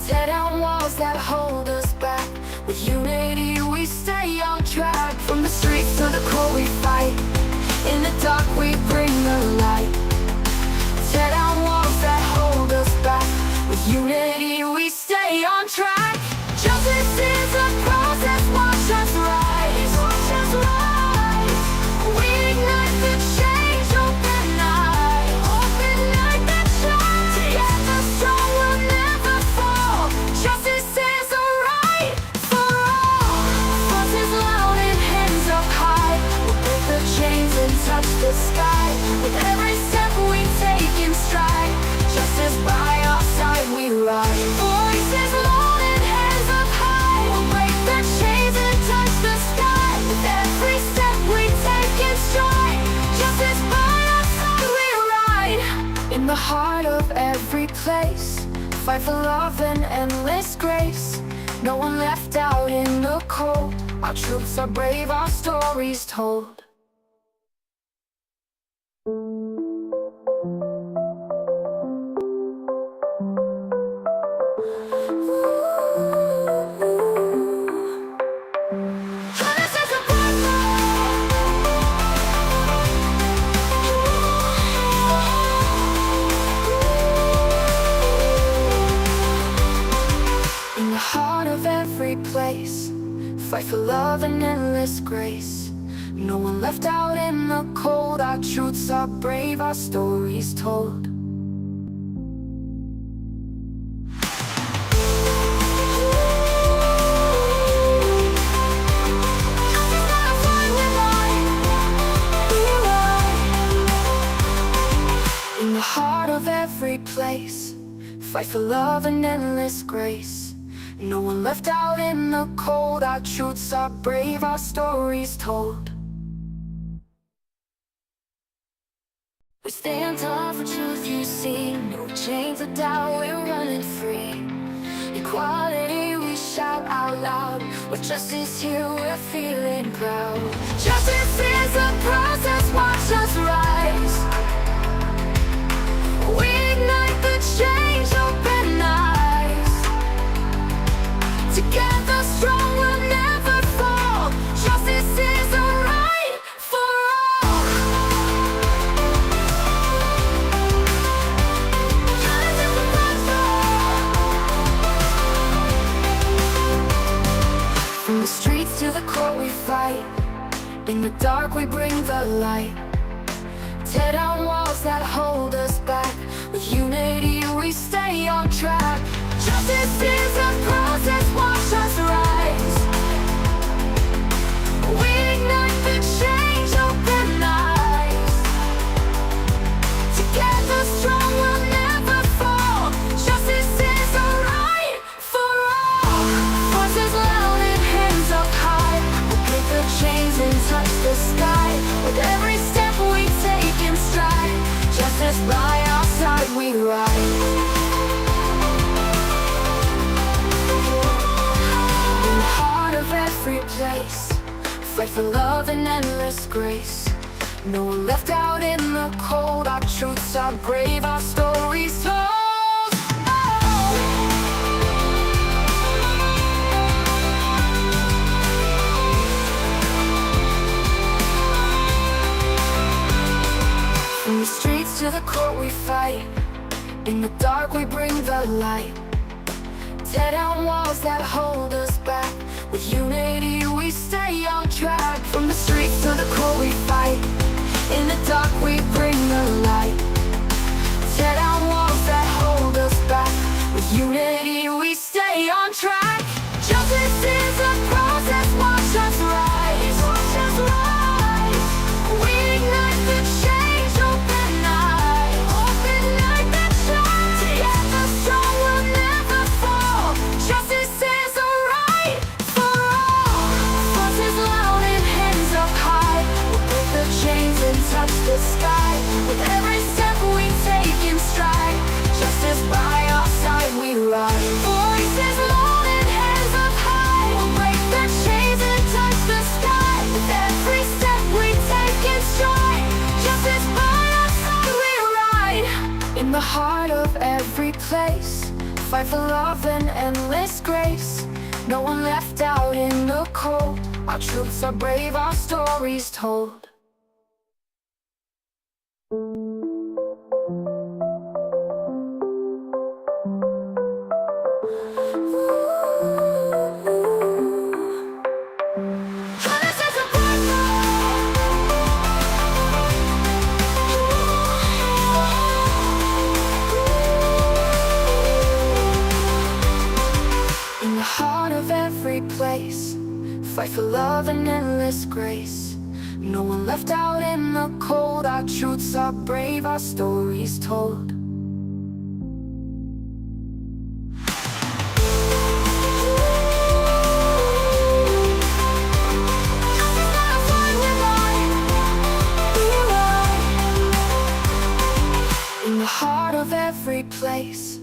Tear down walls that hold us back. With unity we stay on track. From the streets to the court we fight. In the dark we bring the light. Tear down walls that hold us back. With unity we stay on track. Justice is a process, watch us rise. Watch us rise. We ignite the change, open eyes. Open eyes that shine. Together strong, we'll never fall. Justice is a right for all. Voices loud and hands up high. We'll break the chains and touch the sky. With every step we take in stride. Justice by our side we ride. Voices loud and hands up high. We'll break the chains and touch the sky. With every step we take in stride. Justice by our side we ride. In the heart of every place, fight for love and endless grace. No one left out in the cold. Our troops are brave, our stories told. In the heart of every place, fight for love and endless grace. No one left out in the cold. Our truths are brave, our stories told. In the heart of every place, fight for love and endless grace. No one left out in the cold. Our truths are brave, our stories told. We stand up for truth you see. No chains of doubt, we're running free. Equality, we shout out loud. With justice here, we're feeling proud. Justice is a process, watch us rise. We ignite the change, open eyes. Together strong, we'll never fall. Justice is a right for all. Justice is a right for all. From the streets to the court we fight. In the dark we bring the light. Tear down walls that hold us back. With unity we stay on track. Justice is a process, watch us rise. We ignite the change, open eyes. endless grace. No one left out in the cold. Our truths are brave, our stories told. From the streets to the court we fight. In the dark we bring the light. Tear down walls that hold us back. With unity we stay on track. From the streets to the court we fight. In the dark we bring the light. Tear down walls that hold us back. With unity we stay on track. Justice is a process, watch us rise. Watch us rise. We ignite the change, open eyes. Open like the shine. Together strong, we'll never fall. Justice is a right for all. Voices loud and hands up high. We'll break the chains and touch the sky. With every step we take in stride. Justice by our side we ride. Voices loud and hands up high. We'll break the chains and touch the sky. With every step we take in stride. Justice by our side we ride. In the heart of every place, fight for love and endless grace. No one left out in the cold. Our truths are brave, our stories told. In the heart of every place, fight for love and endless grace. No one left out in the cold. Our truths are brave, our stories told. In the heart of every place,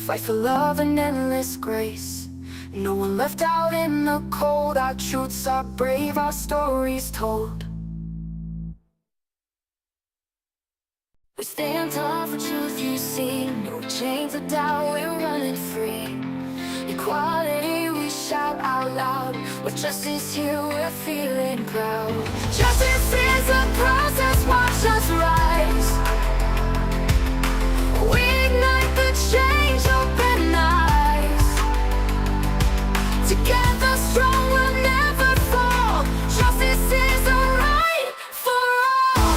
fight for love and endless grace. No one left out in the cold. Our truths are brave, our stories told. We stand tall for truth you see. No chains of doubt, we're running free. Equality we shout out loud. With justice here we're feeling proud. Justice is a process, watch us rise. We ignite the change, open eyes. Together strong, we'll never fall. Justice is a right for all.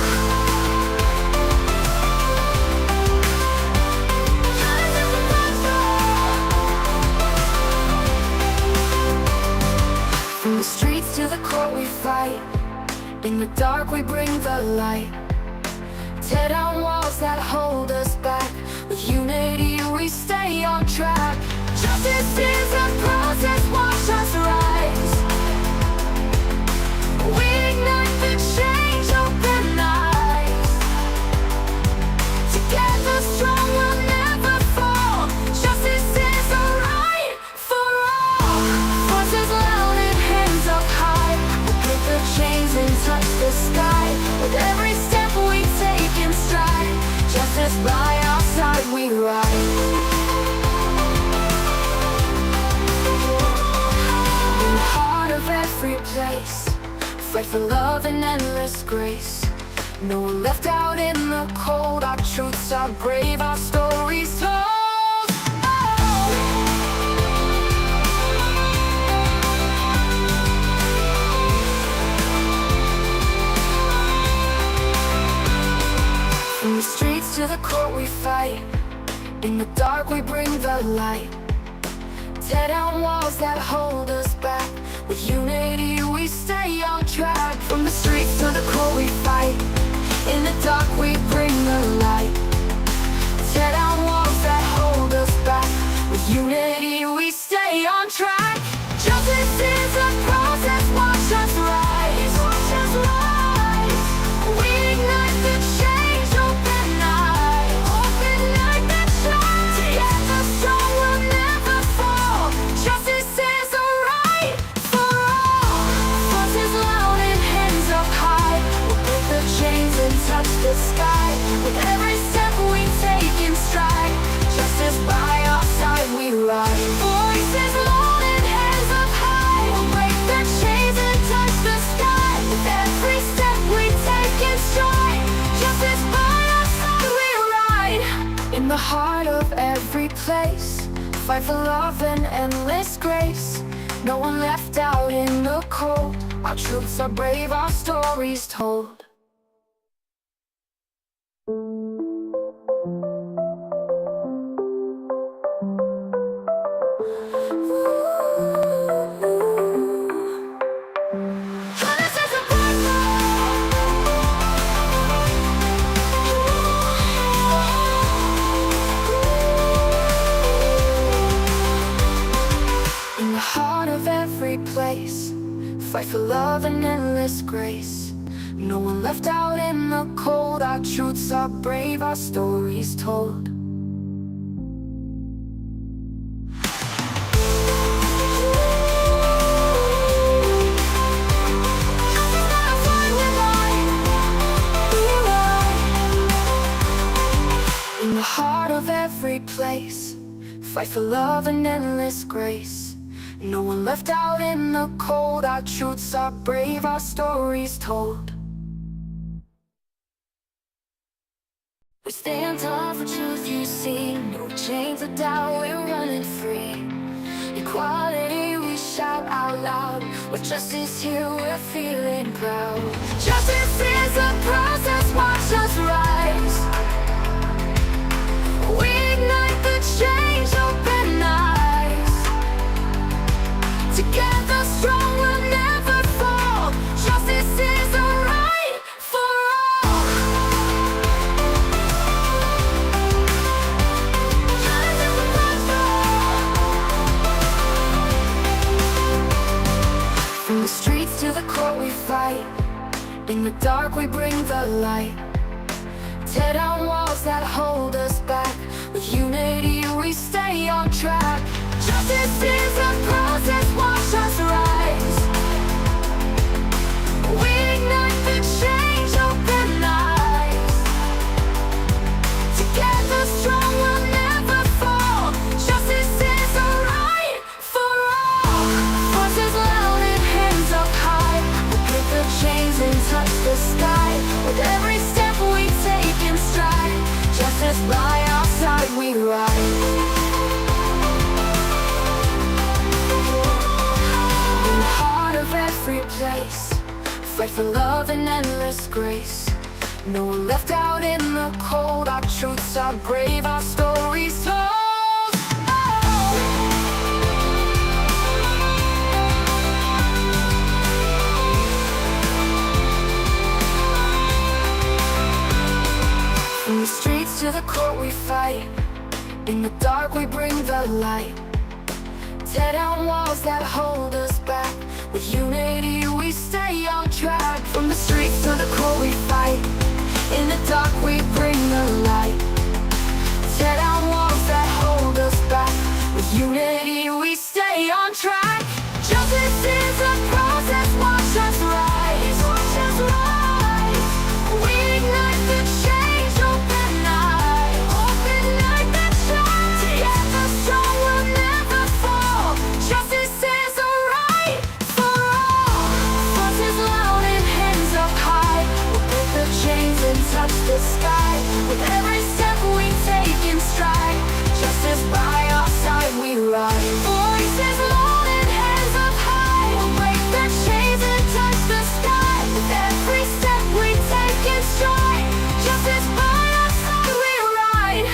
From the streets to the court we fight. In the dark we bring the light. Tear down walls that hold us back. With unity we stay on track. Justice is a process, watch us rise. We ignite the change, open eyes. Together strong, we'll never fall. Justice is a right for all. Voices loud and hands up high. We'll break the chains and touch the sky. With every step we take in stride. Justice by our side we ride. Every place, fight for love and endless grace. No one left out in the cold. Our truths are brave, our stories told. From the streets to the court we fight. In the dark we bring the light. Tear down walls that hold us back. With unity we stay on track. From the streets to the court we fight. In the dark we bring the light. Tear down walls that hold us back. With unity we stay on track. Justice is a process, watch us rise. Watch us rise. We ignite the change, open eyes. Open like the shine. Together strong, we'll never fall. Justice is a right for all. Voices loud and hands up high. the sky. With every step we take in stride, justice by our side we ride. Voices loud and hands up high, we'll break the chains and touch the sky. With every step we take in stride, justice by our side we ride. In the heart of every place, fight for love and endless grace. No one left out in the cold. Our troops are brave, our stories told. In the heart of every place, fight for love and endless grace. No one left out in the cold. Our truths are brave, our stories told. In the heart of every place, fight for love and endless grace. No one left out in the cold. Our truths are brave, our stories told. We stand tall for truth you see. No chains of doubt, we're running free. Equality we shout out loud. With justice here we're feeling proud. Justice is a process, watch us rise. We ignite the change, open eyes. Together strong, we'll never fall. Justice is a right for all. From the streets to the court we fight. In the dark we bring the light. Tear down walls that hold us back. With unity we stay on track. Justice is a process, watch us rise. We ignite the change, open eyes. Together strong, we'll never fall. Justice is a right for all. Voices loud and hands up high. We'll break the chains and touch the sky. With every step we take in stride, justice by our side we ride. Every place, fight for love and endless grace. No one left out in the cold. Our truths are brave, our stories told. From the streets to the court we fight. In the dark we bring the light. Tear down walls that hold us back. With unity we stay on track. From the streets to the court we fight. In the dark we bring the light. Tear down walls that hold us back. With unity we stay on track. Justice is a process, watch us rise. Watch us rise. We ignite the change, open eyes. Open like the shine. Together strong, we'll never fall. Justice is a right for all. Voices loud and hands up high. We'll break the chains and touch the sky. With every step we take in stride, justice by our side we ride. Voices loud and hands up high. We'll break the chains and touch the sky. With every step we take in stride, justice by our side we ride.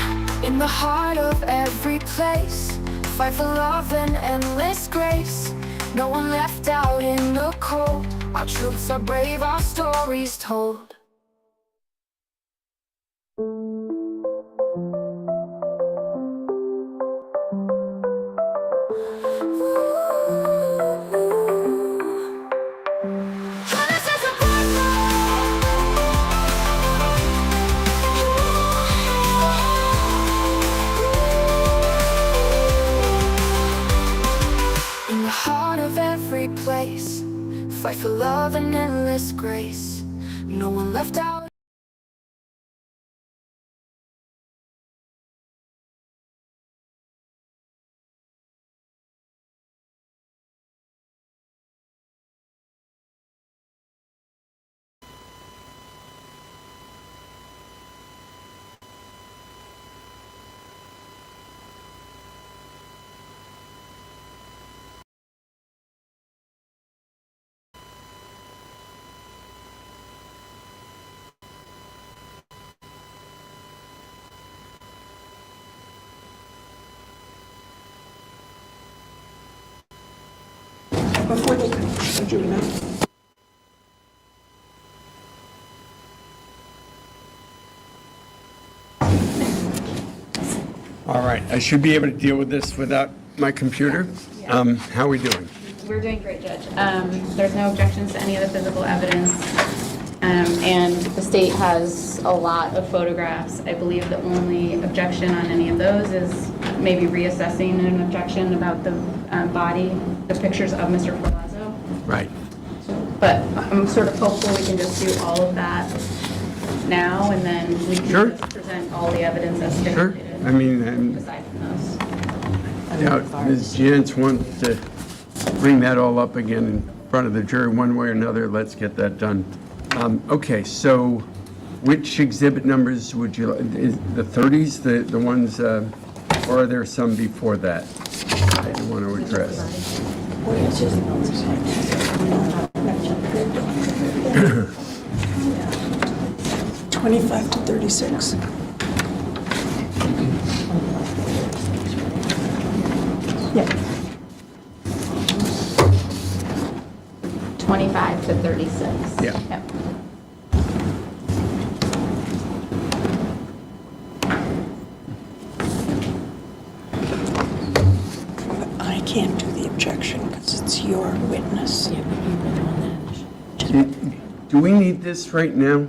In the heart of every place, fight for love and endless grace. No one left out in the cold. Our truths are brave, our stories told. In the heart of every place, fight for love and endless grace. No one left out. Before they come, should you know? All right, I should be able to deal with this without my computer. How are we doing? We're doing great, Judge. There's no objections to any of the physical evidence. And the state has a lot of photographs. I believe the only objection on any of those is maybe reassessing an objection about the body, the pictures of Mr. Ferlazzo. Right. But I'm sort of hopeful we can just do all of that now, and then we can Sure. just present all the evidence as Sure. stipulated. I mean, Aside from those. yeah, Ms. Jantz wants to bring that all up again in front of the jury one way or another. Let's get that done. Okay, so which exhibit numbers would you, is the 30s, the ones, or are there some before that that you want to address? 25 to 36. Yeah. 25 to 36. Yeah. Yep. I can't do the objection because it's your witness. Do we need this right now,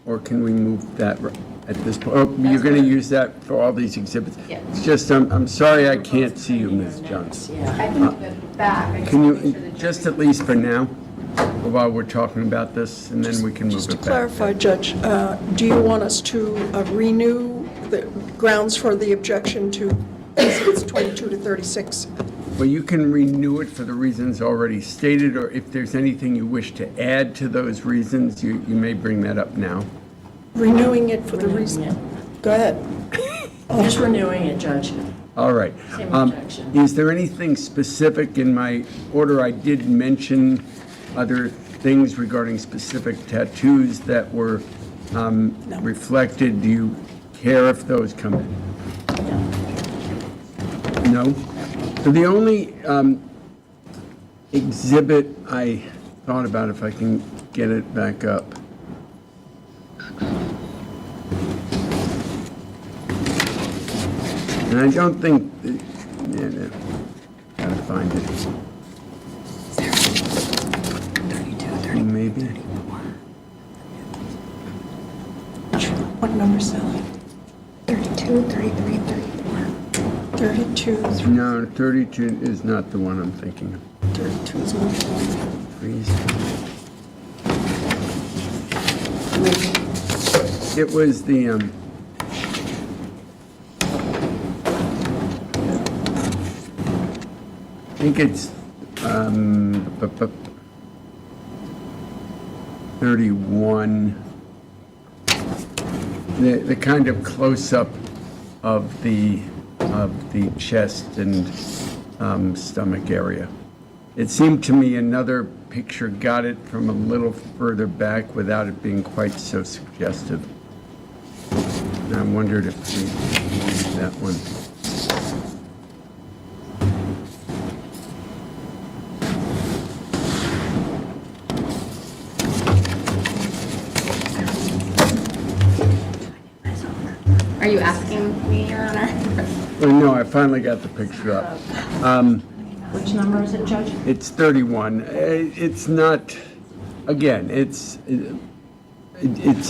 or can we move that at this point? Oh, you're going to use that for all these exhibits? Yeah. It's just, I'm sorry I can't see you, Ms. Johnson. I can move it back. I just Can wanna make you, sure that just at least for now, while we're talking about this, and then we can move Just to it back? clarify, Judge, do you want us to renew the grounds for the objection to exhibits 22 to 36? Well, you can renew it for the reasons already stated, or if there's anything you wish to add to those reasons, you may bring that up now. Renewing it for the reason. Go ahead. Just renewing it, Judge. All right. Same objection. Is there anything specific in my order? I did mention other things regarding specific tattoos that were reflected. Do you care if those come in? No? So the only exhibit I thought about, if I can get it back up. And I don't think, yeah, no, gotta find it. 32, maybe. What number, Sally? 32, 33, 34. 32, No, 32 is not the one I'm thinking of. 32 is one. Please. It was the, I think it's 31. The kind of close-up of the chest and stomach area. It seemed to me another picture got it from a little further back without it being quite so suggestive. And I wondered if we used that one. Are you asking me, Your Honor? Well, no, I finally got the picture up. Which number is it, Judge? It's 31. It's not, again, it's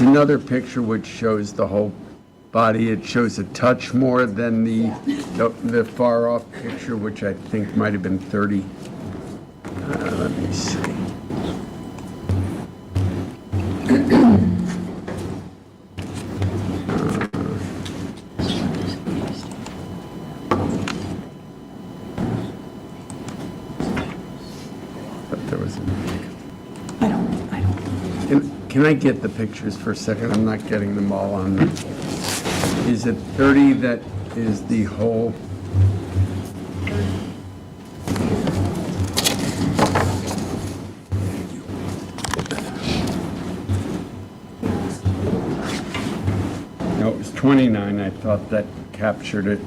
another picture which shows the whole body. It shows a touch more than the far off picture, which I think might have been 30. Let me see. But there was I don't. Can I get the pictures for a second? I'm not getting them all on the, is it 30 that is the whole? No, it was 29. I thought that captured it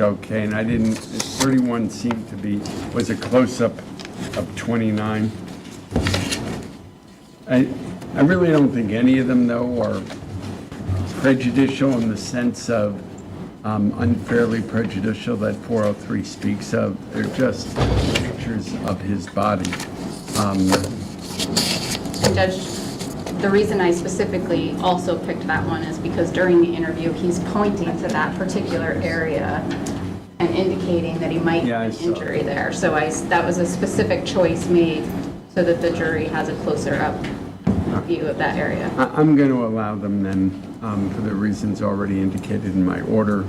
okay, and I didn't, 31 seemed to be, was a close-up of 29. I really don't think any of them, though, are prejudicial in the sense of unfairly prejudicial that 403 speaks of. They're just pictures of his body. Judge, the reason I specifically also picked that one is because during the interview, he's pointing to that particular area and indicating that he might have an injury there. So that was a specific choice made so that the jury has a closer up view of that area. I'm going to allow them then, for the reasons already indicated in my order.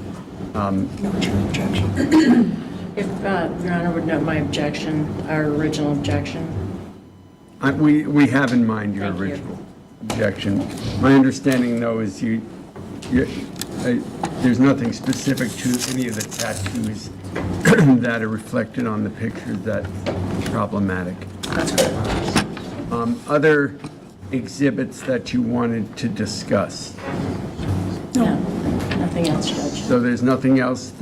No objection. If Your Honor would note my objection, our original objection. We have in mind your Thank you. original objection. My understanding, though, is there's nothing specific to any of the tattoos that are reflected on the picture that's problematic. That's correct. Other exhibits that you wanted to discuss? No, nothing else, Judge. So there's nothing else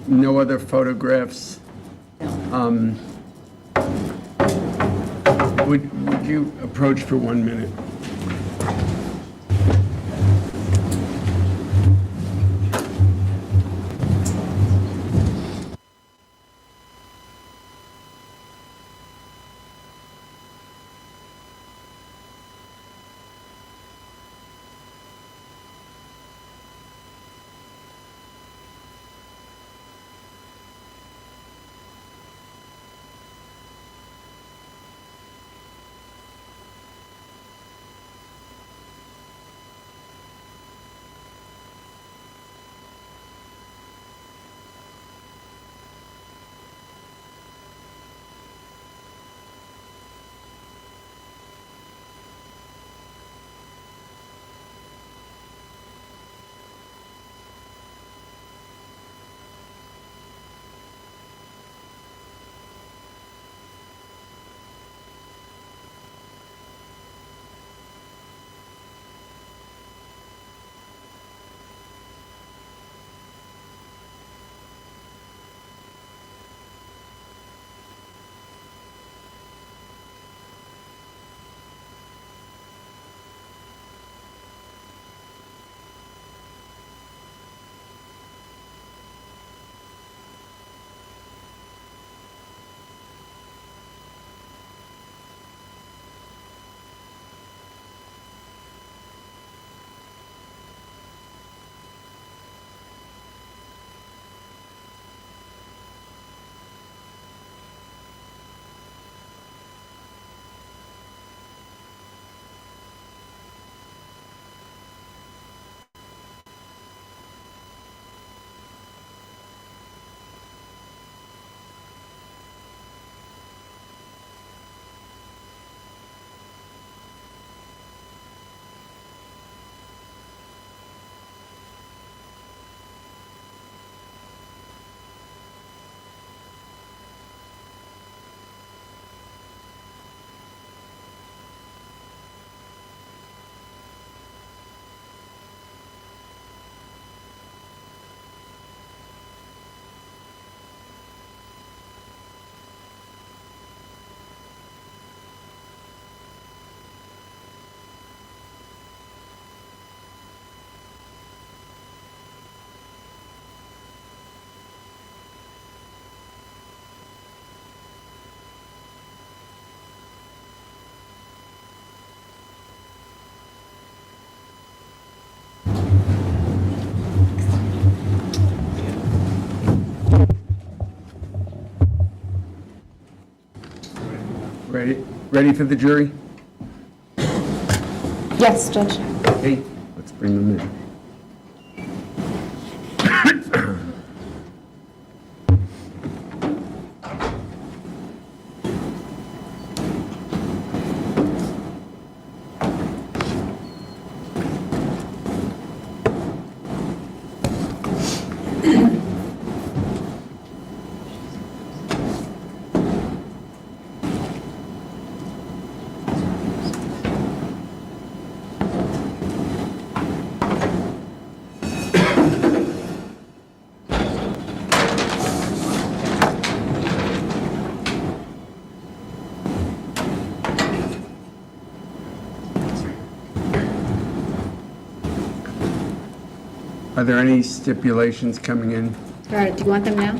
no other photographs? No. Would you approach for 1 minute? Ready for the jury? Yes, Judge. Okay, let's bring them in. Are there any stipulations coming in? All right, do you want them now?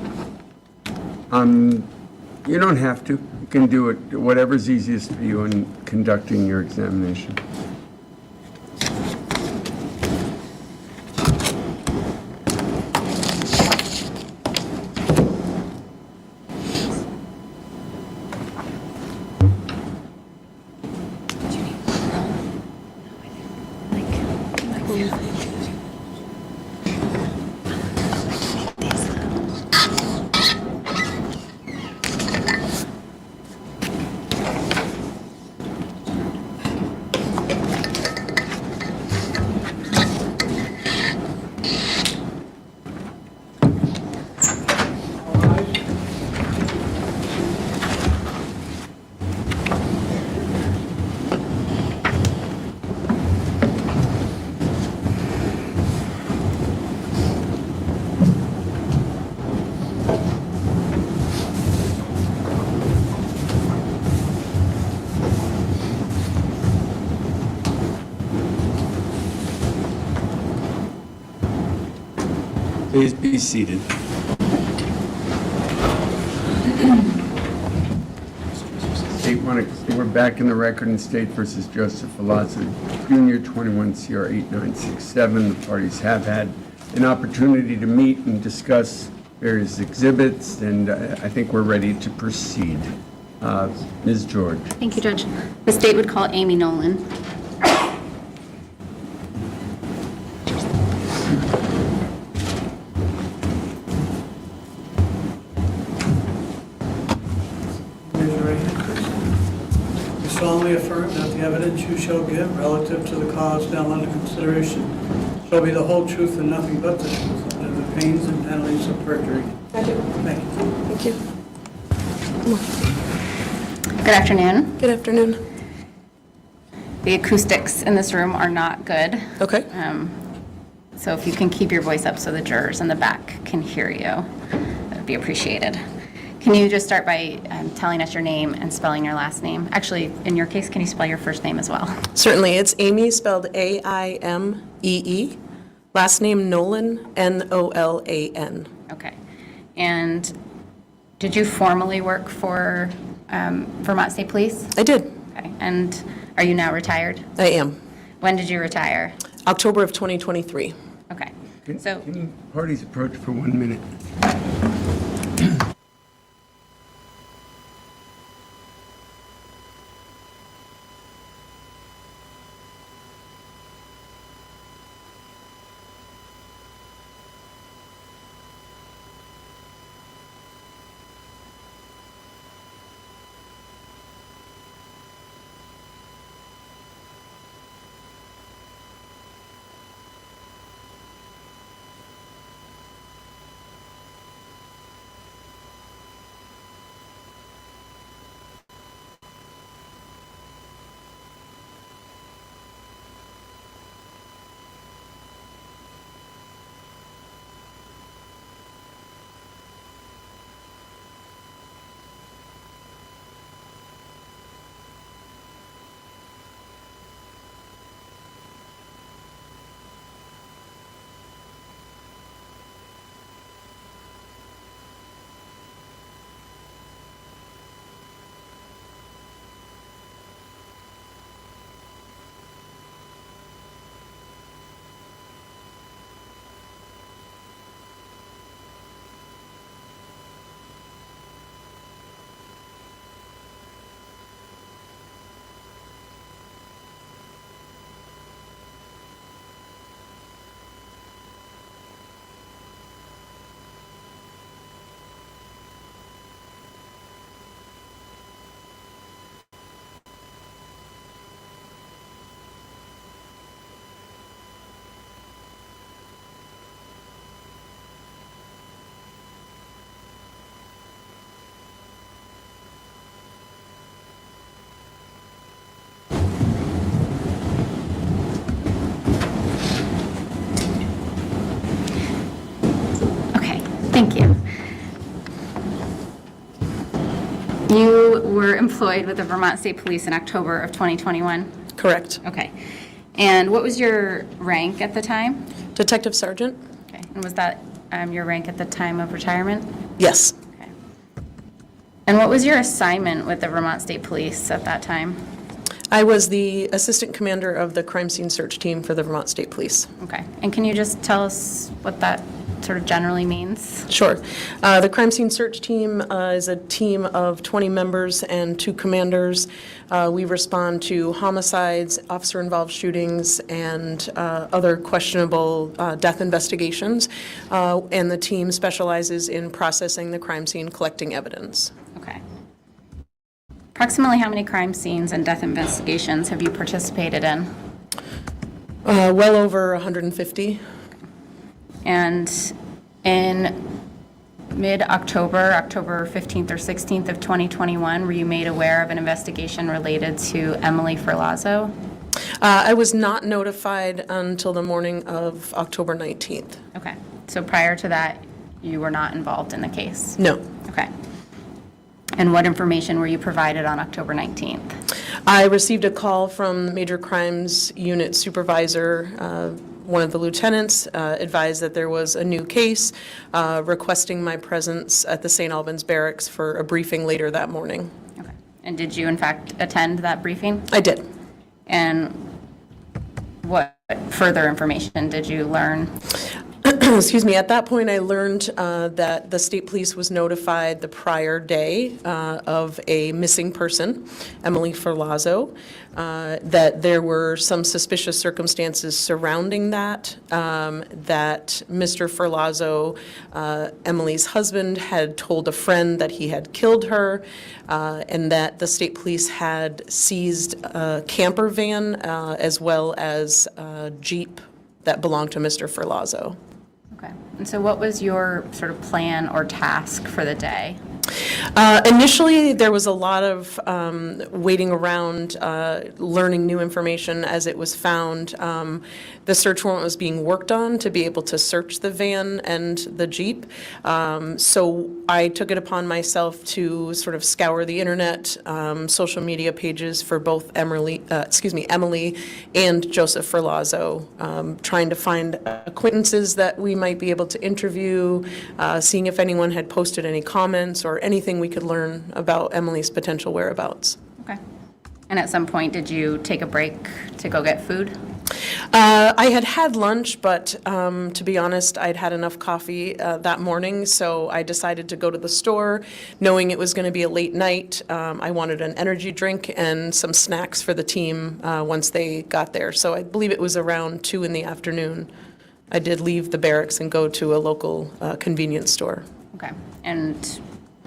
You don't have to. You can do it, whatever's easiest for you in conducting your examination. Please be seated. We're back in the record in State versus Joseph Ferlazzo, Jr., 21 CR 8967. The parties have had an opportunity to meet and discuss various exhibits, and I think we're ready to proceed. Ms. George. Thank you, Judge. The state would call Amy Nolan. Raise your right hand, please. You solemnly affirm that the evidence you shall give relative to the cause now under consideration shall be the whole truth and nothing but the truth, under the pains and penalties of perjury. I do. Thank you. Thank you. Good afternoon. Good afternoon. The acoustics in this room are not good. Okay. So if you can keep your voice up so the jurors in the back can hear you, that would be appreciated. Can you just start by telling us your name and spelling your last name? Actually, in your case, can you spell your first name as well? Certainly. It's Amy, spelled A-I-M-E-E. Last name Nolan, N-O-L-A-N. Okay. And did you formally work for Vermont State Police? I did. Okay. And are you now retired? I am. When did you retire? October of 2023. Okay. Can you parties approach for 1 minute? Thank you. You were employed with the Vermont State Police in October of 2021? Correct. Okay. And what was your rank at the time? Detective Sergeant. Okay, and was that your rank at the time of retirement? Yes. Okay. And what was your assignment with the Vermont State Police at that time? I was the assistant commander of the crime scene search team for the Vermont State Police. Okay, and can you just tell us what that sort of generally means? Sure. The crime scene search team is a team of 20 members and 2 commanders. We respond to homicides, officer-involved shootings, and other questionable death investigations. And the team specializes in processing the crime scene, collecting evidence. Okay. Approximately how many crime scenes and death investigations have you participated in? Well over 150. And in mid-October, October 15th or 16th of 2021, were you made aware of an investigation related to Emily Ferlazzo? I was not notified until the morning of October 19th. Okay, so prior to that, you were not involved in the case? No. Okay. And what information were you provided on October 19th? I received a call from the Major Crimes Unit Supervisor. One of the lieutenants advised that there was a new case, requesting my presence at the St. Albans Barracks for a briefing later that morning. Okay. And did you, in fact, attend that briefing? I did. And what further information did you learn? Excuse me, at that point I learned that the state police was notified the prior day of a missing person, Emily Ferlazzo, that there were some suspicious circumstances surrounding that, that Mr. Ferlazzo, Emily's husband, had told a friend that he had killed her, and that the state police had seized a camper van as well as a Jeep that belonged to Mr. Ferlazzo. Okay. And so what was your sort of plan or task for the day? Initially, there was a lot of waiting around, learning new information as it was found. The search warrant was being worked on to be able to search the van and the Jeep. So I took it upon myself to sort of scour the internet, social media pages for both Emily and Joseph Ferlazzo, trying to find acquaintances that we might be able to interview, seeing if anyone had posted any comments or anything we could learn about Emily's potential whereabouts. Okay. And at some point, did you take a break to go get food? I had had lunch, but to be honest, I'd had enough coffee that morning, so I decided to go to the store, knowing it was going to be a late night. I wanted an energy drink and some snacks for the team once they got there. So I believe it was around 2 in the afternoon. I did leave the barracks and go to a local convenience store. Okay. And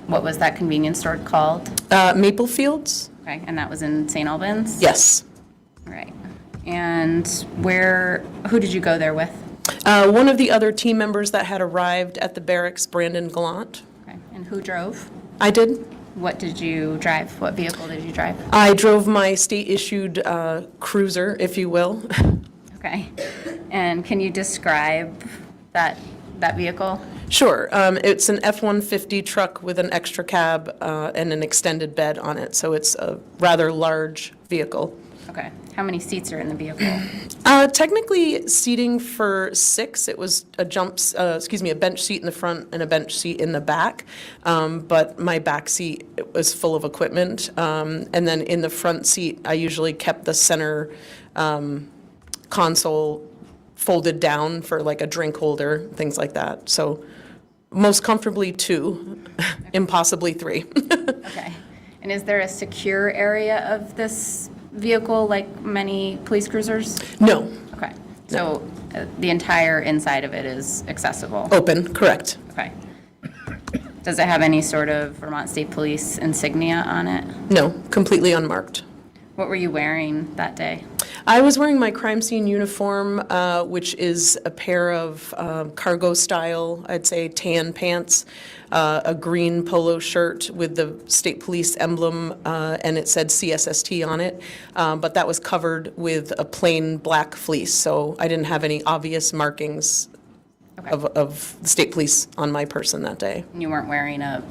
what was that convenience store called? Maple Fields. Okay. And that was in St. Albans? Yes. All right. And who did you go there with? One of the other team members that had arrived at the barracks, Brandon Gallant. Okay. And who drove? I did. What did you drive? What vehicle did you drive? I drove my state-issued cruiser, if you will. Okay. And can you describe that vehicle? Sure. It's an F-150 truck with an extra cab and an extended bed on it, so it's a rather large vehicle. Okay. How many seats are in the vehicle? Technically, seating for 6. It was a bench seat in the front and a bench seat in the back. But my back seat was full of equipment. And then in the front seat, I usually kept the center console folded down for like a drink holder, things like that. So most comfortably 2, impossibly 3. Okay. And is there a secure area of this vehicle like many police cruisers? No. Okay. So the entire inside of it is accessible? Open, correct. Okay. Does it have any sort of Vermont State Police insignia on it? No, completely unmarked. What were you wearing that day? I was wearing my crime scene uniform, which is a pair of cargo style, I'd say tan pants, a green polo shirt with the state police emblem, and it said CSST on it, but that was covered with a plain black fleece, so I didn't have any obvious markings of the state police on my person that day. You weren't wearing a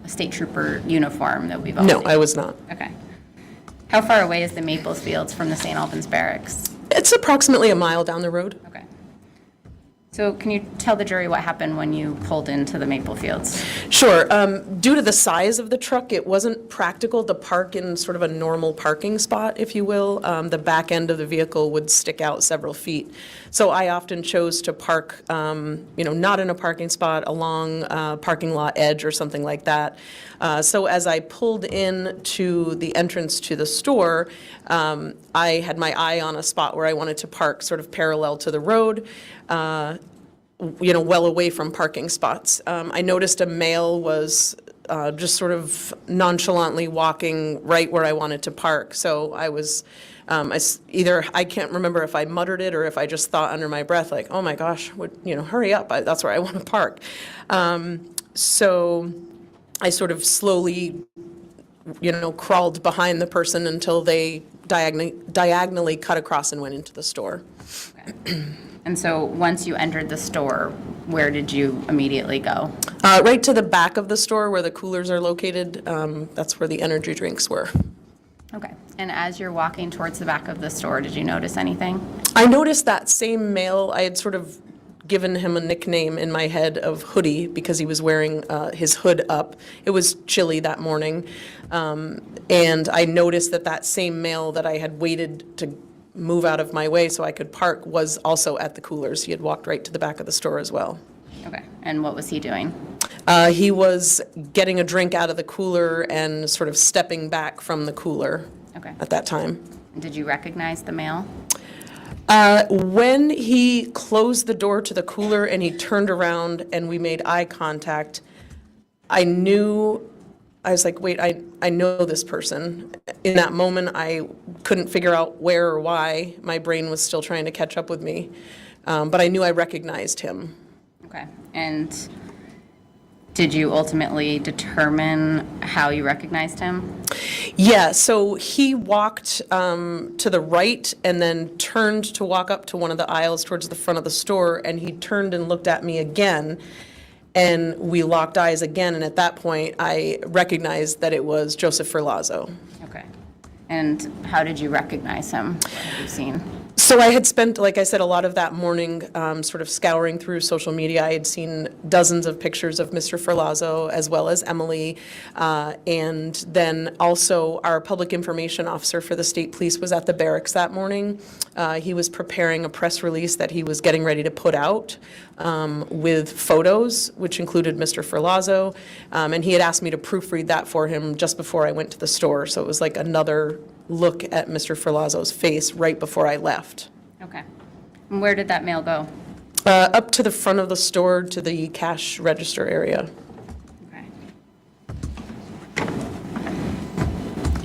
state trooper uniform that we've all No, seen? I was not. Okay. How far away is the Maple Fields from the St. Albans Barracks? It's approximately a mile down the road. Okay. So can you tell the jury what happened when you pulled into the Maple Fields? Sure. Due to the size of the truck, it wasn't practical to park in sort of a normal parking spot, if you will. The back end of the vehicle would stick out several feet. So I often chose to park, not in a parking spot, along a parking lot edge or something like that. So as I pulled in to the entrance to the store, I had my eye on a spot where I wanted to park sort of parallel to the road. Well away from parking spots. I noticed a male was just sort of nonchalantly walking right where I wanted to park. So I was, I can't remember if I muttered it or if I just thought under my breath, like, oh my gosh, hurry up, that's where I want to park. So I sort of slowly, crawled behind the person until they diagonally cut across and went into the store. Okay. And so once you entered the store, where did you immediately go? Right to the back of the store where the coolers are located. That's where the energy drinks were. Okay. And as you're walking towards the back of the store, did you notice anything? I noticed that same male. I had sort of given him a nickname in my head of Hoodie because he was wearing his hood up. It was chilly that morning. And I noticed that same male that I had waited to move out of my way so I could park was also at the coolers. He had walked right to the back of the store as well. Okay. And what was he doing? He was getting a drink out of the cooler and sort of stepping back from the cooler at that time. Did you recognize the male? When he closed the door to the cooler and he turned around and we made eye contact, I was like, wait, I know this person. In that moment, I couldn't figure out where or why. My brain was still trying to catch up with me. But I knew I recognized him. Okay. And did you ultimately determine how you recognized him? Yeah, so he walked to the right and then turned to walk up to one of the aisles towards the front of the store, and he turned and looked at me again. And we locked eyes again, and at that point, I recognized that it was Joseph Ferlazzo. Okay. And how did you recognize him? What have you seen? So I had spent, like I said, a lot of that morning sort of scouring through social media. I had seen dozens of pictures of Mr. Ferlazzo as well as Emily. And then also our public information officer for the state police was at the barracks that morning. He was preparing a press release that he was getting ready to put out with photos, which included Mr. Ferlazzo. And he had asked me to proofread that for him just before I went to the store. So it was like another look at Mr. Ferlazzo's face right before I left. Okay. And where did that mail go? Up to the front of the store to the cash register area. Okay.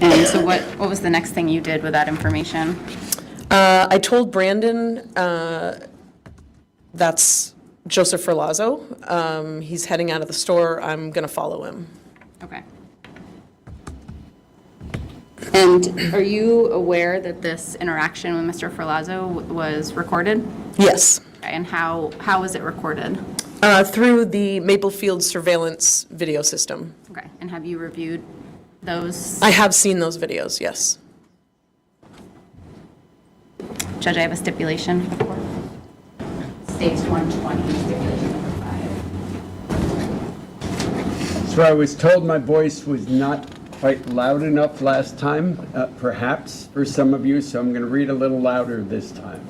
And so what was the next thing you did with that information? I told Brandon that's Joseph Ferlazzo. He's heading out of the store. I'm going to follow him. Okay. And are you aware that this interaction with Mr. Ferlazzo was recorded? Yes. Okay, and how was it recorded? Through the Maple Fields surveillance video system. Okay, and have you reviewed those? I have seen those videos, yes. Judge, I have a stipulation for the court. States 120, stipulation number 5. So I was told my voice was not quite loud enough last time, perhaps for some of you, so I'm going to read a little louder this time.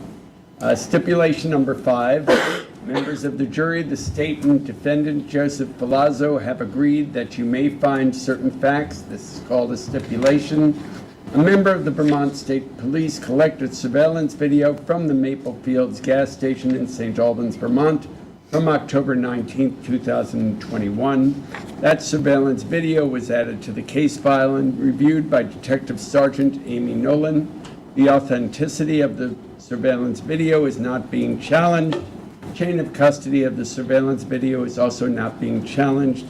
Stipulation number 5, members of the jury, the state and defendant Joseph Ferlazzo have agreed that you may find certain facts. This is called a stipulation. A member of the Vermont State Police collected surveillance video from the Maple Fields gas station in St. Albans, Vermont, from October 19, 2021. That surveillance video was added to the case file and reviewed by Detective Sergeant Amy Nolan. The authenticity of the surveillance video is not being challenged. Chain of custody of the surveillance video is also not being challenged.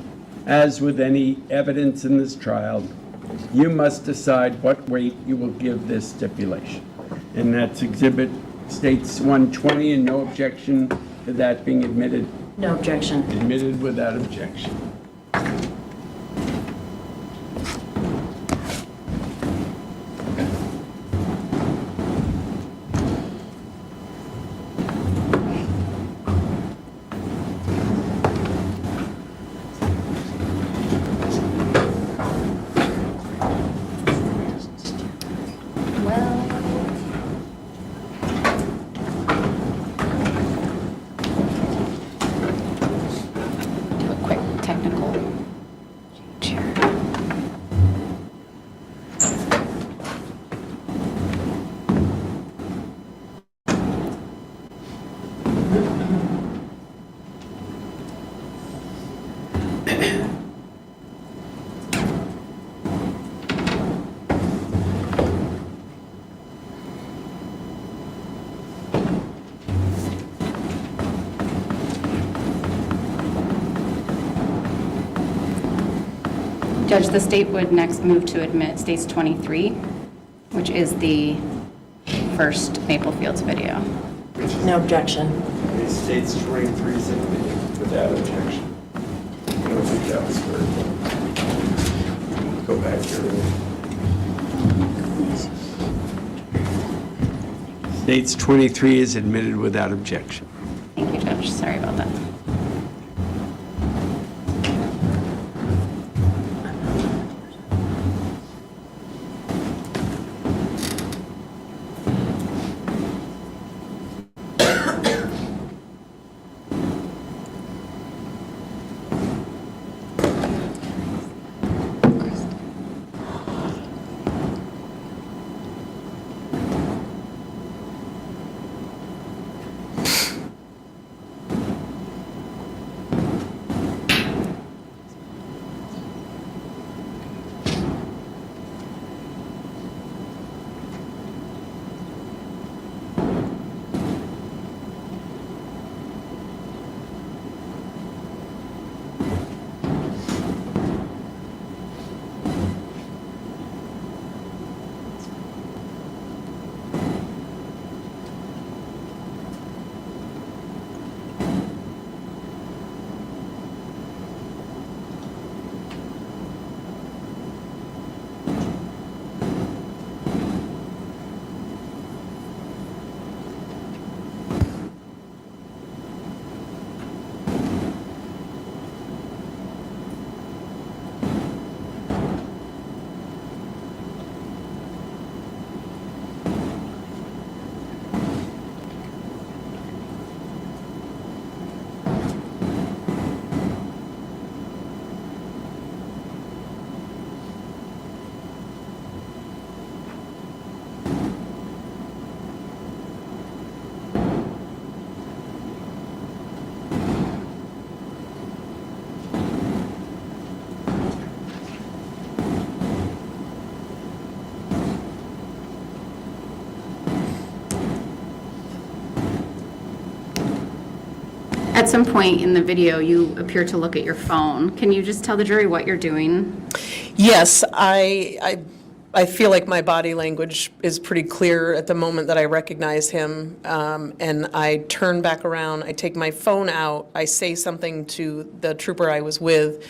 As with any evidence in this trial, you must decide what weight you will give this stipulation. And that's Exhibit States 120, and no objection to that being admitted. No objection. Admitted without objection. Judge, the state would next move to admit States 23, which is the first Maple Fields video. No objection. Okay, States 23 is admitted without objection. I don't think that was heard. Go back here. States 23 is admitted without objection. Thank you, Judge. Sorry about that. At some point in the video, you appear to look at your phone. Can you just tell the jury what you're doing? Yes, I feel like my body language is pretty clear at the moment that I recognize him, and I turn back around, I take my phone out, I say something to the trooper I was with,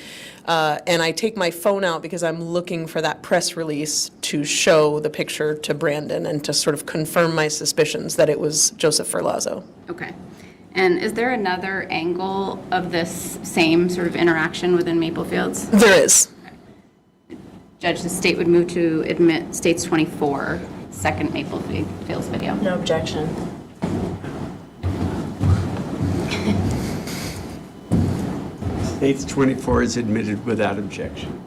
and I take my phone out because I'm looking for that press release to show the picture to Brandon and to sort of confirm my suspicions that it was Joseph Ferlazzo. Okay. And is there another angle of this same sort of interaction within Maple Fields? There is. Judge, the state would move to admit States 24, second Maple Fields video. No objection. States 24 is admitted without objection.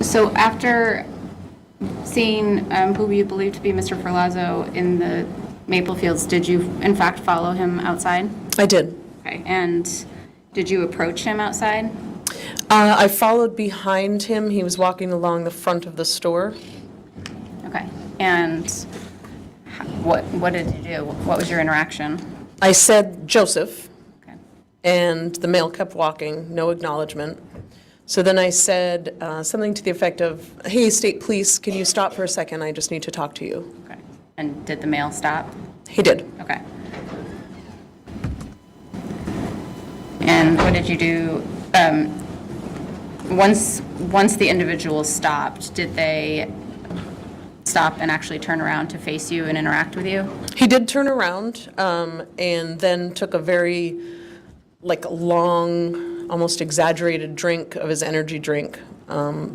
So after seeing who you believe to be Mr. Ferlazzo in the Maple Fields, did you in fact follow him outside? I did. Okay, and did you approach him outside? I followed behind him. He was walking along the front of the store. Okay, and what did you do? What was your interaction? I said, Joseph, Okay. and the male kept walking, no acknowledgement. So then I said something to the effect of, hey, state police, can you stop for a second? I just need to talk to you. Okay, and did the male stop? He did. Okay. And what did you do? Once the individual stopped, did they stop and actually turn around to face you and interact with you? He did turn around and then took a very long, almost exaggerated drink of his energy drink,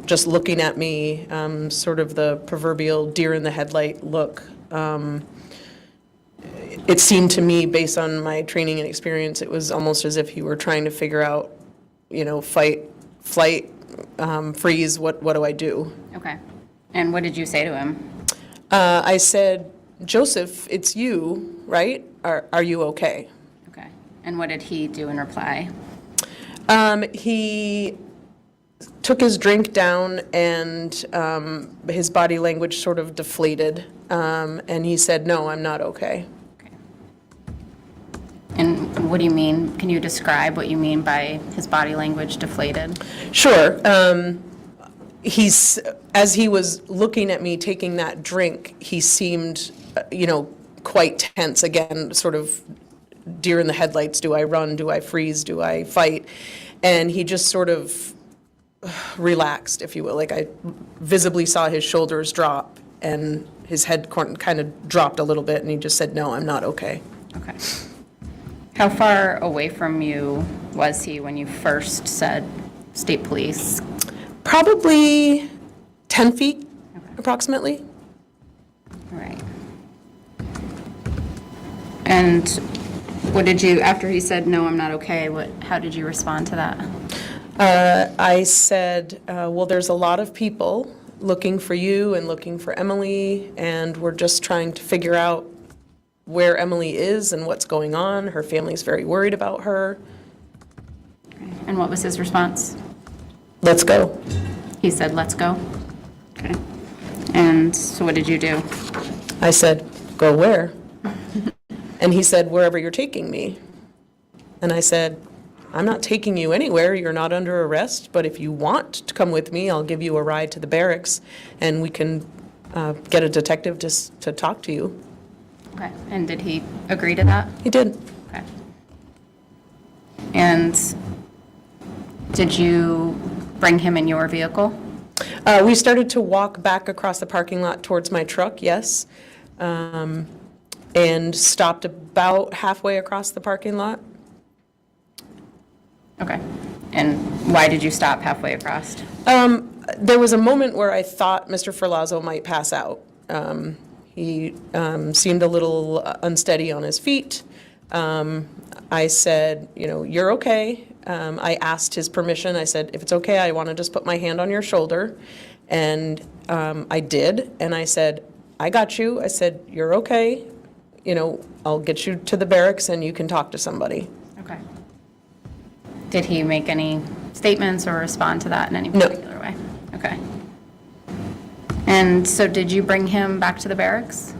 just looking at me, sort of the proverbial deer in the headlight look. It seemed to me, based on my training and experience, it was almost as if he were trying to figure out, fight, flight, freeze, what do I do? Okay. And what did you say to him? I said, Joseph, it's you, right? Are you okay? Okay. And what did he do in reply? He took his drink down and his body language sort of deflated. And he said, no, I'm not okay. And what do you mean? Can you describe what you mean by his body language deflated? Sure. As he was looking at me taking that drink, he seemed, quite tense. Again, sort of deer in the headlights. Do I run? Do I freeze? Do I fight? And he just sort of relaxed, if you will. Like I visibly saw his shoulders drop and his head kind of dropped a little bit, and he just said, no, I'm not okay. Okay. How far away from you was he when you first said state police? Probably 10 feet, approximately. All right. And what did you, after he said, no, I'm not okay, how did you respond to that? I said, well, there's a lot of people looking for you and looking for Emily, and we're just trying to figure out where Emily is and what's going on. Her family's very worried about her. Okay. And what was his response? Let's go. He said, let's go. Okay. And so what did you do? I said, go where? And he said, wherever you're taking me. And I said, I'm not taking you anywhere. You're not under arrest. But if you want to come with me, I'll give you a ride to the barracks, and we can get a detective to talk to you. Okay. And did he agree to that? He did. Okay. And did you bring him in your vehicle? We started to walk back across the parking lot towards my truck, yes, and stopped about halfway across the parking lot. Okay. And why did you stop halfway across? There was a moment where I thought Mr. Ferlazzo might pass out. He seemed a little unsteady on his feet. I said, you're okay. I asked his permission. I said, if it's okay, I want to just put my hand on your shoulder. And I did. And I said, I got you. I said, you're okay. I'll get you to the barracks and you can talk to somebody. Okay. Did he make any statements or respond to that in any particular way? Okay. And so did you bring him back to the barracks?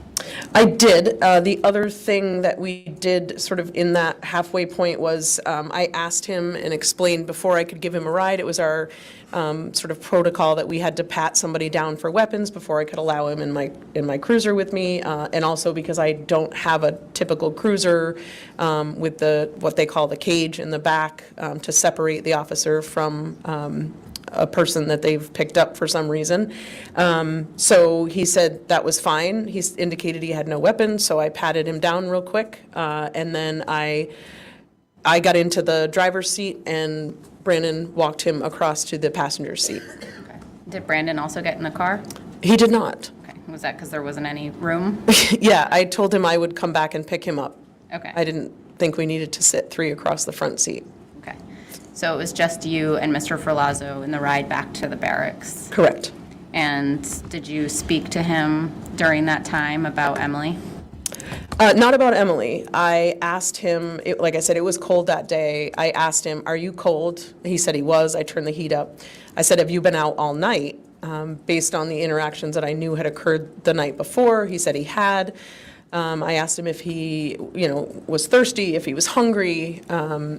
I did. The other thing that we did sort of in that halfway point was I asked him and explained before I could give him a ride. It was our sort of protocol that we had to pat somebody down for weapons before I could allow him in my cruiser with me, and also because I don't have a typical cruiser with what they call the cage in the back to separate the officer from a person that they've picked up for some reason. So he said that was fine. He indicated he had no weapon, so I patted him down real quick. And then I got into the driver's seat, and Brandon walked him across to the passenger seat. Okay. Did Brandon also get in the car? He did not. Okay. Was that because there wasn't any room? Yeah, I told him I would come back and pick him up. Okay. I didn't think we needed to sit three across the front seat. Okay. So it was just you and Mr. Ferlazzo in the ride back to the barracks? Correct. And did you speak to him during that time about Emily? Not about Emily. I asked him, like I said, it was cold that day. I asked him, are you cold? He said he was. I turned the heat up. I said, have you been out all night? Based on the interactions that I knew had occurred the night before, he said he had. I asked him if he, was thirsty, if he was hungry.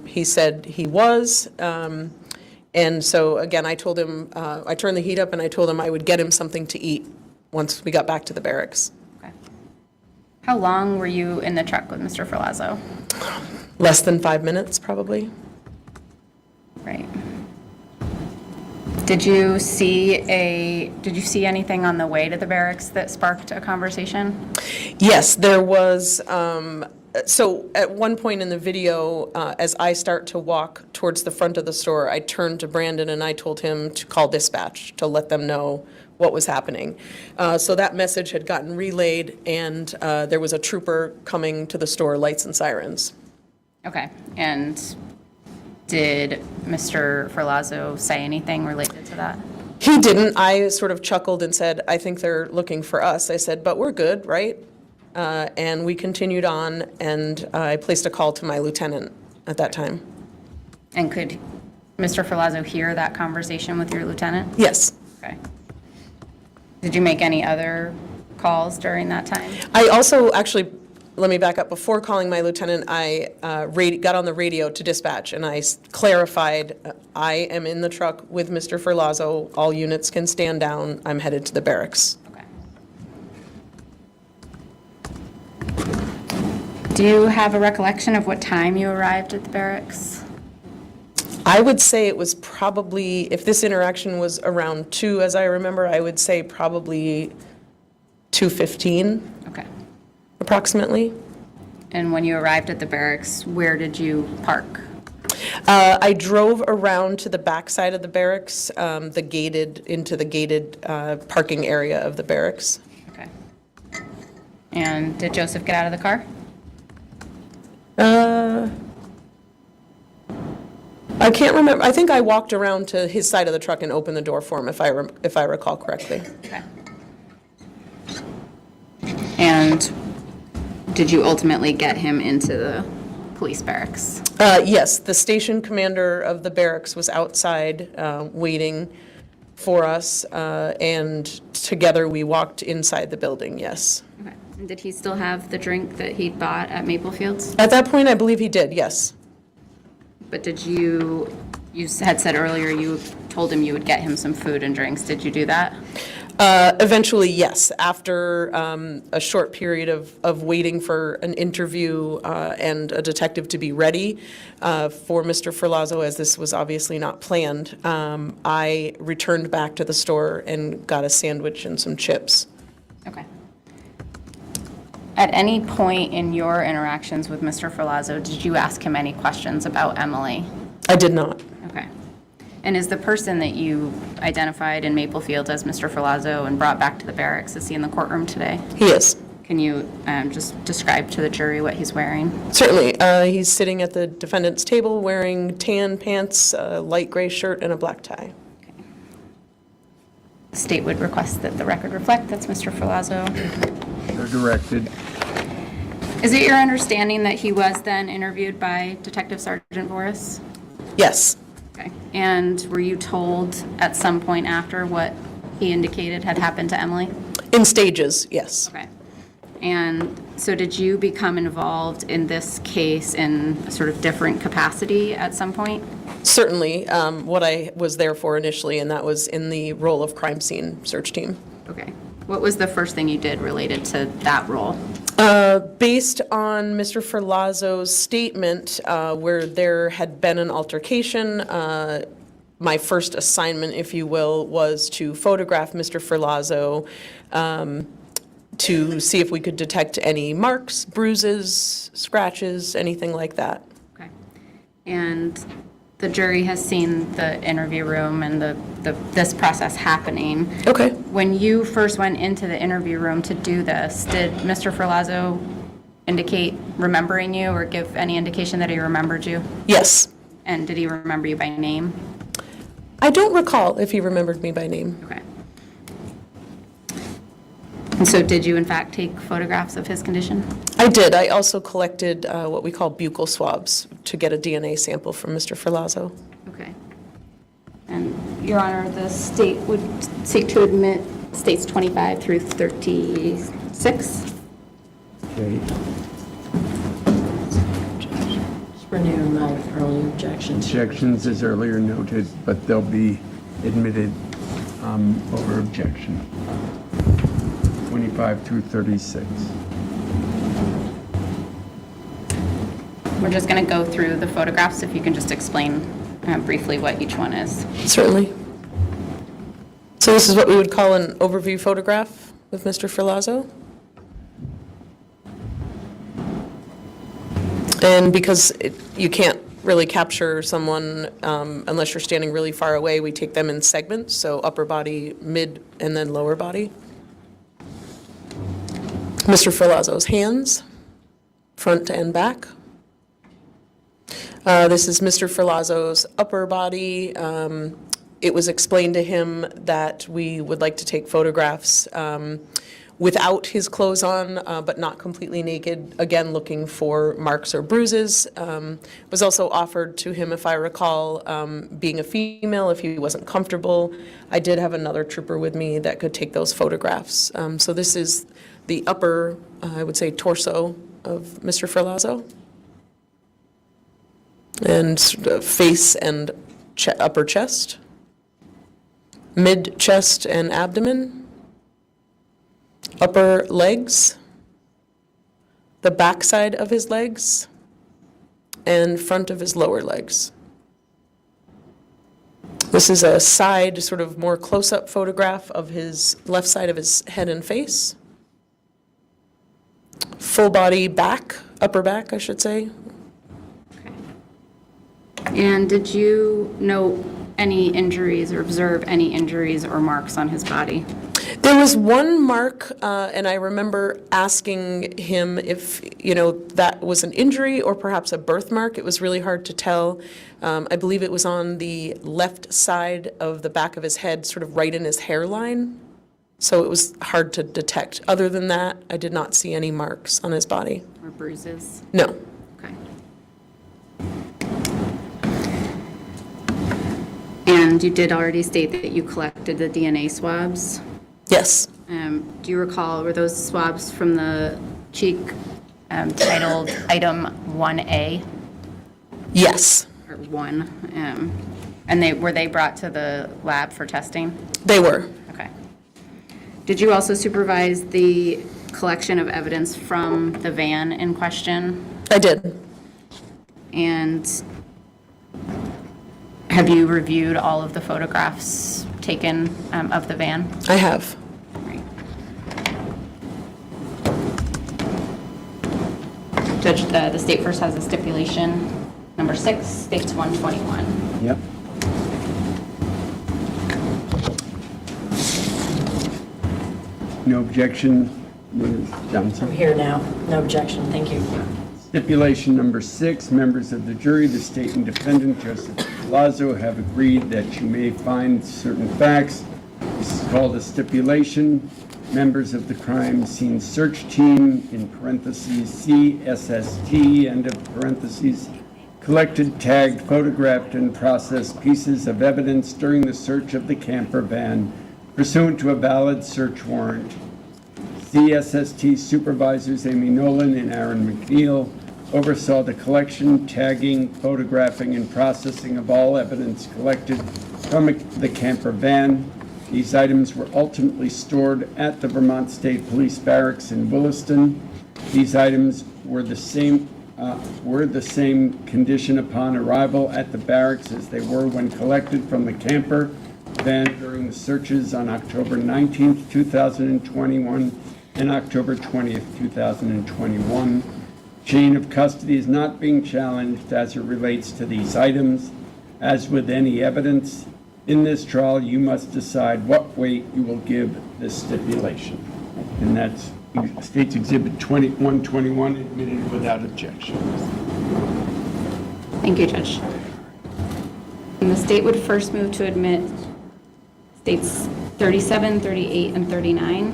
He said he was. And so, again, I told him, I turned the heat up and I told him I would get him something to eat once we got back to the barracks. How long were you in the truck with Mr. Ferlazzo? Less than 5 minutes, probably. Right. Did you see anything on the way to the barracks that sparked a conversation? Yes, there was. So at one point in the video, as I start to walk towards the front of the store, I turned to Brandon and I told him to call dispatch to let them know what was happening. So that message had gotten relayed, and there was a trooper coming to the store, lights and sirens. Okay. And did Mr. Ferlazzo say anything related to that? He didn't. I sort of chuckled and said, I think they're looking for us. I said, but we're good, right? And we continued on, and I placed a call to my lieutenant at that time. And could Mr. Ferlazzo hear that conversation with your lieutenant? Yes. Okay. Did you make any other calls during that time? I also, actually, let me back up. Before calling my lieutenant, I got on the radio to dispatch, and I clarified, I am in the truck with Mr. Ferlazzo. All units can stand down. I'm headed to the barracks. Do you have a recollection of what time you arrived at the barracks? I would say it was probably, if this interaction was around 2, as I remember, I would say probably 2:15. Okay. Approximately. And when you arrived at the barracks, where did you park? I drove around to the back side of the barracks, into the gated parking area of the barracks. Okay. And did Joseph get out of the car? I can't remember. I think I walked around to his side of the truck and opened the door for him, if I recall correctly. Okay. And did you ultimately get him into the police barracks? Yes, the station commander of the barracks was outside waiting for us, and together we walked inside the building, yes. Okay. And did he still have the drink that he'd bought at Maple Fields? At that point, I believe he did, yes. But did you had said earlier you told him you would get him some food and drinks. Did you do that? Eventually, yes. After a short period of waiting for an interview and a detective to be ready for Mr. Ferlazzo, as this was obviously not planned, I returned back to the store and got a sandwich and some chips. Okay. At any point in your interactions with Mr. Ferlazzo, did you ask him any questions about Emily? I did not. Okay. And is the person that you identified in Maple Fields as Mr. Ferlazzo and brought back to the barracks, is he in the courtroom today? He is. Can you just describe to the jury what he's wearing? Certainly. He's sitting at the defendant's table wearing tan pants, a light gray shirt, and a black tie. Okay. The state would request that the record reflect that's Mr. Ferlazzo. So directed. Is it your understanding that he was then interviewed by Detective Sergeant Boris? Yes. Okay. And were you told at some point after what he indicated had happened to Emily? In stages, yes. Okay. And so did you become involved in this case in a sort of different capacity at some point? Certainly, what I was there for initially, and that was in the role of crime scene search team. Okay. What was the first thing you did related to that role? Based on Mr. Ferlazzo's statement, where there had been an altercation, my first assignment, if you will, was to photograph Mr. Ferlazzo to see if we could detect any marks, bruises, scratches, anything like that. Okay. And the jury has seen the interview room and this process happening. Okay. When you first went into the interview room to do this, did Mr. Ferlazzo indicate remembering you or give any indication that he remembered you? Yes. And did he remember you by name? I don't recall if he remembered me by name. Okay. And so did you in fact take photographs of his condition? I did. I also collected what we call buccal swabs to get a DNA sample from Mr. Ferlazzo. Okay. And Your Honor, the state would seek to admit states 25 through 36. Okay. Just renew my early objections. Objections, as earlier noted, but they'll be admitted over objection. 25 through 36. We're just going to go through the photographs, if you can just explain briefly what each one is. Certainly. So this is what we would call an overview photograph of Mr. Ferlazzo. And because you can't really capture someone unless you're standing really far away, we take them in segments, so upper body, mid, and then lower body. Mr. Ferlazzo's hands, front and back. This is Mr. Ferlazzo's upper body. It was explained to him that we would like to take photographs without his clothes on, but not completely naked, again, looking for marks or bruises. Was also offered to him, if I recall, being a female, if he wasn't comfortable. I did have another trooper with me that could take those photographs. So this is the upper, I would say, torso of Mr. Ferlazzo. And face and upper chest, mid chest and abdomen, upper legs, the backside of his legs, and front of his lower legs. This is a side, sort of more close-up photograph of his left side of his head and face. Full body back, upper back, I should say. And did you note any injuries or observe any injuries or marks on his body? There was one mark, and I remember asking him if, that was an injury or perhaps a birthmark. It was really hard to tell. I believe it was on the left side of the back of his head, sort of right in his hairline. So it was hard to detect. Other than that, I did not see any marks on his body. Or bruises? No. Okay. And you did already state that you collected the DNA swabs? Yes. Do you recall, were those swabs from the cheek titled Item 1A? Yes. Or 1? And were they brought to the lab for testing? They were. Okay. Did you also supervise the collection of evidence from the van in question? I did. And have you reviewed all of the photographs taken of the van? I have. Right. Judge, the state first has a stipulation. Number 6 states 121. Yep. No objection, Ms. Johnson? I'm here now. No objection. Thank you. Stipulation number 6, members of the jury, the state and defendant, Joseph Ferlazzo, have agreed that you may find certain facts. This is called a stipulation. Members of the crime scene search team, in parentheses, CSST, end of parentheses, collected, tagged, photographed, and processed pieces of evidence during the search of the camper van pursuant to a valid search warrant. CSST supervisors Amy Nolan and Aaron McNeil oversaw the collection, tagging, photographing, and processing of all evidence collected from the camper van. These items were ultimately stored at the Vermont State Police Barracks in Williston. These items were the same condition upon arrival at the barracks as they were when collected from the camper van during the searches on October 19th, 2021 and October 20th, 2021. Chain of custody is not being challenged as it relates to these items. As with any evidence, in this trial, you must decide what weight you will give this stipulation. And that's State's Exhibit 121, admitted without objection. Thank you, Judge. And the state would first move to admit states 37, 38, and 39.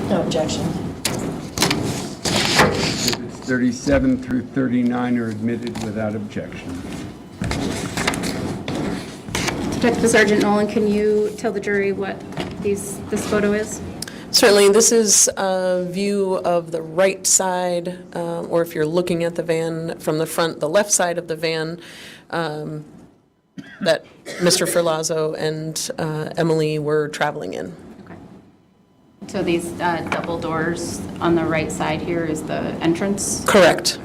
No objection. Exhibits 37 through 39 are admitted without objection. Detective Sergeant Nolan, can you tell the jury what this photo is? Certainly, this is a view of the right side, or if you're looking at the van from the front, the left side of the van that Mr. Ferlazzo and Emily were traveling in. Okay. So these double doors on the right side here is the entrance? Correct.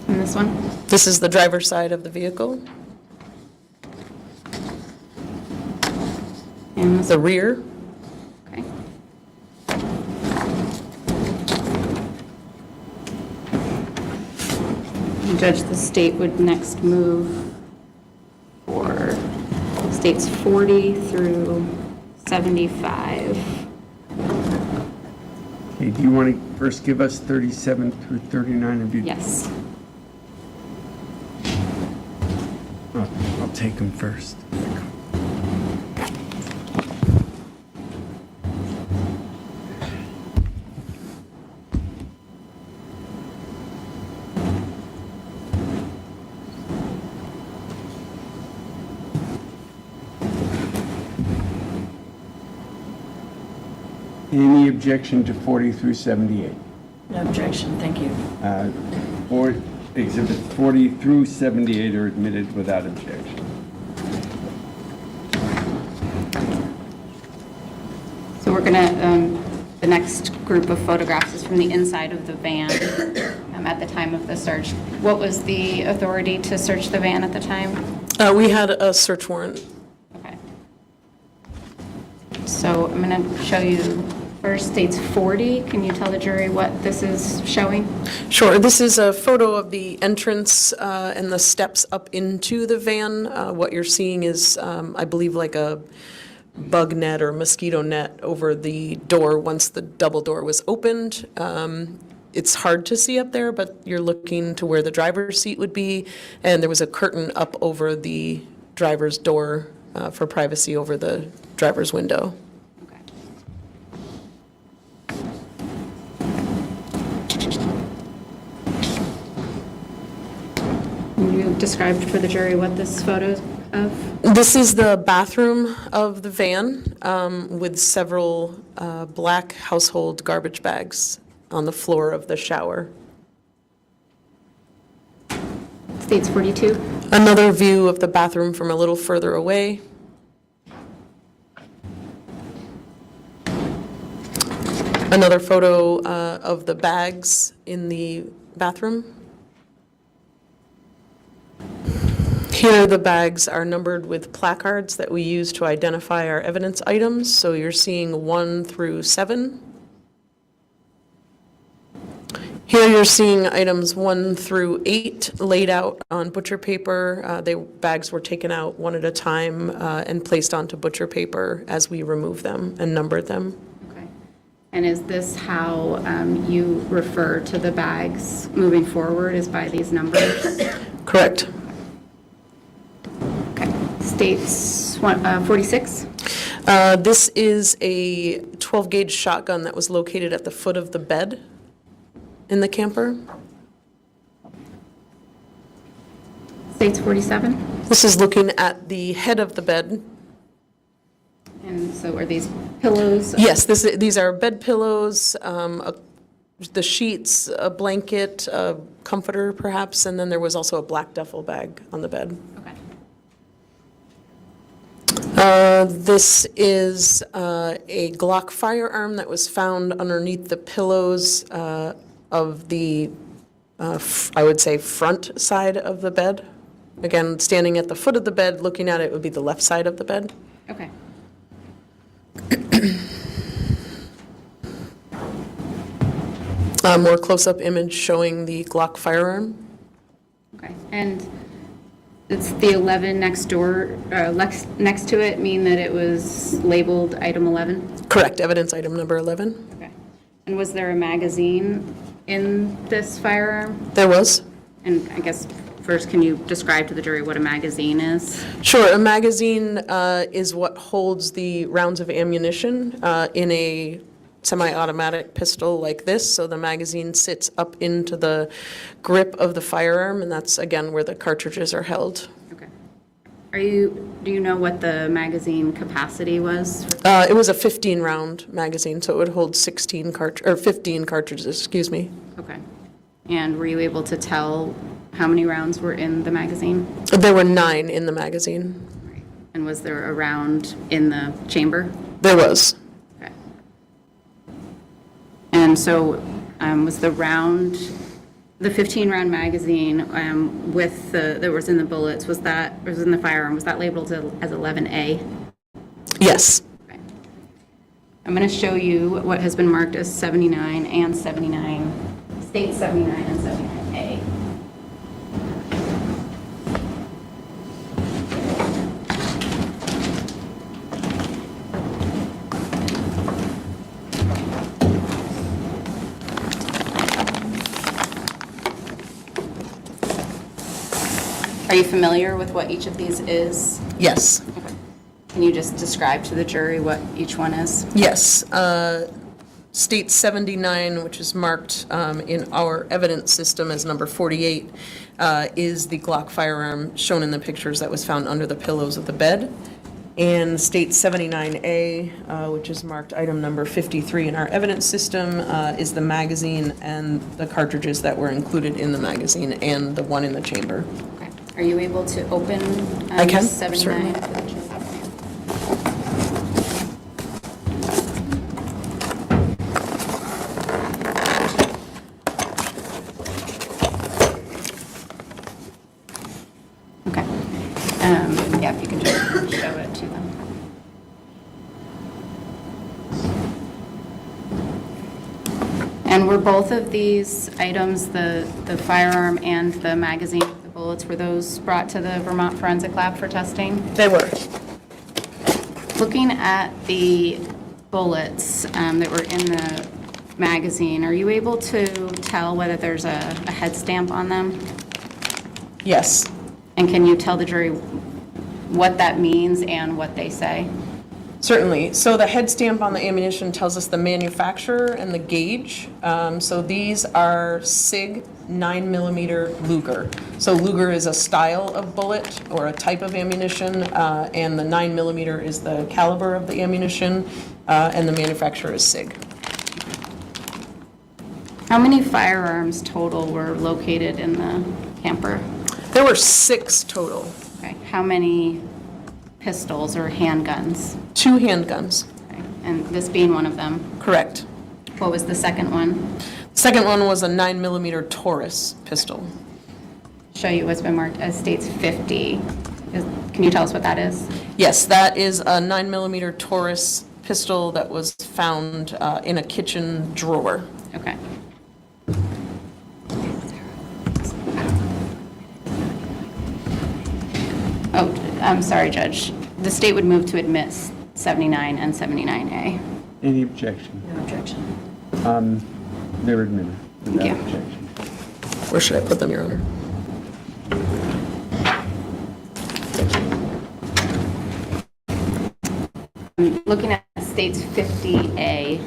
And this one? This is the driver's side of the vehicle. And this the rear. Okay. Judge, the state would next move for states 40 through 75. Okay, do you want to first give us 37 through 39 of you? Yes. I'll take them first. Any objection to 40 through 78? No objection, thank you. Exhibits 40 through 78 are admitted without objection. So we're gonna, the next group of photographs is from the inside of the van at the time of the search. What was the authority to search the van at the time? We had a search warrant. Okay. So I'm gonna show you first states 40. Can you tell the jury what this is showing? Sure. This is a photo of the entrance and the steps up into the van. What you're seeing is, I believe, like a bug net or mosquito net over the door once the double door was opened. It's hard to see up there, but you're looking to where the driver's seat would be, and there was a curtain up over the driver's door for privacy over the driver's window. Can you describe for the jury what this photo is of? This is the bathroom of the van with several black household garbage bags on the floor of the shower. States 42. Another view of the bathroom from a little further away. Another photo of the bags in the bathroom. Here, the bags are numbered with placards that we use to identify our evidence items. So you're seeing 1 through 7. Here you're seeing items 1 through 8 laid out on butcher paper. The bags were taken out one at a time and placed onto butcher paper as we removed them and numbered them. Okay. And is this how you refer to the bags moving forward, is by these numbers? Correct. States 46. This is a 12-gauge shotgun that was located at the foot of the bed in the camper. States 47. This is looking at the head of the bed. And so are these pillows? Yes, these are bed pillows, the sheets, a blanket, a comforter perhaps, and then there was also a black duffel bag on the bed. Okay. This is a Glock firearm that was found underneath the pillows of the, I would say, front side of the bed. Again, standing at the foot of the bed, looking at it would be the left side of the bed. Okay. A more close-up image showing the Glock firearm. Okay. And it's the 11 next door, next to it mean that it was labeled item 11? Correct, evidence item number 11. Okay. And was there a magazine in this firearm? There was. And I guess first, can you describe to the jury what a magazine is? Sure, a magazine is what holds the rounds of ammunition in a semi-automatic pistol like this. So the magazine sits up into the grip of the firearm, and that's, again, where the cartridges are held. Okay. Do you know what the magazine capacity was? It was a 15-round magazine, so it would hold 15 cartridges, excuse me. Okay. And were you able to tell how many rounds were in the magazine? There were 9 in the magazine. And was there a round in the chamber? There was. Okay. And so was the 15-round magazine that was in the bullets, was in the firearm, was that labeled as 11A? Yes. Okay. I'm going to show you what has been marked as 79 and 79, state 79 and 79A. Are you familiar with what each of these is? Yes. Okay. Can you just describe to the jury what each one is? Yes. State 79, which is marked in our evidence system as number 48, is the Glock firearm shown in the pictures that was found under the pillows of the bed. And State 79A, which is marked item number 53 in our evidence system, is the magazine and the cartridges that were included in the magazine and the one in the chamber. Okay. Are you able to open I can, 79? certainly. To the jury? Okay. Yeah, if you can just show it to them. And were both of these items, the firearm and the magazine, the bullets, were those brought to the Vermont Forensic Lab for testing? They were. Looking at the bullets that were in the magazine, are you able to tell whether there's a head stamp on them? Yes. And can you tell the jury what that means and what they say? Certainly. So the head stamp on the ammunition tells us the manufacturer and the gauge. So these are SIG 9mm Luger. So Luger is a style of bullet or a type of ammunition, and the 9mm is the caliber of the ammunition, and the manufacturer is SIG. How many firearms total were located in the camper? There were 6 total. Okay. How many pistols or handguns? 2 handguns. Okay. And this being one of them? Correct. What was the second one? The second one was a 9mm Taurus pistol. Show you what's been marked as states 50. Can you tell us what that is? Yes, that is a 9mm Taurus pistol that was found in a kitchen drawer. Okay. Oh, I'm sorry, Judge. The state would move to admit 79 and 79A. Any objection? No objection. They're admitted without Yeah. objection. Where should I put them, Your Honor? I'm looking at states 50A.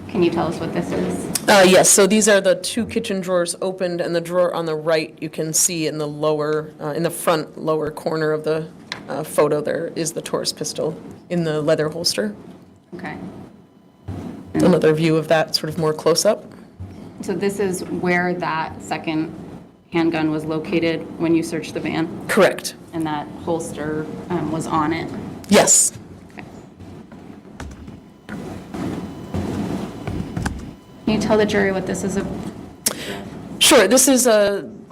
Can you tell us what this is? Yes, so these are the 2 kitchen drawers opened, and the drawer on the right you can see in the lower, in the front lower corner of the photo there is the Taurus pistol in the leather holster. Okay. Another view of that sort of more close up. So this is where that second handgun was located when you searched the van? Correct. And that holster was on it? Yes. Okay. Can you tell the jury what this is a picture of? Sure, this is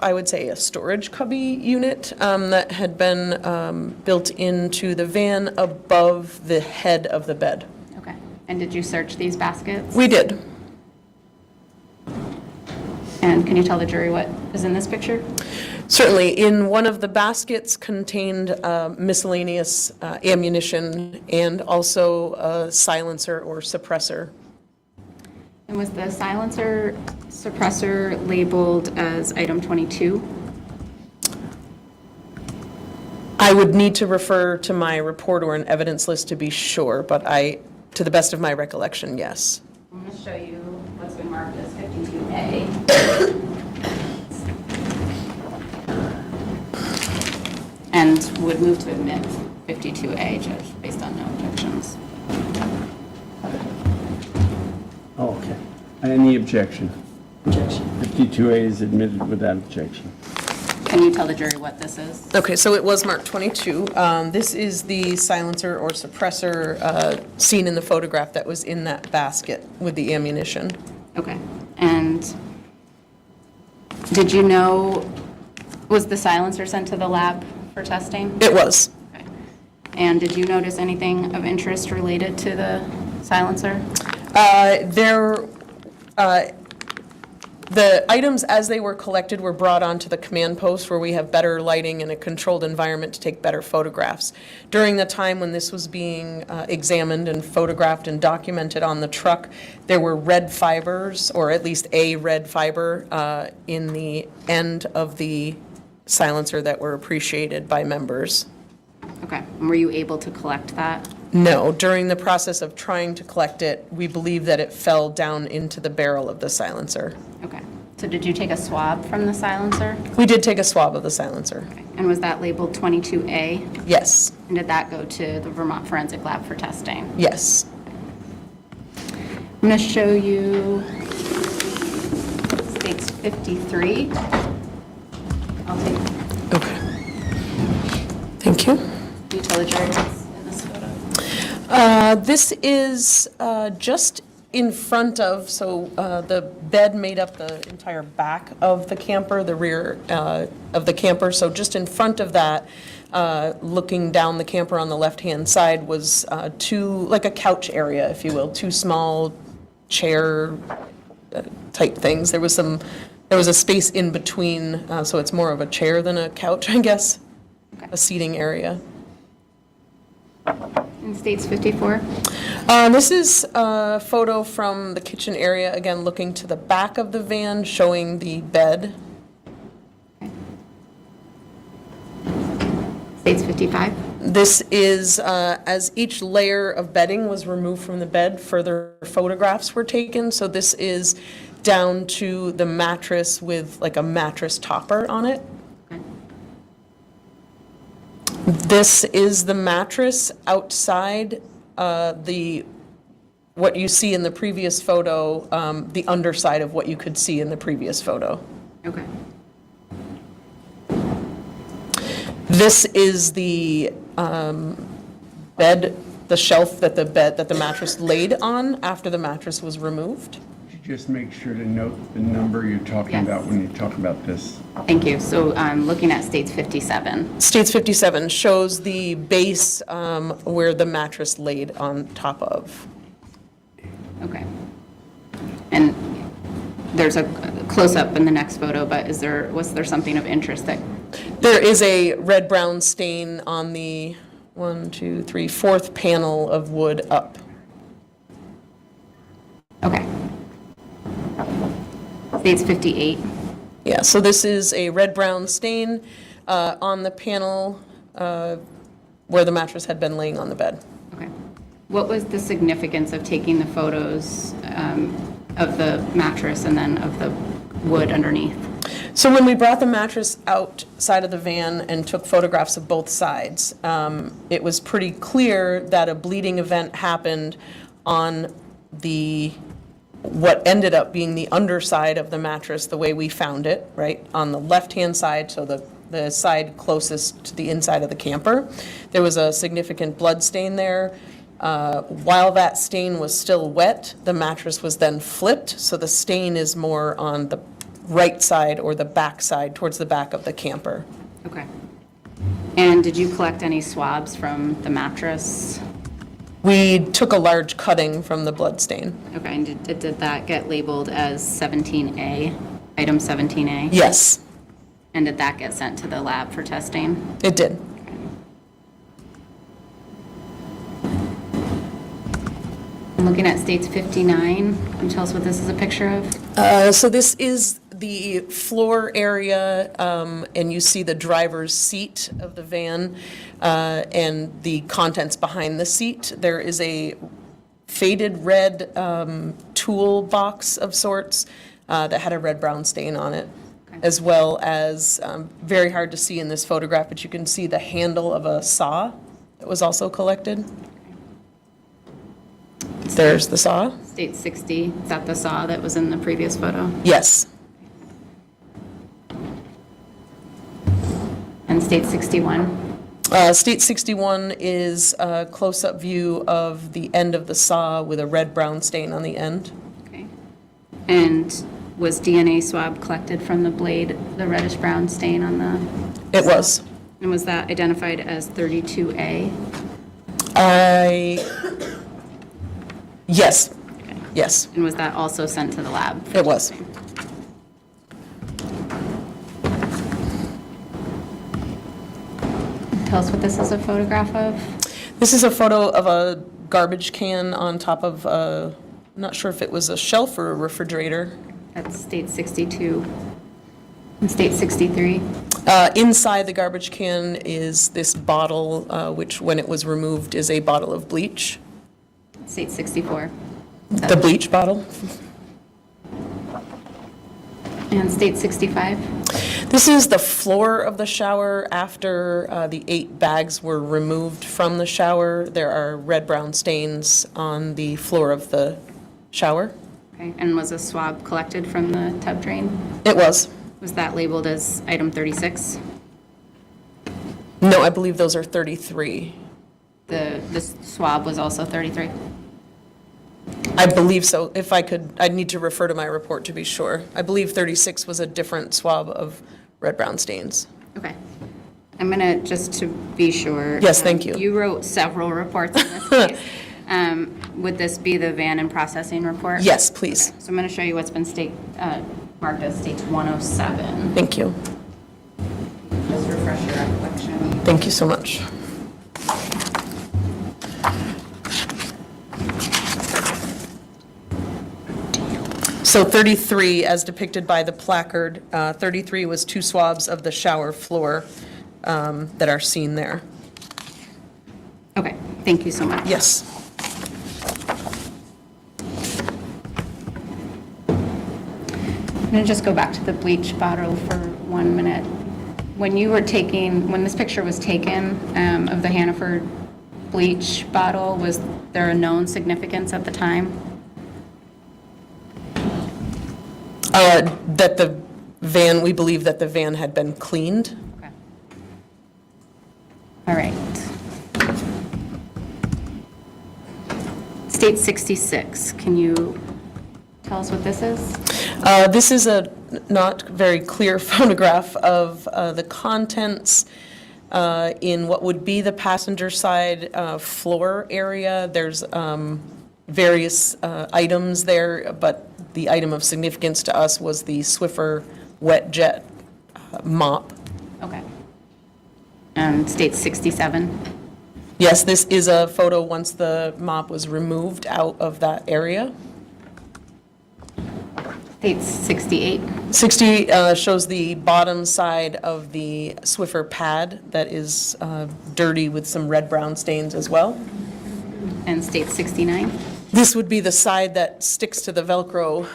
I would say a storage cubby unit that had been built into the van above the head of the bed. Okay. And did you search these baskets? We did. And can you tell the jury what is in this picture? Certainly. In one of the baskets contained miscellaneous ammunition and also a silencer or suppressor. And was the silencer suppressor labeled as item 22? I would need to refer to my report or an evidence list to be sure, but to the best of my recollection, yes. I'm going to show you what's been marked as 52A. And would move to admit 52A, Judge, based on no objections. Oh, okay. Any objection? Objection. 52A is admitted without objection. Can you tell the jury what this is? Okay, so it was marked 22. This is the silencer or suppressor seen in the photograph that was in that basket with the ammunition. Okay. And did you know, was the silencer sent to the lab for testing? It was. Okay. And did you notice anything of interest related to the silencer? The items as they were collected were brought onto the command post where we have better lighting and a controlled environment to take better photographs. During the time when this was being examined and photographed and documented on the truck, there were red fibers, or at least a red fiber, in the end of the silencer that were appreciated by members. Okay. And were you able to collect that? No, during the process of trying to collect it, we believe that it fell down into the barrel of the silencer. Okay. So did you take a swab from the silencer? We did take a swab of the silencer. Okay. And was that labeled 22A? Yes. And did that go to the Vermont Forensic Lab for testing? Yes. I'm going to show you States 53. I'll take it. Okay. Thank you. Can you tell the jury what's in this photo? This is just in front of, so the bed made up the entire back of the camper, the rear of the camper. So just in front of that, looking down the camper on the left-hand side was like a couch area, if you will, two small chair type things. There was a space in between, so it's more of a chair than a couch, I guess, a seating area. In States 54? This is a photo from the kitchen area, again, looking to the back of the van, showing the bed. States 55? This is, as each layer of bedding was removed from the bed, further photographs were taken. So this is down to the mattress with like a mattress topper on it. This is the mattress outside what you see in the previous photo, the underside of what you could see in the previous photo. Okay. This is the bed, the shelf that the mattress laid on after the mattress was removed. Just make sure to note the number you're talking about when you talk about this. Thank you. So I'm looking at States 57. States 57 shows the base where the mattress laid on top of. Okay. And there's a close-up in the next photo, but was there something of interest that? There is a red-brown stain on the 4th panel of wood up. Okay. States 58. Yeah, so this is a red-brown stain on the panel where the mattress had been laying on the bed. Okay. What was the significance of taking the photos of the mattress and then of the wood underneath? So when we brought the mattress outside of the van and took photographs of both sides, it was pretty clear that a bleeding event happened on what ended up being the underside of the mattress, the way we found it, right? On the left-hand side, so the side closest to the inside of the camper. There was a significant blood stain there. While that stain was still wet, the mattress was then flipped, so the stain is more on the right side or the back side, towards the back of the camper. Okay. And did you collect any swabs from the mattress? We took a large cutting from the blood stain. Okay, and did that get labeled as 17A, item 17A? Yes. And did that get sent to the lab for testing? It did. I'm looking at States 59. Can you tell us what this is a picture of? So this is the floor area, and you see the driver's seat of the van and the contents behind the seat. There is a faded red toolbox of sorts that had a red-brown stain on it, as well as, very hard to see in this photograph, but you can see the handle of a saw that was also collected. There's the saw. State 60, is that the saw that was in the previous photo? Yes. And state 61? State 61 is a close-up view of the end of the saw with a red-brown stain on the end. Okay. And was DNA swab collected from the blade, the reddish-brown stain on the? It was. And was that identified as 32A? Yes. Yes. And was that also sent to the lab? It was. Tell us what this is a photograph of. This is a photo of a garbage can on top of a, I'm not sure if it was a shelf or a refrigerator. That's state 62 and state 63. Inside the garbage can is this bottle, which when it was removed is a bottle of bleach. State 64. The bleach bottle. And state 65. This is the floor of the shower after the 8 bags were removed from the shower. There are red-brown stains on the floor of the shower. Okay. And was a swab collected from the tub drain? It was. Was that labeled as item 36? No, I believe those are 33. The swab was also 33? I believe so. If I could, I'd need to refer to my report to be sure. I believe 36 was a different swab of red-brown stains. Okay. I'm going to, just to be sure. Yes, thank you. You wrote several reports in this case. Would this be the van and processing report? Yes, please. So I'm going to show you what's been marked as state 107. Thank you. Just refresh your recollection. Thank you so much. So 33, as depicted by the placard, 33 was 2 swabs of the shower floor that are seen there. Okay, thank you so much. Yes. I'm going to just go back to the bleach bottle for 1 minute. When this picture was taken of the Hannaford bleach bottle, was there a known significance at the time? We believe that the van had been cleaned. Okay. All right. State 66, can you tell us what this is? This is a not very clear photograph of the contents in what would be the passenger side floor area. There's various items there, but the item of significance to us was the Swiffer wet jet mop. Okay. And state 67? Yes, this is a photo once the mop was removed out of that area. State 68? 60 shows the bottom side of the Swiffer pad that is dirty with some red-brown stains as well. And state 69? This would be the side that sticks to the Velcro,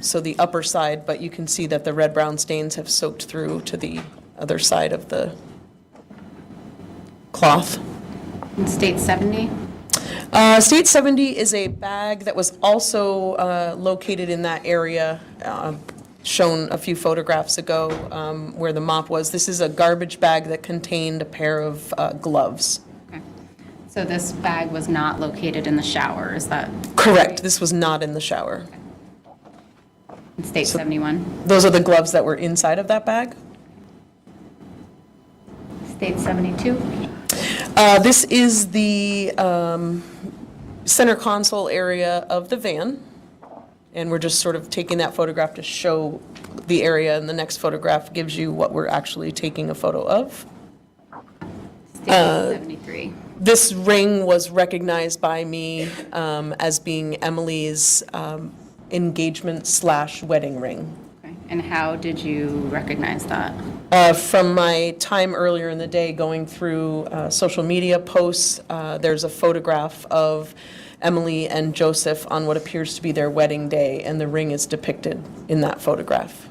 so the upper side, but you can see that the red-brown stains have soaked through to the other side of the cloth. And state 70? State 70 is a bag that was also located in that area, shown a few photographs ago where the mop was. This is a garbage bag that contained a pair of gloves. Okay. So this bag was not located in the shower, is that? Correct. This was not in the shower. Okay. And state 71? Those are the gloves that were inside of that bag. State 72? This is the center console area of the van, and we're just sort of taking that photograph to show the area, and the next photograph gives you what we're actually taking a photo of. State 73? This ring was recognized by me as being Emily's engagement/wedding ring. Okay. And how did you recognize that? From my time earlier in the day going through social media posts, there's a photograph of Emily and Joseph on what appears to be their wedding day, and the ring is depicted in that photograph.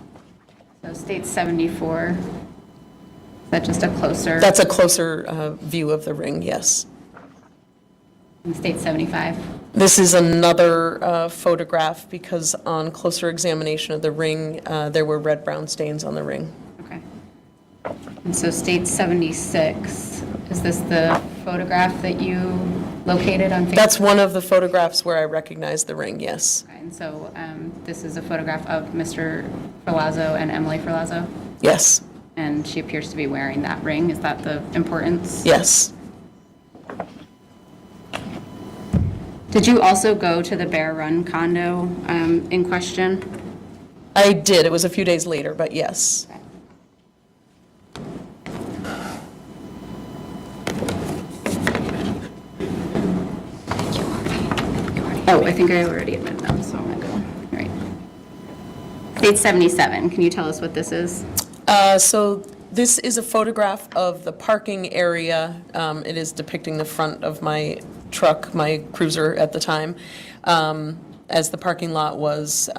So state 74, is that just a closer? That's a closer view of the ring, yes. And state 75? This is another photograph because on closer examination of the ring, there were red-brown stains on the ring. Okay. And so state 76, is this the photograph that you located on Facebook? That's one of the photographs where I recognize the ring, yes. Okay, and so this is a photograph of Mr. Ferlazzo and Emily Ferlazzo? Yes. And she appears to be wearing that ring. Is that the importance? Yes. Did you also go to the Bear Run condo in question? I did. It was a few days later, but yes. Oh, I think I already admitted them, so I'm going to go. All right. State 77, can you tell us what this is? So this is a photograph of the parking area. It is depicting the front of my truck, my cruiser at the time, as the parking lot was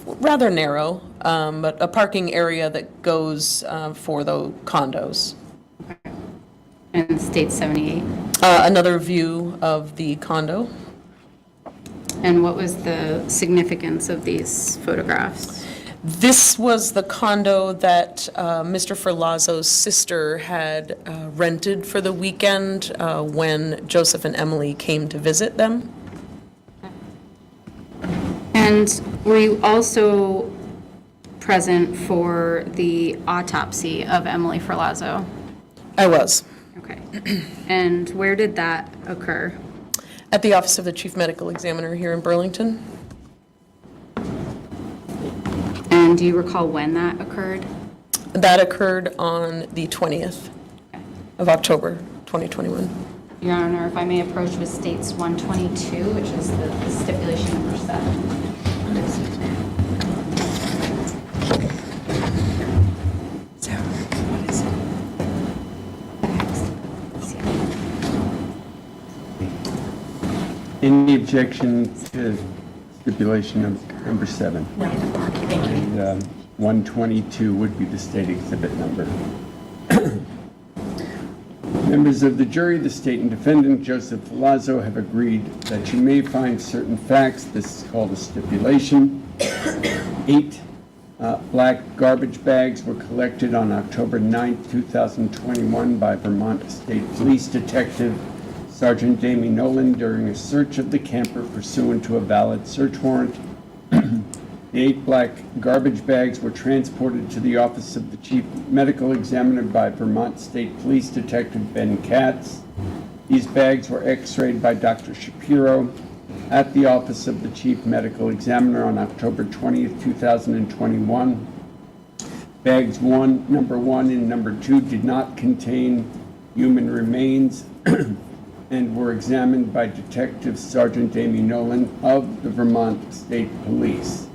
rather narrow, but a parking area that goes for the condos. Okay. And state 78? Another view of the condo. And what was the significance of these photographs? This was the condo that Mr. Ferlazzo's sister had rented for the weekend when Joseph and Emily came to visit them. And were you also present for the autopsy of Emily Ferlazzo? I was. Okay. And where did that occur? At the Office of the Chief Medical Examiner here in Burlington. And do you recall when that occurred? That occurred on the 20th of October, 2021. Your Honor, if I may approach with states 122, which is the stipulation number 7. Any objection to stipulation of number 7? And 122 would be the state exhibit number. Members of the jury, the state and defendant, Joseph Ferlazzo, have agreed that you may find certain facts. This is called a stipulation. 8 black garbage bags were collected on October 9, 2021 by Vermont State Police Detective Sergeant Damie Nolan during a search of the camper pursuant to a valid search warrant. The 8 black garbage bags were transported to the Office of the Chief Medical Examiner by Vermont State Police Detective Ben Katz. These bags were x-rayed by Dr. Shapiro at the Office of the Chief Medical Examiner on October 20th, 2021. Bags number 1 and number 2 did not contain human remains and were examined by Detective Sergeant Damie Nolan of the Vermont State Police.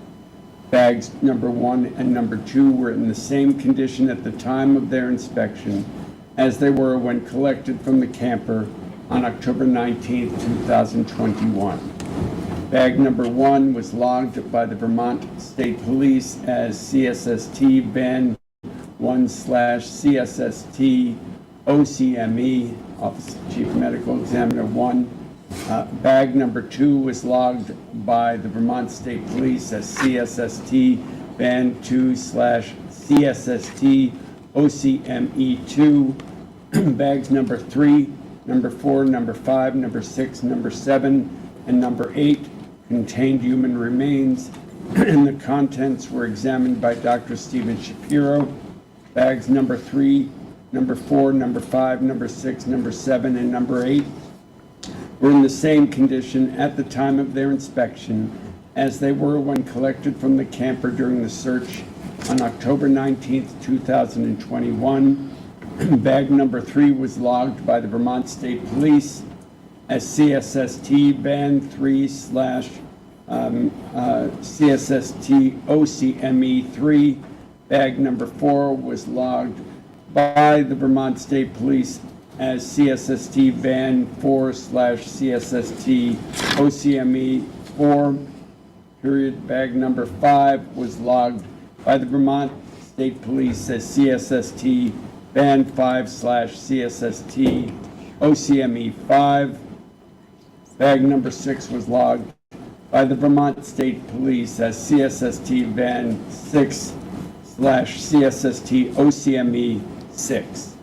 Bags number 1 and number 2 were in the same condition at the time of their inspection as they were when collected from the camper on October 19, 2021. Bag number 1 was logged by the Vermont State Police as CSST Van 1/CSST OCME, Office of Chief Medical Examiner 1. Bag number 2 was logged by the Vermont State Police as CSST Van 2/CSST OCME 2. Bags number 3, number 4, number 5, number 6, number 7, and number 8 contained human remains, and the contents were examined by Dr. Stephen Shapiro. Bags number 3, number 4, number 5, number 6, number 7, and number 8 were in the same condition at the time of their inspection as they were when collected from the camper during the search on October 19, 2021. Bag number 3 was logged by the Vermont State Police as CSST Van 3/CSST CSST OCME 3. Bag number 4 was logged by the Vermont State Police as CSST van 4/CSST OCME 4. Period. Bag number 5 was logged by the Vermont State Police as CSST van 5/CSST OCME 5. Bag number 6 was logged by the Vermont State Police as CSST van 6/CSST OCME 6.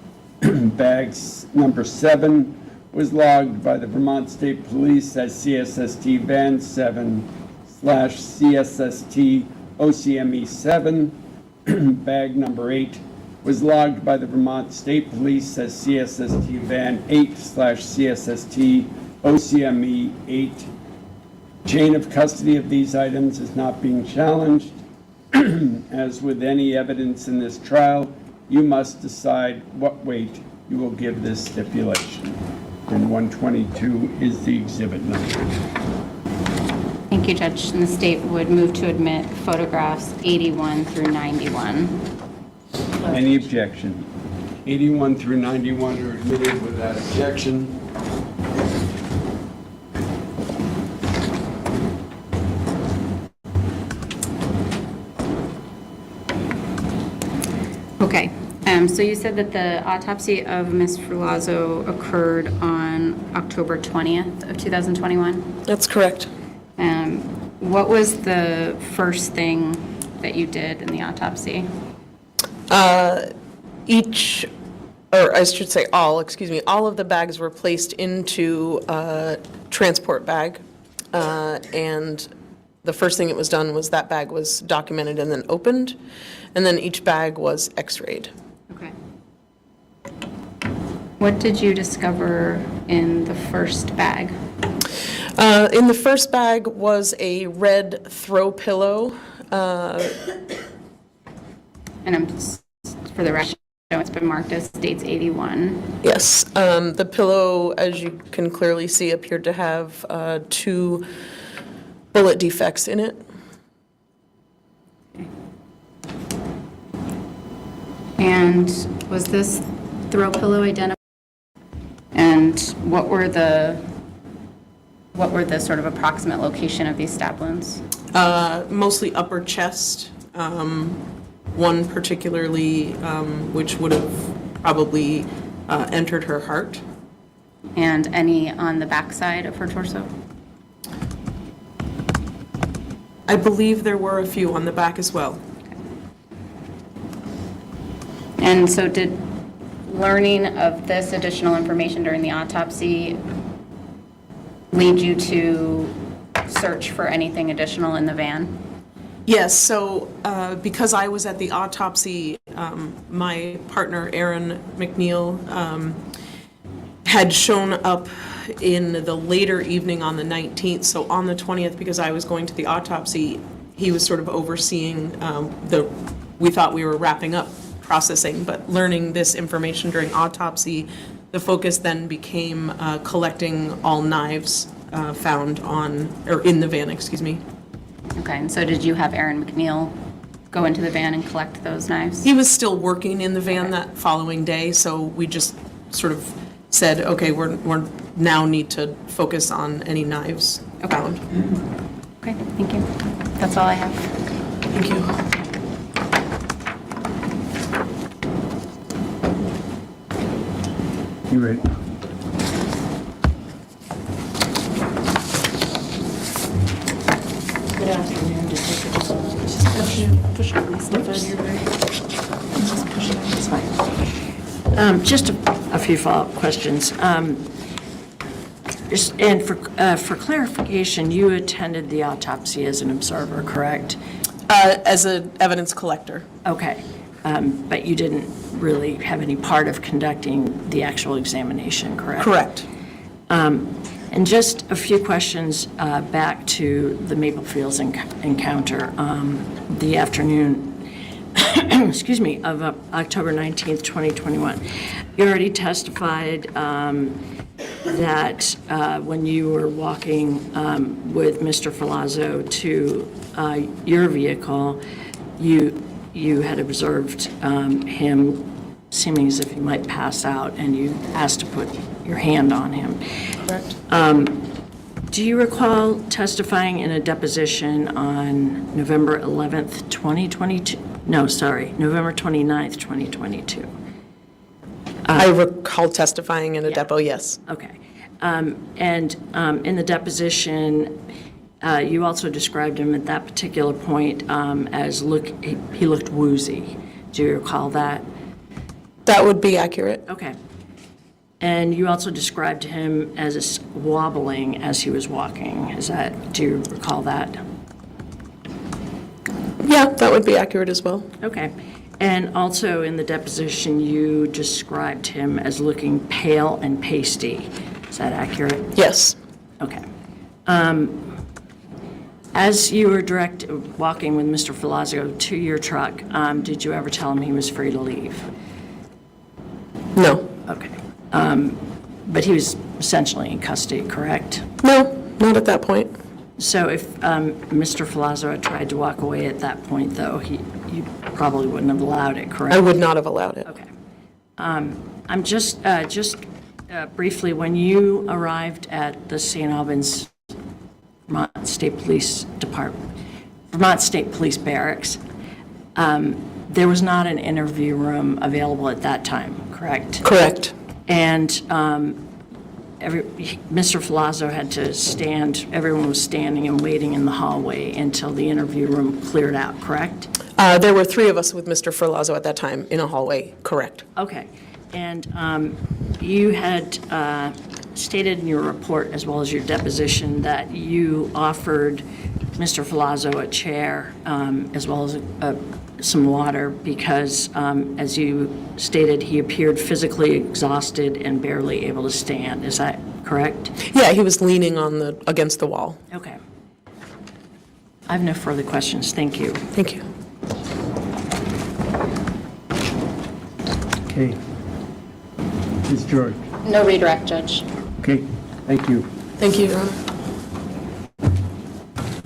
Bags number 7 was logged by the Vermont State Police as CSST van 7/CSST OCME 7. Bag number 8 was logged by the Vermont State Police as CSST van 8/CSST OCME 8. Chain of custody of these items is not being challenged. As with any evidence in this trial, you must decide what weight you will give this stipulation. And 122 is the exhibit number. Thank you, Judge. And the state would move to admit photographs 81 through 91. Any objection? 81 through 91 are admitted without objection. Okay, so you said that the autopsy of Ms. Ferlazzo occurred on October 20th of 2021? That's correct. What was the first thing that you did in the autopsy? All of the bags were placed into a transport bag. And the first thing that was done was that bag was documented and then opened, and then each bag was x-rayed. Okay. What did you discover in the first bag? In the first bag was a red throw pillow. And for the record, it's been marked as states 81. Yes, the pillow, as you can clearly see, appeared to have 2 bullet defects in it. And was this throw pillow identified? And what were the sort of approximate location of these stab wounds? Mostly upper chest, one particularly which would have probably entered her heart. And any on the backside of her torso? I believe there were a few on the back as well. And so did learning of this additional information during the autopsy lead you to search for anything additional in the van? Yes, so because I was at the autopsy, my partner, Aaron McNeil, had shown up in the later evening on the 19th. So on the 20th, because I was going to the autopsy, he was sort of overseeing we thought we were wrapping up processing, but learning this information during autopsy, the focus then became collecting all knives found in the van, excuse me. Okay, and so did you have Aaron McNeil go into the van and collect those knives? He was still working in the van that following day, so we just sort of said, okay, we're now need to focus on any knives found. Okay, thank you. That's all I have. Thank you. You ready? Good afternoon, Detective. Just a few follow-up questions. And for clarification, you attended the autopsy as an observer, correct? As an evidence collector. Okay, but you didn't really have any part of conducting the actual examination, correct? Correct. And just a few questions back to the Maple Fields encounter, the afternoon, excuse me, of October 19th, 2021. You already testified that when you were walking with Mr. Ferlazzo to your vehicle, you had observed him seeming as if he might pass out, and you asked to put your hand on him. Correct. Do you recall testifying in a deposition on November 11th, 2022? No, sorry, November 29th, 2022. I recall testifying in a depo, yes. Okay. And in the deposition, you also described him at that particular point as he looked woozy. Do you recall that? That would be accurate. Okay. And you also described him as wobbling as he was walking. Do you recall that? Yeah, that would be accurate as well. Okay. And also in the deposition, you described him as looking pale and pasty. Is that accurate? Yes. Okay. As you were walking with Mr. Ferlazzo to your truck, did you ever tell him he was free to leave? No. Okay. But he was essentially in custody, correct? No, not at that point. So if Mr. Ferlazzo had tried to walk away at that point, though, you probably wouldn't have allowed it, correct? I would not have allowed it. Okay. I'm just briefly, when you arrived at the St. Albans Vermont State Police Department, Vermont State Police Barracks, there was not an interview room available at that time, correct? Correct. And Mr. Ferlazzo had to stand, everyone was standing and waiting in the hallway until the interview room cleared out, correct? There were 3 of us with Mr. Ferlazzo at that time in a hallway, correct. Okay. And you had stated in your report, as well as your deposition, that you offered Mr. Ferlazzo a chair as well as some water because, as you stated, he appeared physically exhausted and barely able to stand. Is that correct? Yeah, he was leaning against the wall. Okay. I have no further questions. Thank you. Thank you. Okay. Ms. George? No redirect, Judge. Okay, thank you. Thank you, Your Honor.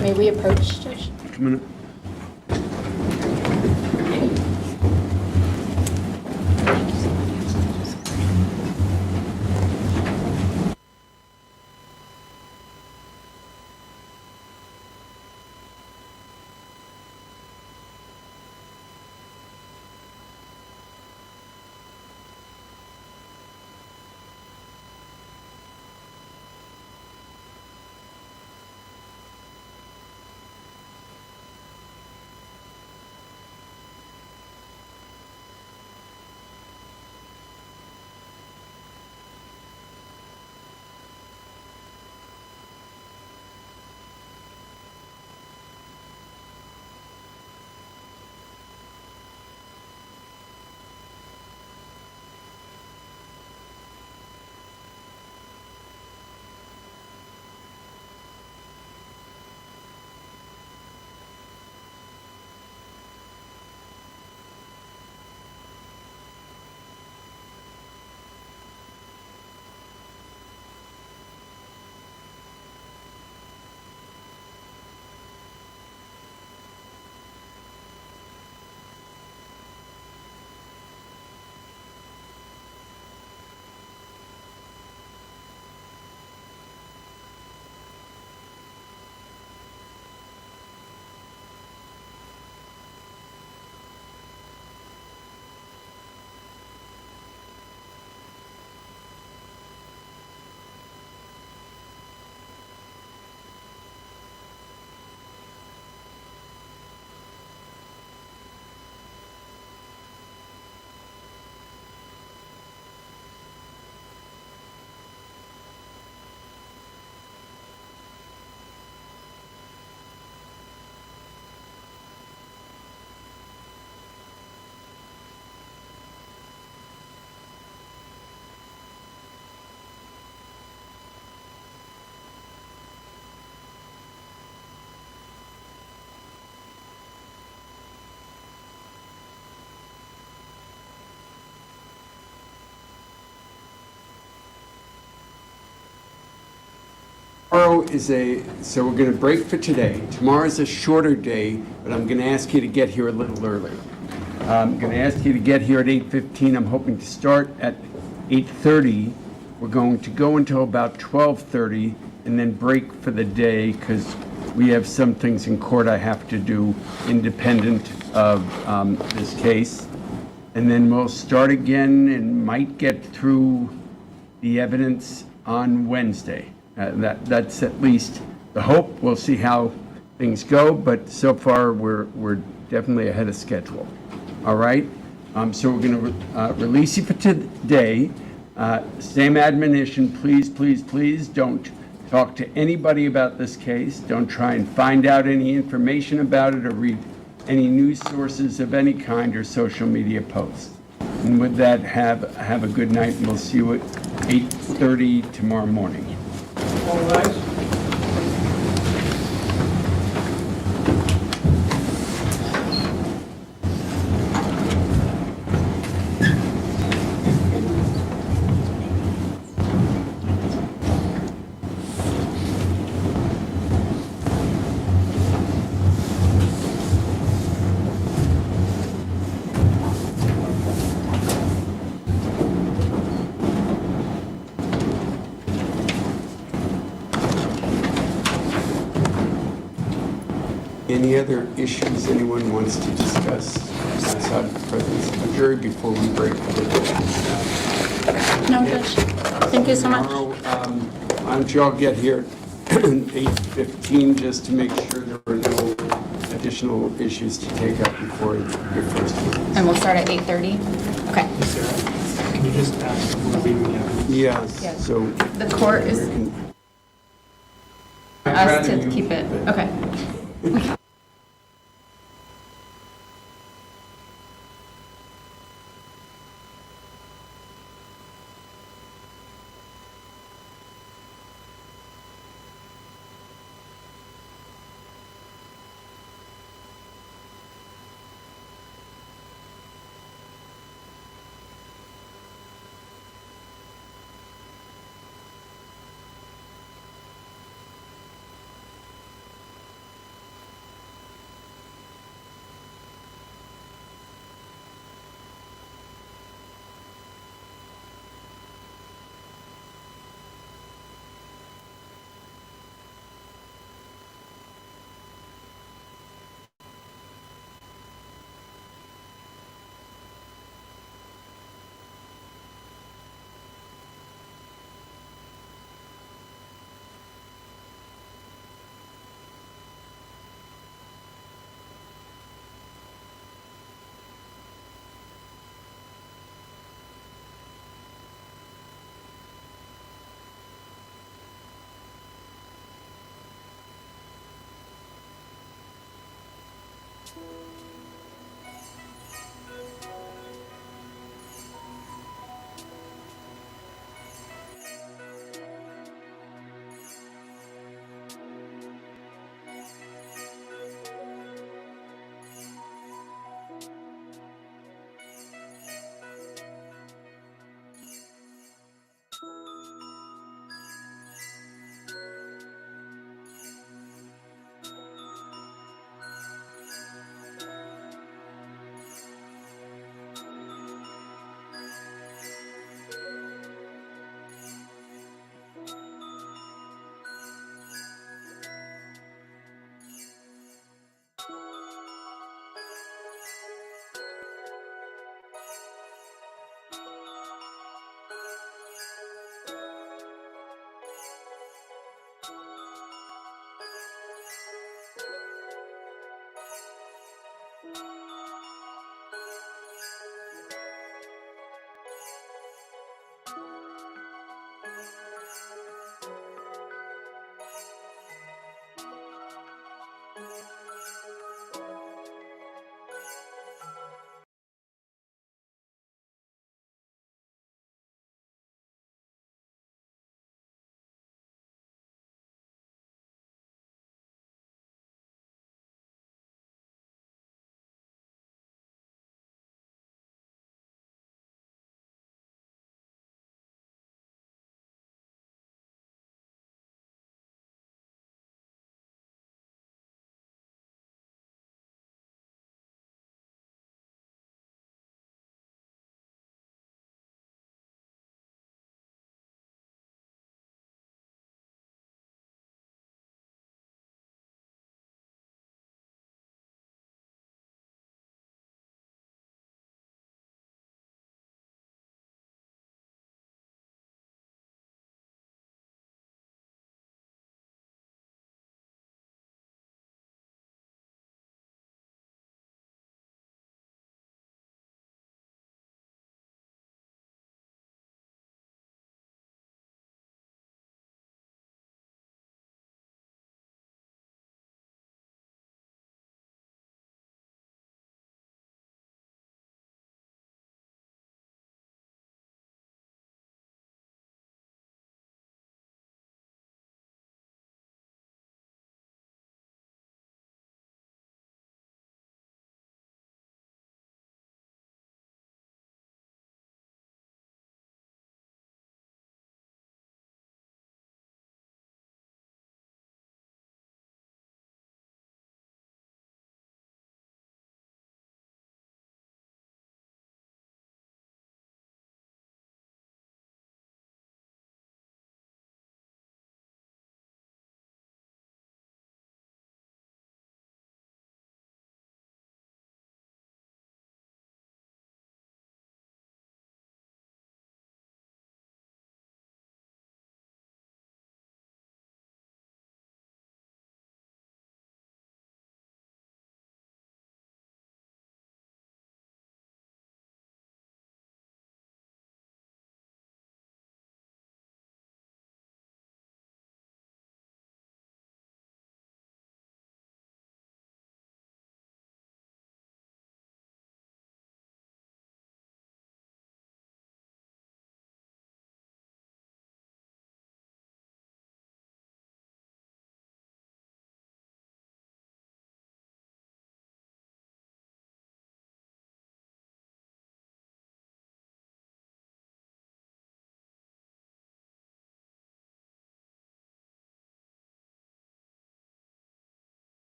May we approach, Judge? Come on up. Tomorrow is so we're going to break for today. Tomorrow's a shorter day, but I'm going to ask you to get here a little early. I'm going to ask you to get here at 8:15. I'm hoping to start at 8:30. We're going to go until about 12:30 and then break for the day because we have some things in court I have to do independent of this case. And then we'll start again and might get through the evidence on Wednesday. That's at least the hope. We'll see how things go, but so far we're definitely ahead of schedule. All right? So we're going to release you for today. Same admonition, please, please, please don't talk to anybody about this case. Don't try and find out any information about it or read any news sources of any kind or social media posts. And with that, have a good night, and we'll see you at 8:30 tomorrow morning. All rise. Any other issues anyone wants to discuss outside the presence of the jury before we break for the day? No, Judge. Thank you so much. Tomorrow, why don't you all get here at 8:15 just to make sure there are no additional issues to take up before your first hearing. And we'll start at 8:30? Okay. Can you just ask before leaving the evidence? Yes, Yes. so. The court is us to keep it, okay.